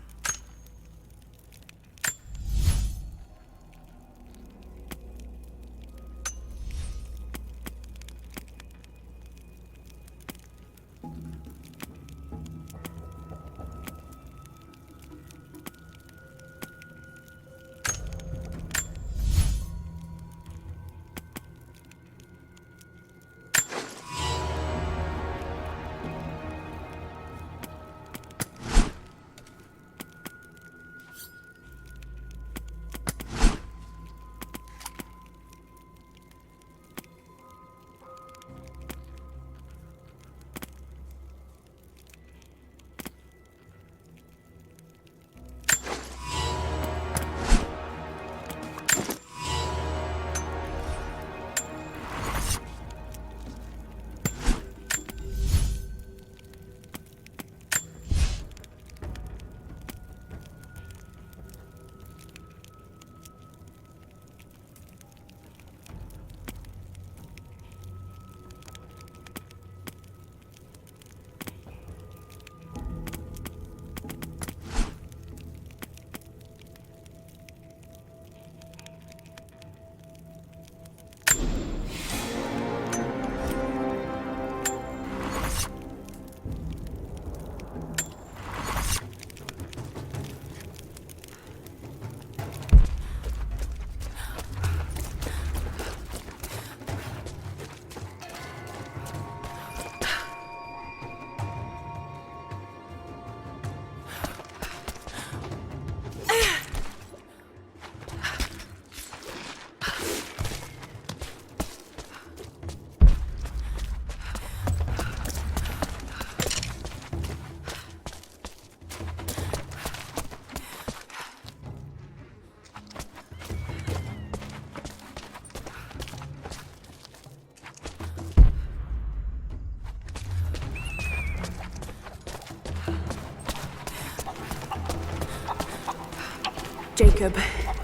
Jacob,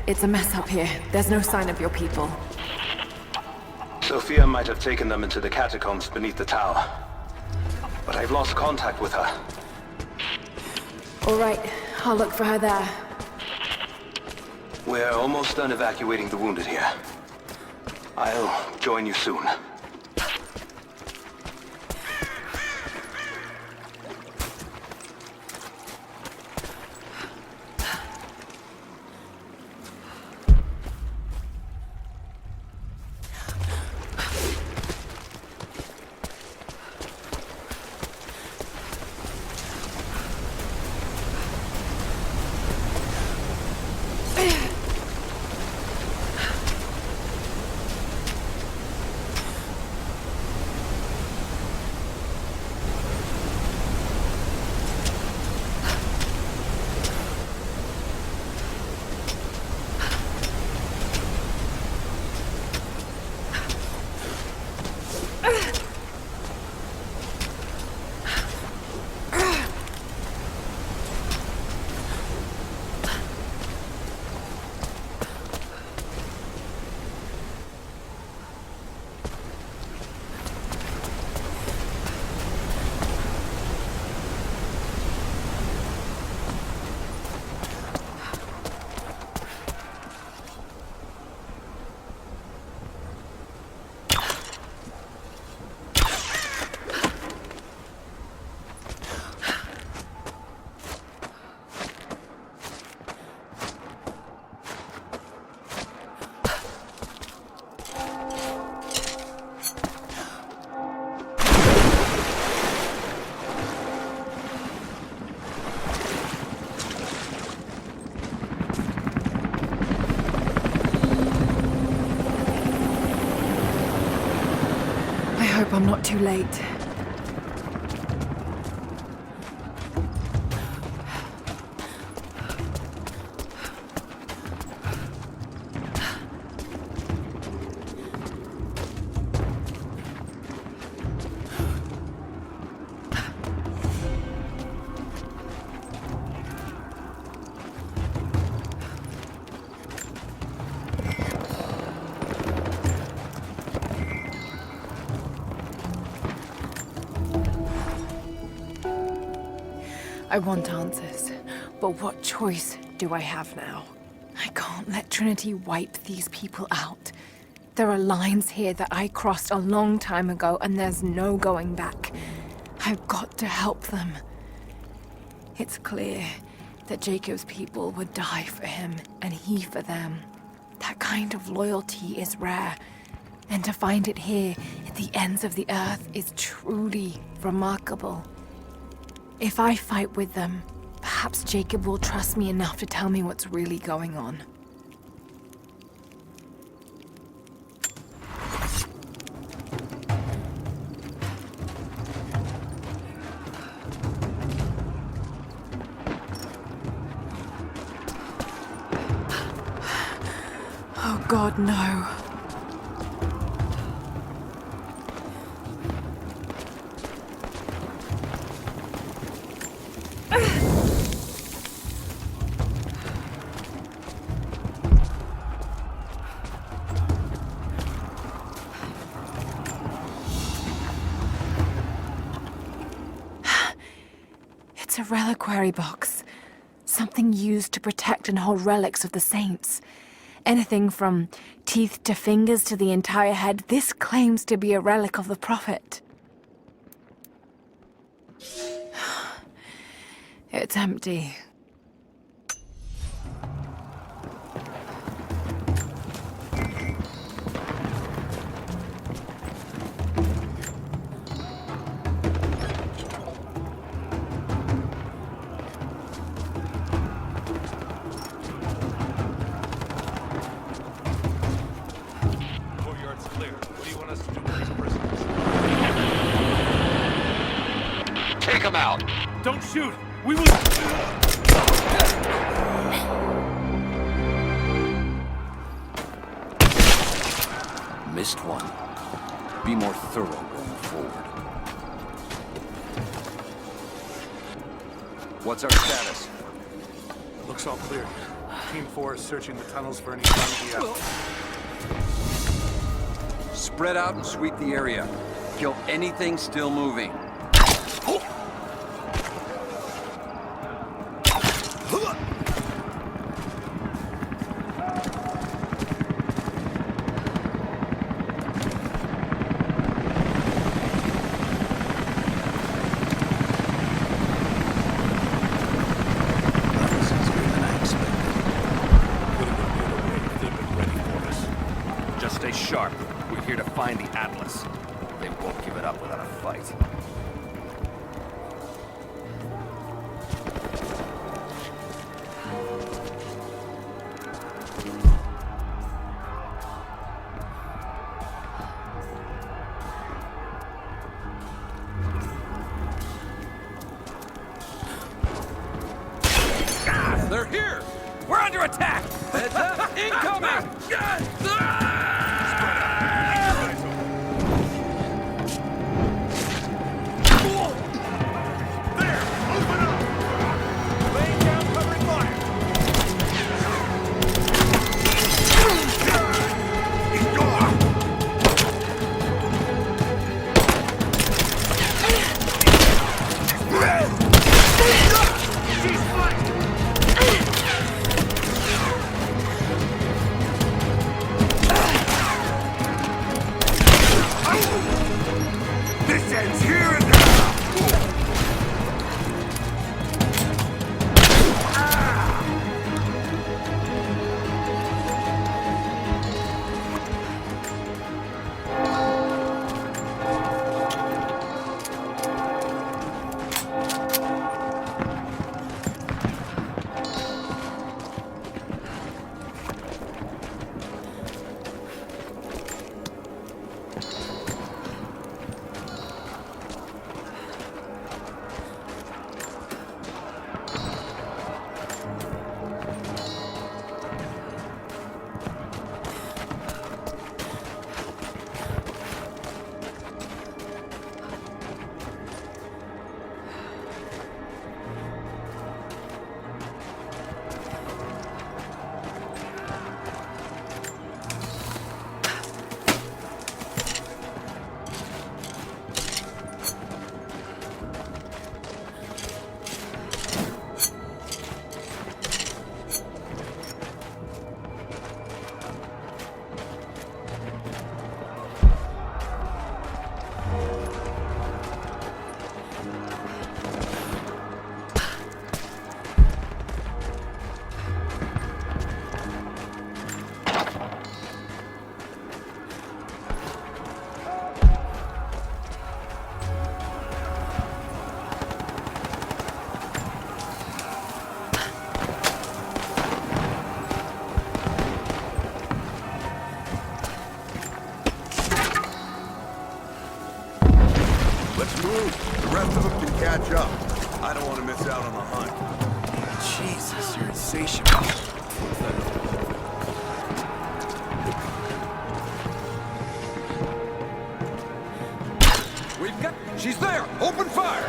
it's a mess up here. There's no sign of your people. Sophia might have taken them into the catacombs beneath the tower. But I've lost contact with her. All right, I'll look for her there. We're almost done evacuating the wounded here. I'll join you soon. I hope I'm not too late. I want answers, but what choice do I have now? I can't let Trinity wipe these people out. There are lines here that I crossed a long time ago, and there's no going back. I've got to help them. It's clear that Jacob's people would die for him, and he for them. That kind of loyalty is rare, and to find it here at the ends of the earth is truly remarkable. If I fight with them, perhaps Jacob will trust me enough to tell me what's really going on. Oh God, no. It's a reliquary box. Something used to protect and hold relics of the saints. Anything from teeth to fingers to the entire head, this claims to be a relic of the Prophet. It's empty. Courtyard's clear. What do you want us to do with these prisoners? Take them out! Don't shoot! We will... Missed one. Be more thorough going forward. What's our status? Looks all clear. Team 4 is searching the tunnels for any sign of the Spread out and sweep the area. Kill anything still moving. Stay sharp. We're here to find the Atlas. They won't give it up without a fight. They're here! We're under attack! Heads up! Incoming! This ends here and now! The rest of them can catch up. I don't want to miss out on the hunt. Jesus, you're insatiable. We've got... She's there! Open fire!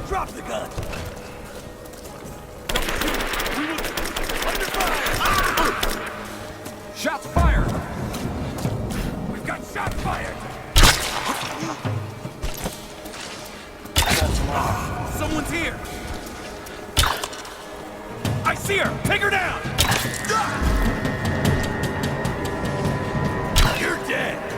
Drop the gun! Shots fired! We've got shots fired! Someone's here! I see her! Take her down! You're dead!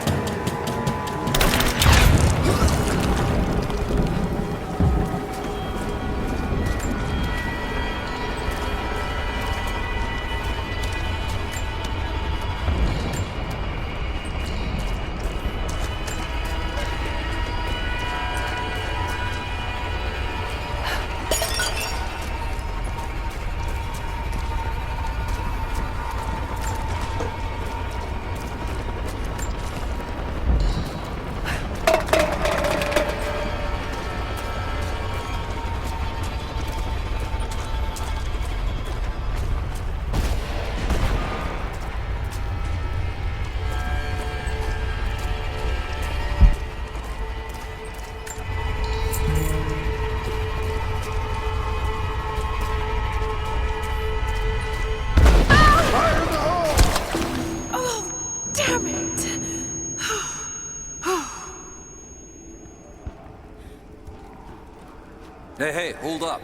Hey, hold up.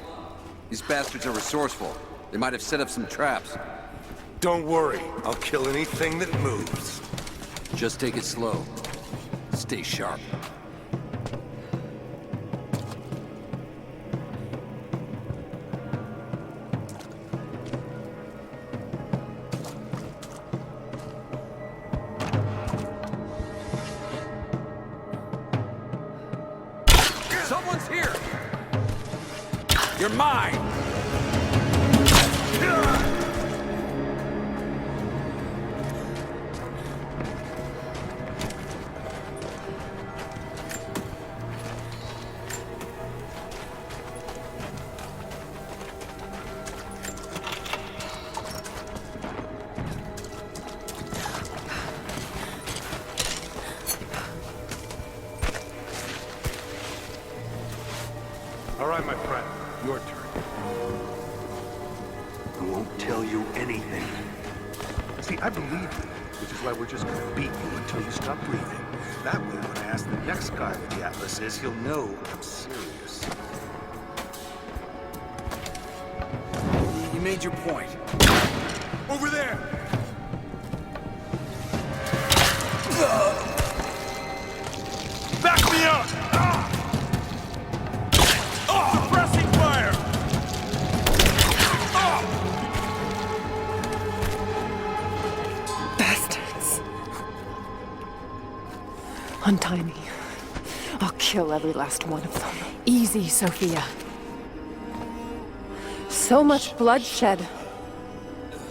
These bastards are resourceful. They might have set up some traps. Don't worry. I'll kill anything that moves. Just take it slow. Stay sharp. Someone's here! You're mine! All right, my friend. Your turn. I won't tell you anything. See, I believe you, which is why we're just gonna beat you until you stop breathing. That way, when I ask the next guy what the Atlas is, he'll know I'm serious. You made your point. Over there! Back me up! Suppressing fire! Bastards. Untie me. I'll kill every last one of them. Easy, Sophia. So much bloodshed.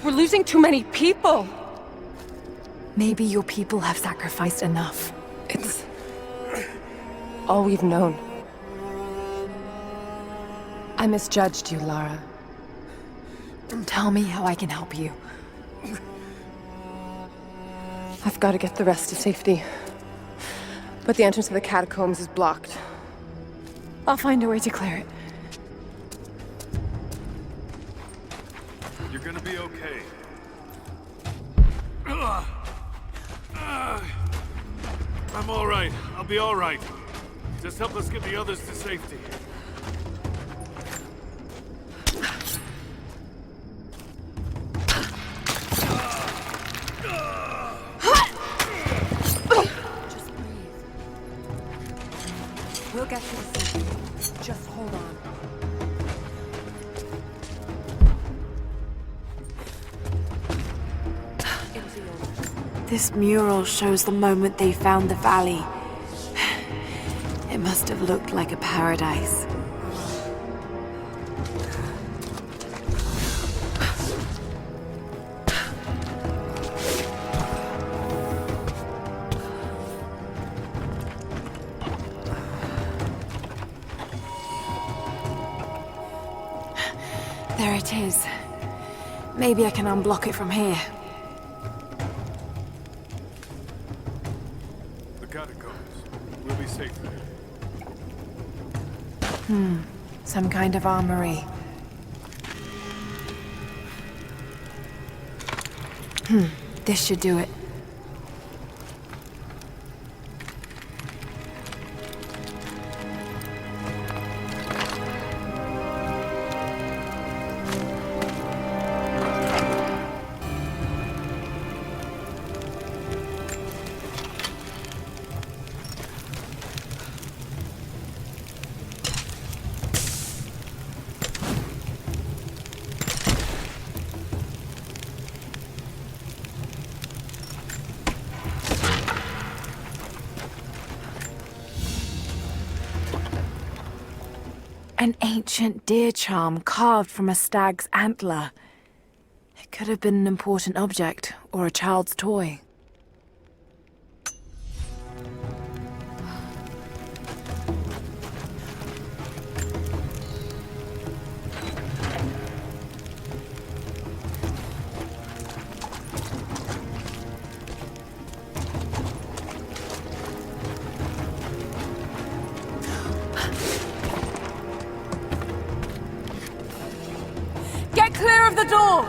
We're losing too many people. Maybe your people have sacrificed enough. It's all we've known. I misjudged you, Lara. Tell me how I can help you. I've got to get the rest to safety. But the entrance to the catacombs is blocked. I'll find a way to clear it. You're gonna be okay. I'm all right. I'll be all right. Just help us get the others to safety. We'll get to the safety. Just hold on. This mural shows the moment they found the valley. It must have looked like a paradise. There it is. Maybe I can unblock it from here. The catacombs. We'll be safe there. Some kind of armory. This should do it. An ancient deer charm carved from a stag's antler. It could have been an important object, or a child's toy. Get clear of the door!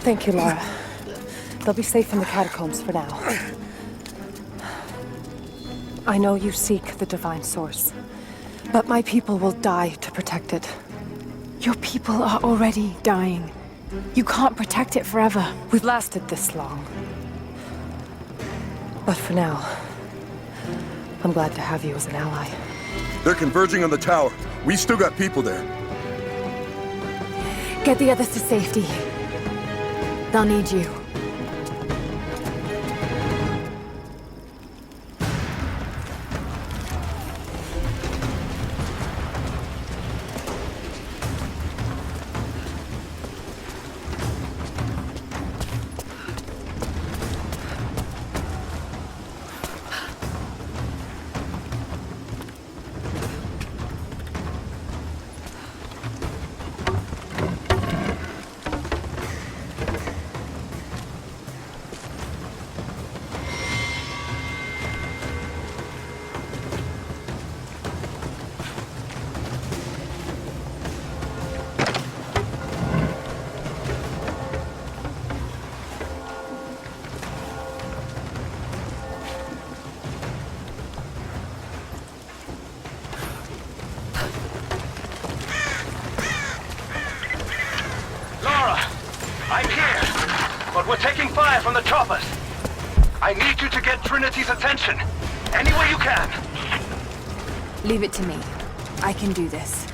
Thank you, Lara. They'll be safe in the catacombs for now. I know you seek the divine source, but my people will die to protect it. Your people are already dying. You can't protect it forever. We've lasted this long. But for now, I'm glad to have you as an ally. They're converging on the tower. We still got people there. Get the others to safety. They'll need you. We're taking fire from the choppers. I need you to get Trinity's attention. Any way you can. Leave it to me. I can do this.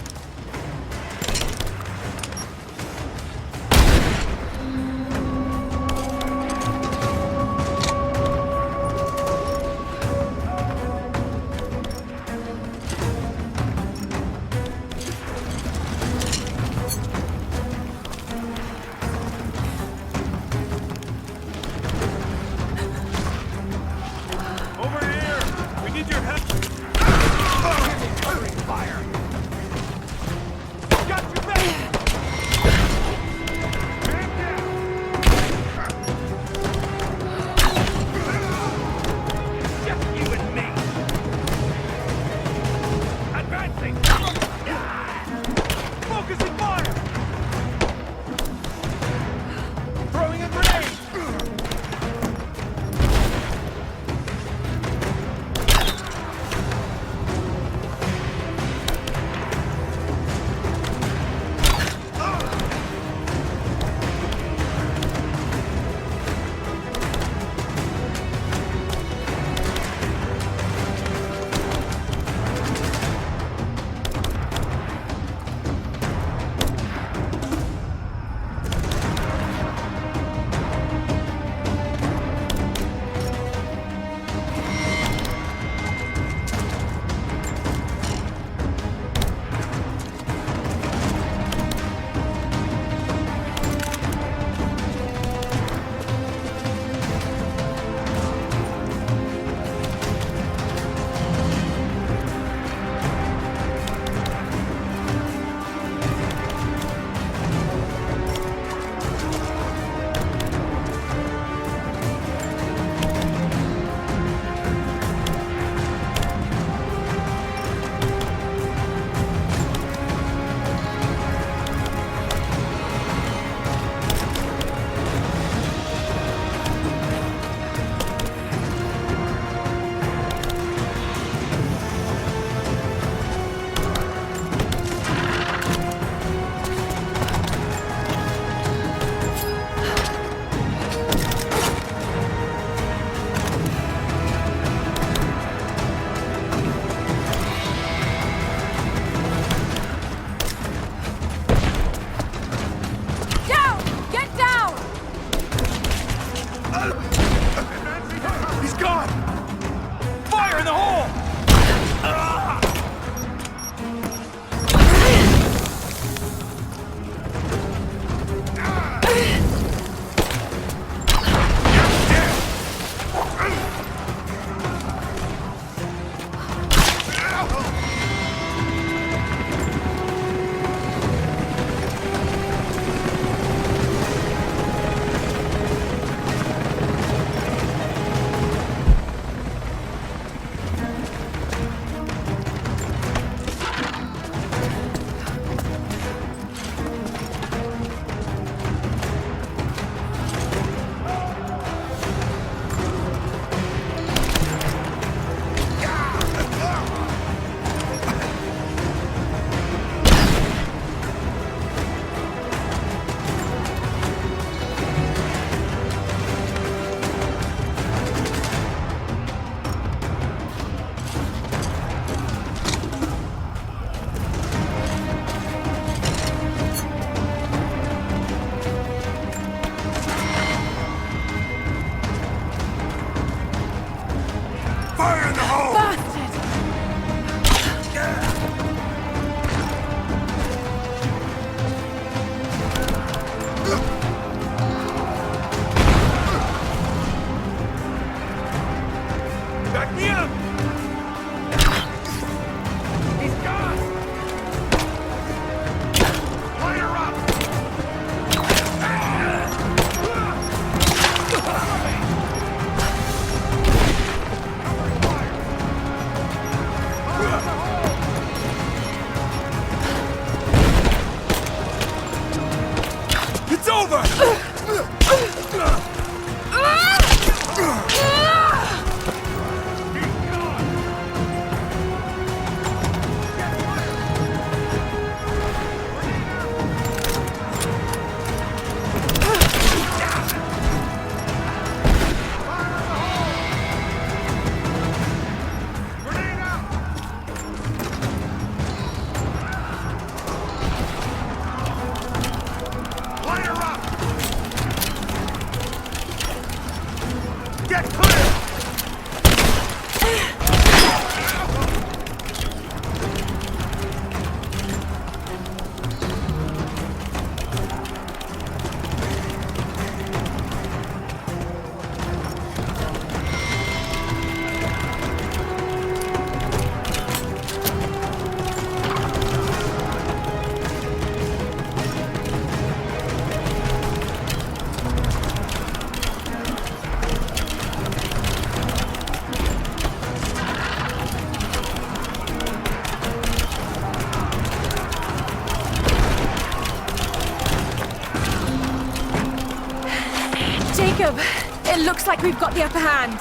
Jacob, it looks like we've got the upper hand.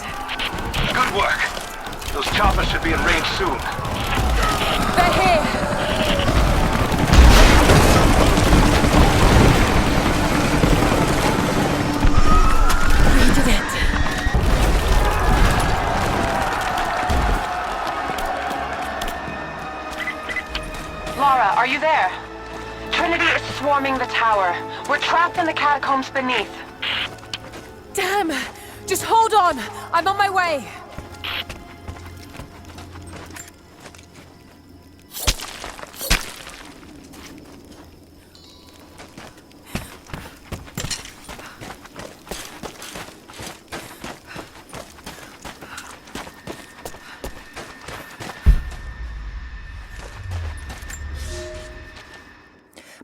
Good work. Those choppers should be in range soon. They're here. We did it. Lara, are you there? Trinity is swarming the tower. We're trapped in the catacombs beneath. Damn! Just hold on! I'm on my way!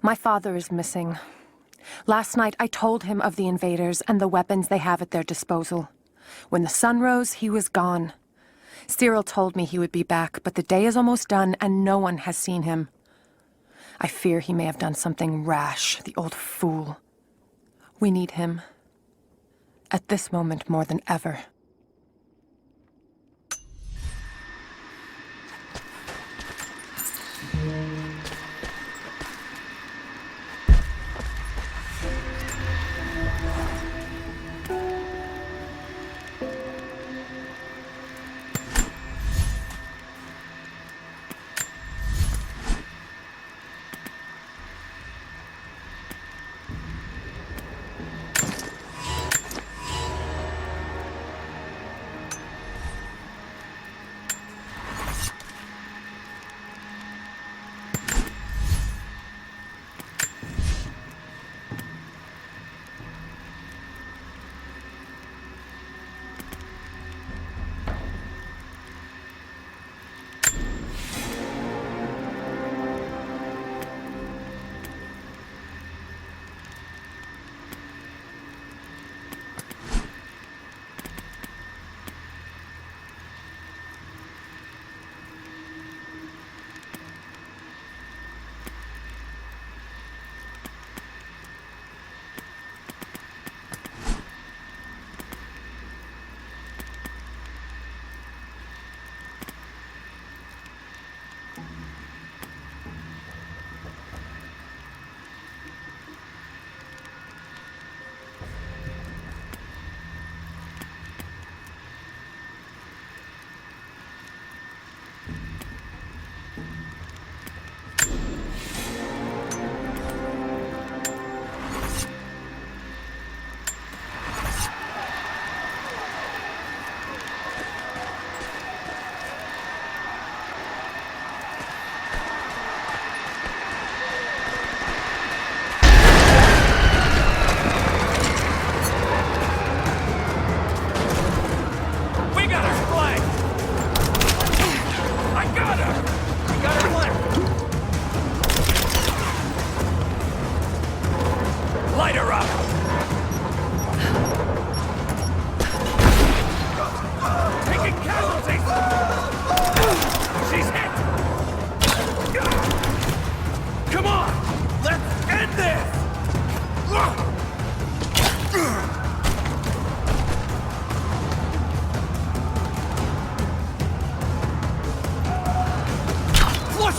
My father is missing. Last night, I told him of the invaders and the weapons they have at their disposal. When the sun rose, he was gone. Cyril told me he would be back, but the day is almost done and no one has seen him. I fear he may have done something rash, the old fool. We need him. At this moment more than ever.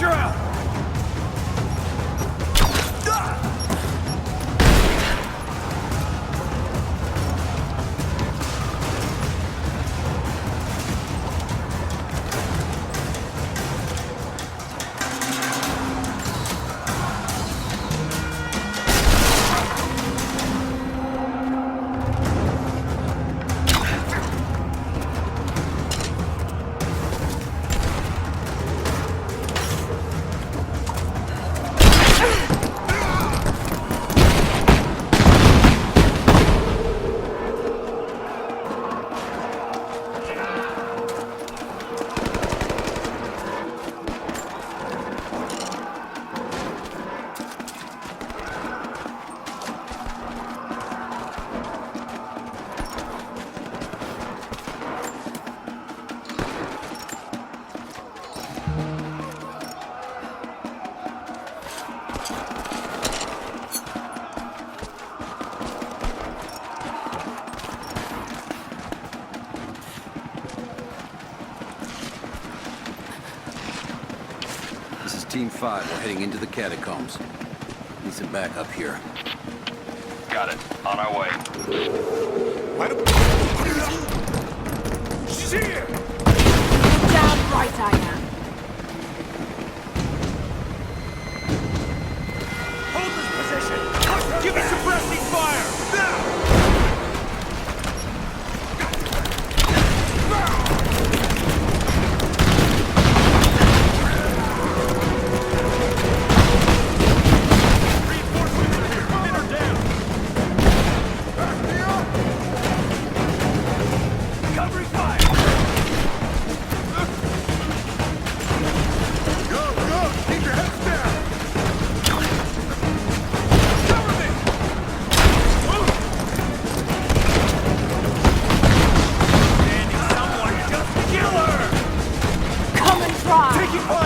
Watch her out! Team 5, we're heading into the catacombs. Need some backup here. Got it. On our way. Shit! Damn right I am. Hold this position! Give me suppressing fire! Now!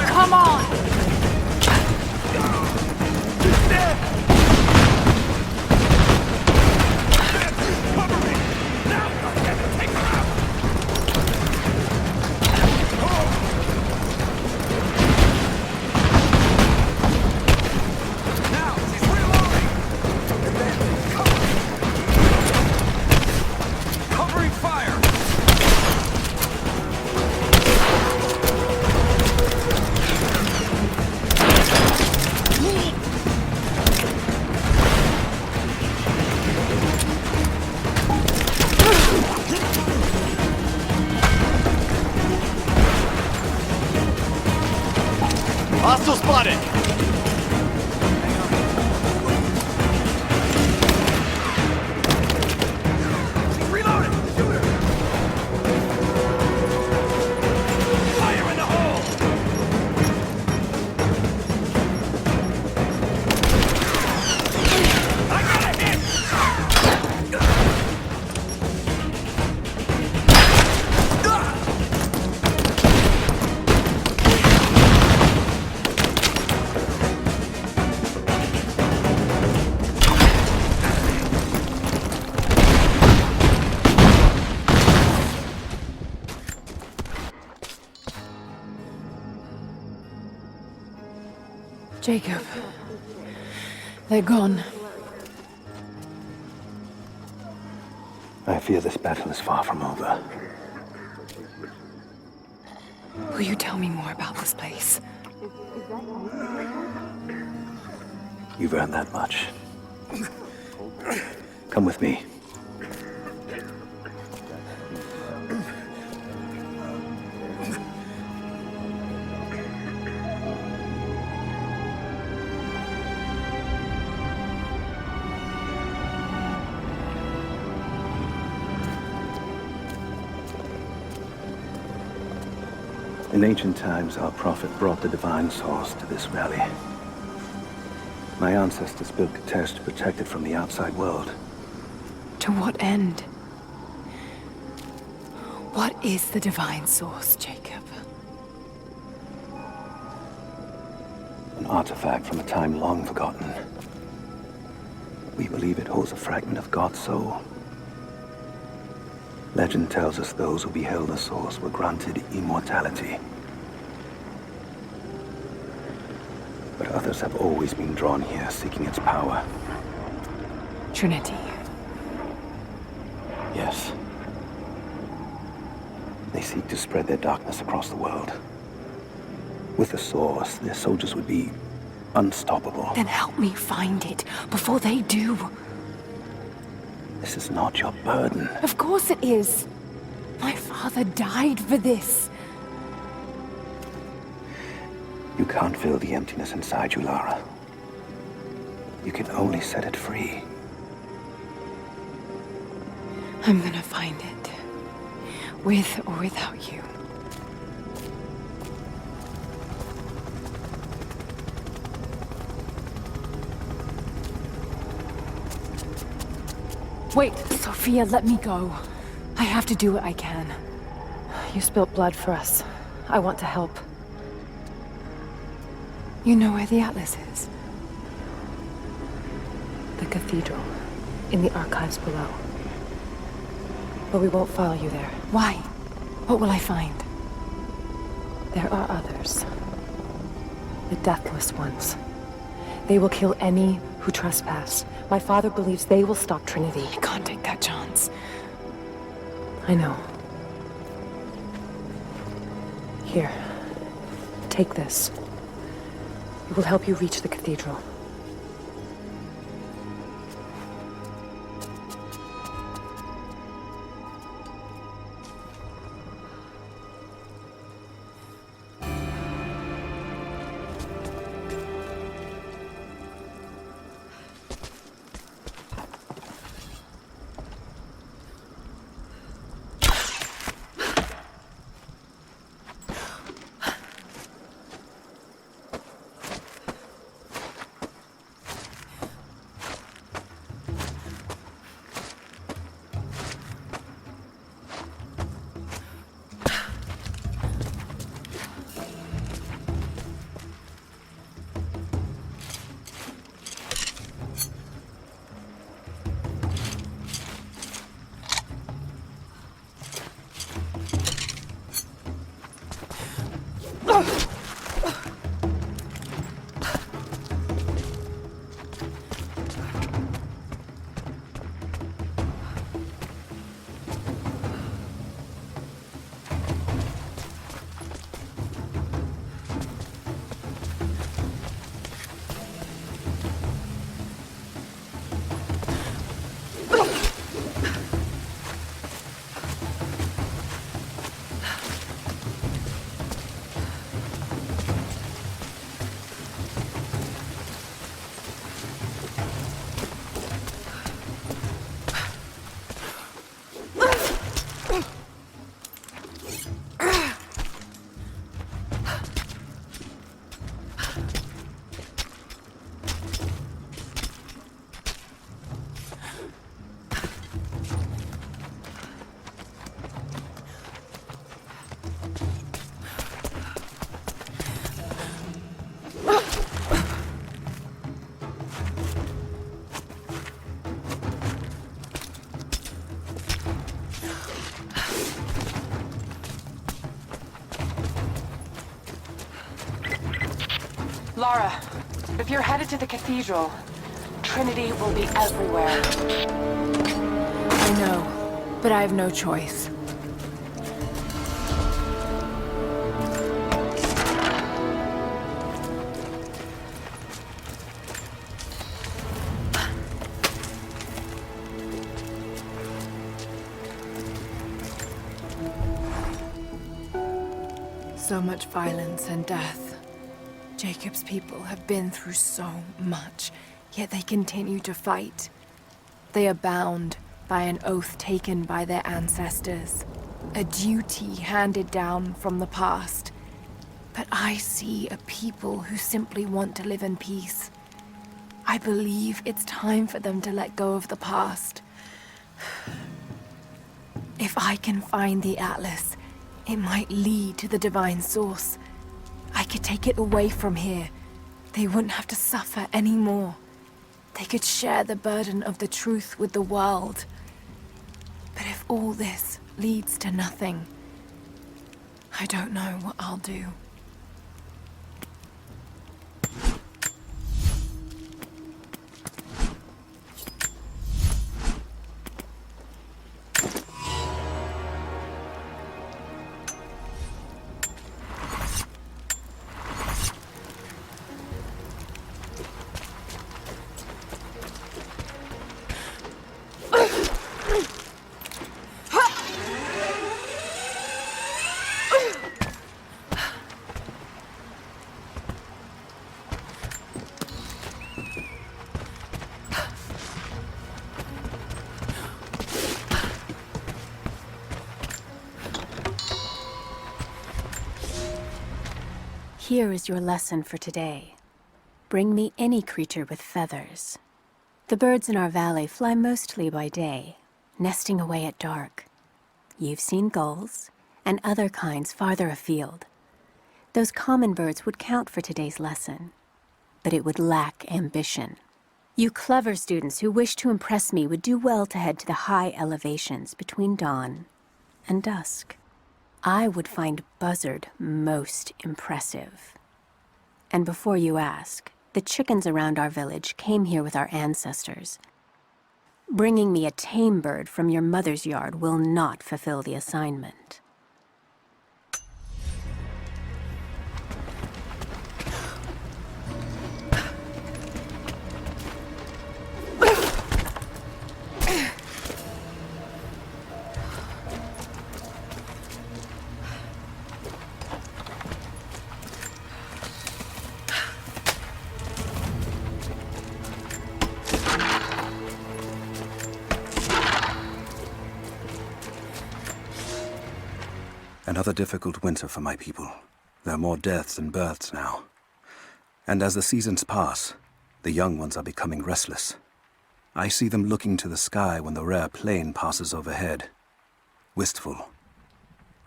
Come on! Hostile spotted! Reload it! Shoot her! Fire in the hole! I got a hit! Jacob. They're gone. I fear this battle is far from over. Will you tell me more about this place? You've earned that much. Come with me. In ancient times, our prophet brought the divine source to this valley. My ancestors built Kitezh to protect it from the outside world. To what end? What is the divine source, Jacob? An artifact from a time long forgotten. We believe it holds a fragment of God's soul. Legend tells us those who beheld the source were granted immortality. But others have always been drawn here, seeking its power. Trinity. Yes. They seek to spread their darkness across the world. With the Source, their soldiers would be unstoppable. Then help me find it before they do. This is not your burden. Of course it is. My father died for this. You can't fill the emptiness inside you, Lara. You can only set it free. I'm gonna find it. With or without you. Wait, Sophia, let me go. I have to do what I can. You spilt blood for us. I want to help. You know where the Atlas is? The cathedral. In the archives below. But we won't follow you there. Why? What will I find? There are others. The Deathless Ones. They will kill any who trespass. My father believes they will stop Trinity. I can't take that chance. I know. Here. Take this. It will help you reach the cathedral. Lara, if you're headed to the cathedral, Trinity will be everywhere. I know, but I have no choice. So much violence and death. Jacob's people have been through so much, yet they continue to fight. They are bound by an oath taken by their ancestors, a duty handed down from the past. But I see a people who simply want to live in peace. I believe it's time for them to let go of the past. If I can find the Atlas, it might lead to the divine source. I could take it away from here. They wouldn't have to suffer anymore. They could share the burden of the truth with the world. But if all this leads to nothing, I don't know what I'll do. Here is your lesson for today. Bring me any creature with feathers. The birds in our valley fly mostly by day, nesting away at dark. You've seen gulls, and other kinds farther afield. Those common birds would count for today's lesson, but it would lack ambition. You clever students who wish to impress me would do well to head to the high elevations between dawn and dusk. I would find Buzzard most impressive. And before you ask, the chickens around our village came here with our ancestors. Bringing me a tame bird from your mother's yard will not fulfill the assignment. Another difficult winter for my people. There are more deaths than births now. And as the seasons pass, the young ones are becoming restless. I see them looking to the sky when the rare plane passes overhead. Wistful,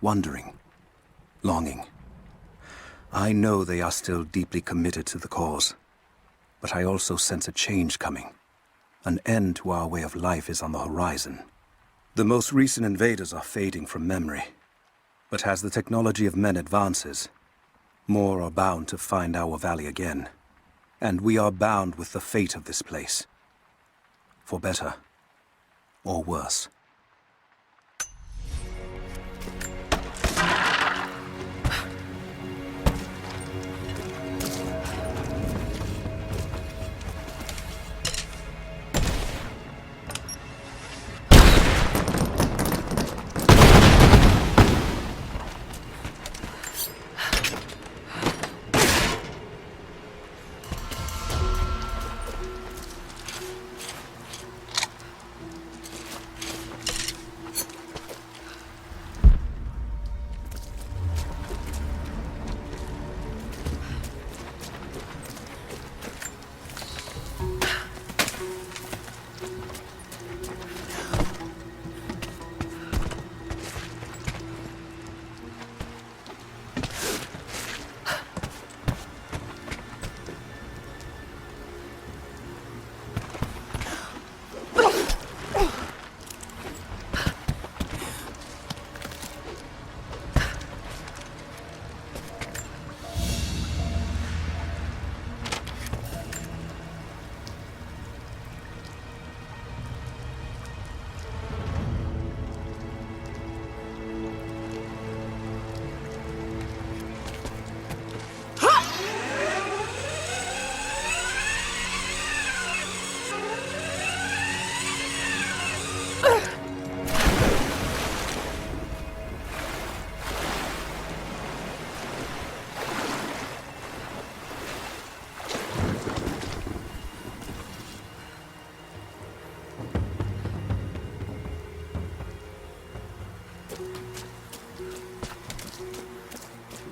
wondering, longing. I know they are still deeply committed to the cause, but I also sense a change coming. An end to our way of life is on the horizon. The most recent invaders are fading from memory. But as the technology of men advances, more are bound to find our valley again. And we are bound with the fate of this place. For better or worse.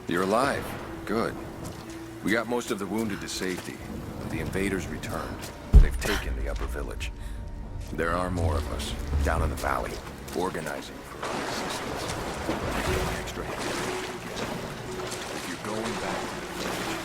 You're alive. Good. We got most of the wounded to safety. The invaders returned. They've taken the upper village. There are more of us, down in the valley, organizing for our resistance. Taking extra hands. If you're going back to the village,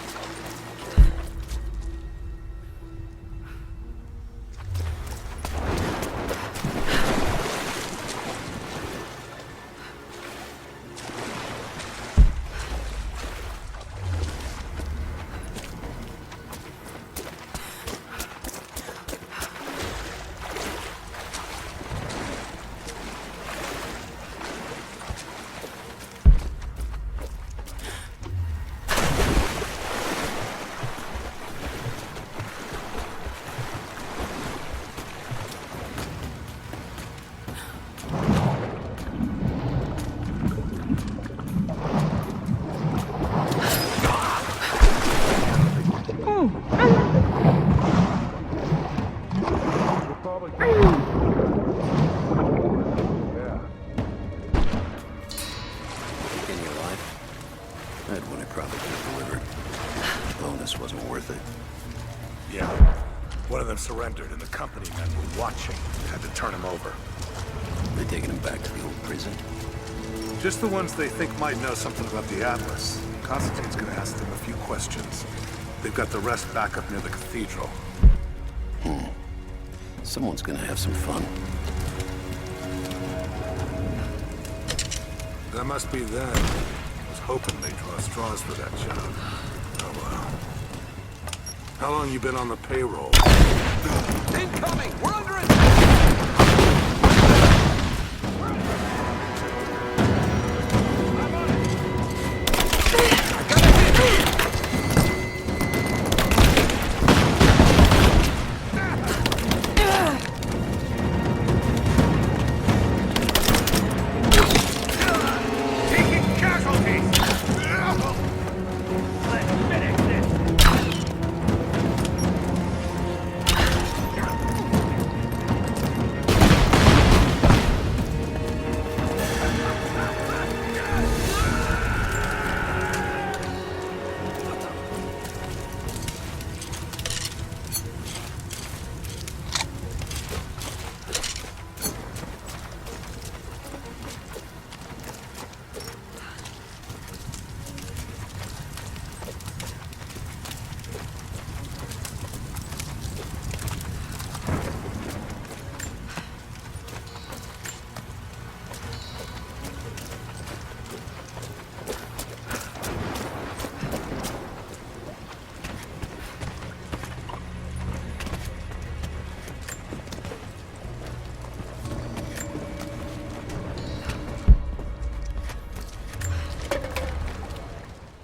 wasn't worth it. Yeah. One of them surrendered, and the company men were watching. Had to turn him over. They taking him back to the old prison? Just the ones they think might know something about the Atlas. Constantine's gonna ask them a few questions. They've got the rest back up near the cathedral. Someone's gonna have some fun. That must be them. I was hoping they'd draw straws for that job. Oh well. How long you been on the payroll? Incoming! We're under attack!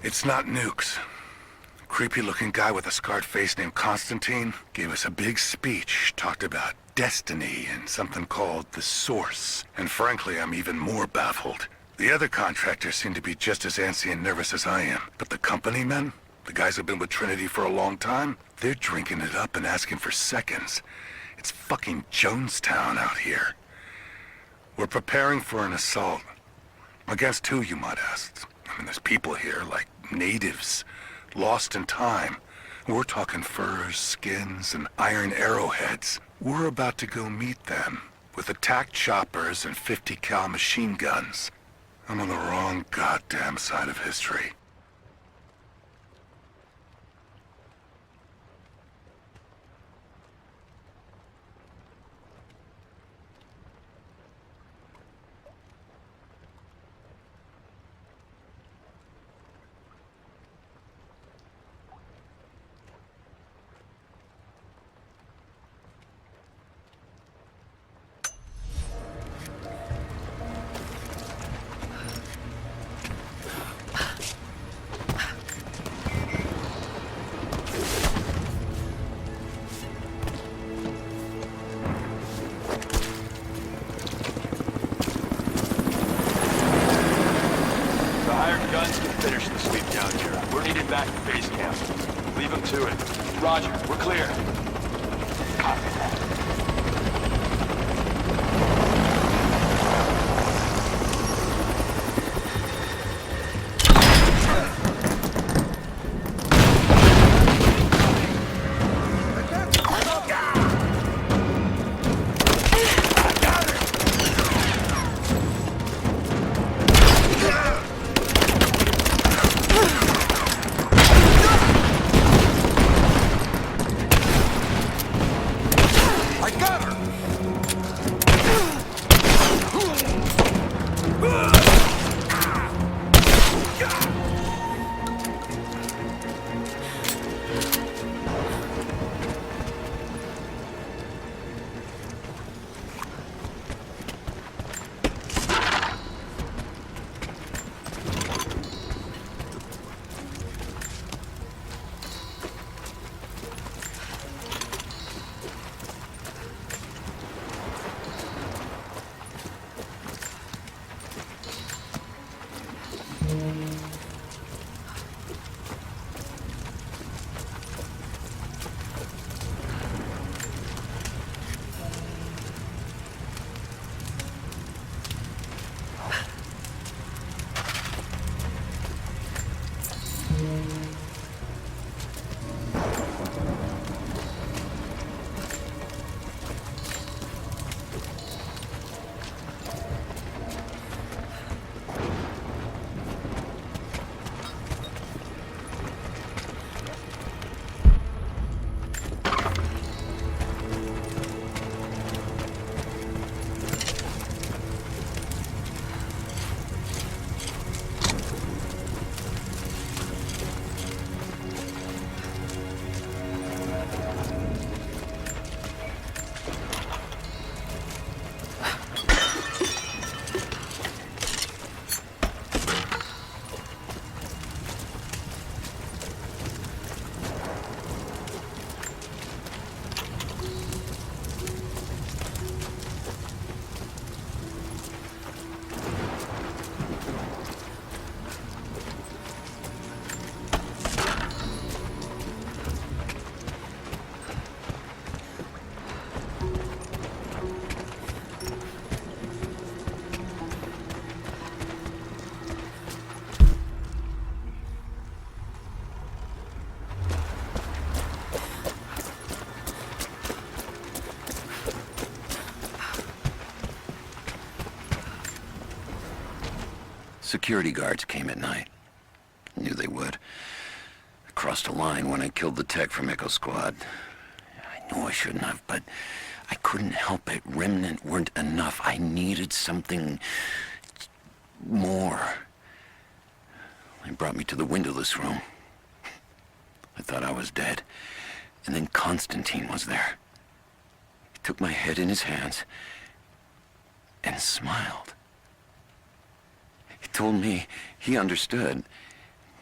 It's not nukes. Creepy-looking guy with a scarred face named Constantine gave us a big speech, talked about destiny and something called the Source. And frankly, I'm even more baffled. The other contractors seem to be just as antsy and nervous as I am. But the company men, the guys who've been with Trinity for a long time, they're drinking it up and asking for seconds. It's fucking Jonestown out here. We're preparing for an assault. Against who, you might ask? I mean, there's people here, like natives, lost in time. We're talking furs, skins, and iron arrowheads. We're about to go meet them with attack choppers and 50 cal machine guns. I'm on the wrong goddamn side of history. Roger, we're clear. Copy that. I got Security guards came at night. Knew they would. I crossed a line when I killed the tech from Echo Squad. I knew I shouldn't have, but I couldn't help it. Remnant weren't enough. I needed something more. They brought me to the windowless room. I thought I was dead. And then Constantine was there. He took my head in his hands and smiled. He told me he understood.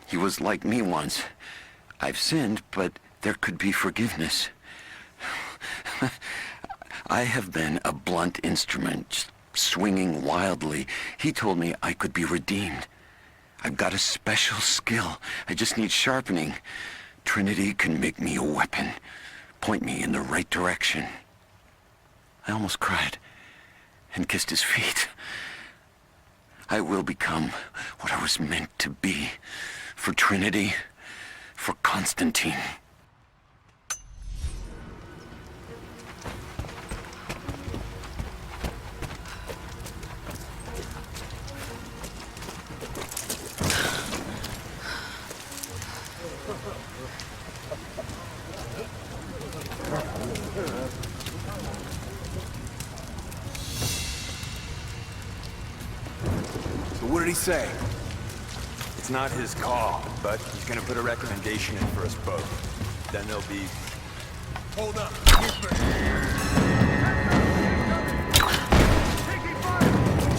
He was like me once. I've sinned, but there could be forgiveness. I have been a blunt instrument, just swinging wildly. He told me I could be redeemed. I've got a special skill. I just need sharpening. Trinity can make me a weapon, point me in the right direction. I almost cried and kissed his feet. I will become what I was meant to be. For Trinity, for Constantine. So what did he say? It's not his call, but he's gonna put a recommendation in for us both. Then there'll be... Hold up!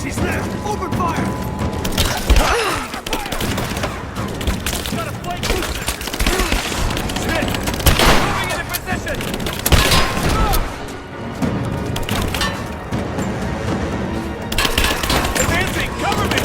She's there! Open fire! Got a flank booster! Hit! Moving into position! Advancing! Cover me!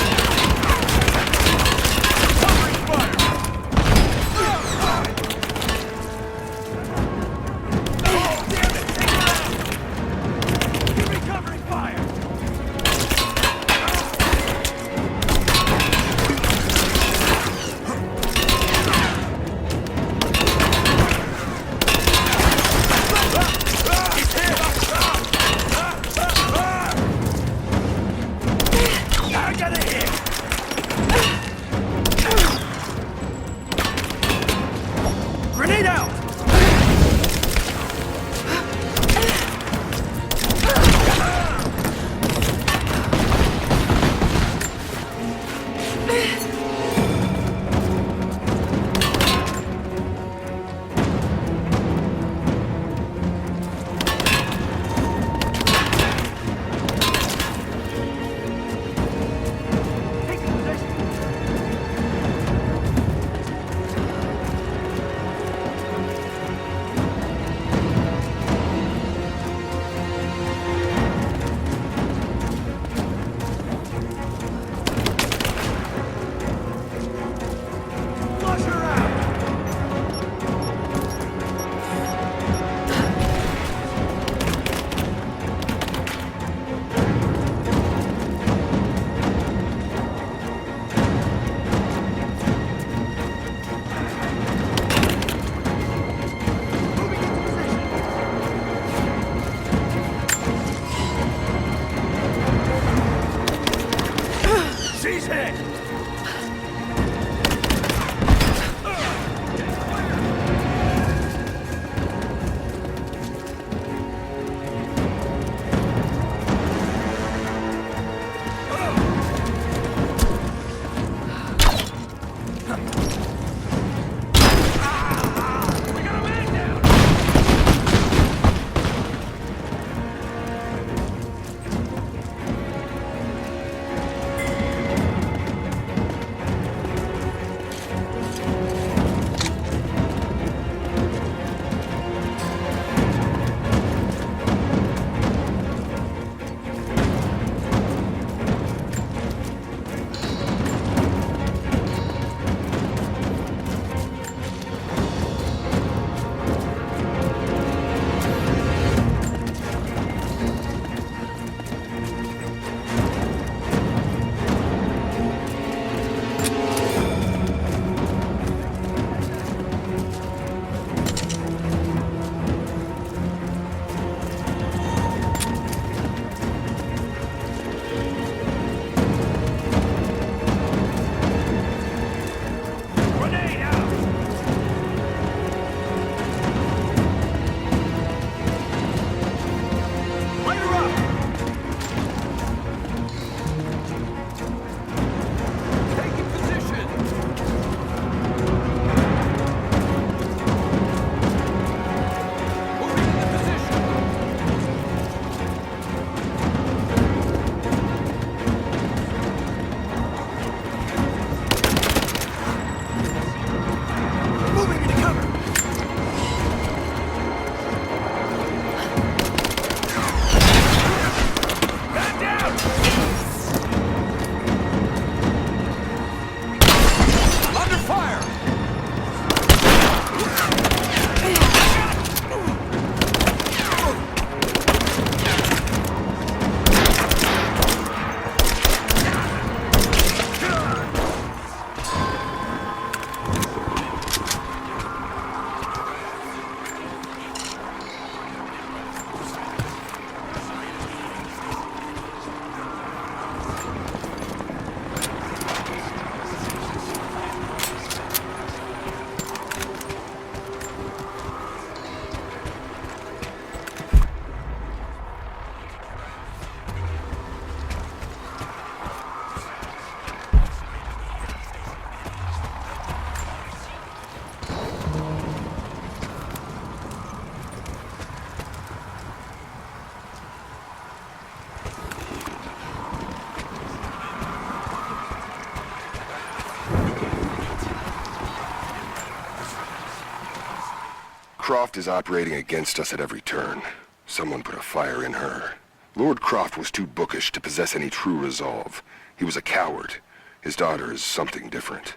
Croft is operating against us at every turn. Someone put a fire in her. Lord Croft was too bookish to possess any true resolve. He was a coward. His daughter is something different.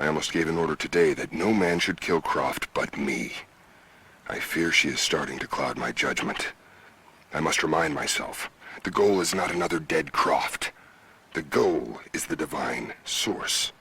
I almost gave an order today that no man should kill Croft but me. I fear she is starting to cloud my judgment. I must remind myself, the goal is not another dead Croft. The goal is the divine source.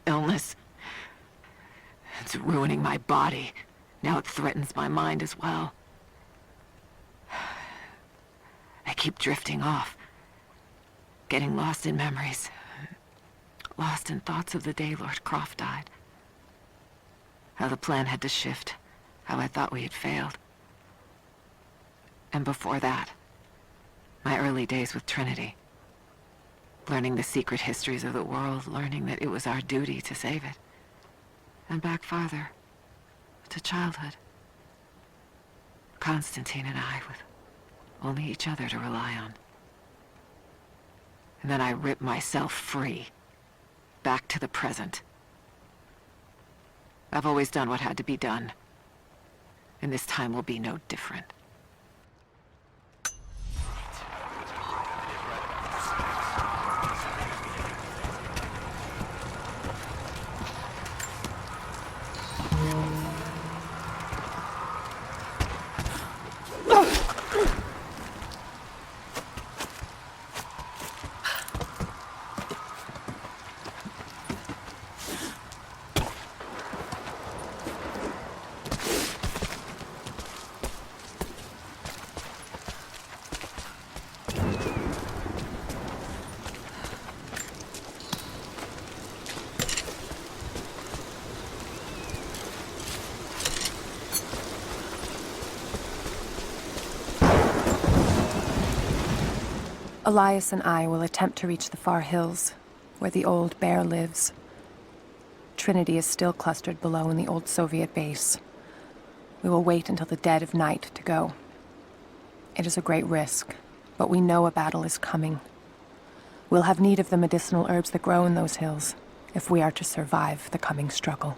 Illness. It's ruining my body. Now it threatens my mind as well. I keep drifting off. Getting lost in memories. Lost in thoughts of the day Lord Croft died. How the plan had to shift. How I thought we had failed. And before that, my early days with Trinity. Learning the secret histories of the world, learning that it was our duty to save it. And back farther, to childhood. Constantine and I, with only each other to rely on. And then I ripped myself free, back to the present. I've always done what had to be done, and this time will be no different. Elias and I will attempt to reach the far hills, where the old bear lives. Trinity is still clustered below in the old Soviet base. We will wait until the dead of night to go. It is a great risk, but we know a battle is coming. We'll have need of the medicinal herbs that grow in those hills, if we are to survive the coming struggle.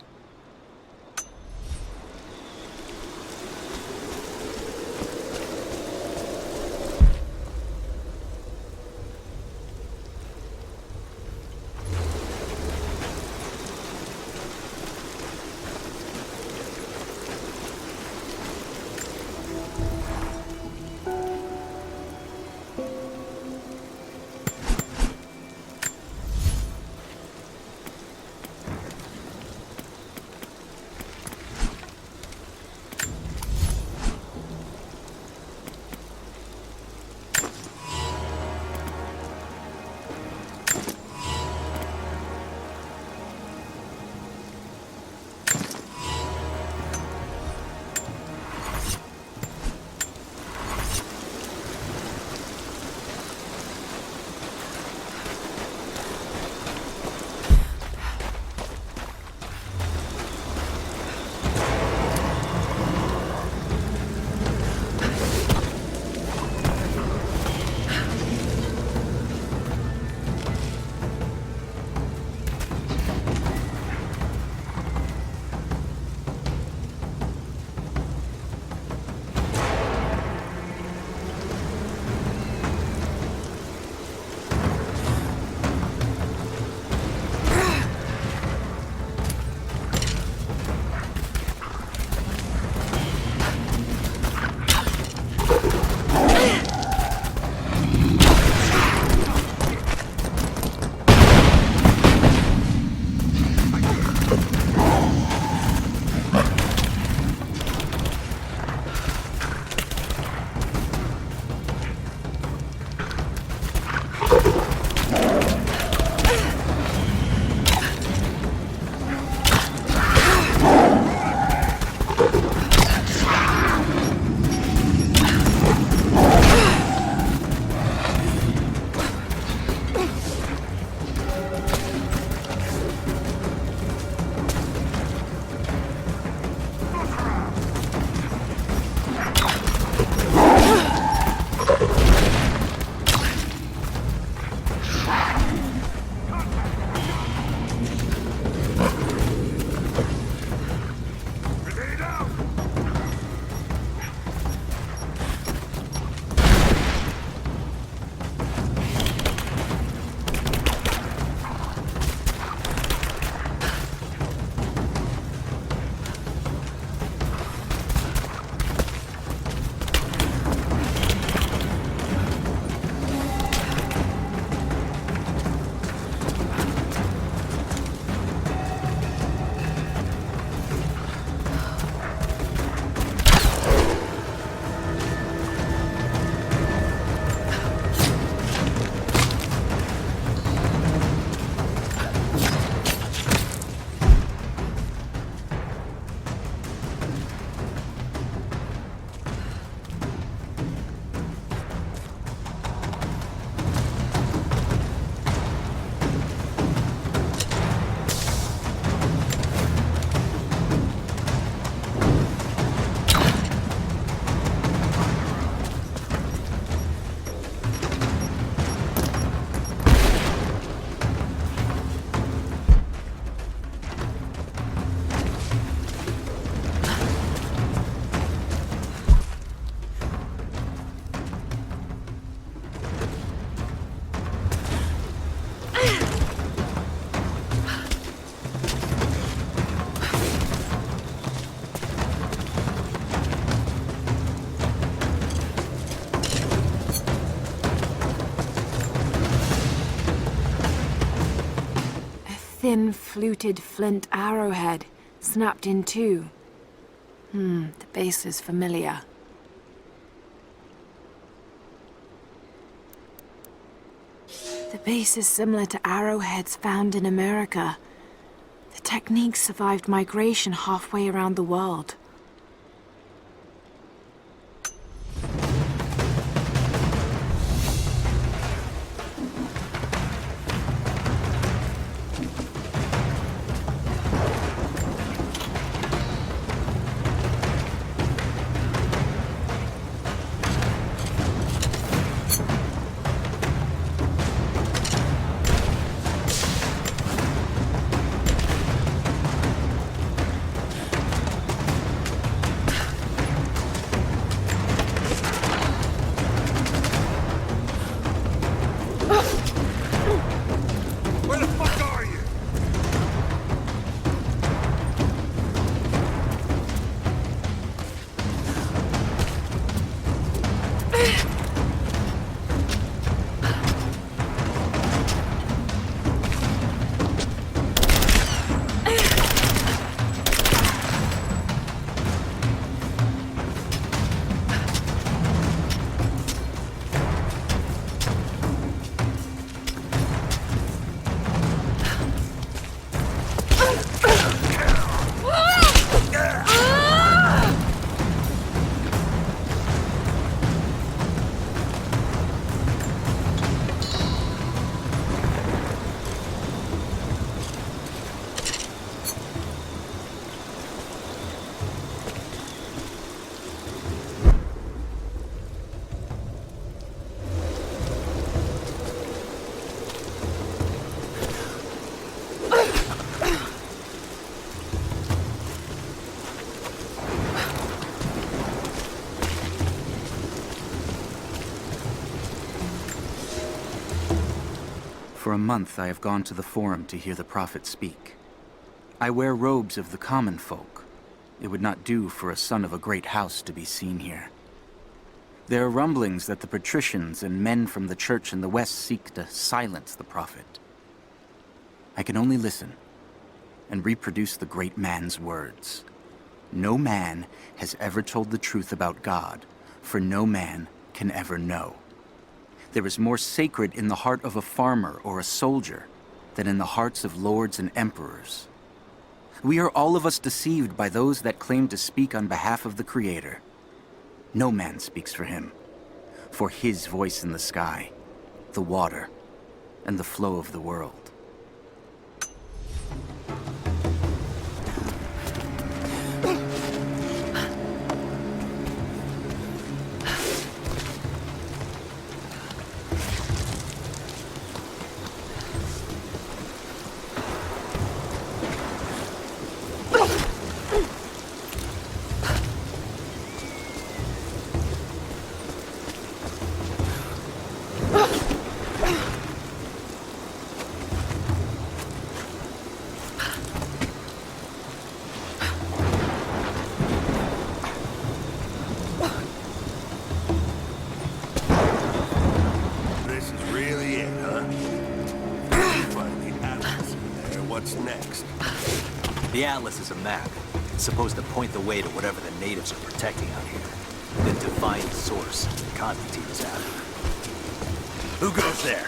thin, fluted flint arrowhead, snapped in two. The base is familiar. The base is similar to arrowheads found in America. The technique survived migration halfway around the world. For a month I have gone to the Forum to hear the Prophet speak. I wear robes of the common folk. It would not do for a son of a great house to be seen here. There are rumblings that the patricians and men from the church in the west seek to silence the Prophet. I can only listen and reproduce the great man's words. No man has ever told the truth about God, for no man can ever know. There is more sacred in the heart of a farmer or a soldier than in the hearts of lords and emperors. We are all of us deceived by those that claim to speak on behalf of the Creator. No man speaks for him, for his voice in the sky, the water, and the flow of the world. The Atlas is a map. It's supposed to point the way to whatever the natives are protecting out here. Then define the source Constantine is after. Who goes there?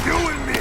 You and me!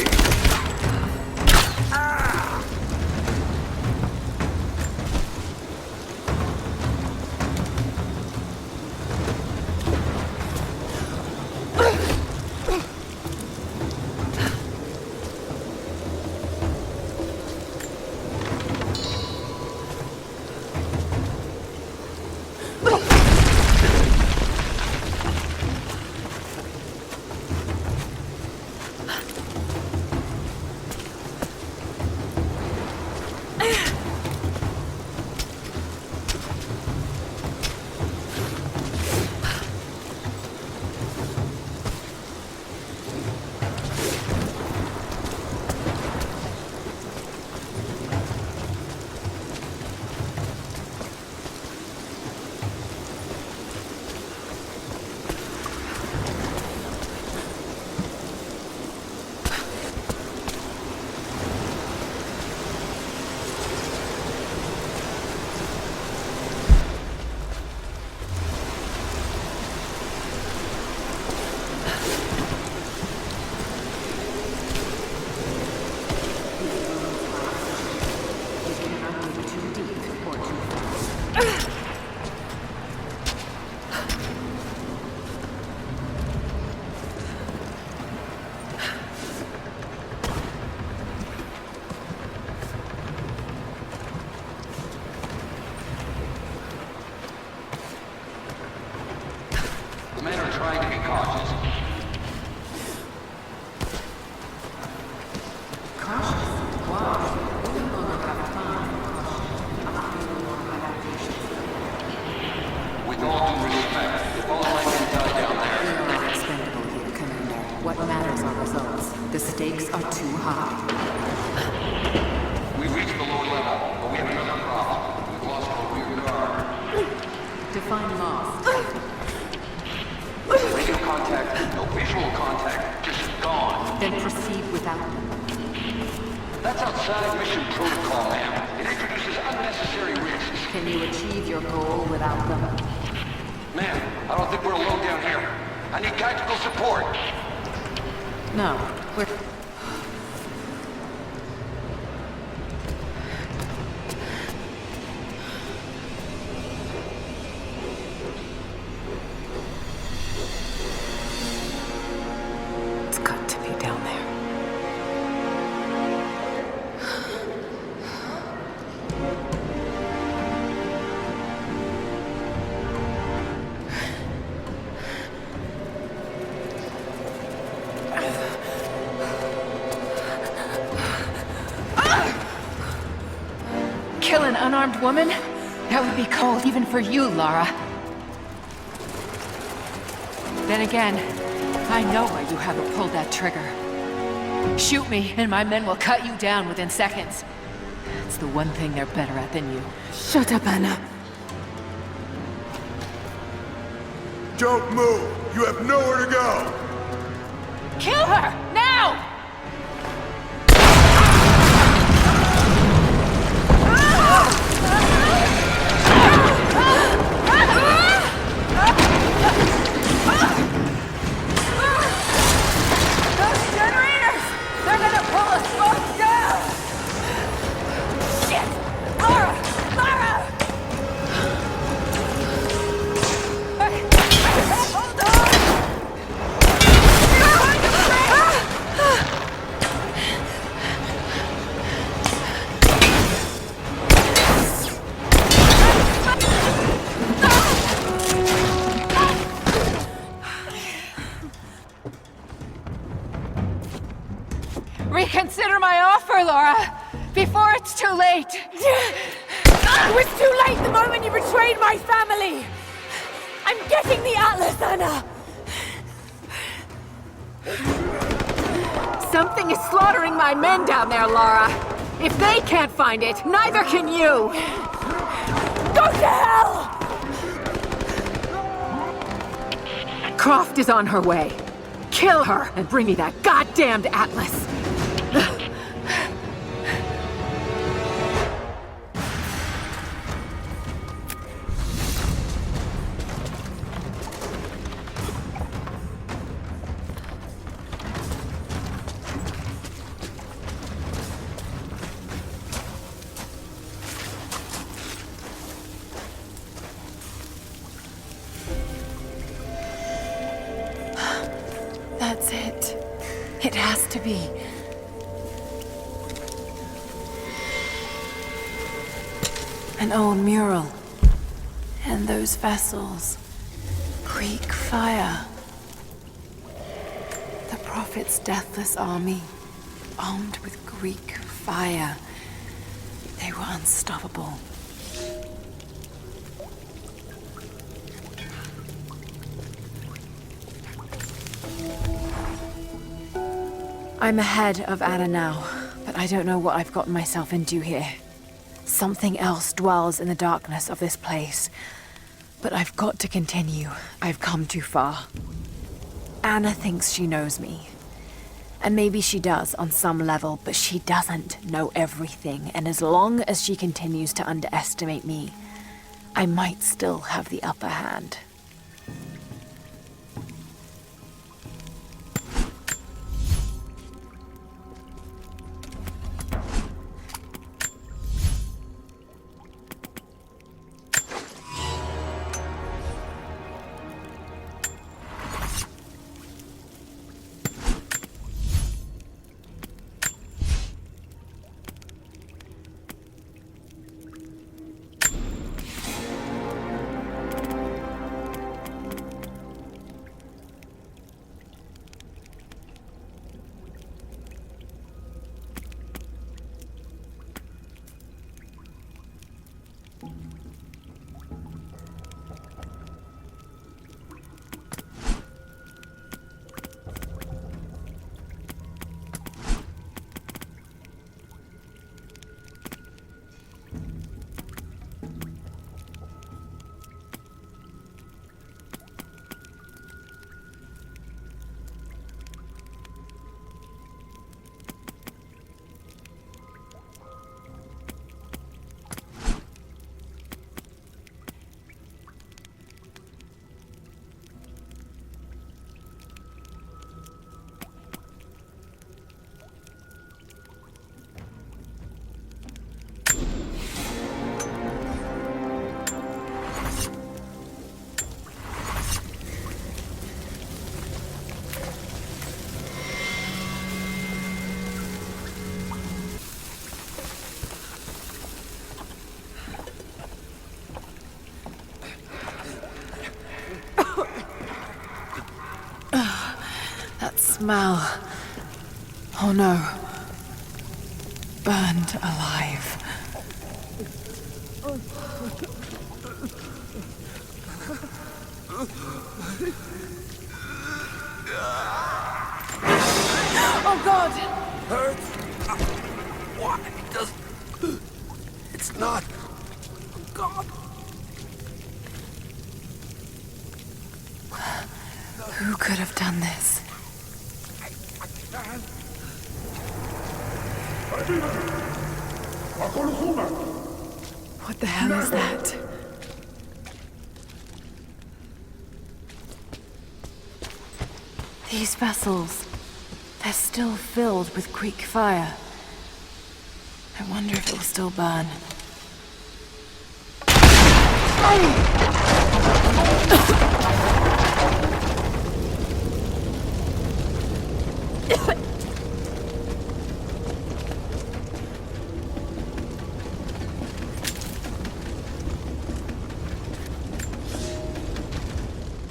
trying to be cautious. With all due respect, if all my men die down there... We are expendable here, Commander. What matters are results. The stakes are too high. We've reached the lower level, but we have another problem. We've lost our rear guard. Define lost. Radio contact, no visual contact, just gone. Then proceed without them. That's outside mission protocol, ma'am. It introduces unnecessary risks. Can you achieve your goal without them? Ma'am, I don't think we're alone down here. I need tactical support. No, we're... It's got to be down there. Kill an unarmed woman? That would be cold even for you, Lara. Then again, I know why you haven't pulled that trigger. Shoot me, and my men will cut you down within seconds. It's the one thing they're better at than you. Shut up, Anna. Don't move! You have nowhere to go! Kill her! Now! Those generators! They're gonna pull us both down! Shit! Lara! Lara! Hold on! You're going to break! Reconsider my offer, Lara, before it's too late. It was too late the moment you betrayed my family! I'm getting the Atlas, Anna! Something is slaughtering my men down there, Lara. If they can't find it, neither can you. Go to hell! Croft is on her way. Kill her and bring me that goddamned Atlas. That's it. It has to be. An old mural. And those vessels. Greek fire. The Prophet's deathless army, armed with Greek fire. They were unstoppable. I'm ahead of Anna now, but I don't know what I've gotten myself into here. Something else dwells in the darkness of this place. But I've got to continue. I've come too far. Anna thinks she knows me. And maybe she does on some level, but she doesn't know everything. And as long as she continues to underestimate me, I might still have the upper hand. smell. Oh no. Burned alive. Oh God! Hurts? Why does... It's not... God. Who could have done this? What the hell is that? These vessels, they're still filled with Greek fire. I wonder if it will still burn.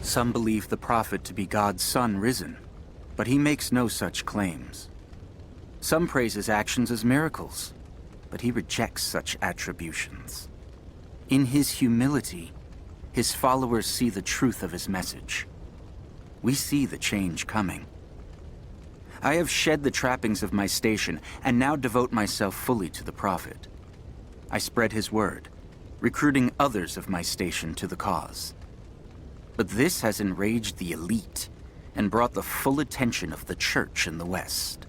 Some believe the prophet to be God's son risen, but he makes no such claims. Some praise his actions as miracles, but he rejects such attributions. In his humility, his followers see the truth of his message. We see the change coming. I have shed the trappings of my station and now devote myself fully to the prophet. I spread his word, recruiting others of my station to the cause. But this has enraged the elite and brought the full attention of the church in the West.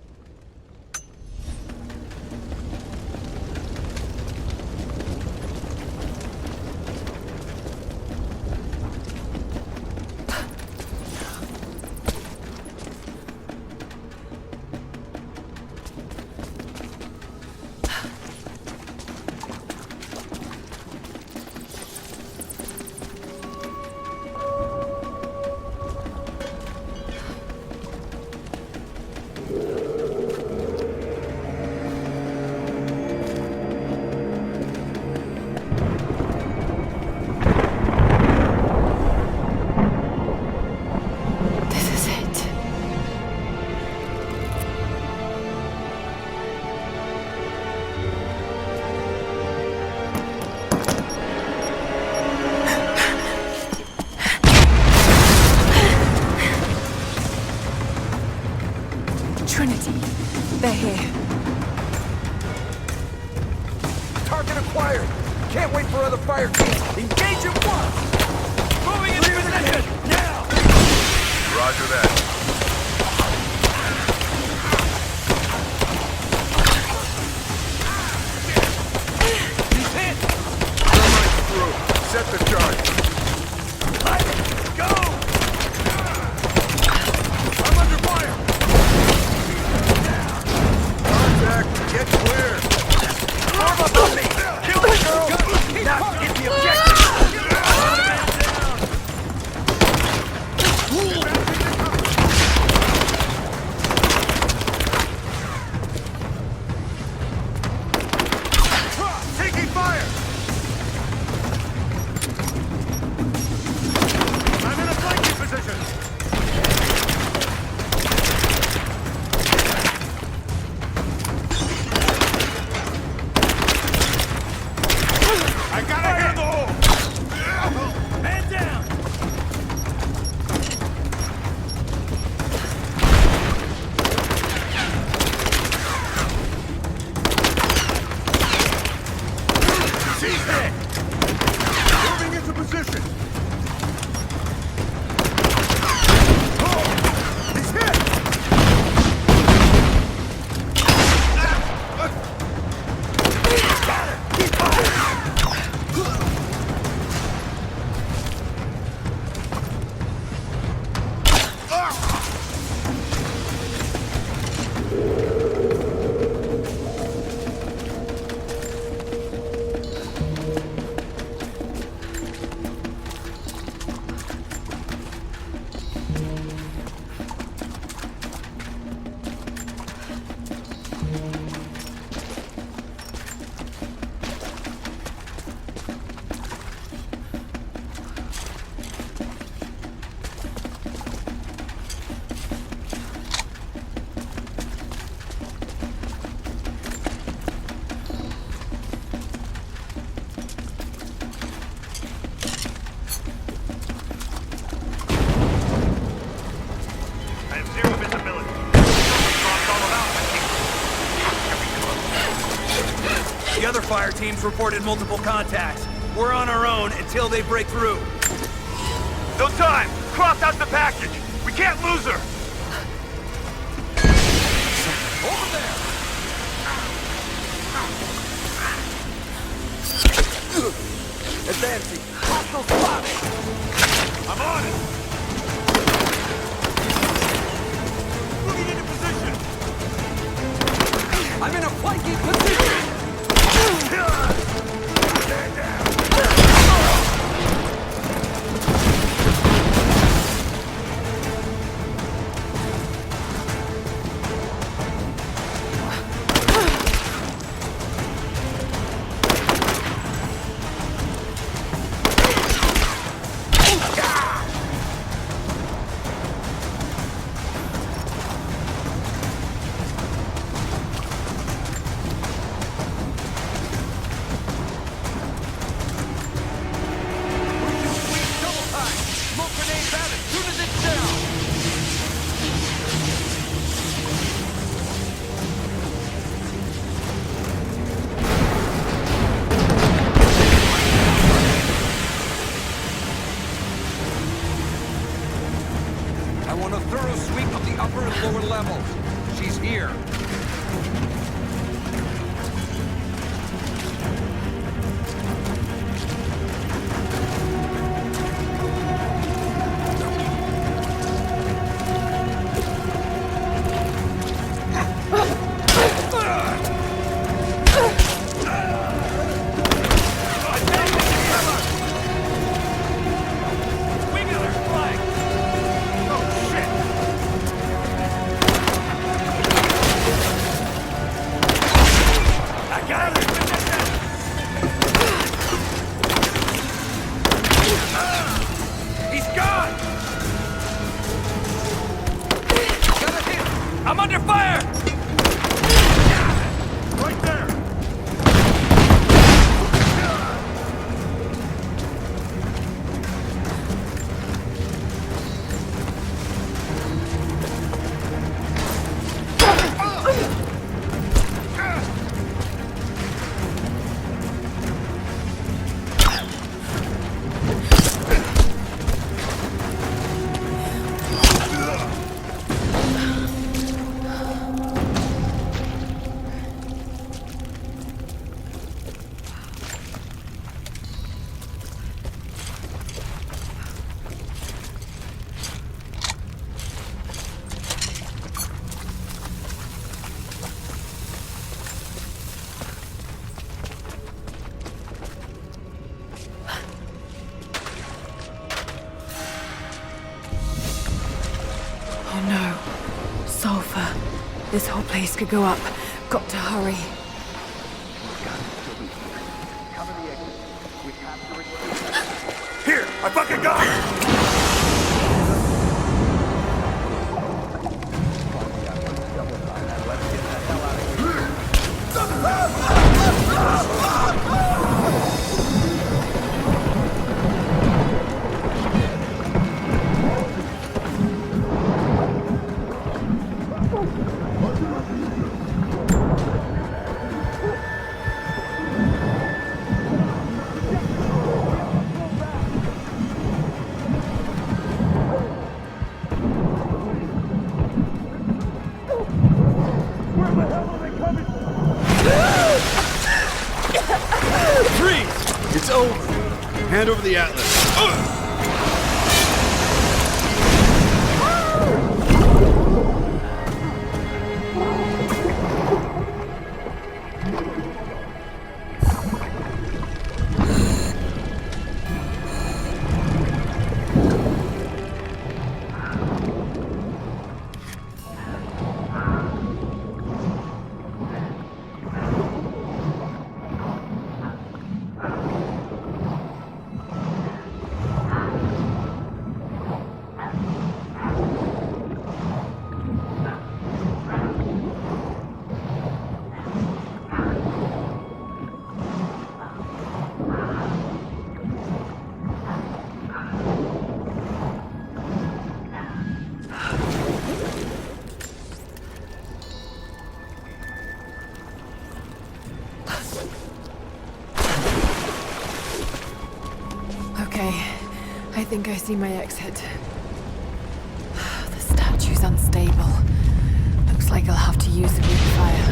fire teams reported multiple contacts. We're on our own until they break through. No time! Croft out the package! We can't lose her! Over there! Advancing! Hostile spotted! I'm on it! Moving into position! I'm in a flanking position! Stand down! I want a thorough sweep of the upper and lower levels. She's here. I'm under fire! Right there! Oh no. Sulfur. This whole place could go up. Got to hurry. Here! I fucking got her! Freeze! It's over. Hand over the atlas. I think I see my exit. The statue's unstable. Looks like I'll have to use the Greek fire.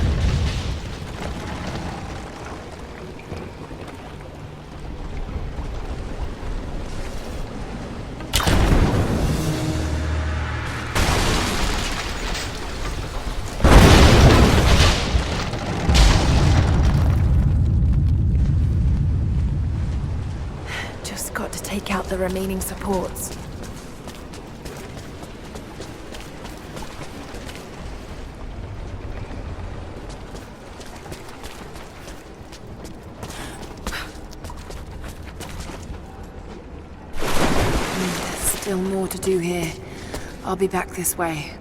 Just got to take out the remaining supports. Still more to do here. I'll be back this way.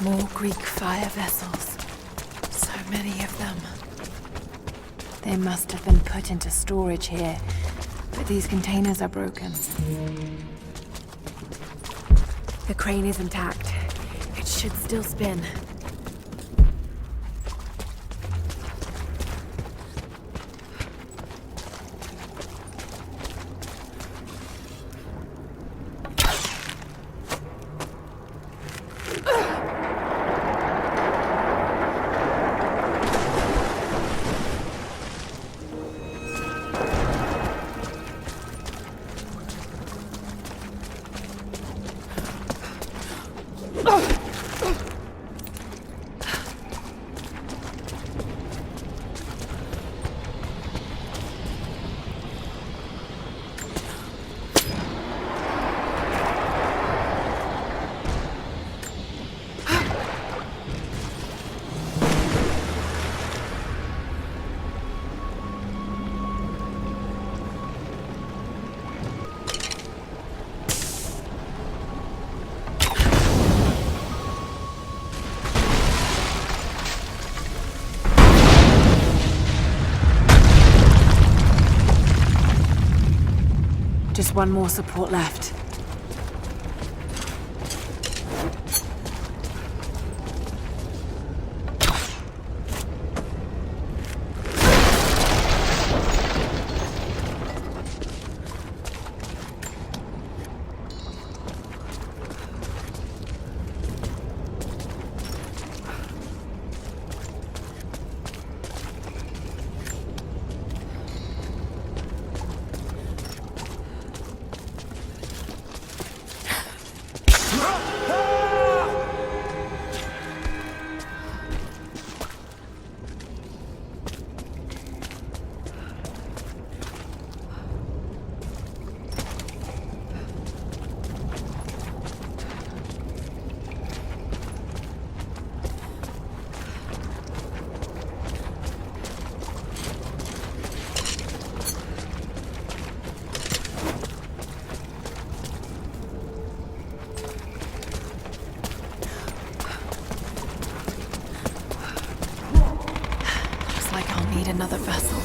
More Greek fire vessels. So many of them. They must have been put into storage here, but these containers are broken. The crane is intact. It should still spin. Just one more support left. Another vessel.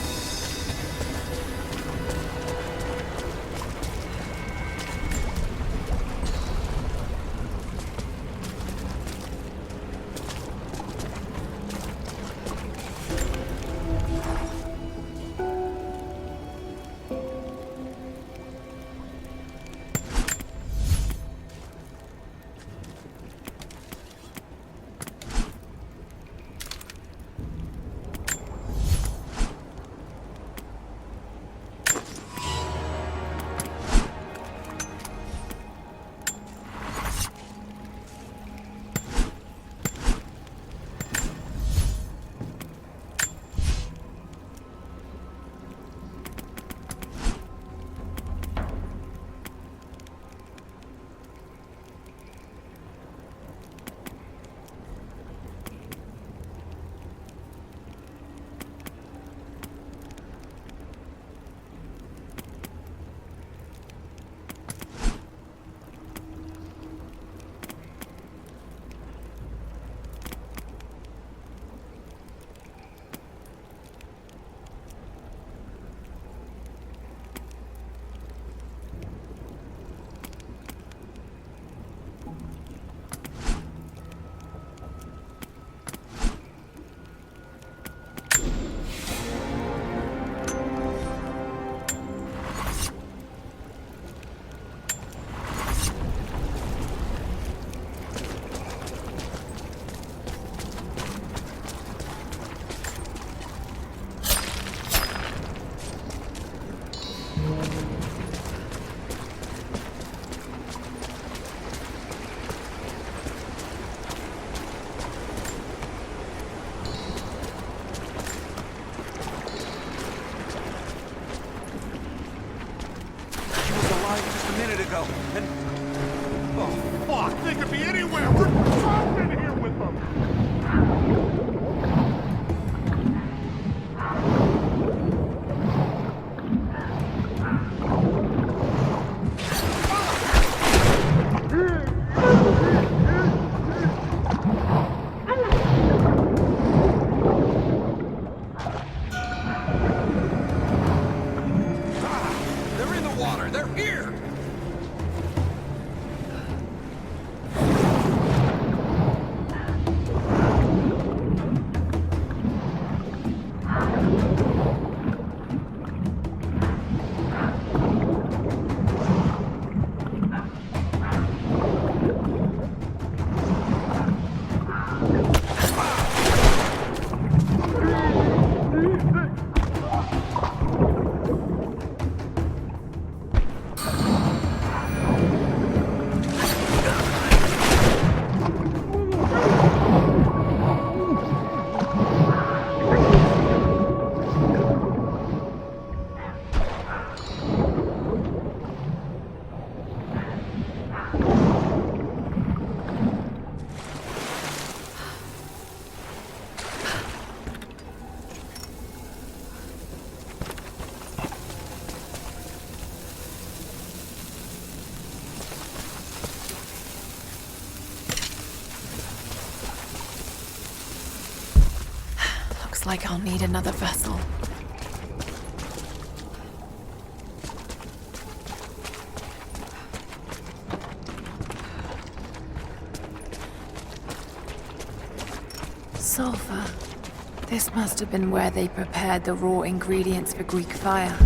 ago, and... Oh, fuck! They could be anywhere! We're trapped in here with them! They're in the water! They're here! Looks like I'll need another vessel. Sulfur. This must have been where they prepared the raw ingredients for Greek fire.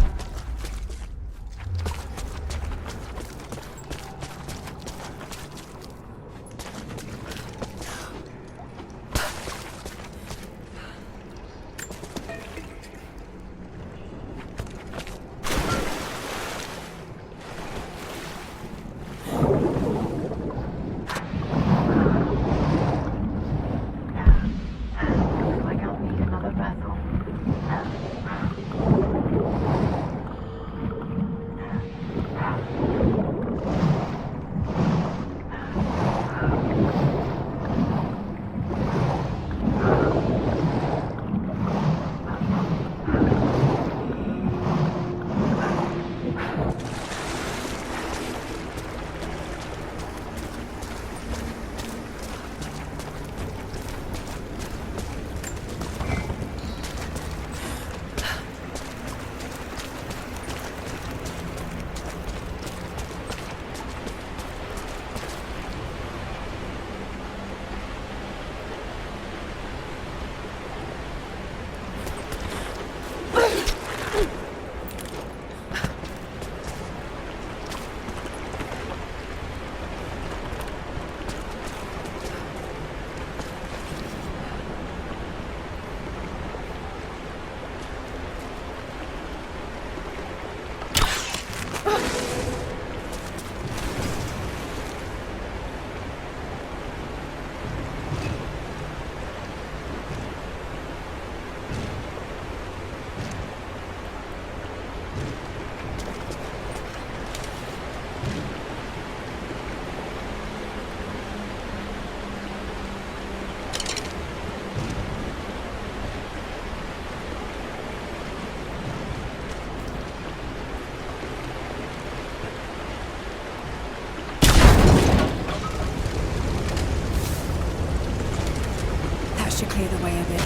Clear the way a bit.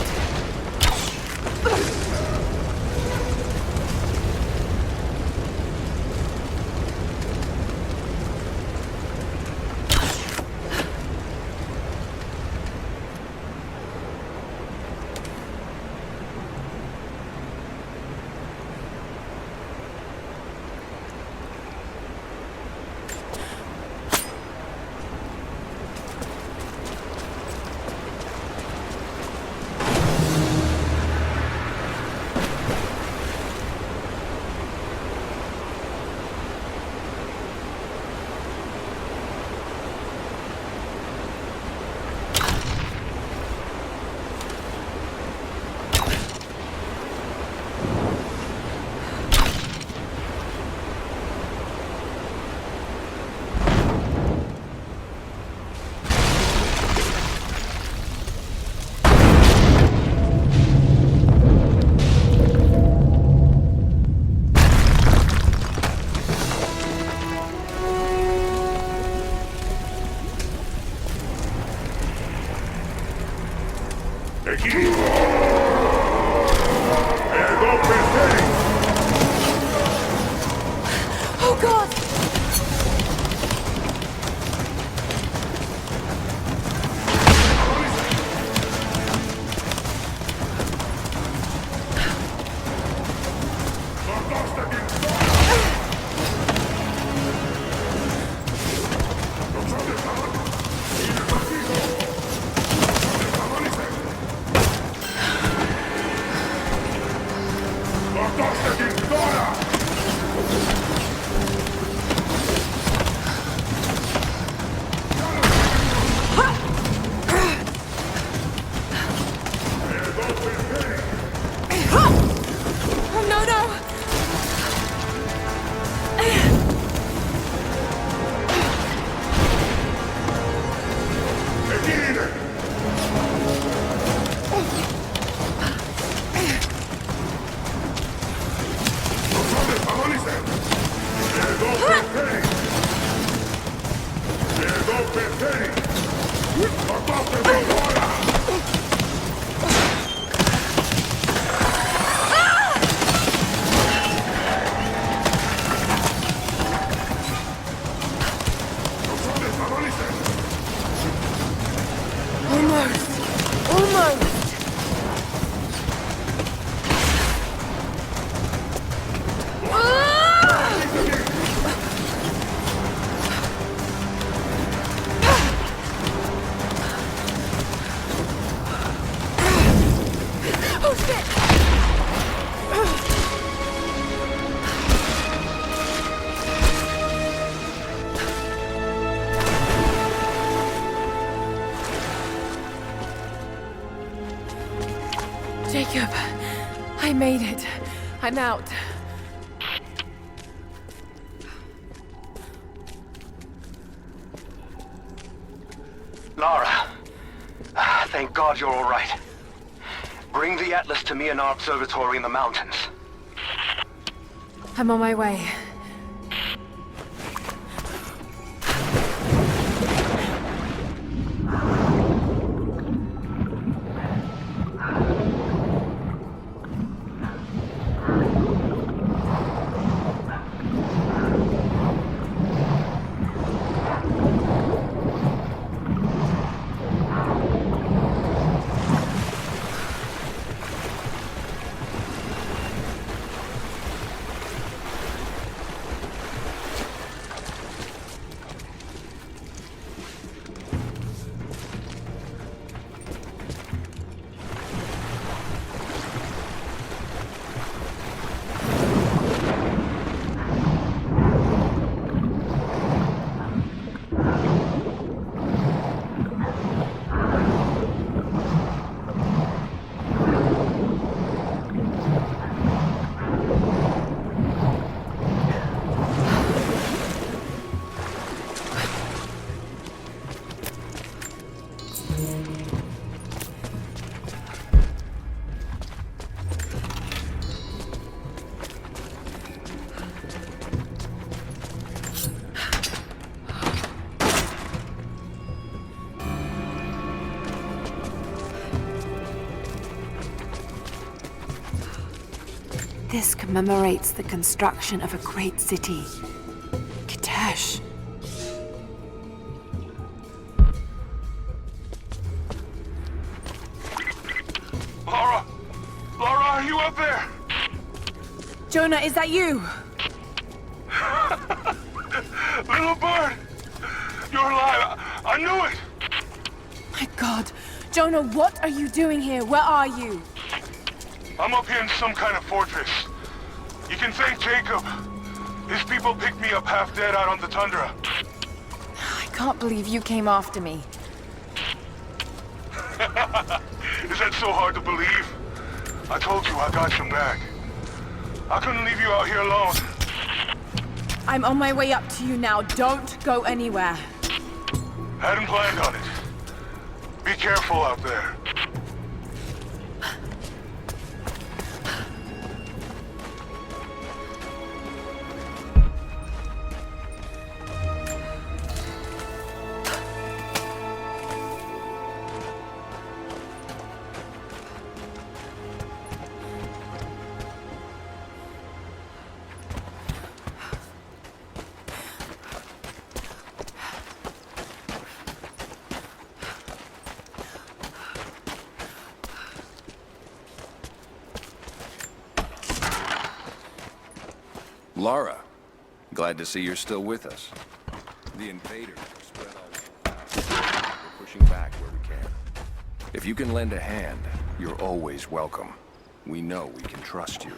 Oh God! Jacob, I made it. I'm out. Lara, thank God you're all right. Bring the Atlas to me in our observatory in the mountains. I'm on my way. This commemorates the construction of a great city, Kitezh. Lara! Lara, are you up there? Jonah, is that you? Little bird! You're alive! I knew it! My God. Jonah, what are you doing here? Where are you? I'm up here in some kind of fortress. You can thank Jacob. His people picked me up half dead out on the tundra. I can't believe you came after me. Is that so hard to believe? I told you I got your back. I couldn't leave you out here alone. I'm on my way up to you now. Don't go anywhere. Hadn't planned on it. Be careful out there. Lara, glad to see you're still with us. The invaders are spread all over. We're pushing back where we can. If you can lend a hand, you're always welcome. We know we can trust you.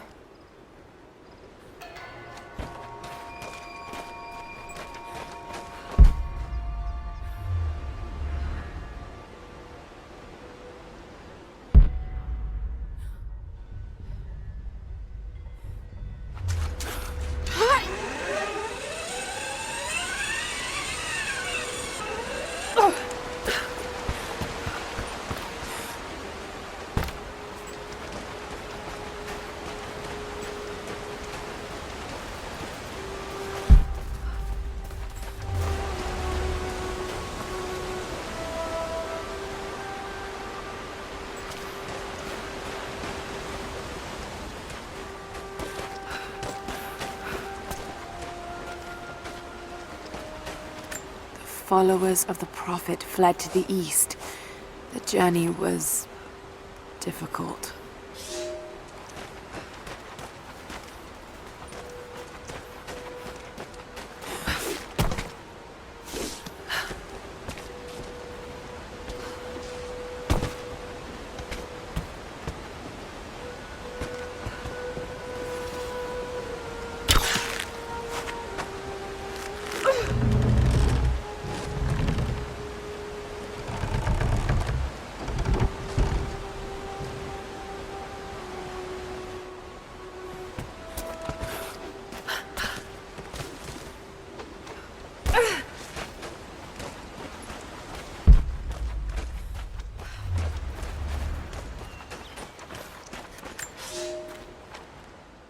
Followers of the Prophet fled to the east. The journey was difficult.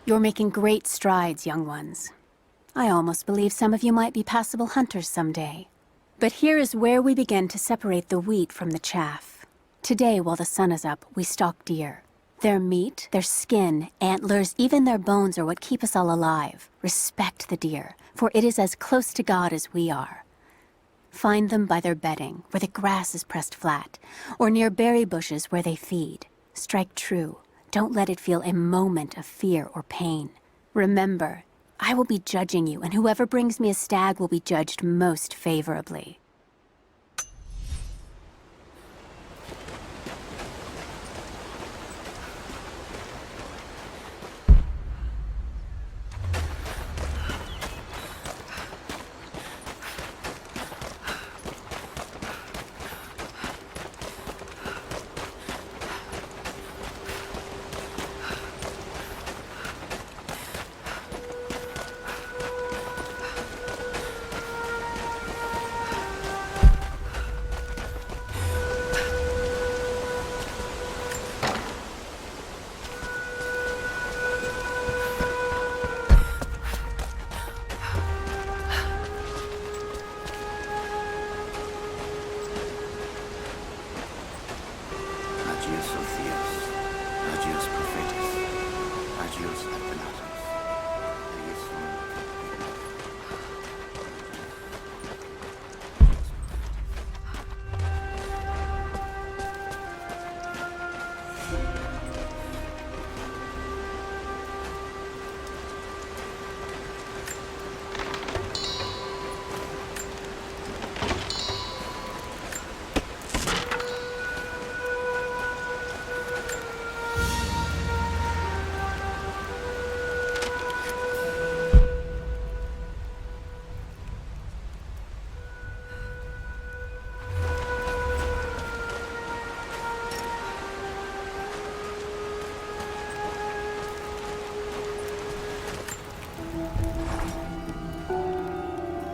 You're making great strides, young ones. I almost believe some of you might be passable hunters someday. But here is where we begin to separate the wheat from the chaff. Today, while the sun is up, we stalk deer. Their meat, their skin, antlers, even their bones are what keep us all alive. Respect the deer, for it is as close to God as we are. Find them by their bedding, where the grass is pressed flat, or near berry bushes where they feed. Strike true. Don't let it feel a moment of fear or pain. Remember, I will be judging you, and whoever brings me a stag will be judged most favorably.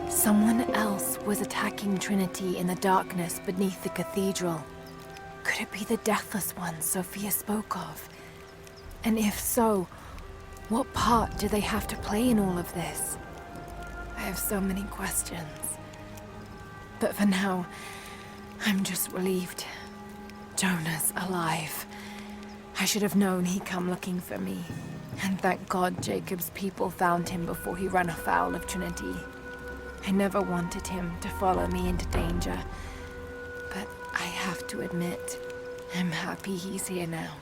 Someone else was attacking Trinity in the darkness beneath the cathedral. Could it be the Deathless One Sophia spoke of? And if so, what part do they have to play in all of this? I have so many questions. But for now, I'm just relieved. Jonah's alive. I should have known he'd come looking for me. And thank God Jacob's people found him before he ran afoul of Trinity. I never wanted him to follow me into danger. But I have to admit, I'm happy he's here now.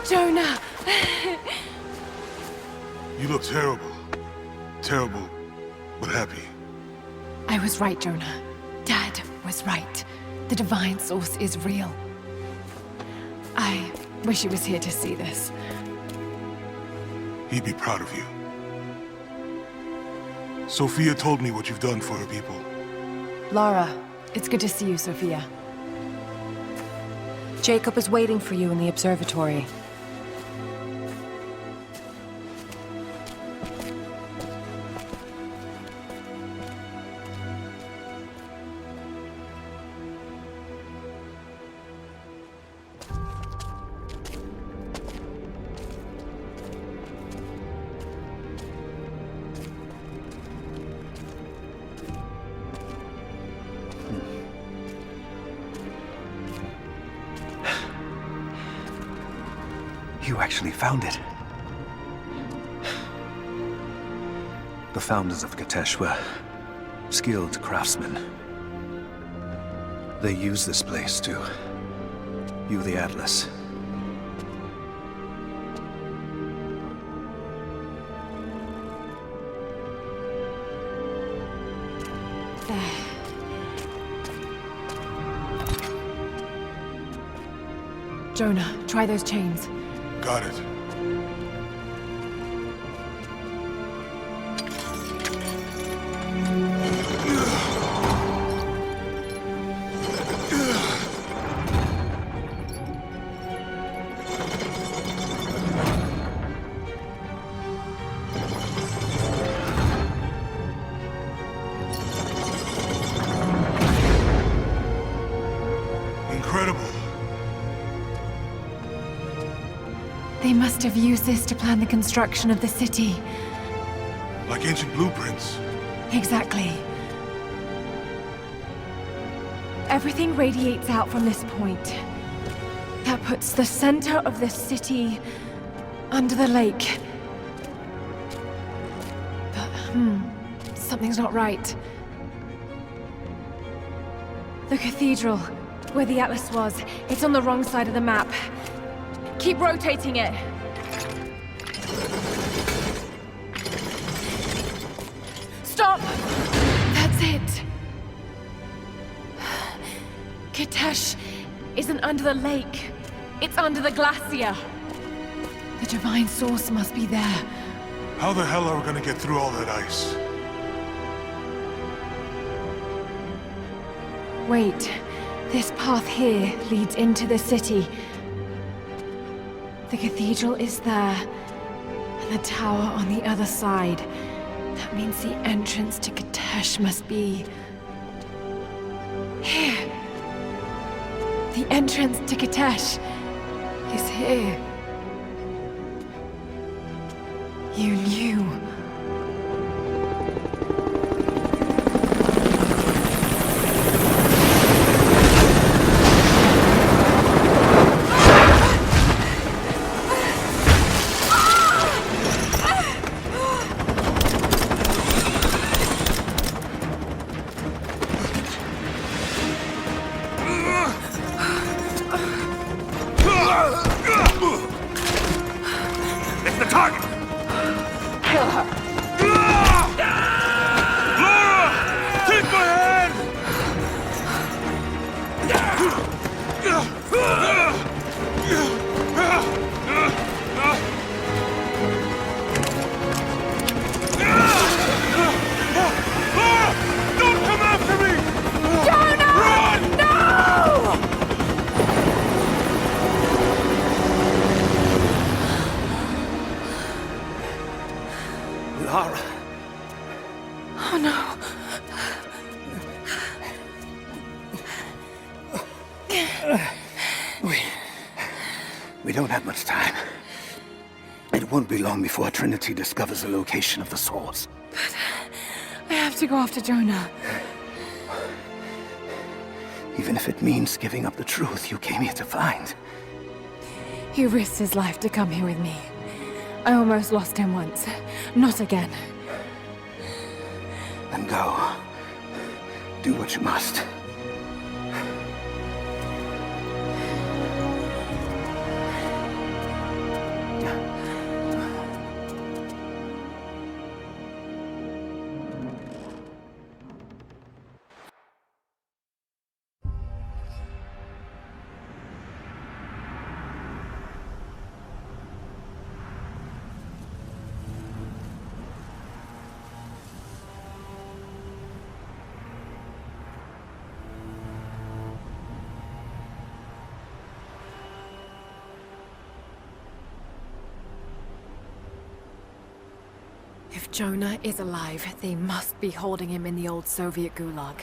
Jonah! You look terrible. Terrible, but happy. I was right, Jonah. Dad was right. The divine source is real. I wish he was here to see this. He'd be proud of you. Sophia told me what you've done for her people. Lara, it's good to see you, Sophia. Jacob is waiting for you in the observatory. You actually found it. The founders of Kitezh were skilled craftsmen. They used this place to view the Atlas. Jonah, try those chains. Got it. Incredible. They must have used this to plan the construction of the city. Like ancient blueprints. Exactly. Everything radiates out from this point. That puts the center of the city under the lake. But, something's not right. The cathedral, where the Atlas was, it's on the wrong side of the map. Keep rotating it. Stop! That's it. Kitezh isn't under the lake. It's under the glacier. The divine source must be there. How the hell are we gonna get through all that ice? Wait. This path here leads into the city. The cathedral is there, and the tower on the other side. That means the entrance to Kitezh must be... here. The entrance to Kitezh is here. You knew. It's the target! Kill her. Lara! Take my hand! Lara! Don't come after me! Jonah! Run! No! Lara. Oh no. We don't have much time. It won't be long before Trinity discovers the location of the source. But I have to go after Jonah. Even if it means giving up the truth you came here to find. He risked his life to come here with me. I almost lost him once. Not again. Then go. Do what you must. Jonah is alive, they must be holding him in the old Soviet gulag.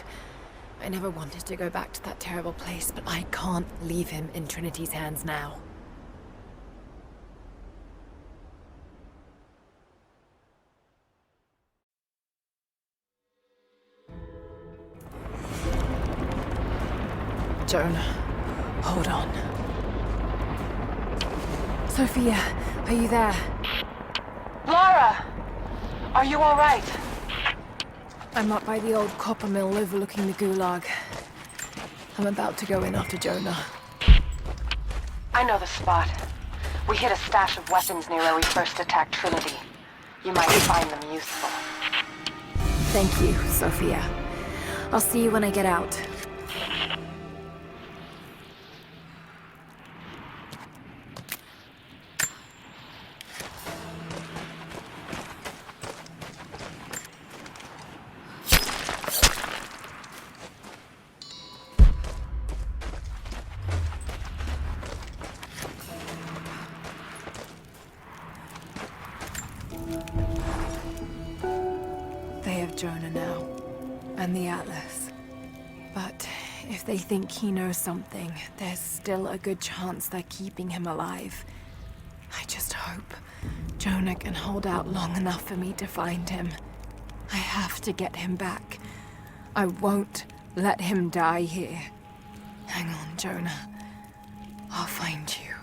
I never wanted to go back to that terrible place, but I can't leave him in Trinity's hands now. Jonah, hold on. Sophia, are you there? Lara! Are you all right? I'm up by the old copper mill overlooking the gulag. I'm about to go in after Jonah. I know the spot. We hid a stash of weapons near where we first attacked Trinity. You might find them useful. Thank you, Sophia. I'll see you when I get out. They have Jonah now, and the Atlas. But if they think he knows something, there's still a good chance they're keeping him alive. I just hope Jonah can hold out long enough for me to find him. I have to get him back. I won't let him die here. Hang on, Jonah. I'll find you.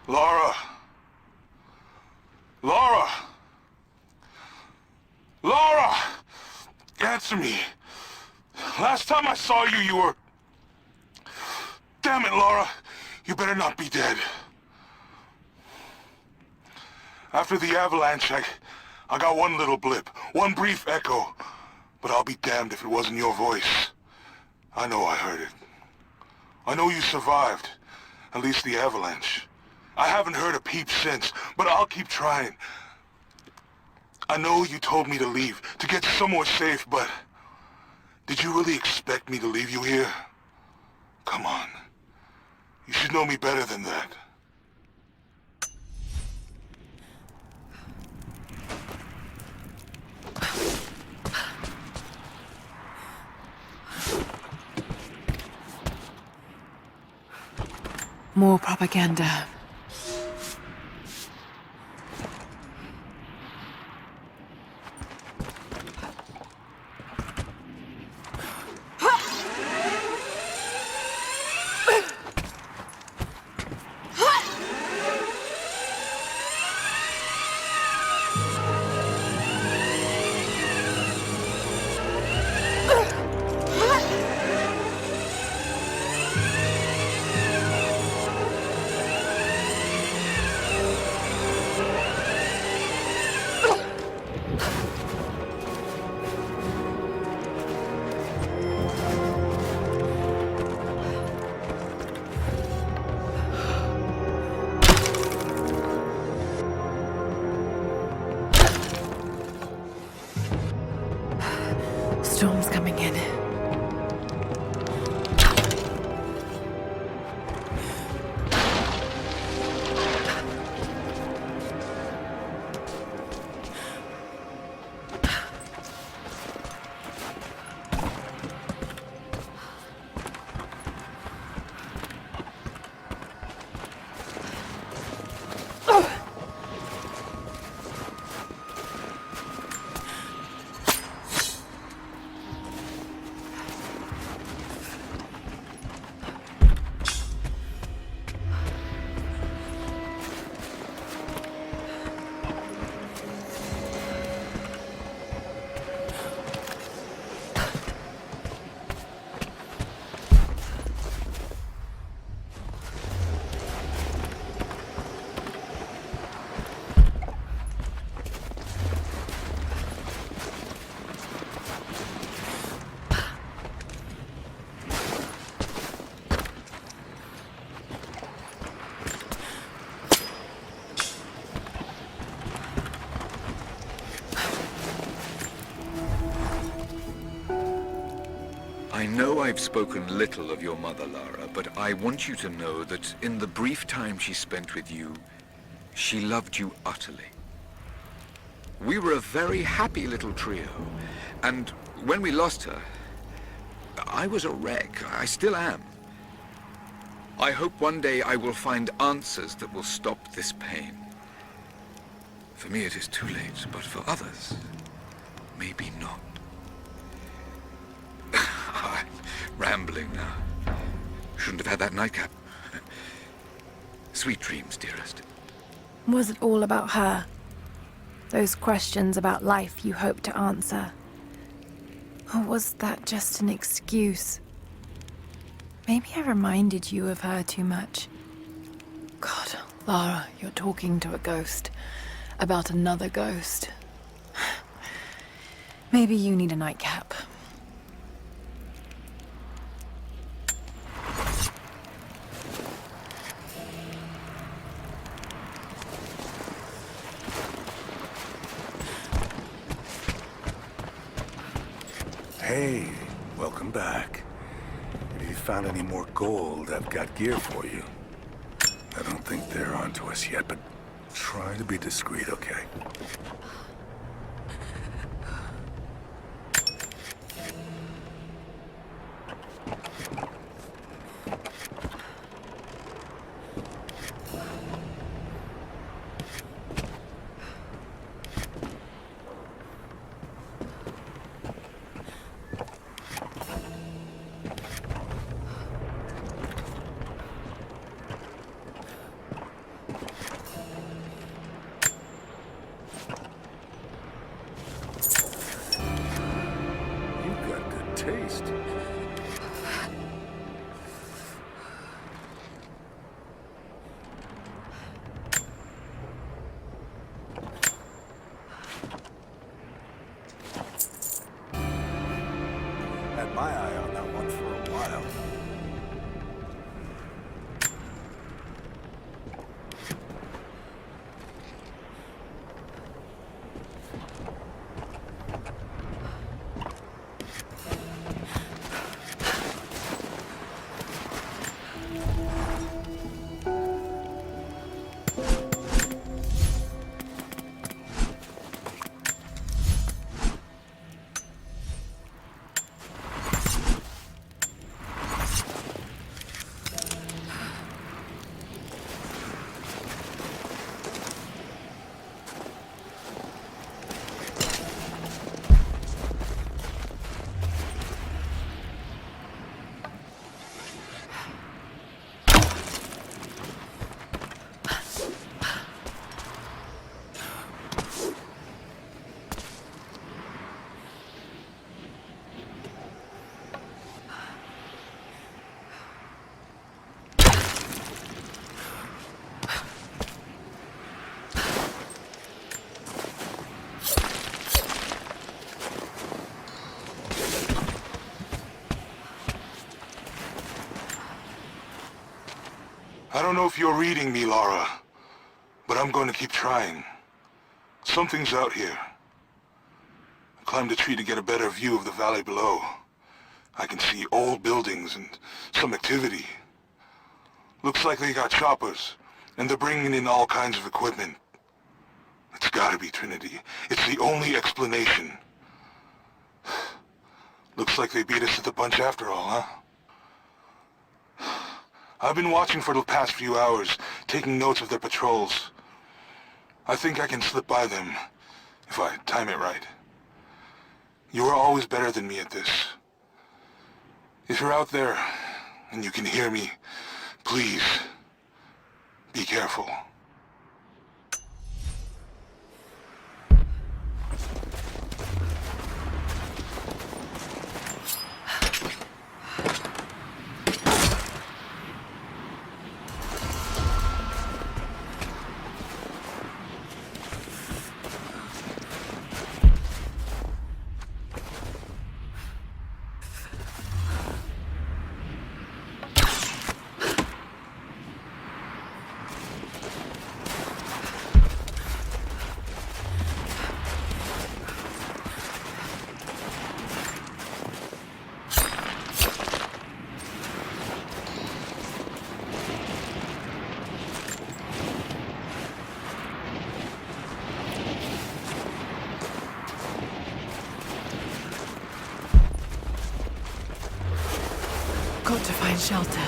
Lara! Lara! Lara! Answer me. Last time I saw you, you were... Damn it, Lara. You better not be dead. After the avalanche, I got one little blip, one brief echo. But I'll be damned if it wasn't your voice. I know I heard it. I know you survived. At least the avalanche. I haven't heard a peep since, but I'll keep trying. I know you told me to leave, to get somewhere safe, but... Did you really expect me to leave you here? Come on. You should know me better than that. More propaganda. know I've spoken little of your mother, Lara, but I want you to know that in the brief time she spent with you, she loved you utterly. We were a very happy little trio, and when we lost her, I was a wreck. I still am. I hope one day I will find answers that will stop this pain. For me it is too late, but for others, maybe not. I'm rambling now. Shouldn't have had that nightcap. Sweet dreams, dearest. Was it all about her? Those questions about life you hoped to answer? Or was that just an excuse? Maybe I reminded you of her too much. God, Lara, you're talking to a ghost. About another ghost. Maybe you need a nightcap. Hey, welcome back. If you found any more gold, I've got gear for you. I don't think they're onto us yet, but try to be discreet, okay? Taste. Had my eye on that one for a while. I don't know if you're reading me, Lara, but I'm going to keep trying. Something's out here. I climbed a tree to get a better view of the valley below. I can see old buildings and some activity. Looks like they got choppers, and they're bringing in all kinds of equipment. It's gotta be Trinity. It's the only explanation. Looks like they beat us to the punch after all, huh? I've been watching for the past few hours, taking notes of their patrols. I think I can slip by them, if I time it right. You are always better than me at this. If you're out there, and you can hear me, please, be careful. find shelter.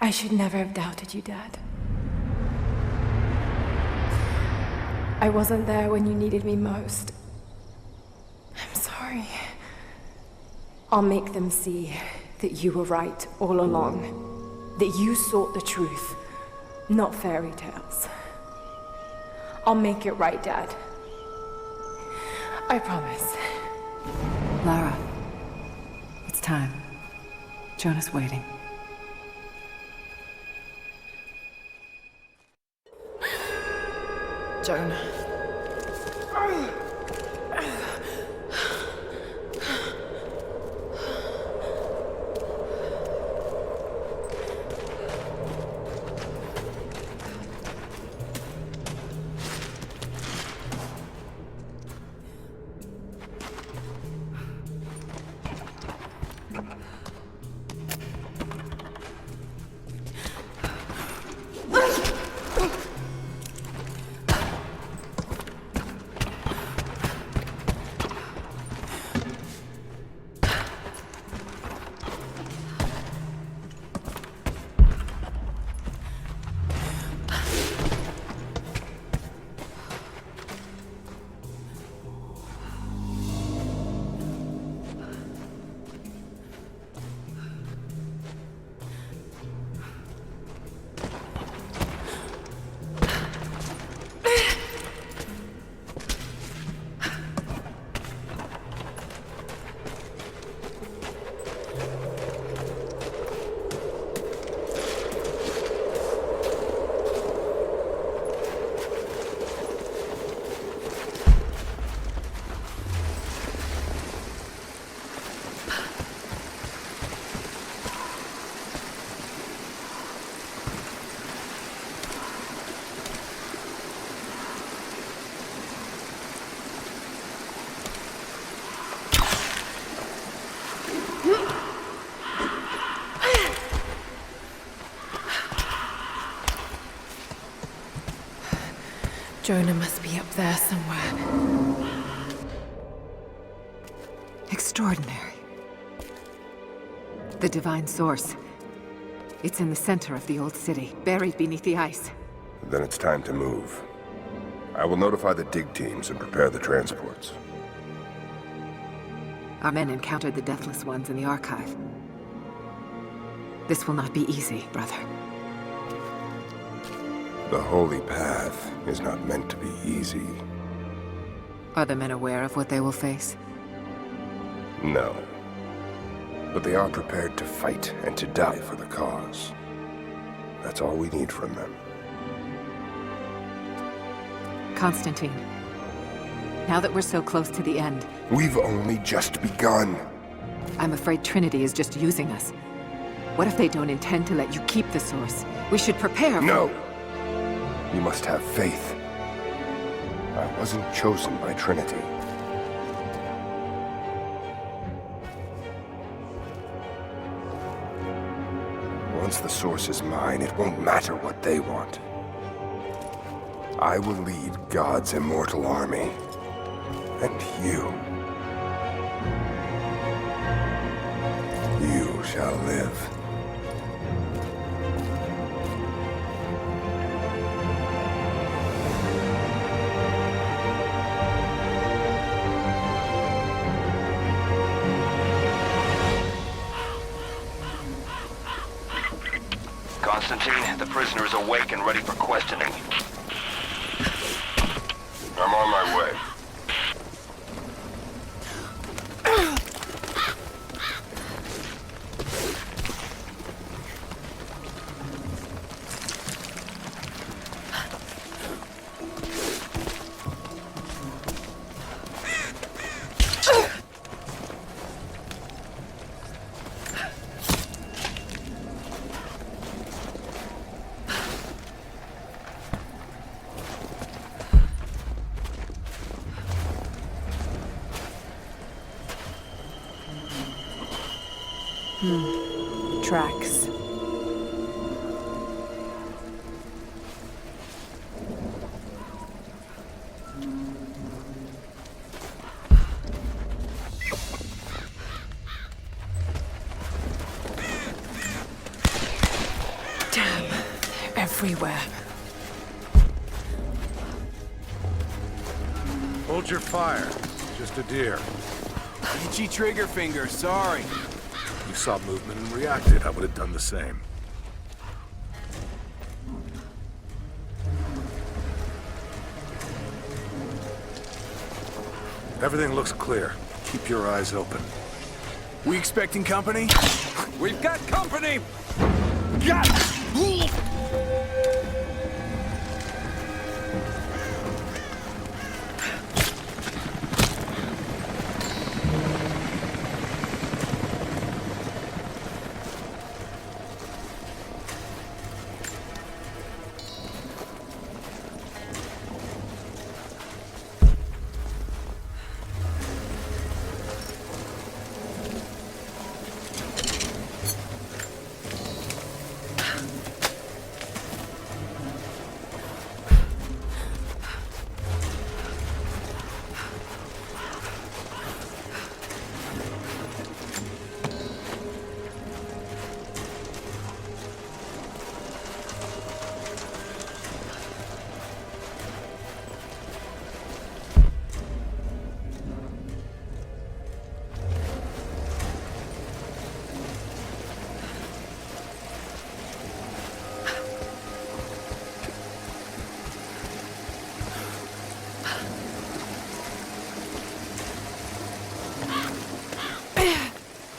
I should never have doubted you, Dad. I wasn't there when you needed me most. I'm sorry. I'll make them see that you were right all along. That you sought the truth, not fairy tales. I'll make it right, Dad. I promise. Lara, it's time. Jonah's waiting. Jonah. Jonah must be up there somewhere. Extraordinary. The divine source. It's in the center of the old city, buried beneath the ice. Then it's time to move. I will notify the dig teams and prepare the transports. Our men encountered the Deathless Ones in the archive. This will not be easy, brother. The holy path is not meant to be easy. Are the men aware of what they will face? No. But they are prepared to fight and to die for the cause. That's all we need from them. Constantine, now that we're so close to the end... We've only just begun. I'm afraid Trinity is just using us. What if they don't intend to let you keep the source? We should prepare for... No! You must have faith. I wasn't chosen by Trinity. Once the source is mine, it won't matter what they want. I will lead God's immortal army. And you shall live. Constantine, the prisoner is awake and ready for questioning. I'm on my way. Tracks. Damn, they're everywhere. Hold your fire. Just a deer. Itchy trigger finger, sorry. You saw movement and reacted. I would have done the same. Everything looks clear. Keep your eyes open. We expecting company? We've got company! Got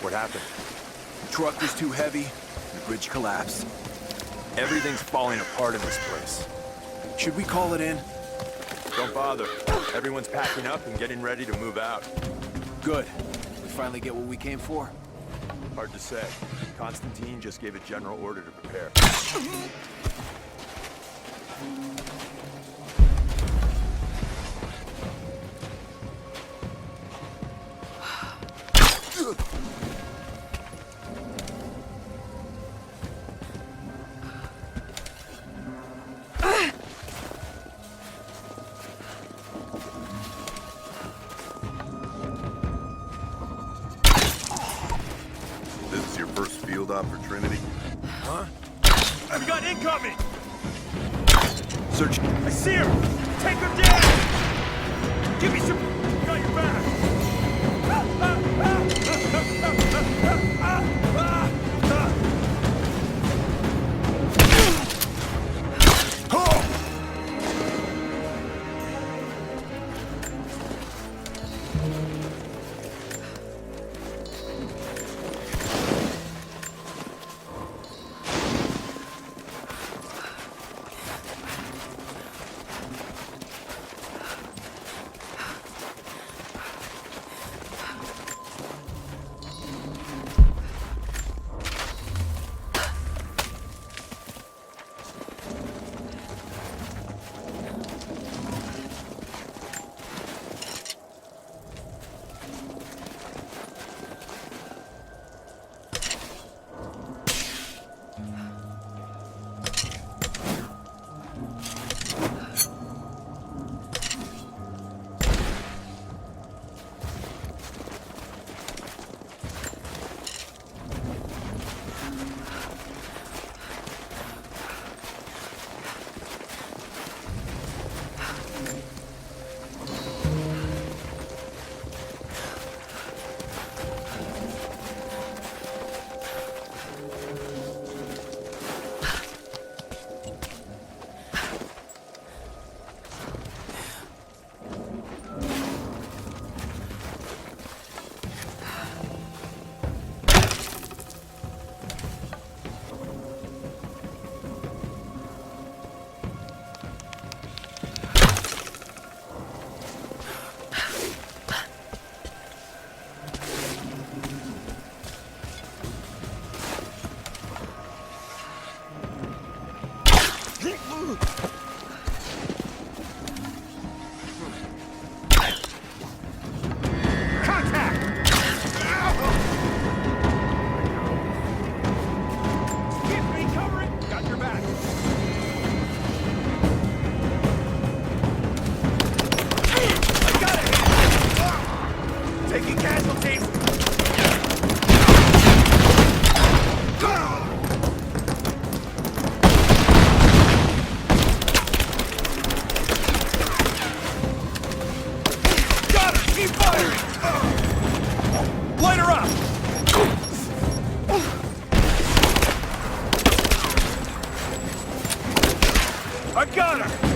What happened? The truck was too heavy, the bridge collapsed. Everything's falling apart in this place. Should we call it in? Don't bother. Everyone's packing up and getting ready to move out. Good. We finally get what we came for? Hard to say. Constantine just gave a general order to prepare. This is your first field op for Trinity? Huh? I've got incoming! Search. I see her! Take her down! Give me some... Got your back! Light her up! I got her!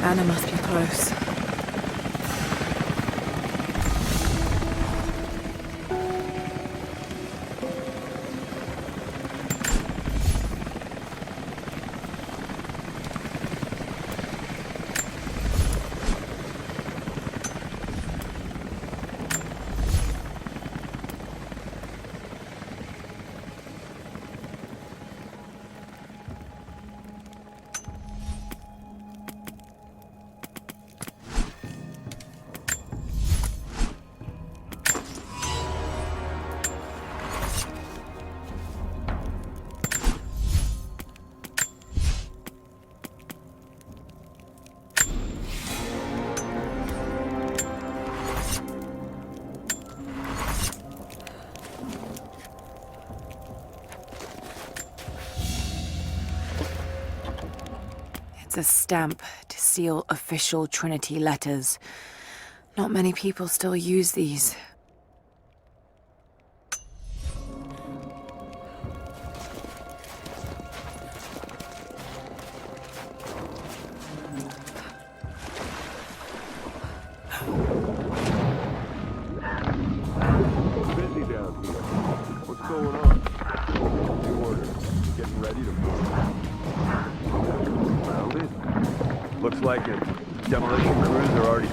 Anna must be close. It's a stamp to seal official Trinity letters. Not many people still use these. Busy down here. What's going on? New order. Getting ready to move. Found it. Looks like it. Demolition crews are already...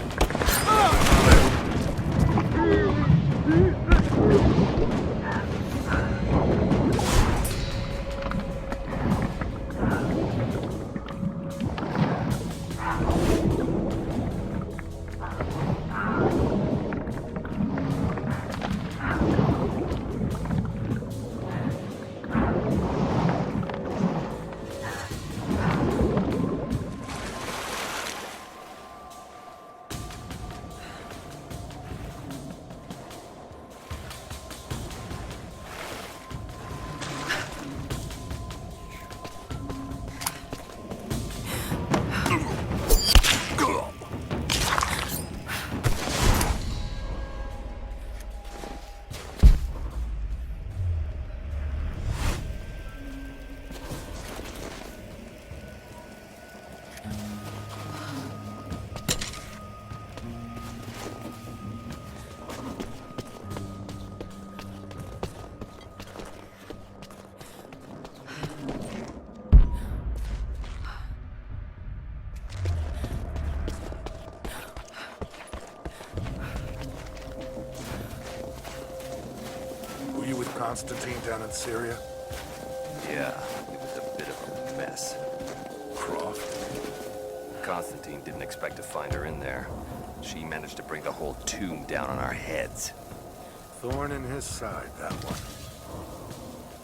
Constantine down in Syria? Yeah, it was a bit of a mess. Croft? Constantine didn't expect to find her in there. She managed to bring the whole tomb down on our heads. Thorn in his side, that one.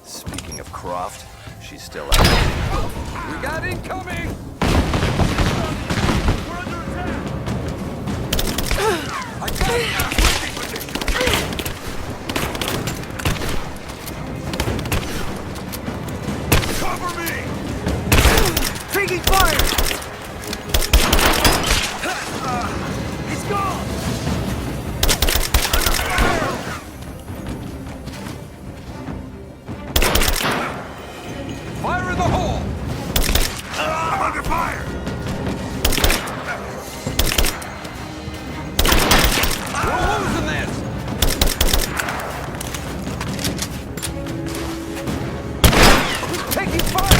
Speaking of Croft, she's still out there. We got incoming! We're under attack! I got it! Cover me! Taking fire! He's gone! Under fire! Fire in the hole! I'm under fire! We're losing this! Taking fire!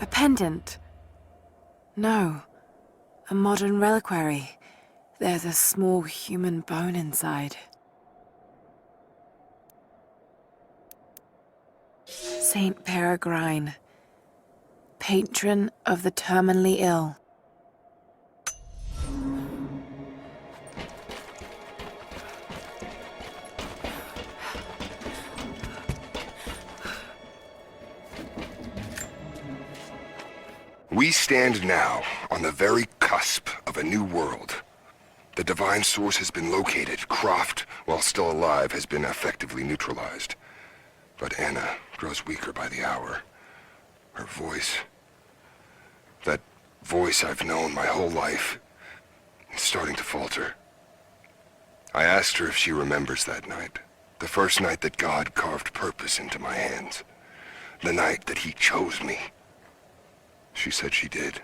A pendant? No. A modern reliquary. There's a small human bone inside. Saint Peregrine, patron of the terminally ill. We stand now on the very cusp of a new world. The divine source has been located. Croft, while still alive, has been effectively neutralized. But Anna grows weaker by the hour. Her voice, that voice I've known my whole life, is starting to falter. I asked her if she remembers that night. The first night that God carved purpose into my hands. The night that he chose me. She said she did.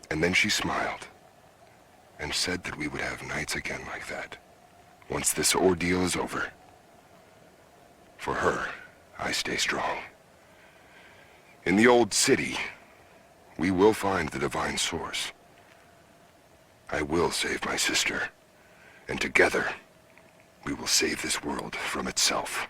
And then she smiled and said that we would have nights again like that, once this ordeal is over. For her, I stay strong. In the old city, we will find the divine source. I will save my sister, and together, we will save this world from itself.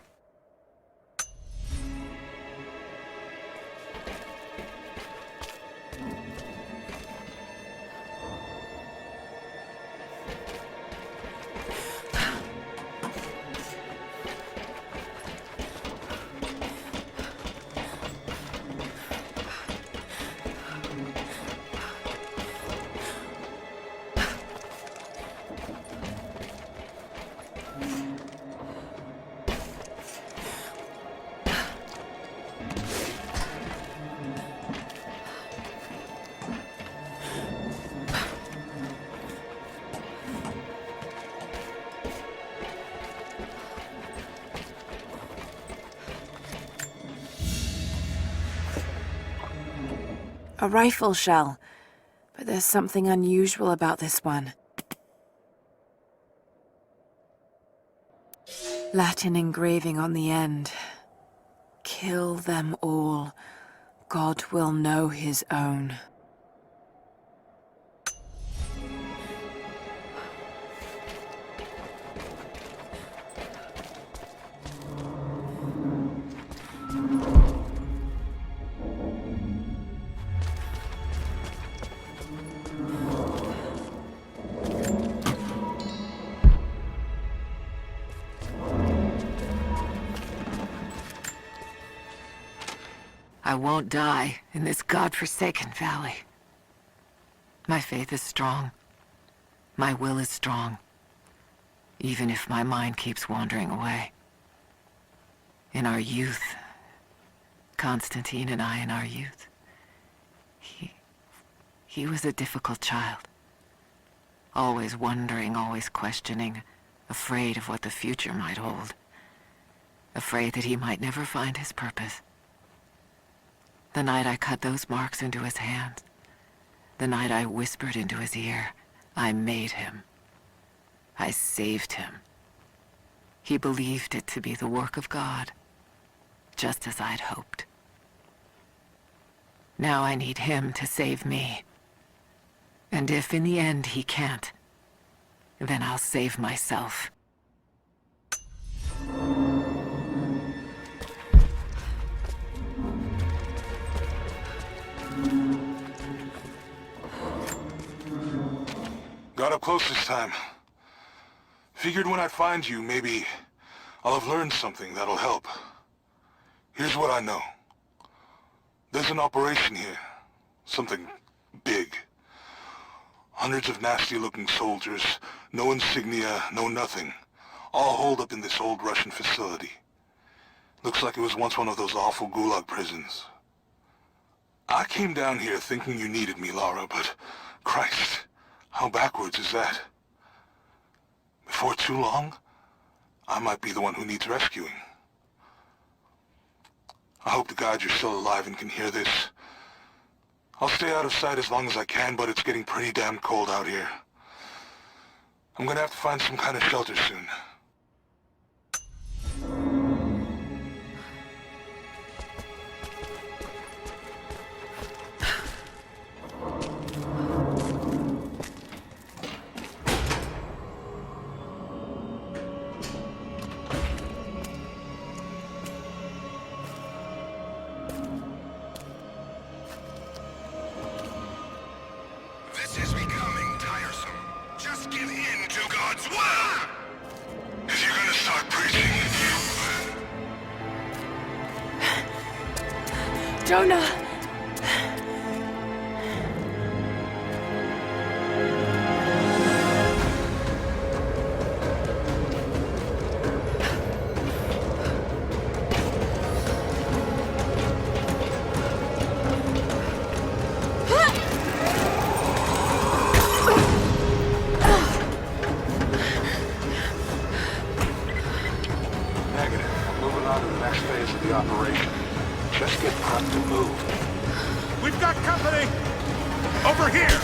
A rifle shell. But there's something unusual about this one. Latin engraving on the end. Kill them all. God will know his own. I won't die in this godforsaken valley. My faith is strong. My will is strong. Even if my mind keeps wandering away. In our youth, Constantine and I in our youth, he was a difficult child. Always wondering, always questioning, afraid of what the future might hold. Afraid that he might never find his purpose. The night I cut those marks into his hands, the night I whispered into his ear, I made him. I saved him. He believed it to be the work of God, just as I'd hoped. Now I need him to save me. And if in the end he can't, then I'll save myself. Got up close this time. Figured when I'd find you, maybe I'll have learned something that'll help. Here's what I know. There's an operation here. Something big. Hundreds of nasty-looking soldiers, no insignia, no nothing. All holed up in this old Russian facility. Looks like it was once one of those awful gulag prisons. I came down here thinking you needed me, Lara, but Christ, how backwards is that? Before too long, I might be the one who needs rescuing. I hope to God you're still alive and can hear this. I'll stay out of sight as long as I can, but it's getting pretty damn cold out here. I'm gonna have to find some kind of shelter soon. Jonah! Negative. Moving on to the next phase of the operation. Just get prepped to move. We've got company! Over here!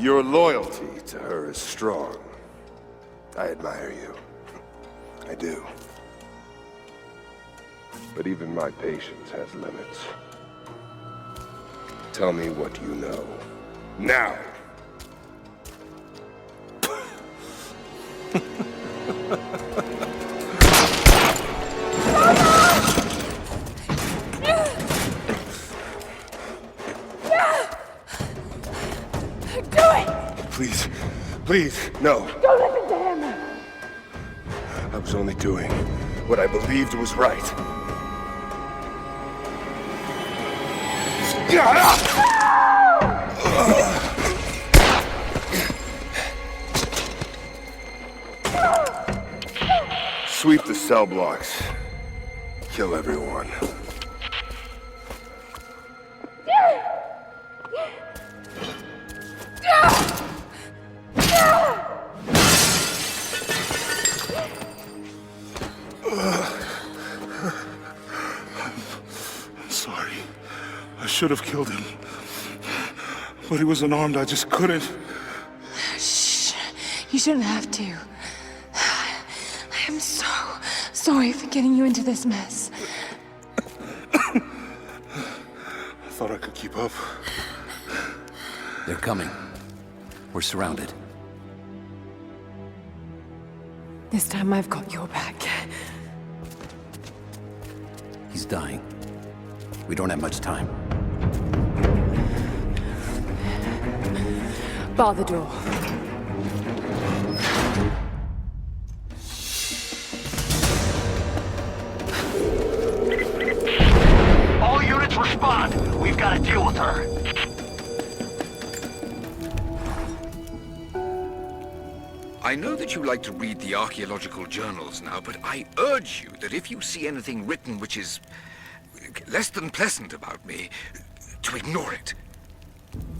Your loyalty to her is strong. I admire you. I do. But even my patience has limits. Tell me what you know. Now! Please, please, no. Don't listen to him! I was only doing what I believed was right. Sweep the cell blocks. Kill everyone. I'm sorry. I should have killed him. But he was unarmed, I just couldn't. Shh. You shouldn't have to. I am so sorry for getting you into this mess. I thought I could keep up. They're coming. We're surrounded. This time I've got your back. He's dying. We don't have much time. Bar the door. All units respond. We've got to deal with her. I know that you like to read the archaeological journals now, but I urge you that if you see anything written which is less than pleasant about me, to ignore it.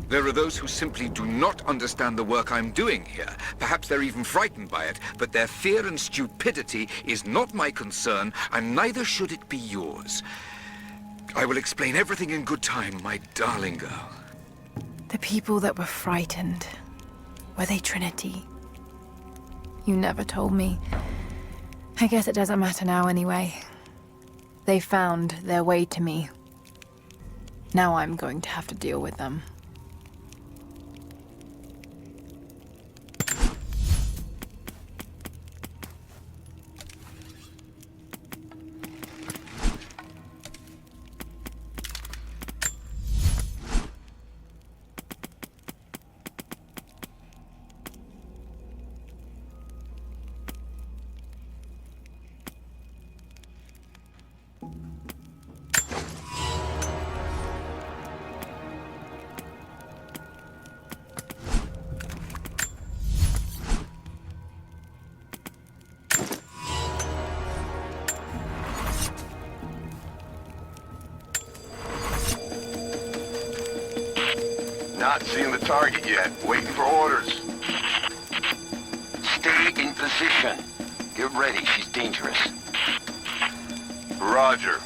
There are those who simply do not understand the work I'm doing here. Perhaps they're even frightened by it, but their fear and stupidity is not my concern, and neither should it be yours. I will explain everything in good time, my darling girl. The people that were frightened, were they Trinity? You never told me. I guess it doesn't matter now anyway. They found their way to me. Now I'm going to have to deal with them. Not seeing the target yet. Waiting for orders. Stay in position. Get ready, she's dangerous. Roger.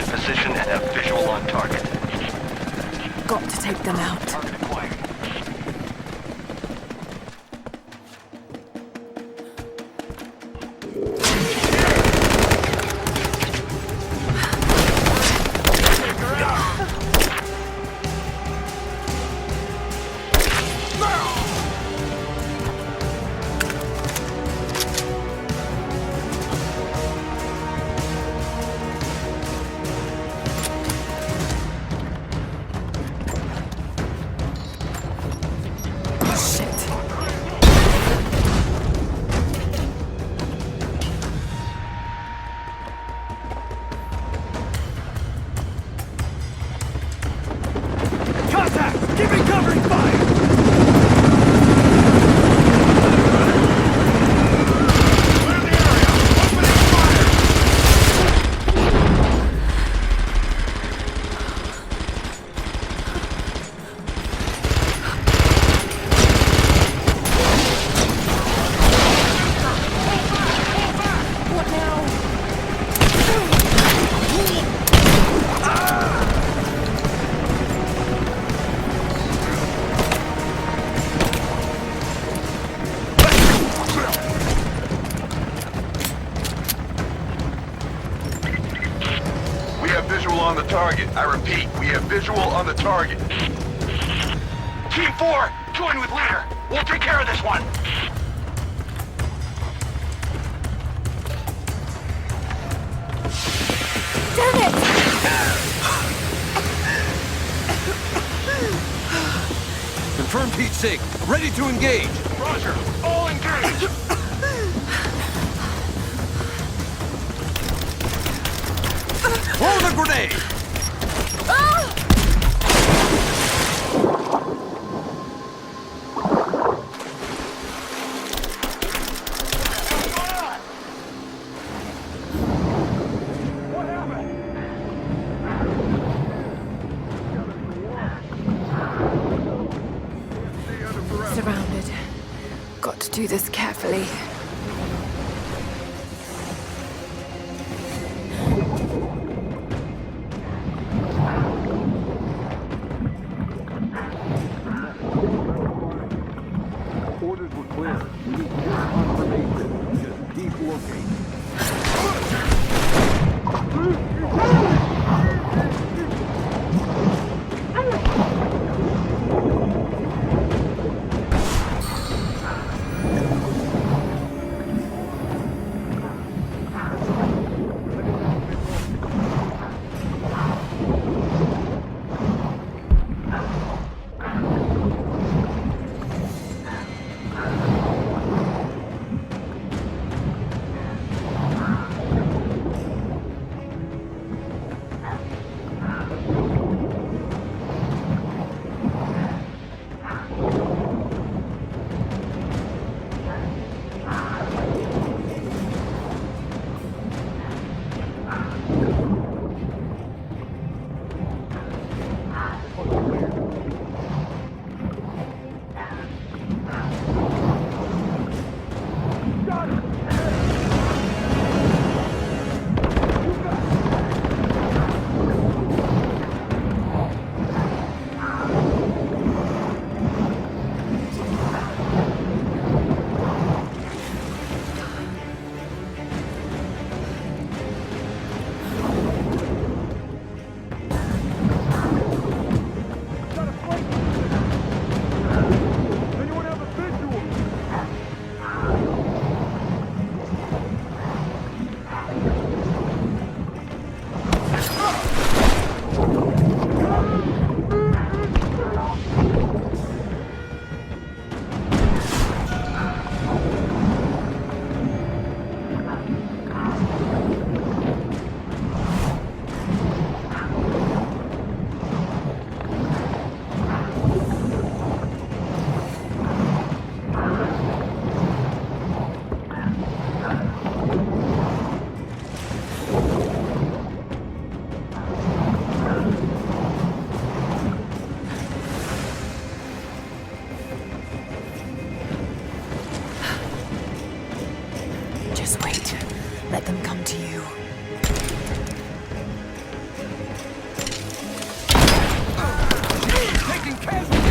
Position and have visual on target. Got to take them out. Target acquired. Repeat, we have visual on the target. Team 4, join with leader. We'll take care of this one. Damn it! Confirm Pete's sake. Ready to engage. Roger. All engaged. Throw the grenade! Surrounded. Got to do this carefully. Orders were clear. We need more confirmation. Just keep looking. Just wait. Let them come to you. Taking casualties!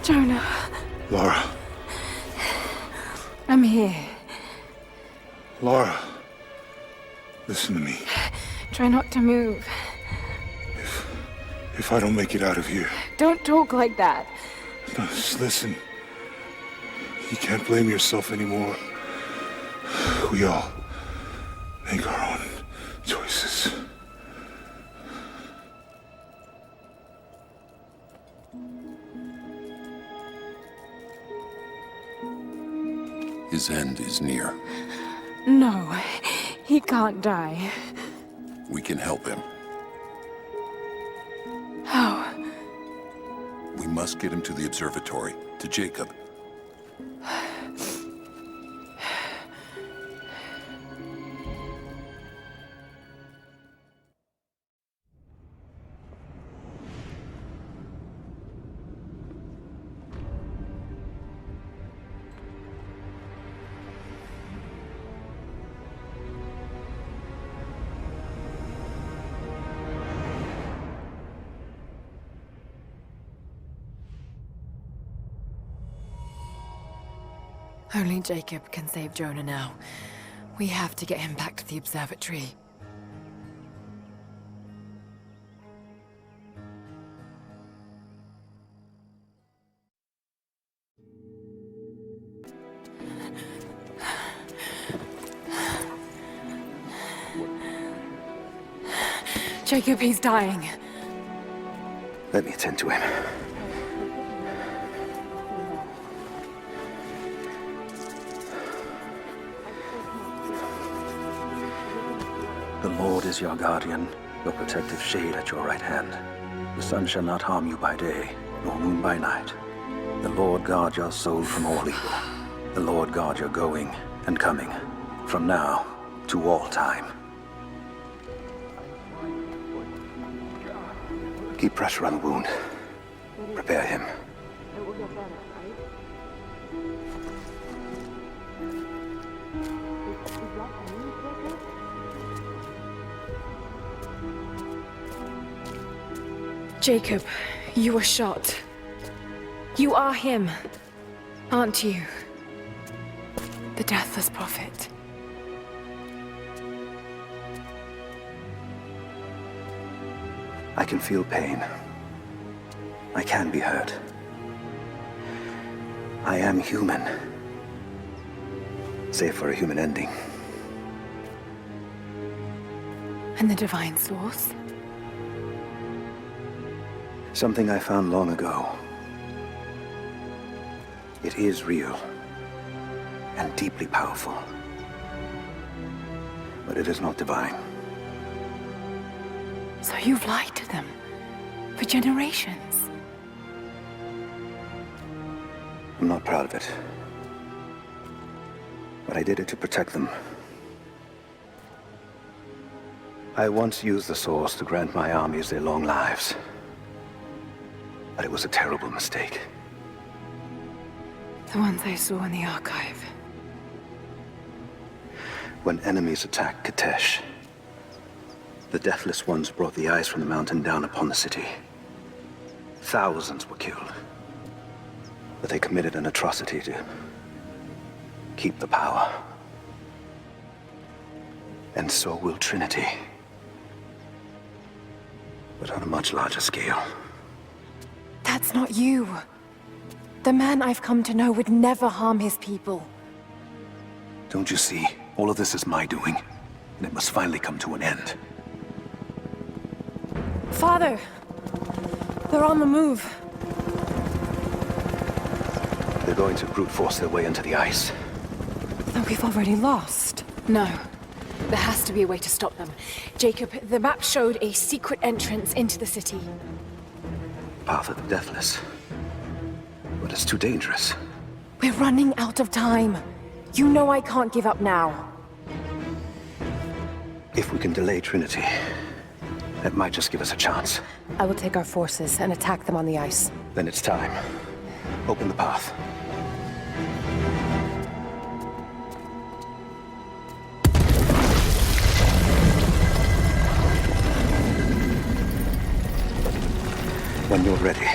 Jonah. Lara. I'm here. Lara. Listen to me. Try not to move. If I don't make it out of here... Don't talk like that. No, just listen. You can't blame yourself anymore. We all make our own choices. His end is near. No, he can't die. We can help him. How? We must get him to the observatory, to Jacob. Only Jacob can save Jonah now. We have to get him back to the observatory. Jacob, he's dying. Let me attend to him. The Lord is your guardian, your protective shade at your right hand. The sun shall not harm you by day, nor moon by night. The Lord guard your soul from all evil. The Lord guard your going and coming, from now to all time. Keep pressure on the wound. Prepare him. Jacob, you were shot. You are him, aren't you? The Deathless Prophet. I can feel pain. I can be hurt. I am human. Save for a human ending. And the Divine Source? Something I found long ago. It is real and deeply powerful. But it is not divine. So you've lied to them for generations. I'm not proud of it. But I did it to protect them. I once used the Source to grant my armies their long lives. But it was a terrible mistake. The ones I saw in the archive. When enemies attacked Kitezh, the Deathless Ones brought the ice from the mountain down upon the city. Thousands were killed. But they committed an atrocity to keep the power. And so will Trinity. But on a much larger scale. That's not you. The man I've come to know would never harm his people. Don't you see? All of this is my doing. And it must finally come to an end. Father! They're on the move. They're going to brute force their way into the ice. Then we've already lost. No. There has to be a way to stop them. Jacob, the map showed a secret entrance into the city. Path of the Deathless. But it's too dangerous. We're running out of time. You know I can't give up now. If we can delay Trinity, that might just give us a chance. I will take our forces and attack them on the ice. Then it's time. Open the path. When you're ready,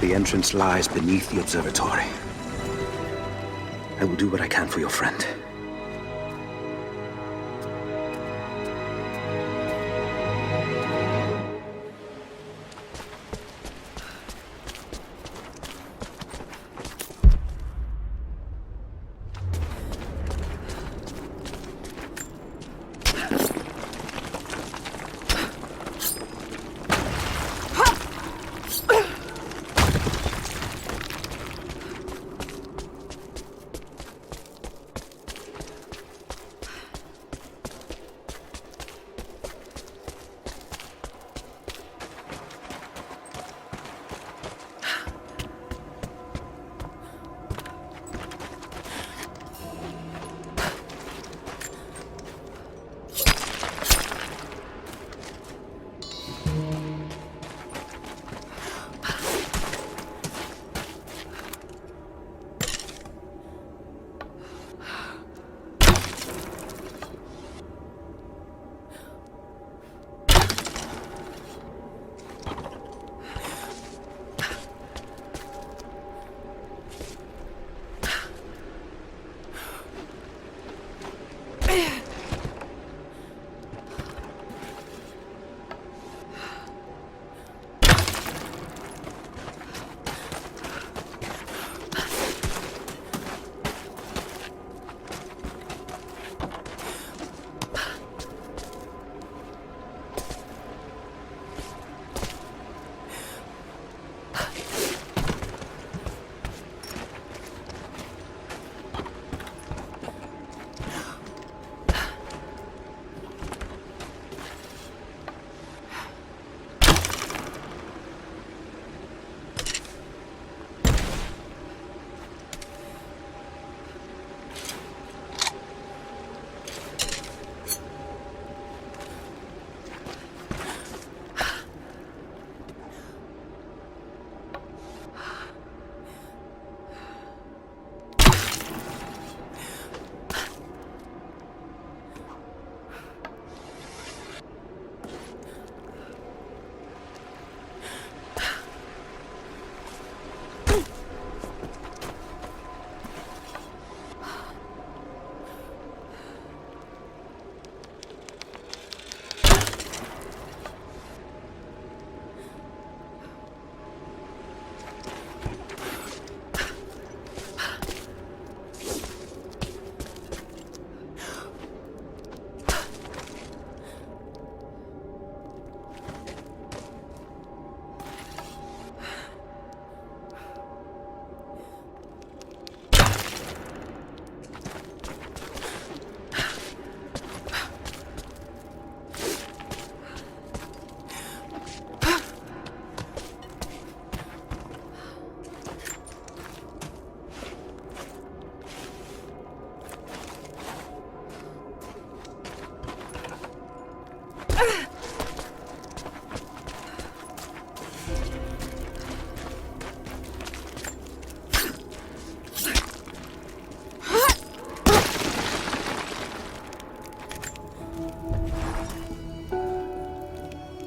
The entrance lies beneath the observatory. I will do what I can for your friend.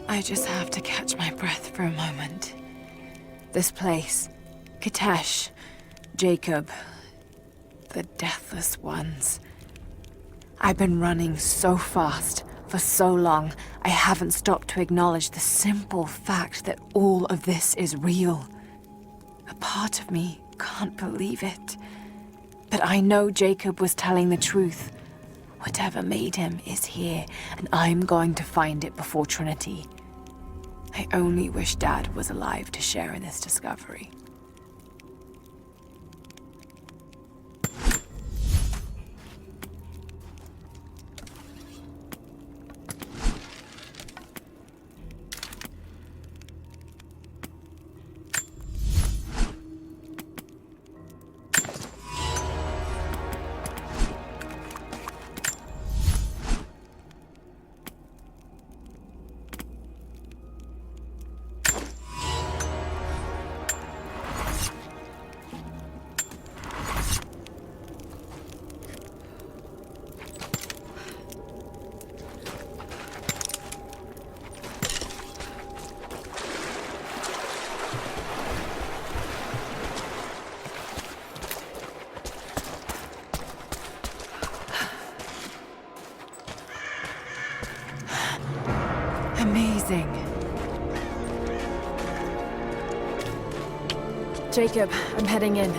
I just have to catch my breath for a moment. This place, Kitezh, Jacob, the Deathless Ones. I've been running so fast for so long, I haven't stopped to acknowledge the simple fact that all of this is real. A part of me can't believe it. But I know Jacob was telling the truth. Whatever made him is here, and I'm going to find it before Trinity. I only wish Dad was alive to share in this discovery. anything. Jacob, I'm heading in.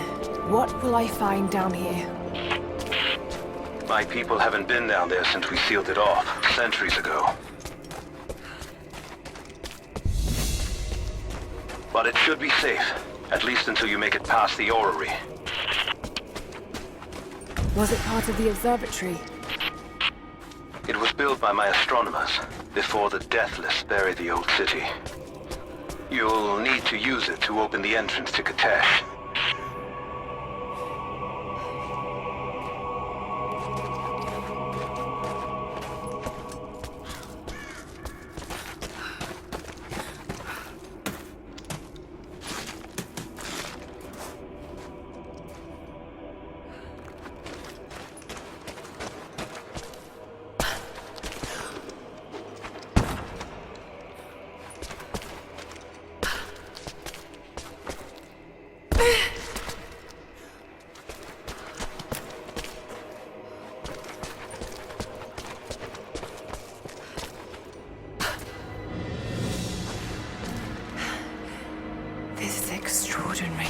What will I find down here? My people haven't been down there since we sealed it off, centuries ago. But it should be safe, at least until you make it past the orrery. Was it part of the observatory? It was built by my astronomers, before the Deathless buried the old city. You'll need to use it to open the entrance to Kitezh. This is extraordinary.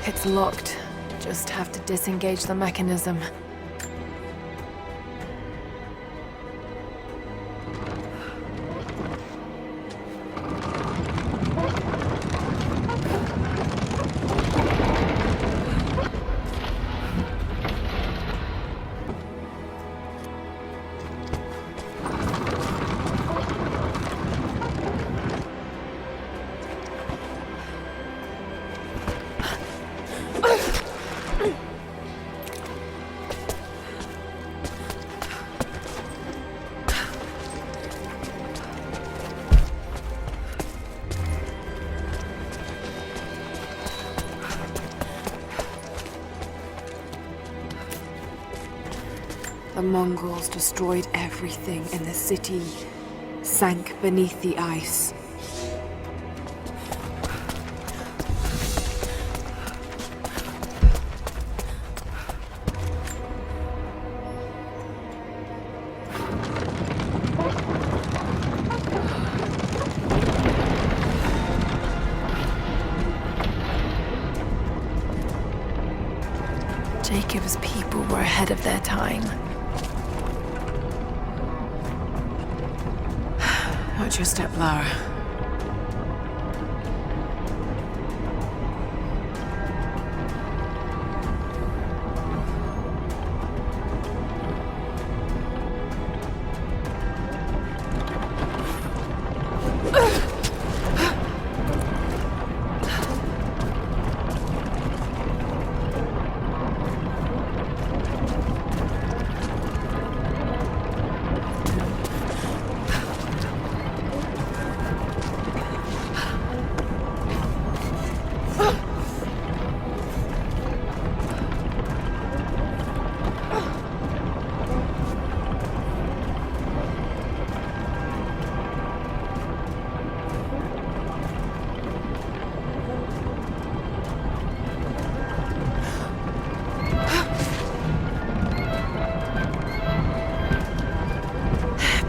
It's locked. Just have to disengage the mechanism. The Mongols destroyed everything, and the city sank beneath the ice. Jacob's people were ahead of their time. Watch your step, Lara.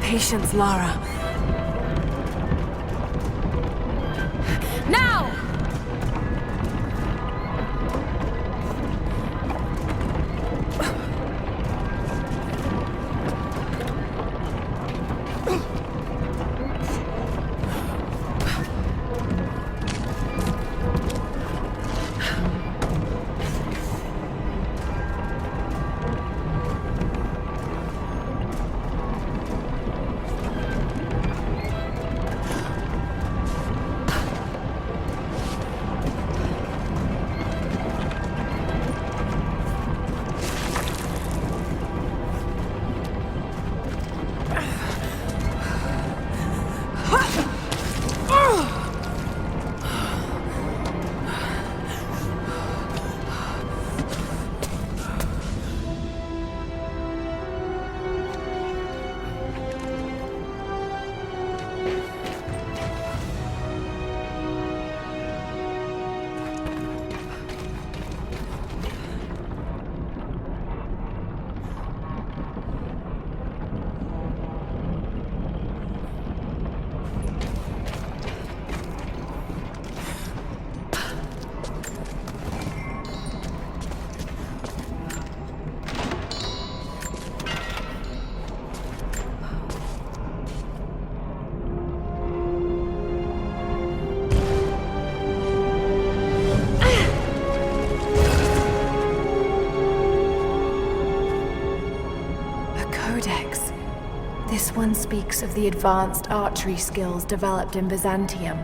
Patience, Lara. Now! This one speaks of the advanced archery skills developed in Byzantium.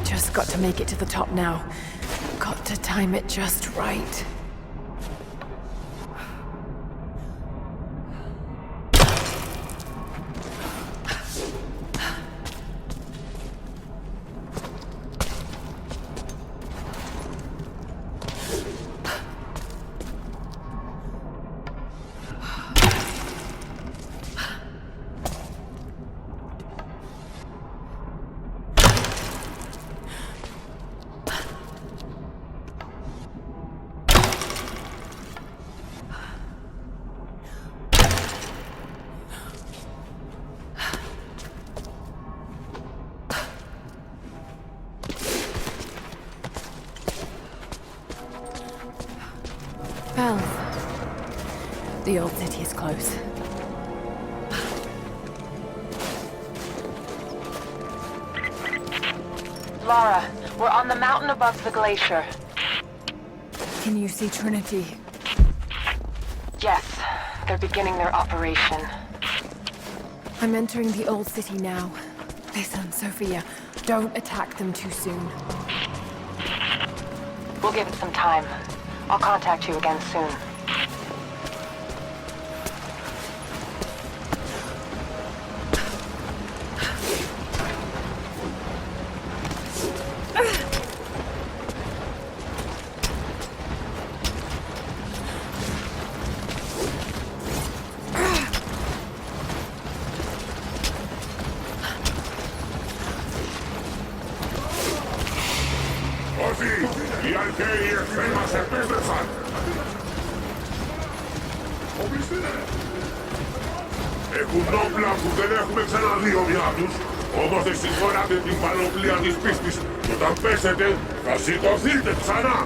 Just got to make it to the top now. Got to time it just right. The old city is close. Lara, we're on the mountain above the glacier. Can you see Trinity? Yes, they're beginning their operation. I'm entering the old city now. Listen, Sophia, don't attack them too soon. We'll give it some time. I'll contact you again soon. Καίει η εχθροί μας επέστρεψαν! Έχουν όπλα που δεν έχουμε ξαναδεί ομοιά τους, όμως δεν συγχωράτε την πανοπλία της πίστης και όταν πέσετε θα σηκωθείτε ξανά!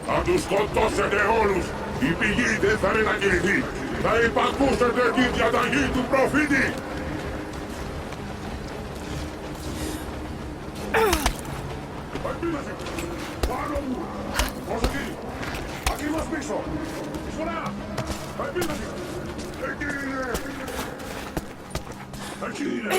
Θα τους σκοτώσετε όλους! Η πηγή δεν θα μετακινηθεί! Θα υπακούσετε την διαταγή του προφήτη! Πάνω μου! Προσοχή! Ακριβώς πίσω! Εισφορά! Επίδοση! Εκεί είναι! Εκεί είναι!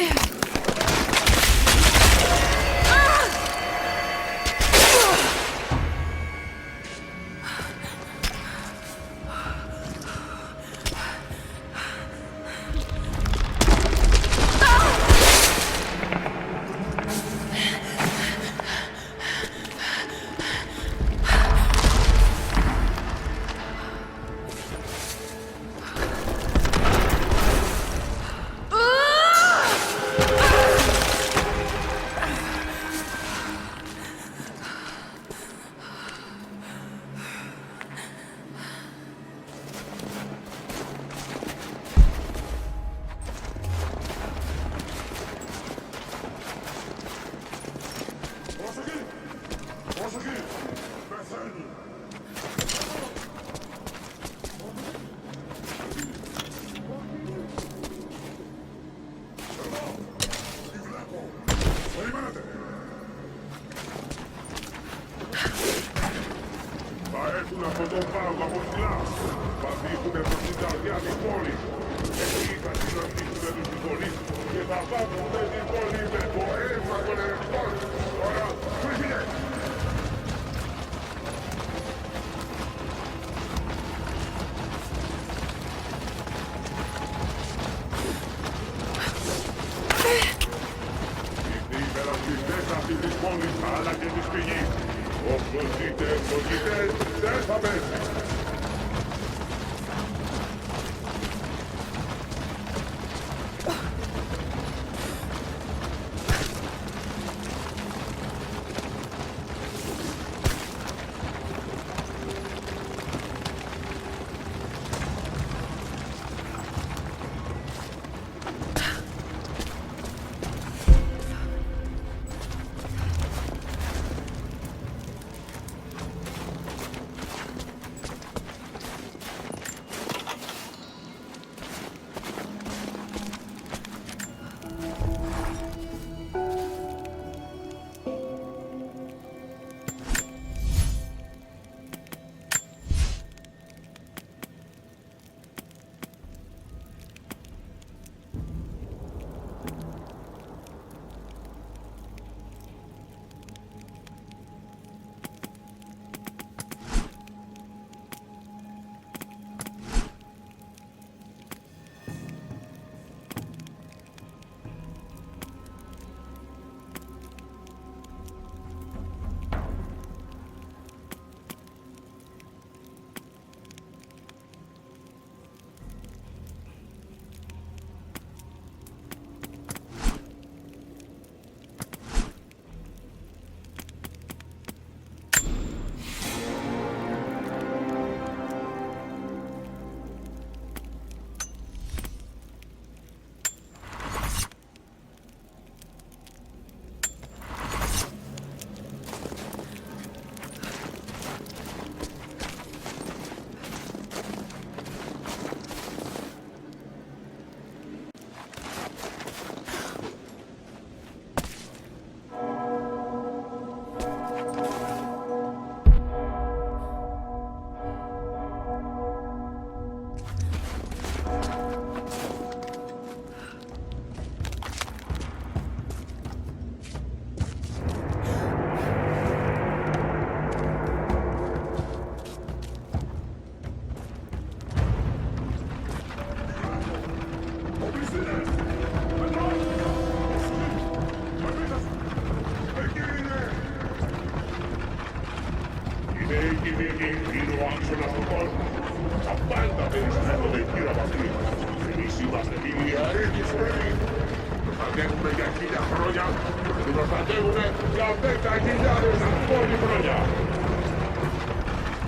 Από τον πάγο από ψηλά. Θα δείχνουμε προς την καρδιά της πόλης. Εκεί θα συναντήσουμε τους γονείς και θα βάφουμε την πόλη με το αίμα των ερευνητών. Τώρα, φύγε! Είναι οι υπερασπιστές αυτής της πόλης αλλά και της πηγής. Όποιος ζείτε ευλογείτε, δεν θα πέσει.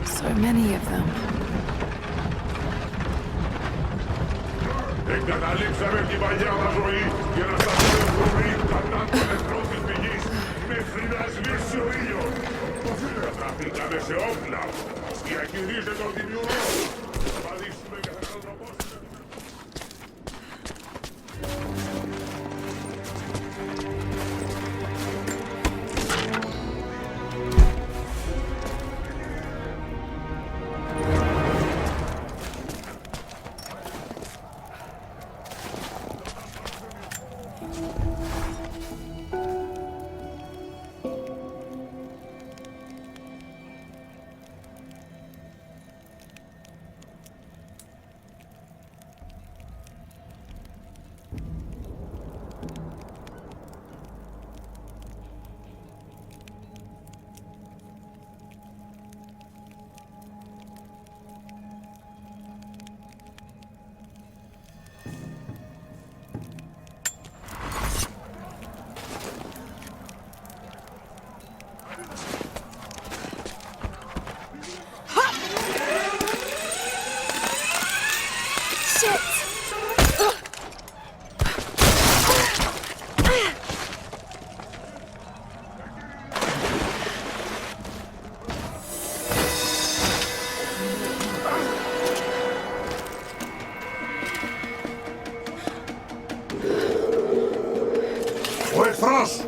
So many of them. Wait for us!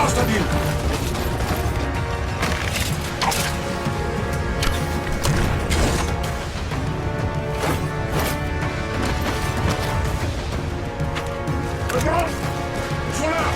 last of you! Look out! This one out!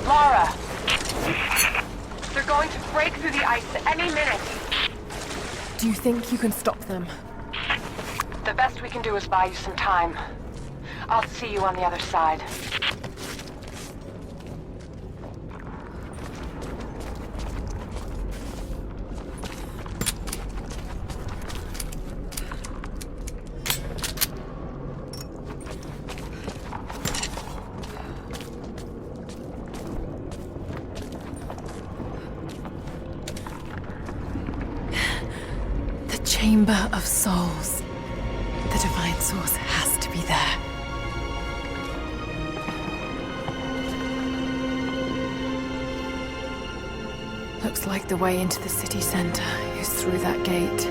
Lara! They're going to break through the ice any minute. Do you think you can stop them? The best we can do is buy you some time. I'll see you on the other side. Chamber of Souls. The Divine Source has to be there. Looks like the way into the city center is through that gate.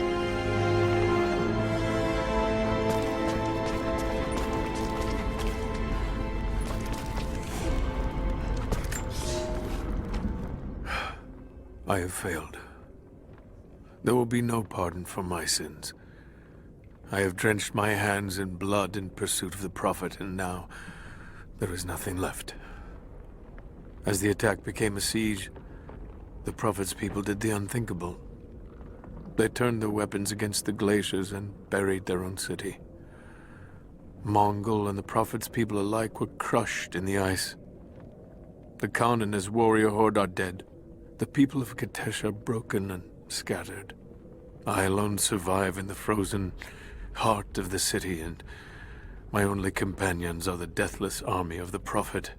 I have failed. There will be no pardon for my sins. I have drenched my hands in blood in pursuit of the Prophet, and now there is nothing left. As the attack became a siege, the Prophet's people did the unthinkable. They turned their weapons against the glaciers and buried their own city. Mongol and the Prophet's people alike were crushed in the ice. The Khan and his warrior horde are dead. The people of Kitezh are broken and scattered. I alone survive in the frozen heart of the city, and my only companions are the deathless army of the Prophet,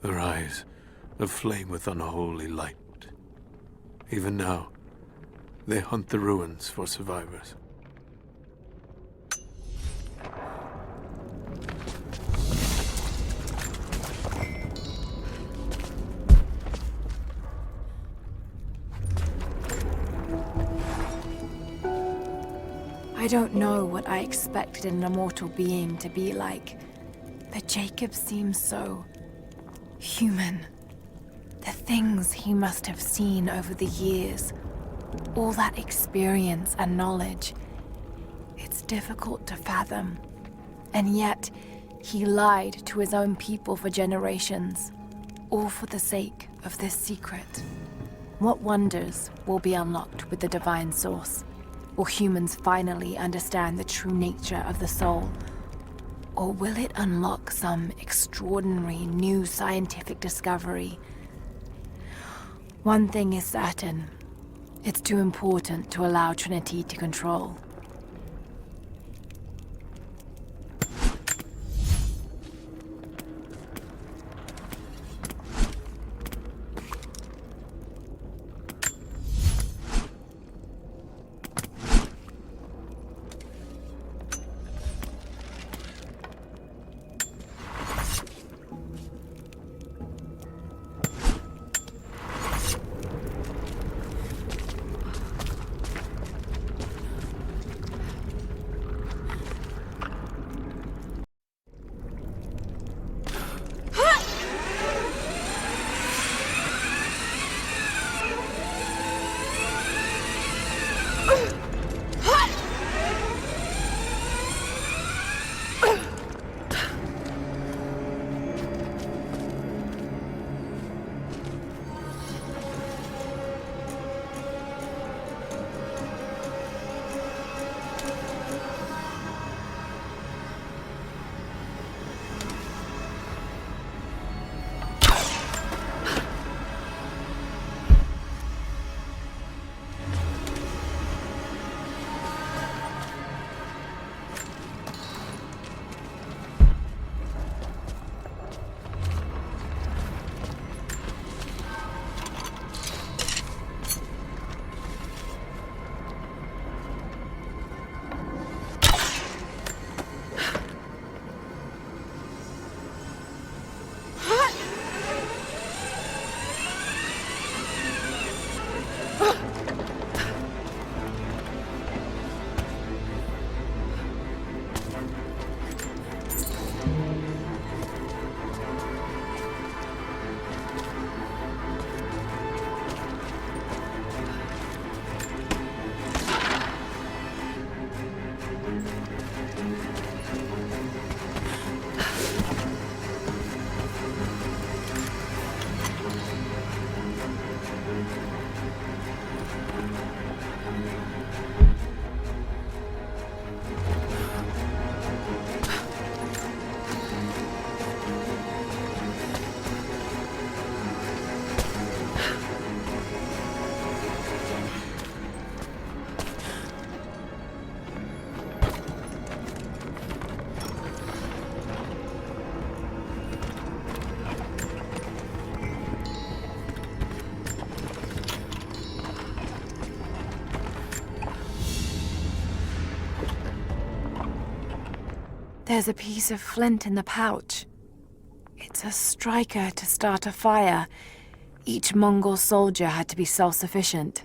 their eyes aflame with unholy light. Even now, they hunt the ruins for survivors. don't know what I expected an immortal being to be like, but Jacob seems so human. The things he must have seen over the years, all that experience and knowledge, it's difficult to fathom. And yet, he lied to his own people for generations, all for the sake of this secret. What wonders will be unlocked with the divine source? Will humans finally understand the true nature of the soul? Or will it unlock some extraordinary new scientific discovery? One thing is certain. It's too important to allow Trinity to control. There's a piece of flint in the pouch. It's a striker to start a fire. Each Mongol soldier had to be self-sufficient.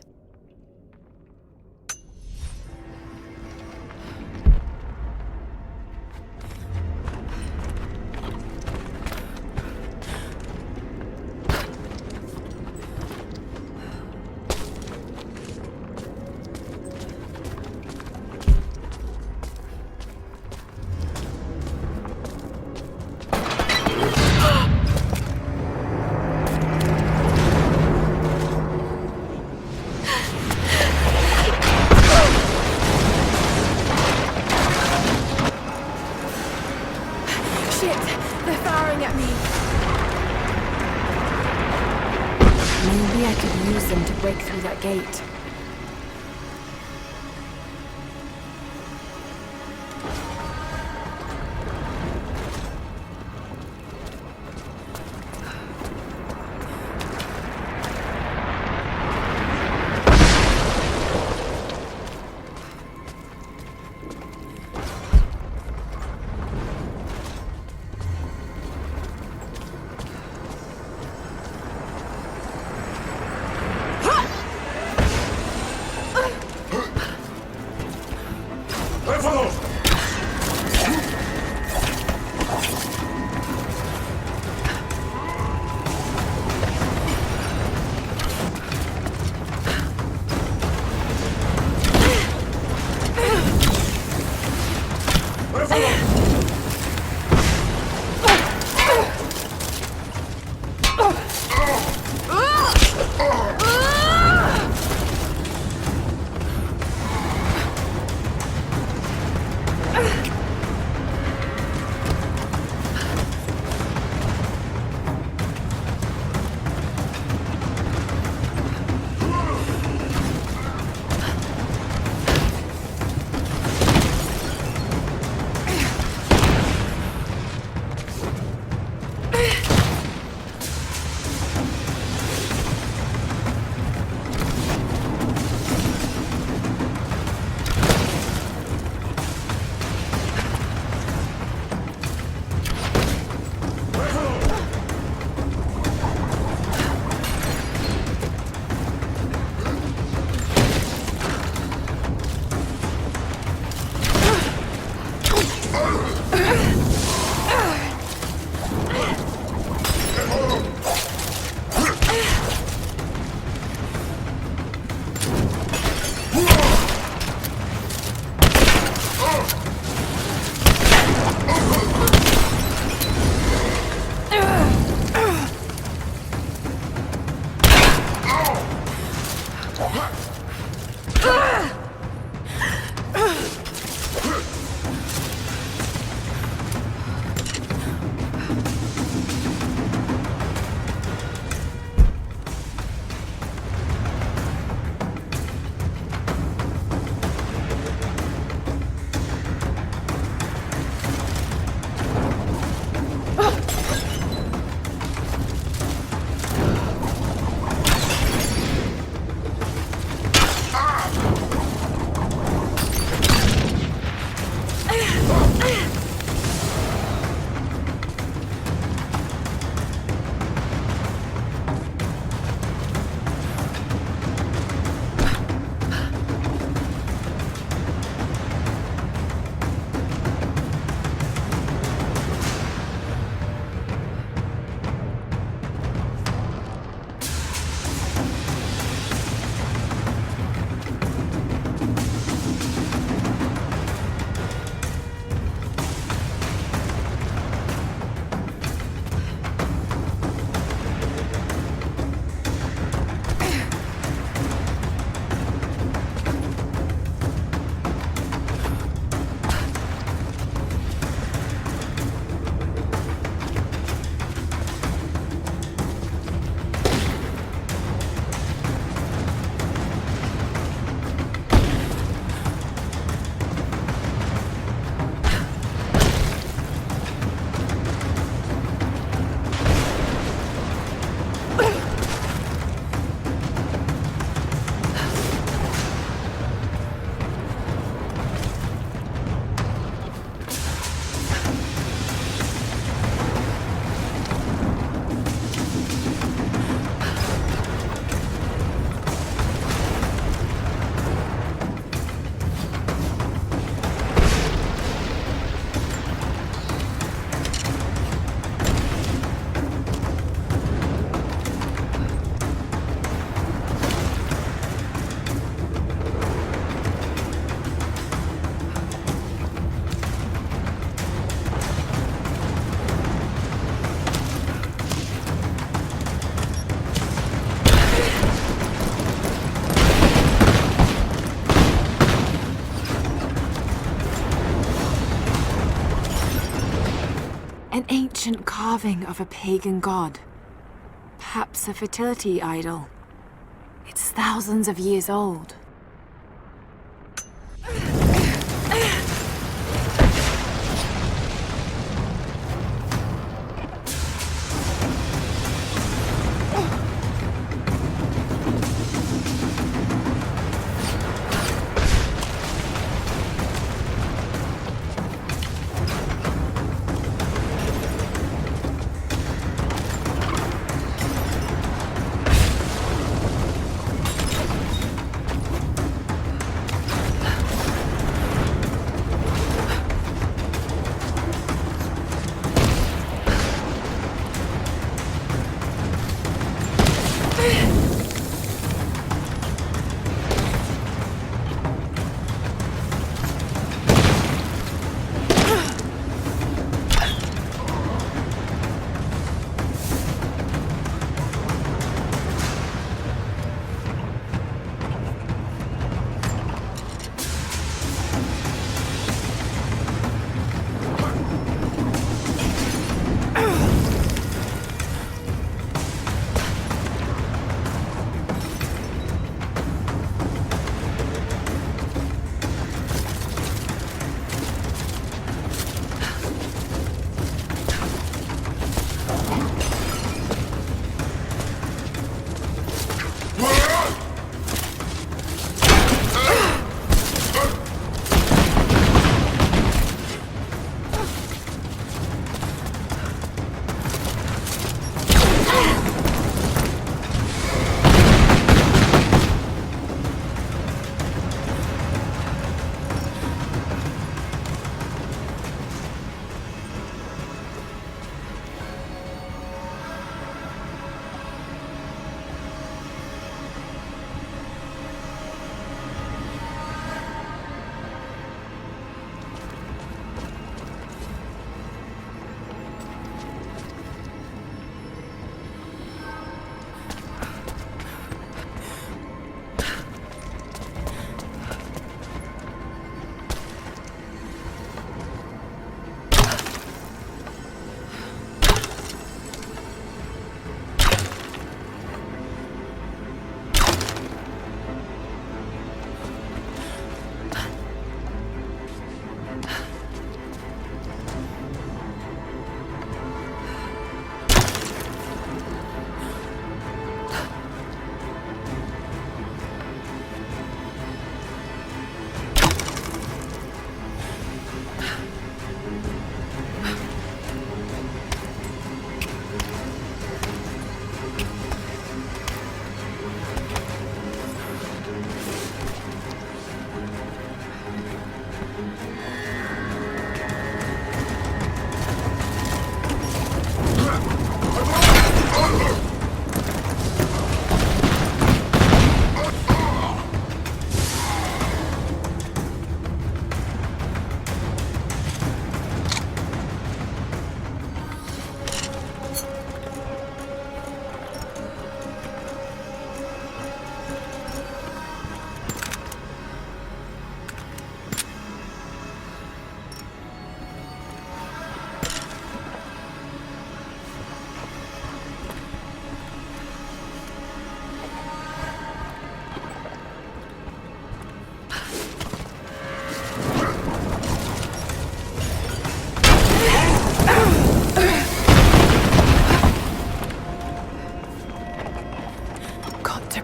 Maybe I could use them to break through that gate. An ancient carving of a pagan god. Perhaps a fertility idol. It's thousands of years old.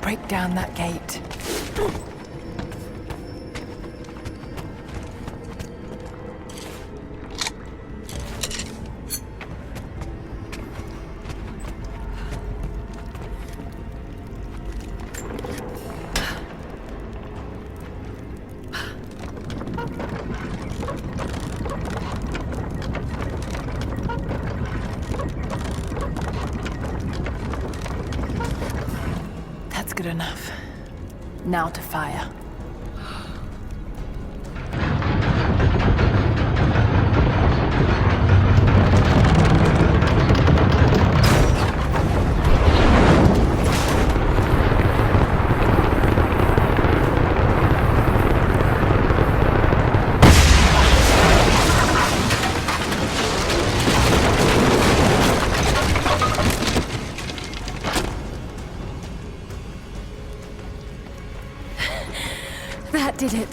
Break down that gate. That's good enough. Now to fire. That did it.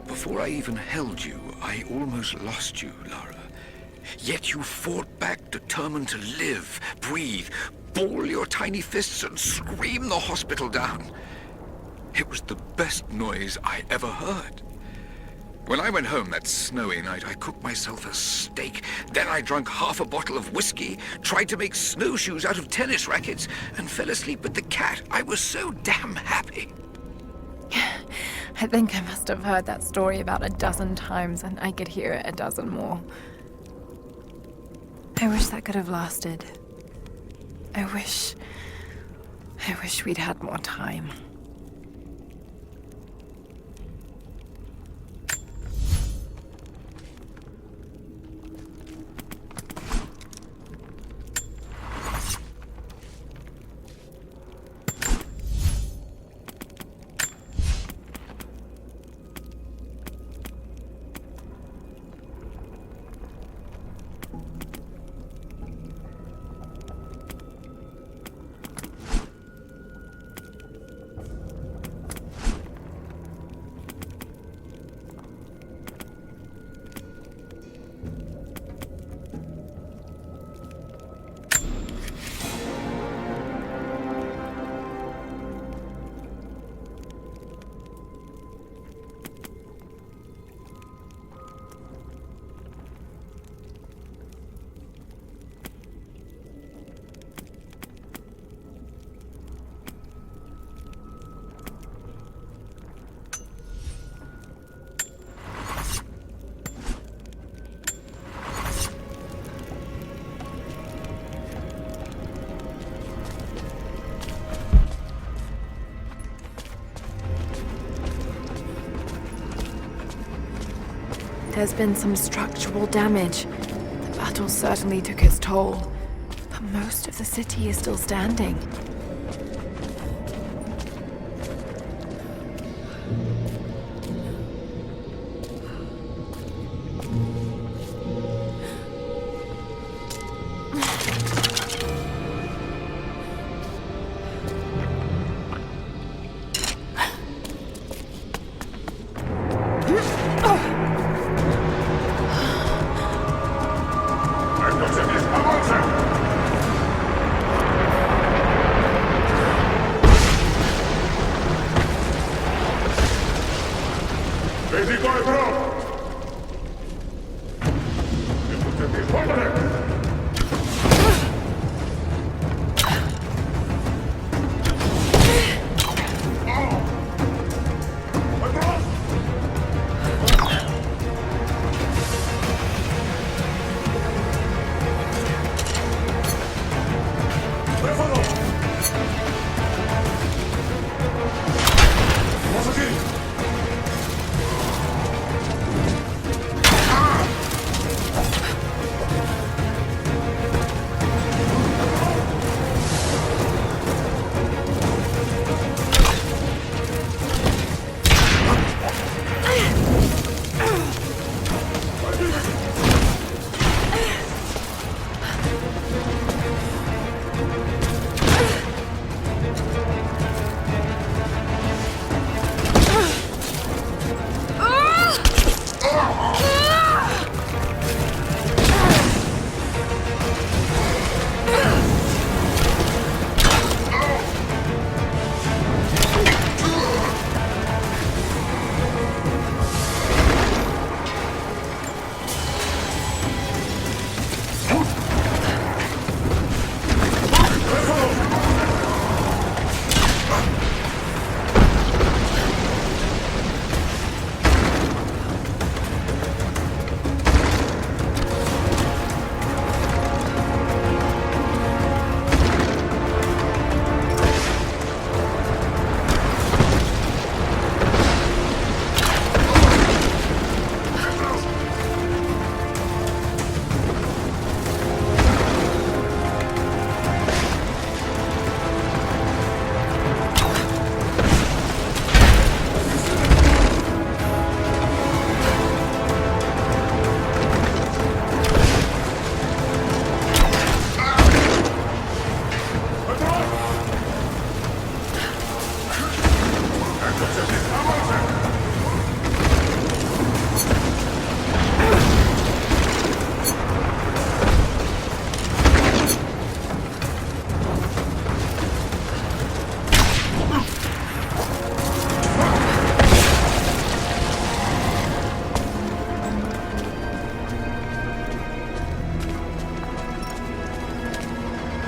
Before I even held you, I almost lost you, Lara. Yet you fought back, determined to live, breathe, ball your tiny fists and scream the hospital down. It was the best noise I ever heard. When I went home that snowy night, I cooked myself a steak. Then I drank half a bottle of whiskey, tried to make snowshoes out of tennis rackets, and fell asleep with the cat. I was so damn happy. I think I must have heard that story about a dozen times, and I could hear it a dozen more. I wish that could have lasted. I wish we'd had more time. There's been some structural damage. The battle certainly took its toll, but most of the city is still standing.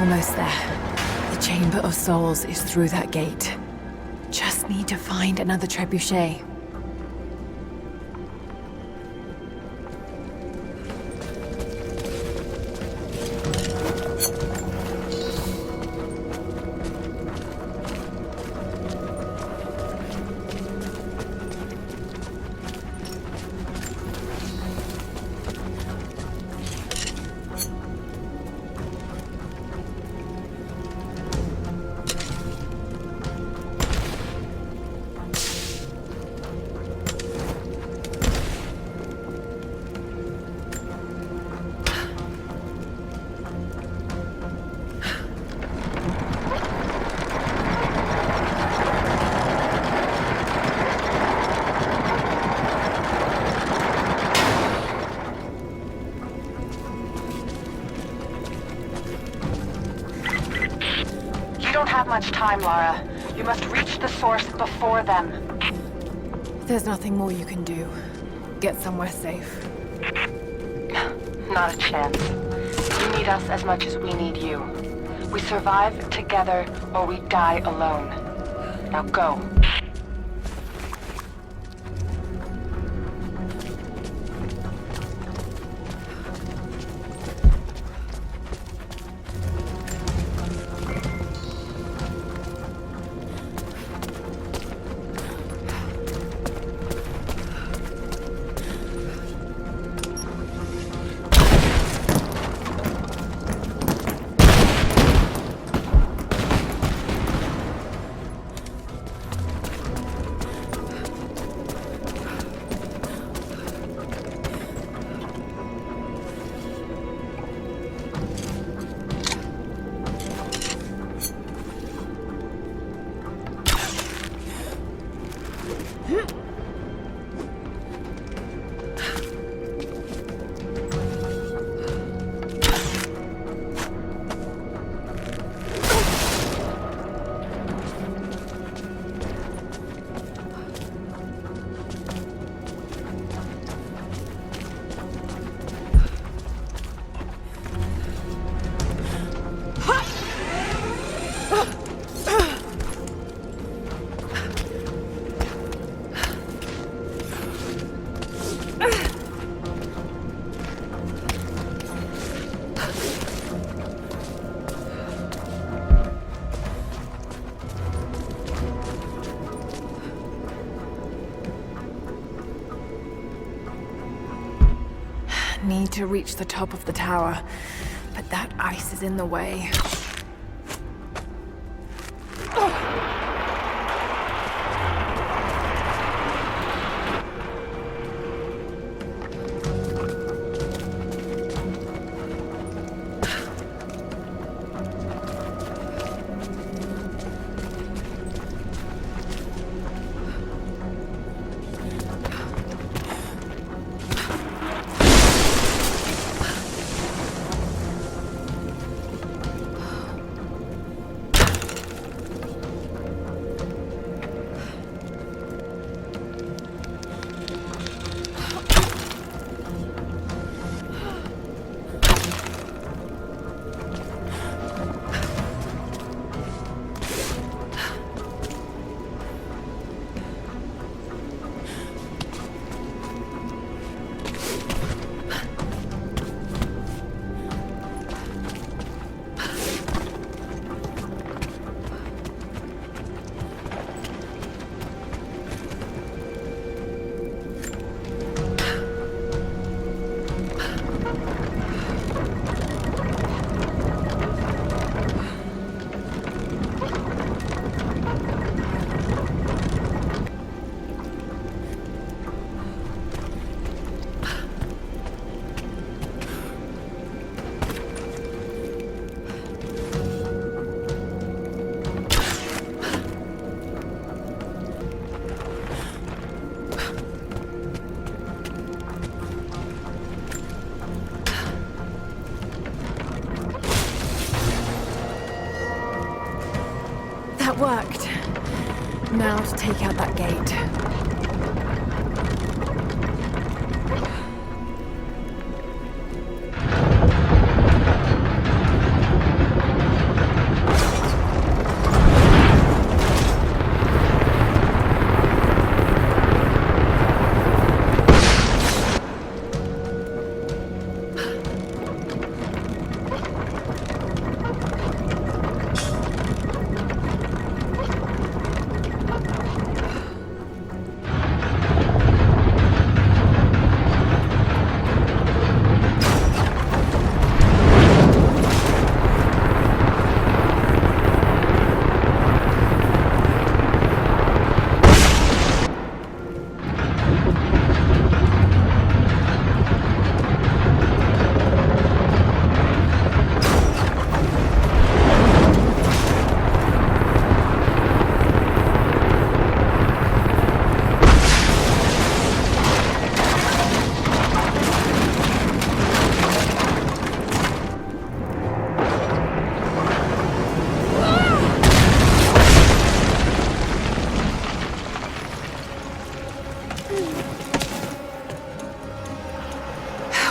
Almost there. The Chamber of Souls is through that gate. Just need to find another trebuchet. You don't have much time, Lara. You must reach the source before them. There's nothing more you can do. Get somewhere safe. Not a chance. You need us as much as we need you. We survive together, or we die alone. Now go. Need to reach the top of the tower, but that ice is in the way. That worked. Now to take out that gate.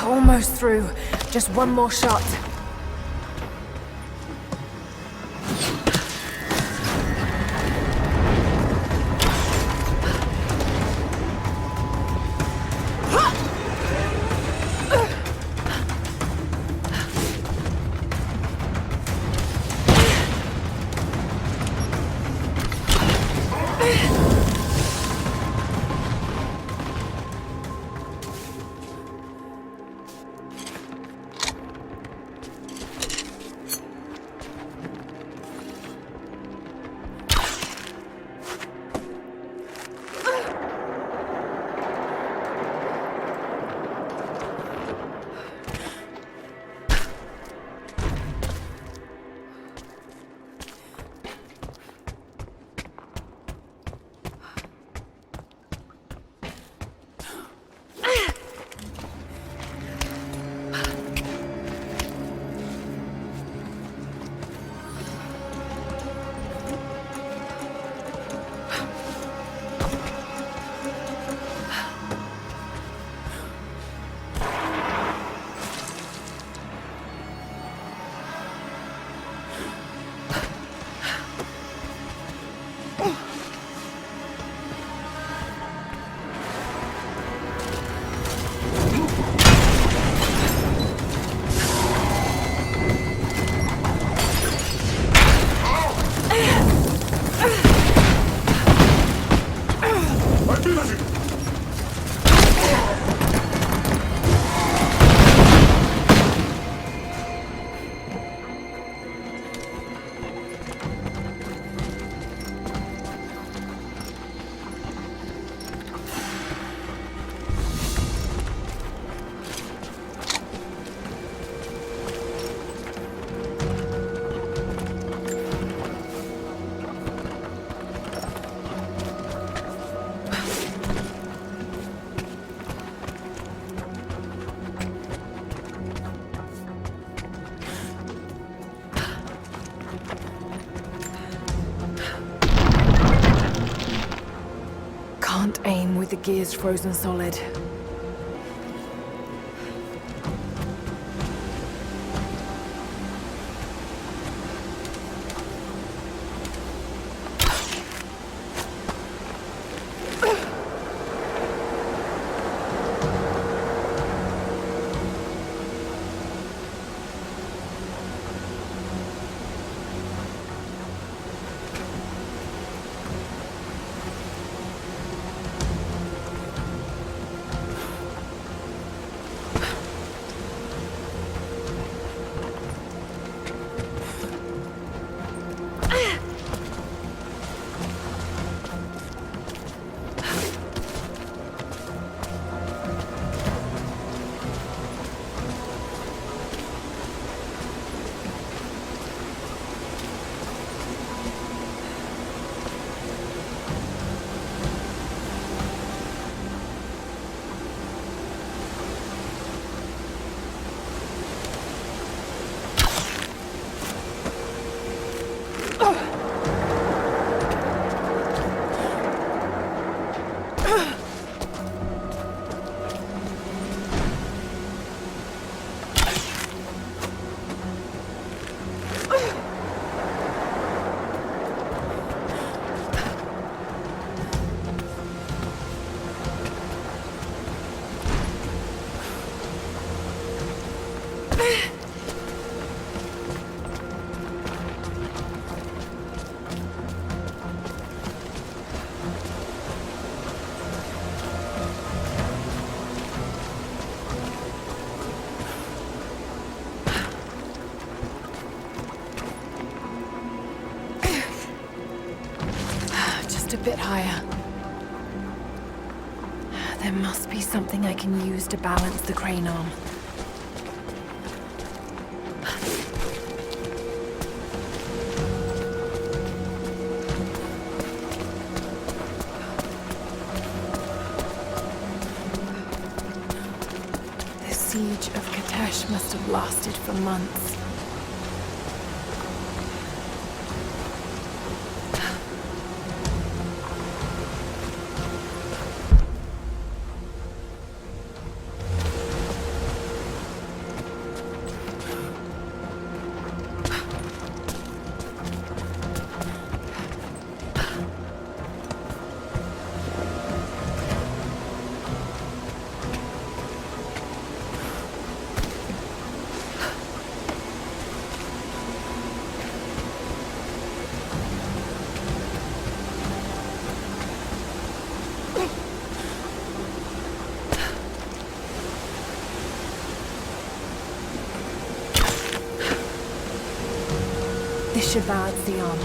Almost through. Just one more shot. Can't aim with the gears frozen solid. A bit higher. There must be something I can use to balance the crane arm. The siege of Kitezh must have lasted for months. This should balance the arm.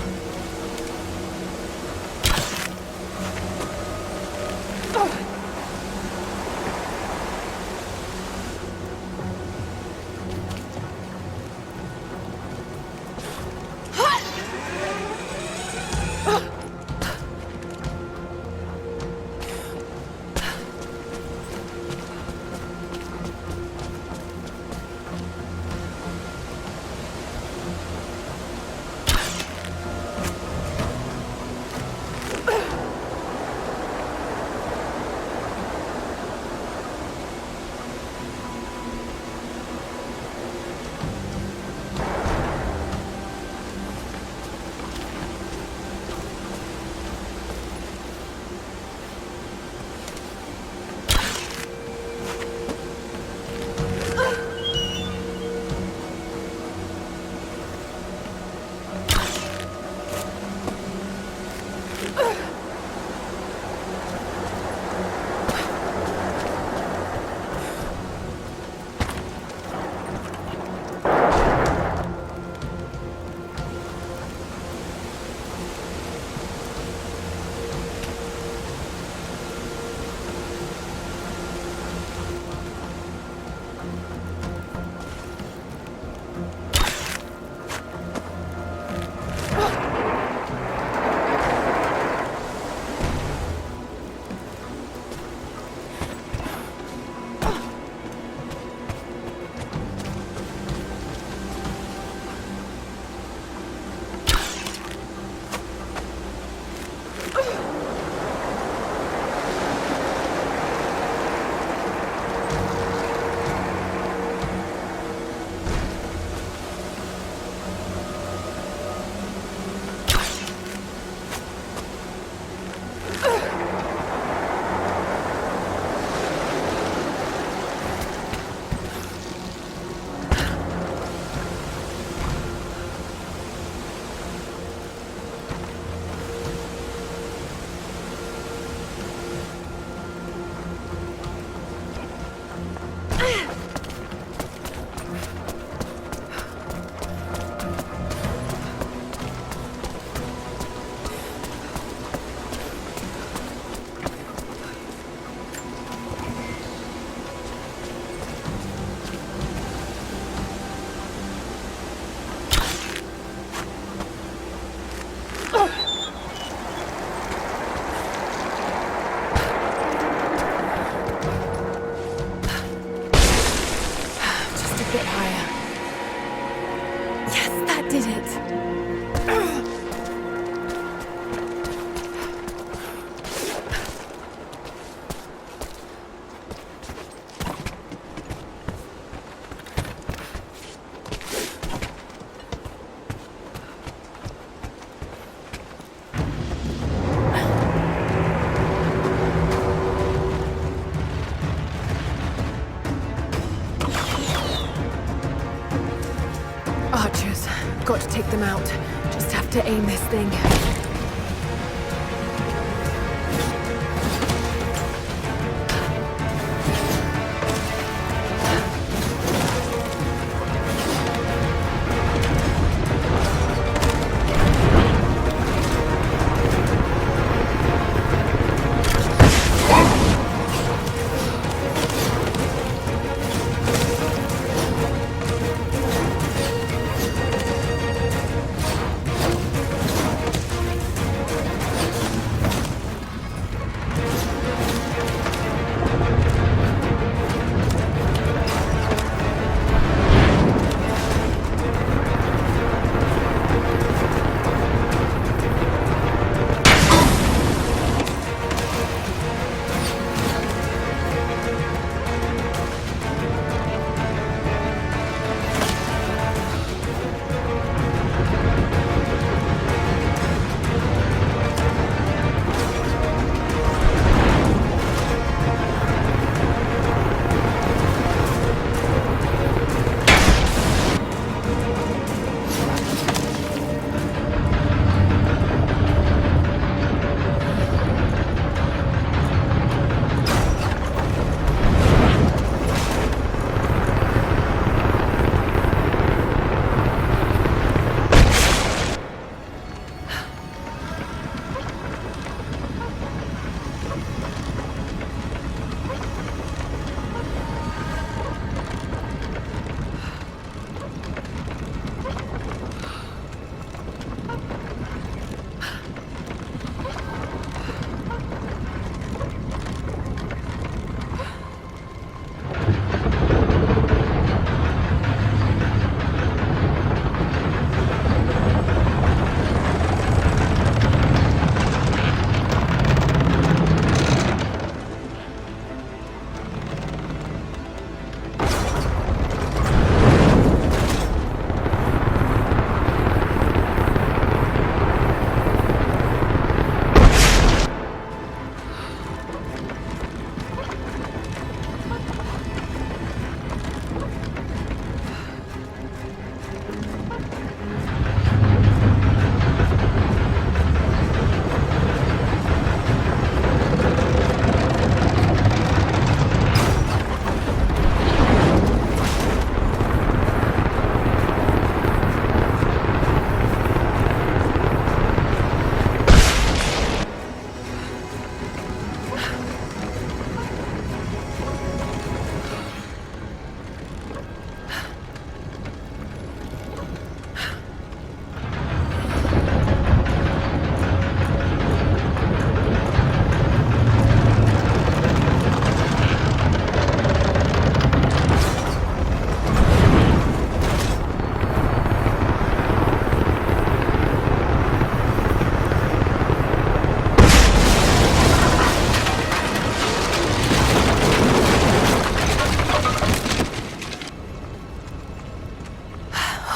Got to take them out. Just have to aim this thing.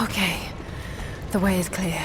Okay. The way is clear.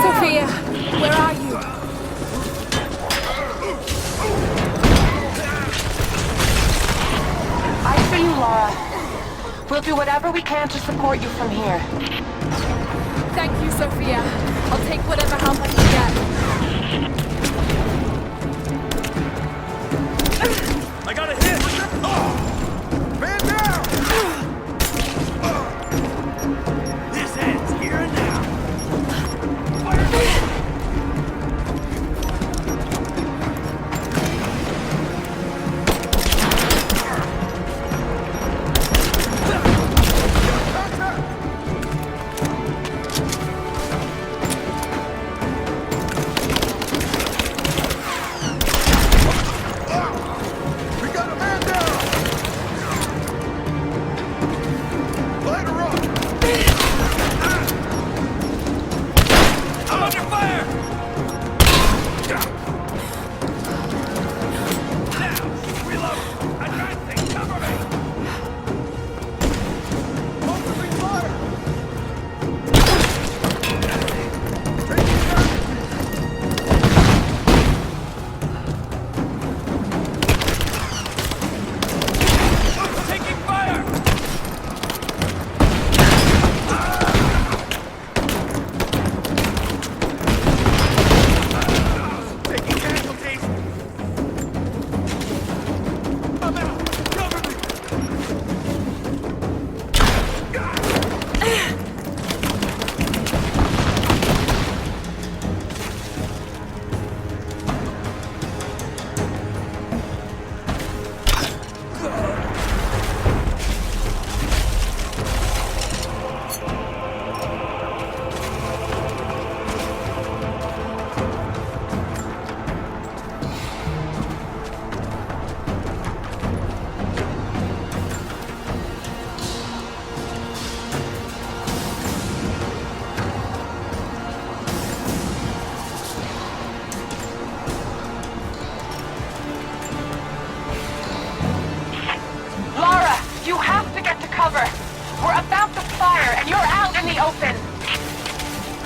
Sophia, where are you? I see you, Lara. We'll do whatever we can to support you from here. Thank you, Sophia. I'll take whatever help I can get. I got a hit! Man down! This ends here and now.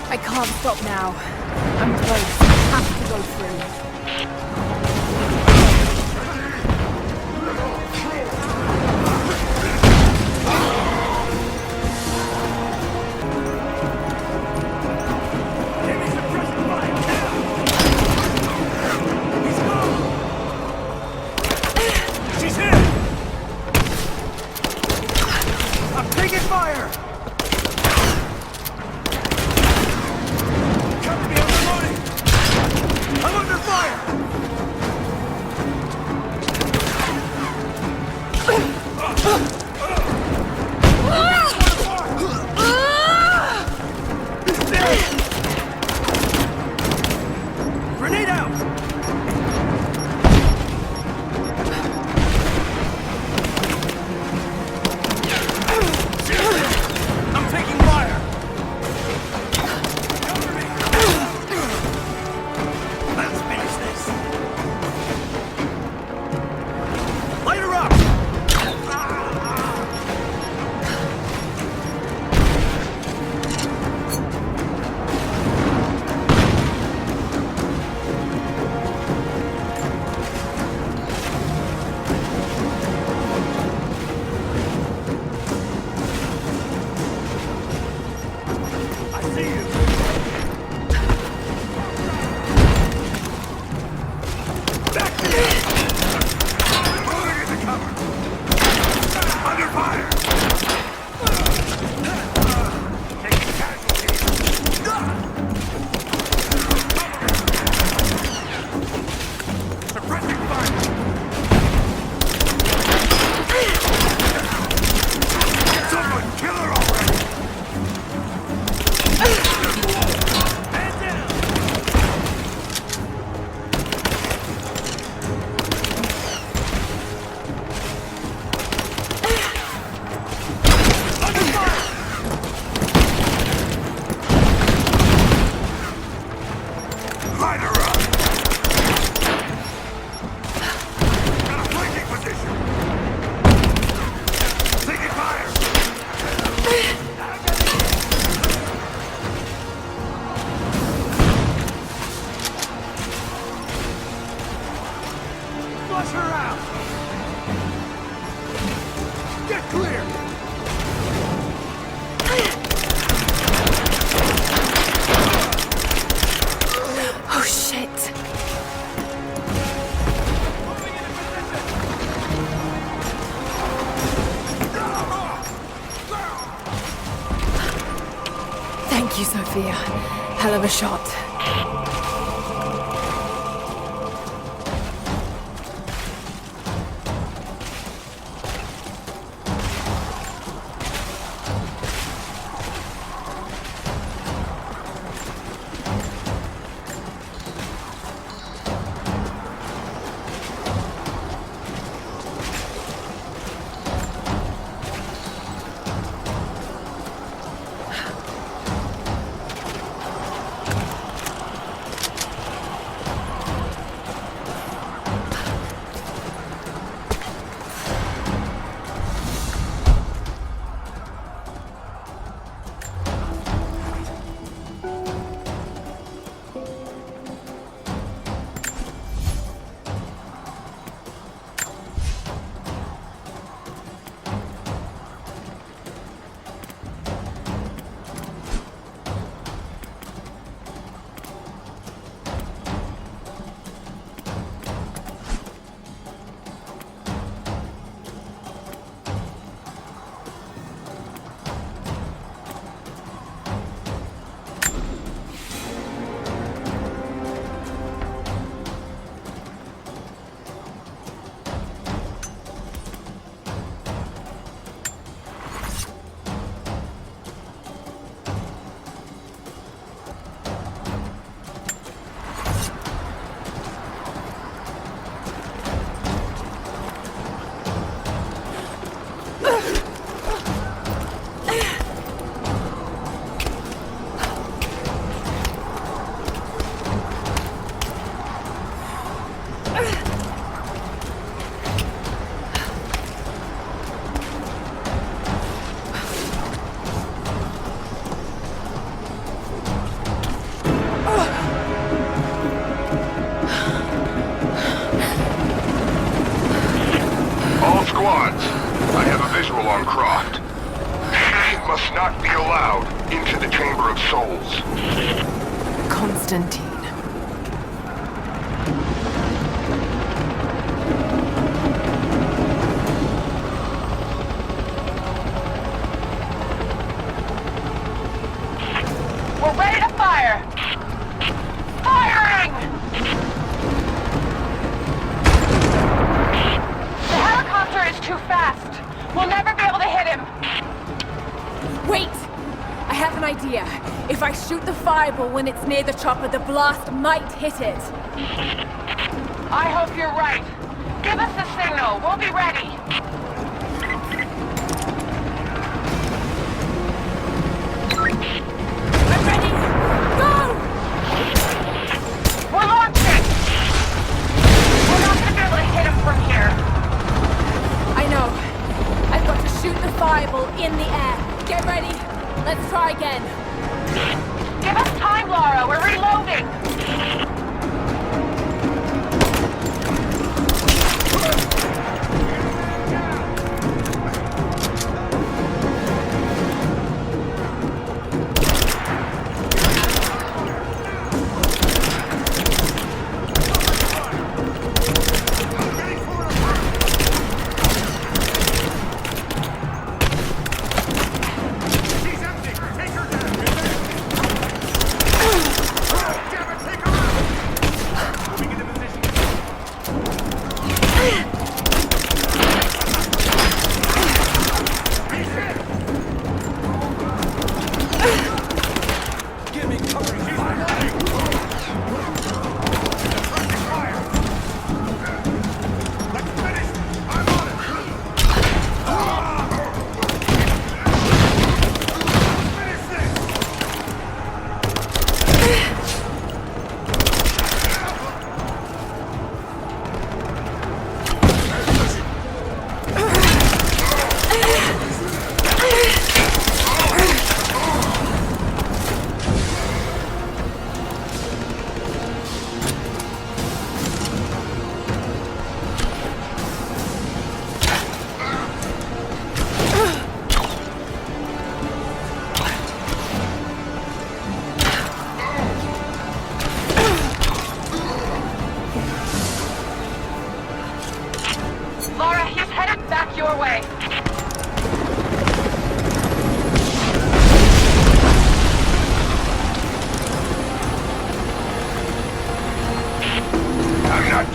I can't stop now. I'm close. I have to go through. She's hit! I'm taking fire! Cover me, I'm reloading! I'm under fire! be a hell of a shot. Squads, I have a visual on Croft. She must not be allowed into the Chamber of Souls. Constantine. We're ready to fire! Firing! The helicopter is too fast. We'll never be able to hit him. Wait! I have an idea. If I shoot the fireball when it's near the chopper, the blast might hit it. I hope you're right. Give us the signal. We'll be ready. I'm ready! Go! We're launching! We're not gonna be able to hit him from here. I know. I've got to shoot the fireball in the air. Get ready. Let's try again. Give us time, Lara. We're reloading.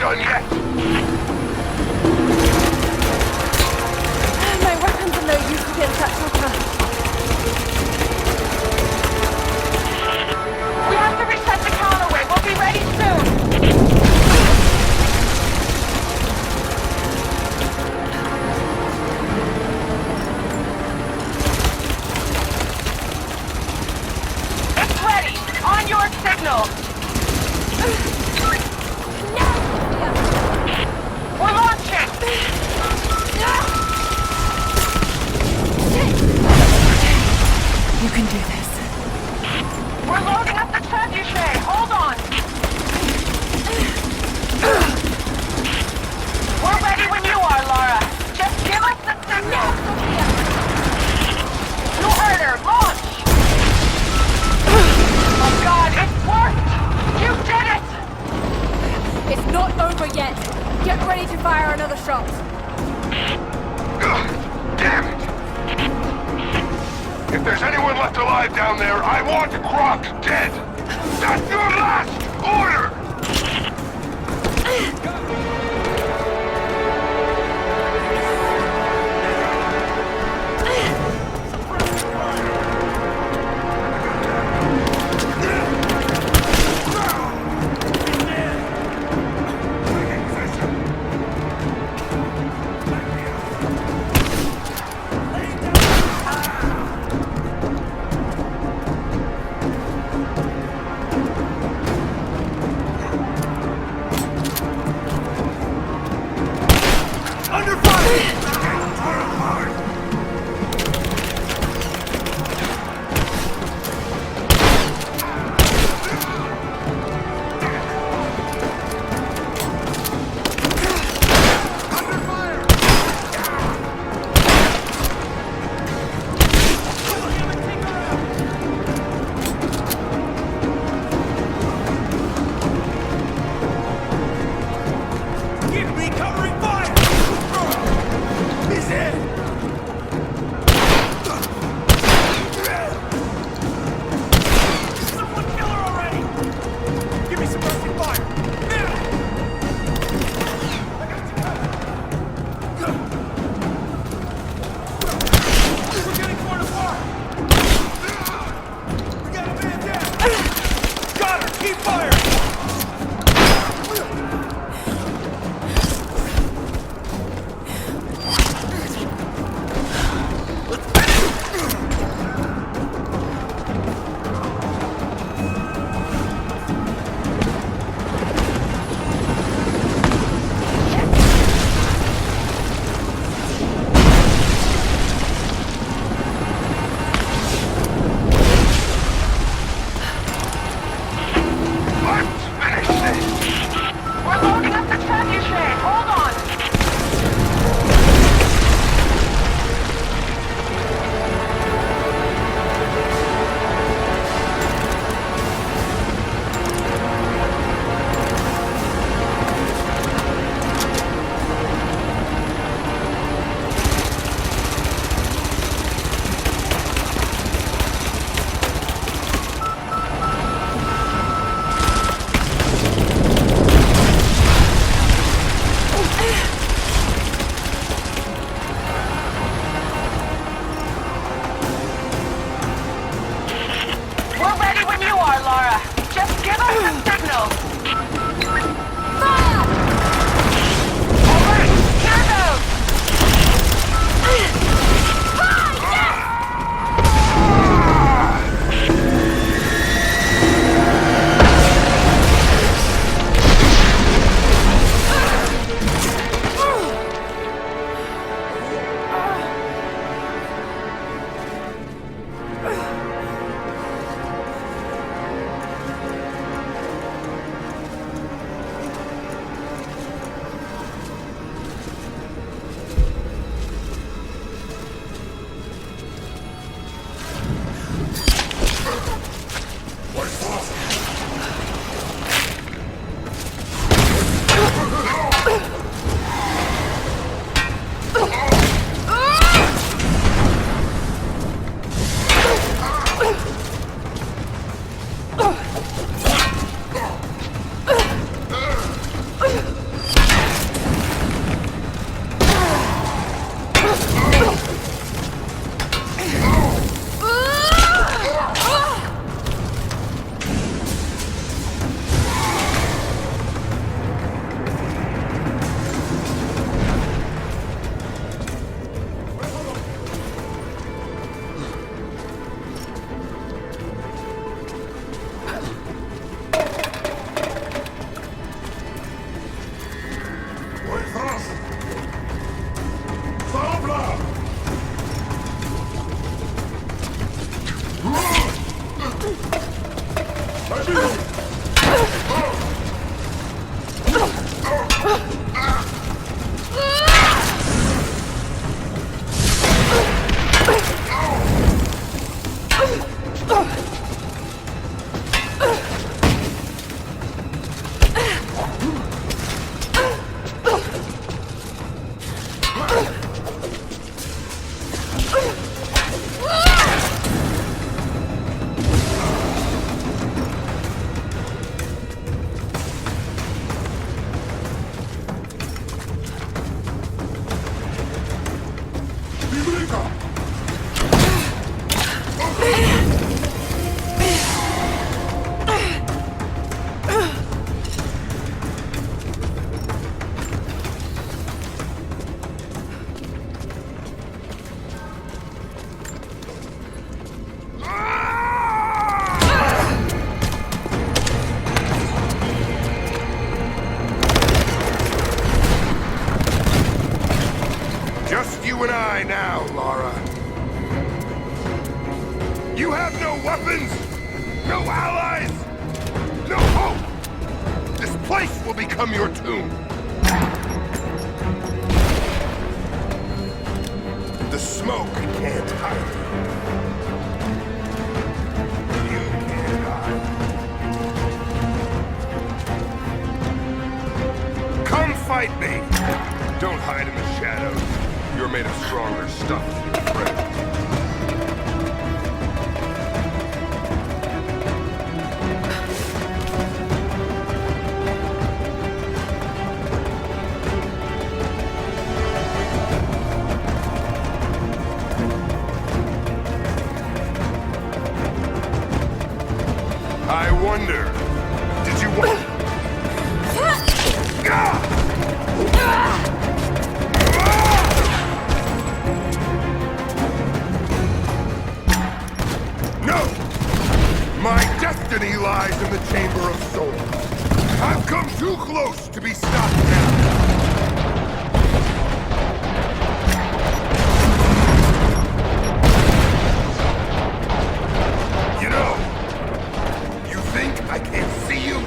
done yet! My weapons are no use against that chopper. We have to reset the counterweight. We'll be ready soon. It's ready. On your signal. We're launching. You can do this. We're loading up the trebuchet. Hold on. We're ready when you are, Lara. Just give us the signal. You heard her. Launch. Oh God, it worked. You did it. It's not over yet. Get ready to fire another shot. Damn it! If there's anyone left alive down there, I want Croft dead! That's your last order! die now, Lara. You have no weapons, no allies, no hope. This place will become your tomb. The smoke can't hide you. You can't hide. Come fight me! Don't hide in the shadows. You're made of stronger stuff than your friend. I wonder, did you want... No! My destiny lies in the Chamber of Souls. I've come too close to be stopped now. You know, you think I can't see you?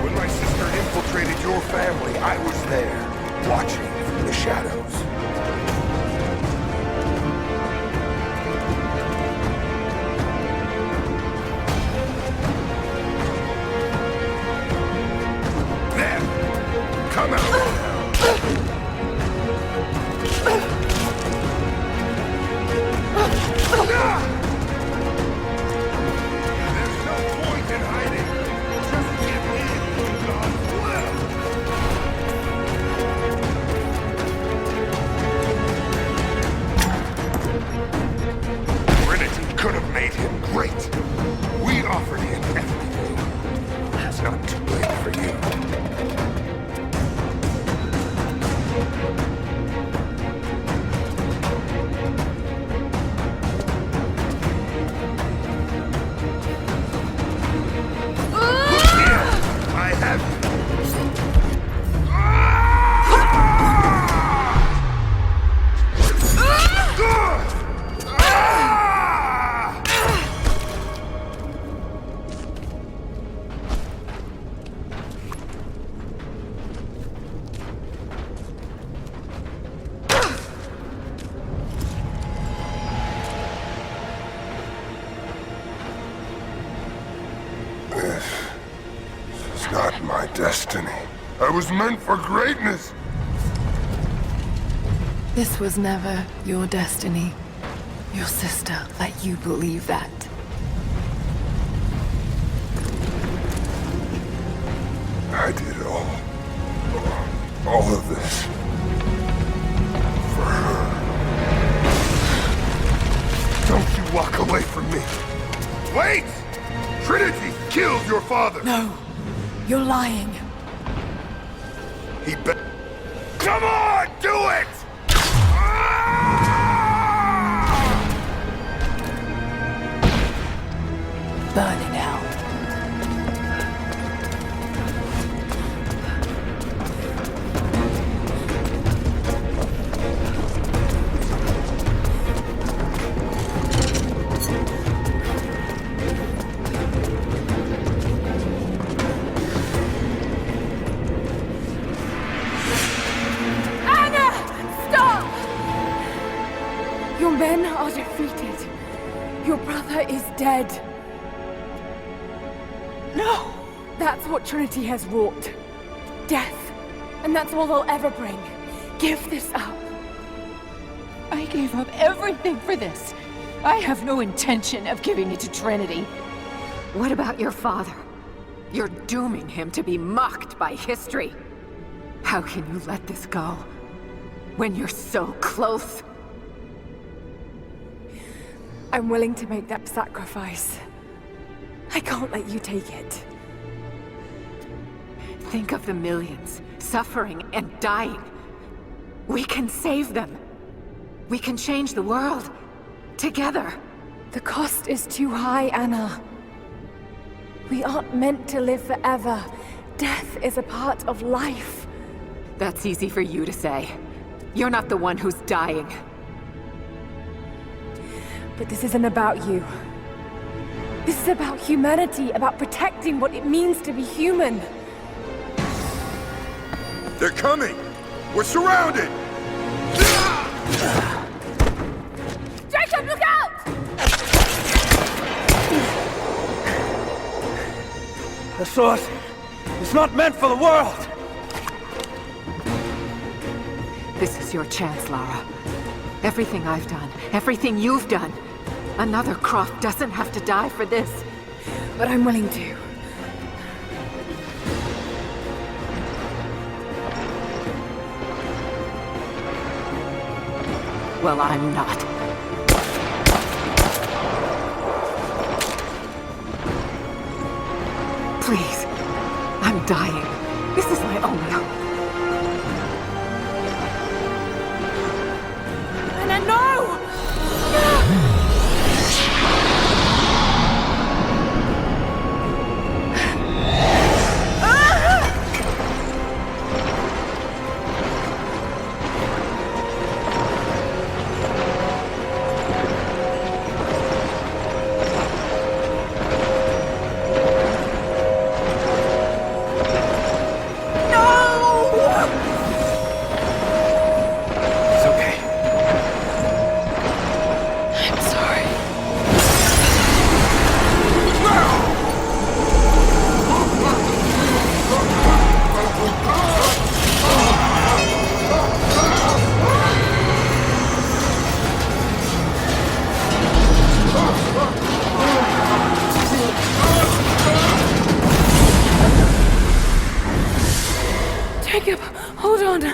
When my sister infiltrated your family, I was there, watching from the shadows. There! Come out! There's no point in hiding. Just give me God's will. Trinity could have made him great. We offered him everything. It's not too late for you. This is not my destiny. I was meant for greatness. This was never your destiny. Your sister let you believe that. I did it all of this for her. Don't you walk away from me. Wait! Trinity killed your father. No, you're lying. He bet. Come on, do it! Burn in hell. Your men are defeated. Your brother is dead. No! That's what Trinity has wrought. Death. And that's all they'll ever bring. Give this up. I gave up everything for this. I have no intention of giving it to Trinity. What about your father? You're dooming him to be mocked by history. How can you let this go? When you're so close? I'm willing to make that sacrifice. I can't let you take it. Think of the millions suffering and dying. We can save them. We can change the world. Together. The cost is too high, Anna. We aren't meant to live forever. Death is a part of life. That's easy for you to say. You're not the one who's dying. But this isn't about you. This is about humanity, about protecting what it means to be human. They're coming! We're surrounded! Jacob, look out! The sword is not meant for the world! This is your chance, Lara. Everything I've done, everything you've done. Another Croft doesn't have to die for this. But I'm willing to. Well, I'm not. Please. I'm dying. This is my only hope. Anna, no! Jacob, hold on.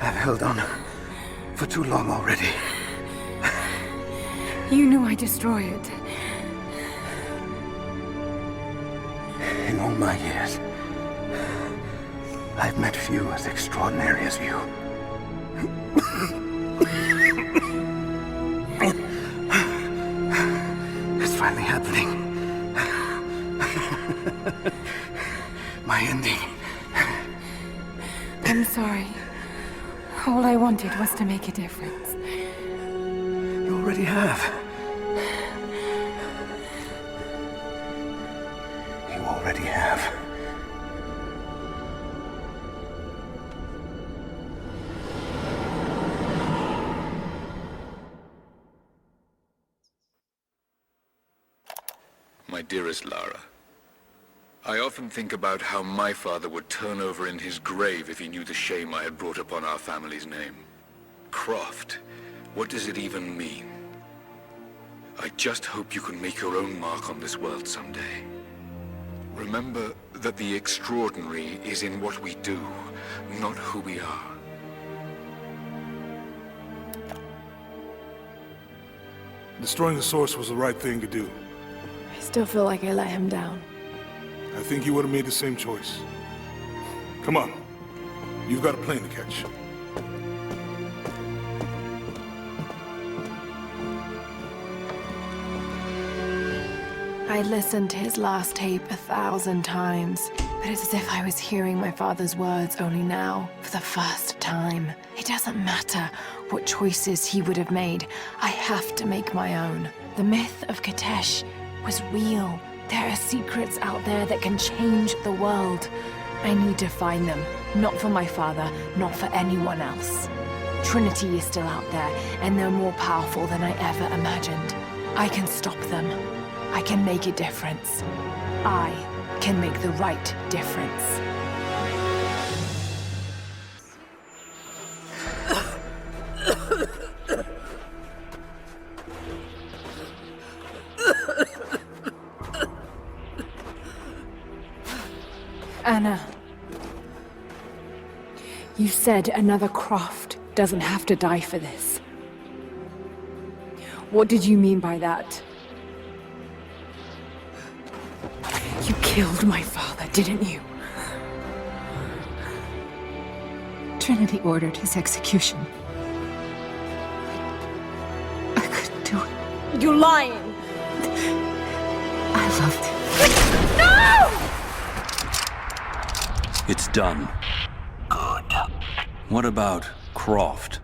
I've held on for too long already. You knew I'd destroy it. In all my years, I've met few as extraordinary as you. It's finally happening. My ending. I'm sorry. All I wanted was to make a difference. You already have. You already have. My dearest Lara, I often think about how my father would turn over in his grave if he knew the shame I had brought upon our family's name. Croft, what does it even mean? I just hope you can make your own mark on this world someday. Remember that the extraordinary is in what we do, not who we are. Destroying the source was the right thing to do. I still feel like I let him down. I think you would have made the same choice. Come on. You've got a plane to catch. I listened to his last tape 1,000 times, but it's as if I was hearing my father's words only now, for the first time. It doesn't matter what choices he would have made. I have to make my own. The myth of Kitezh was real. There are secrets out there that can change the world. I need to find them, not for my father, not for anyone else. Trinity is still out there, and they're more powerful than I ever imagined. I can stop them. I can make a difference. I can make the right difference. Anna, you said another Croft doesn't have to die for this. What did you mean by that? You killed my father, didn't you? Trinity ordered his execution. I couldn't do it. You're lying! I loved him. No! It's done. Good. What about Croft?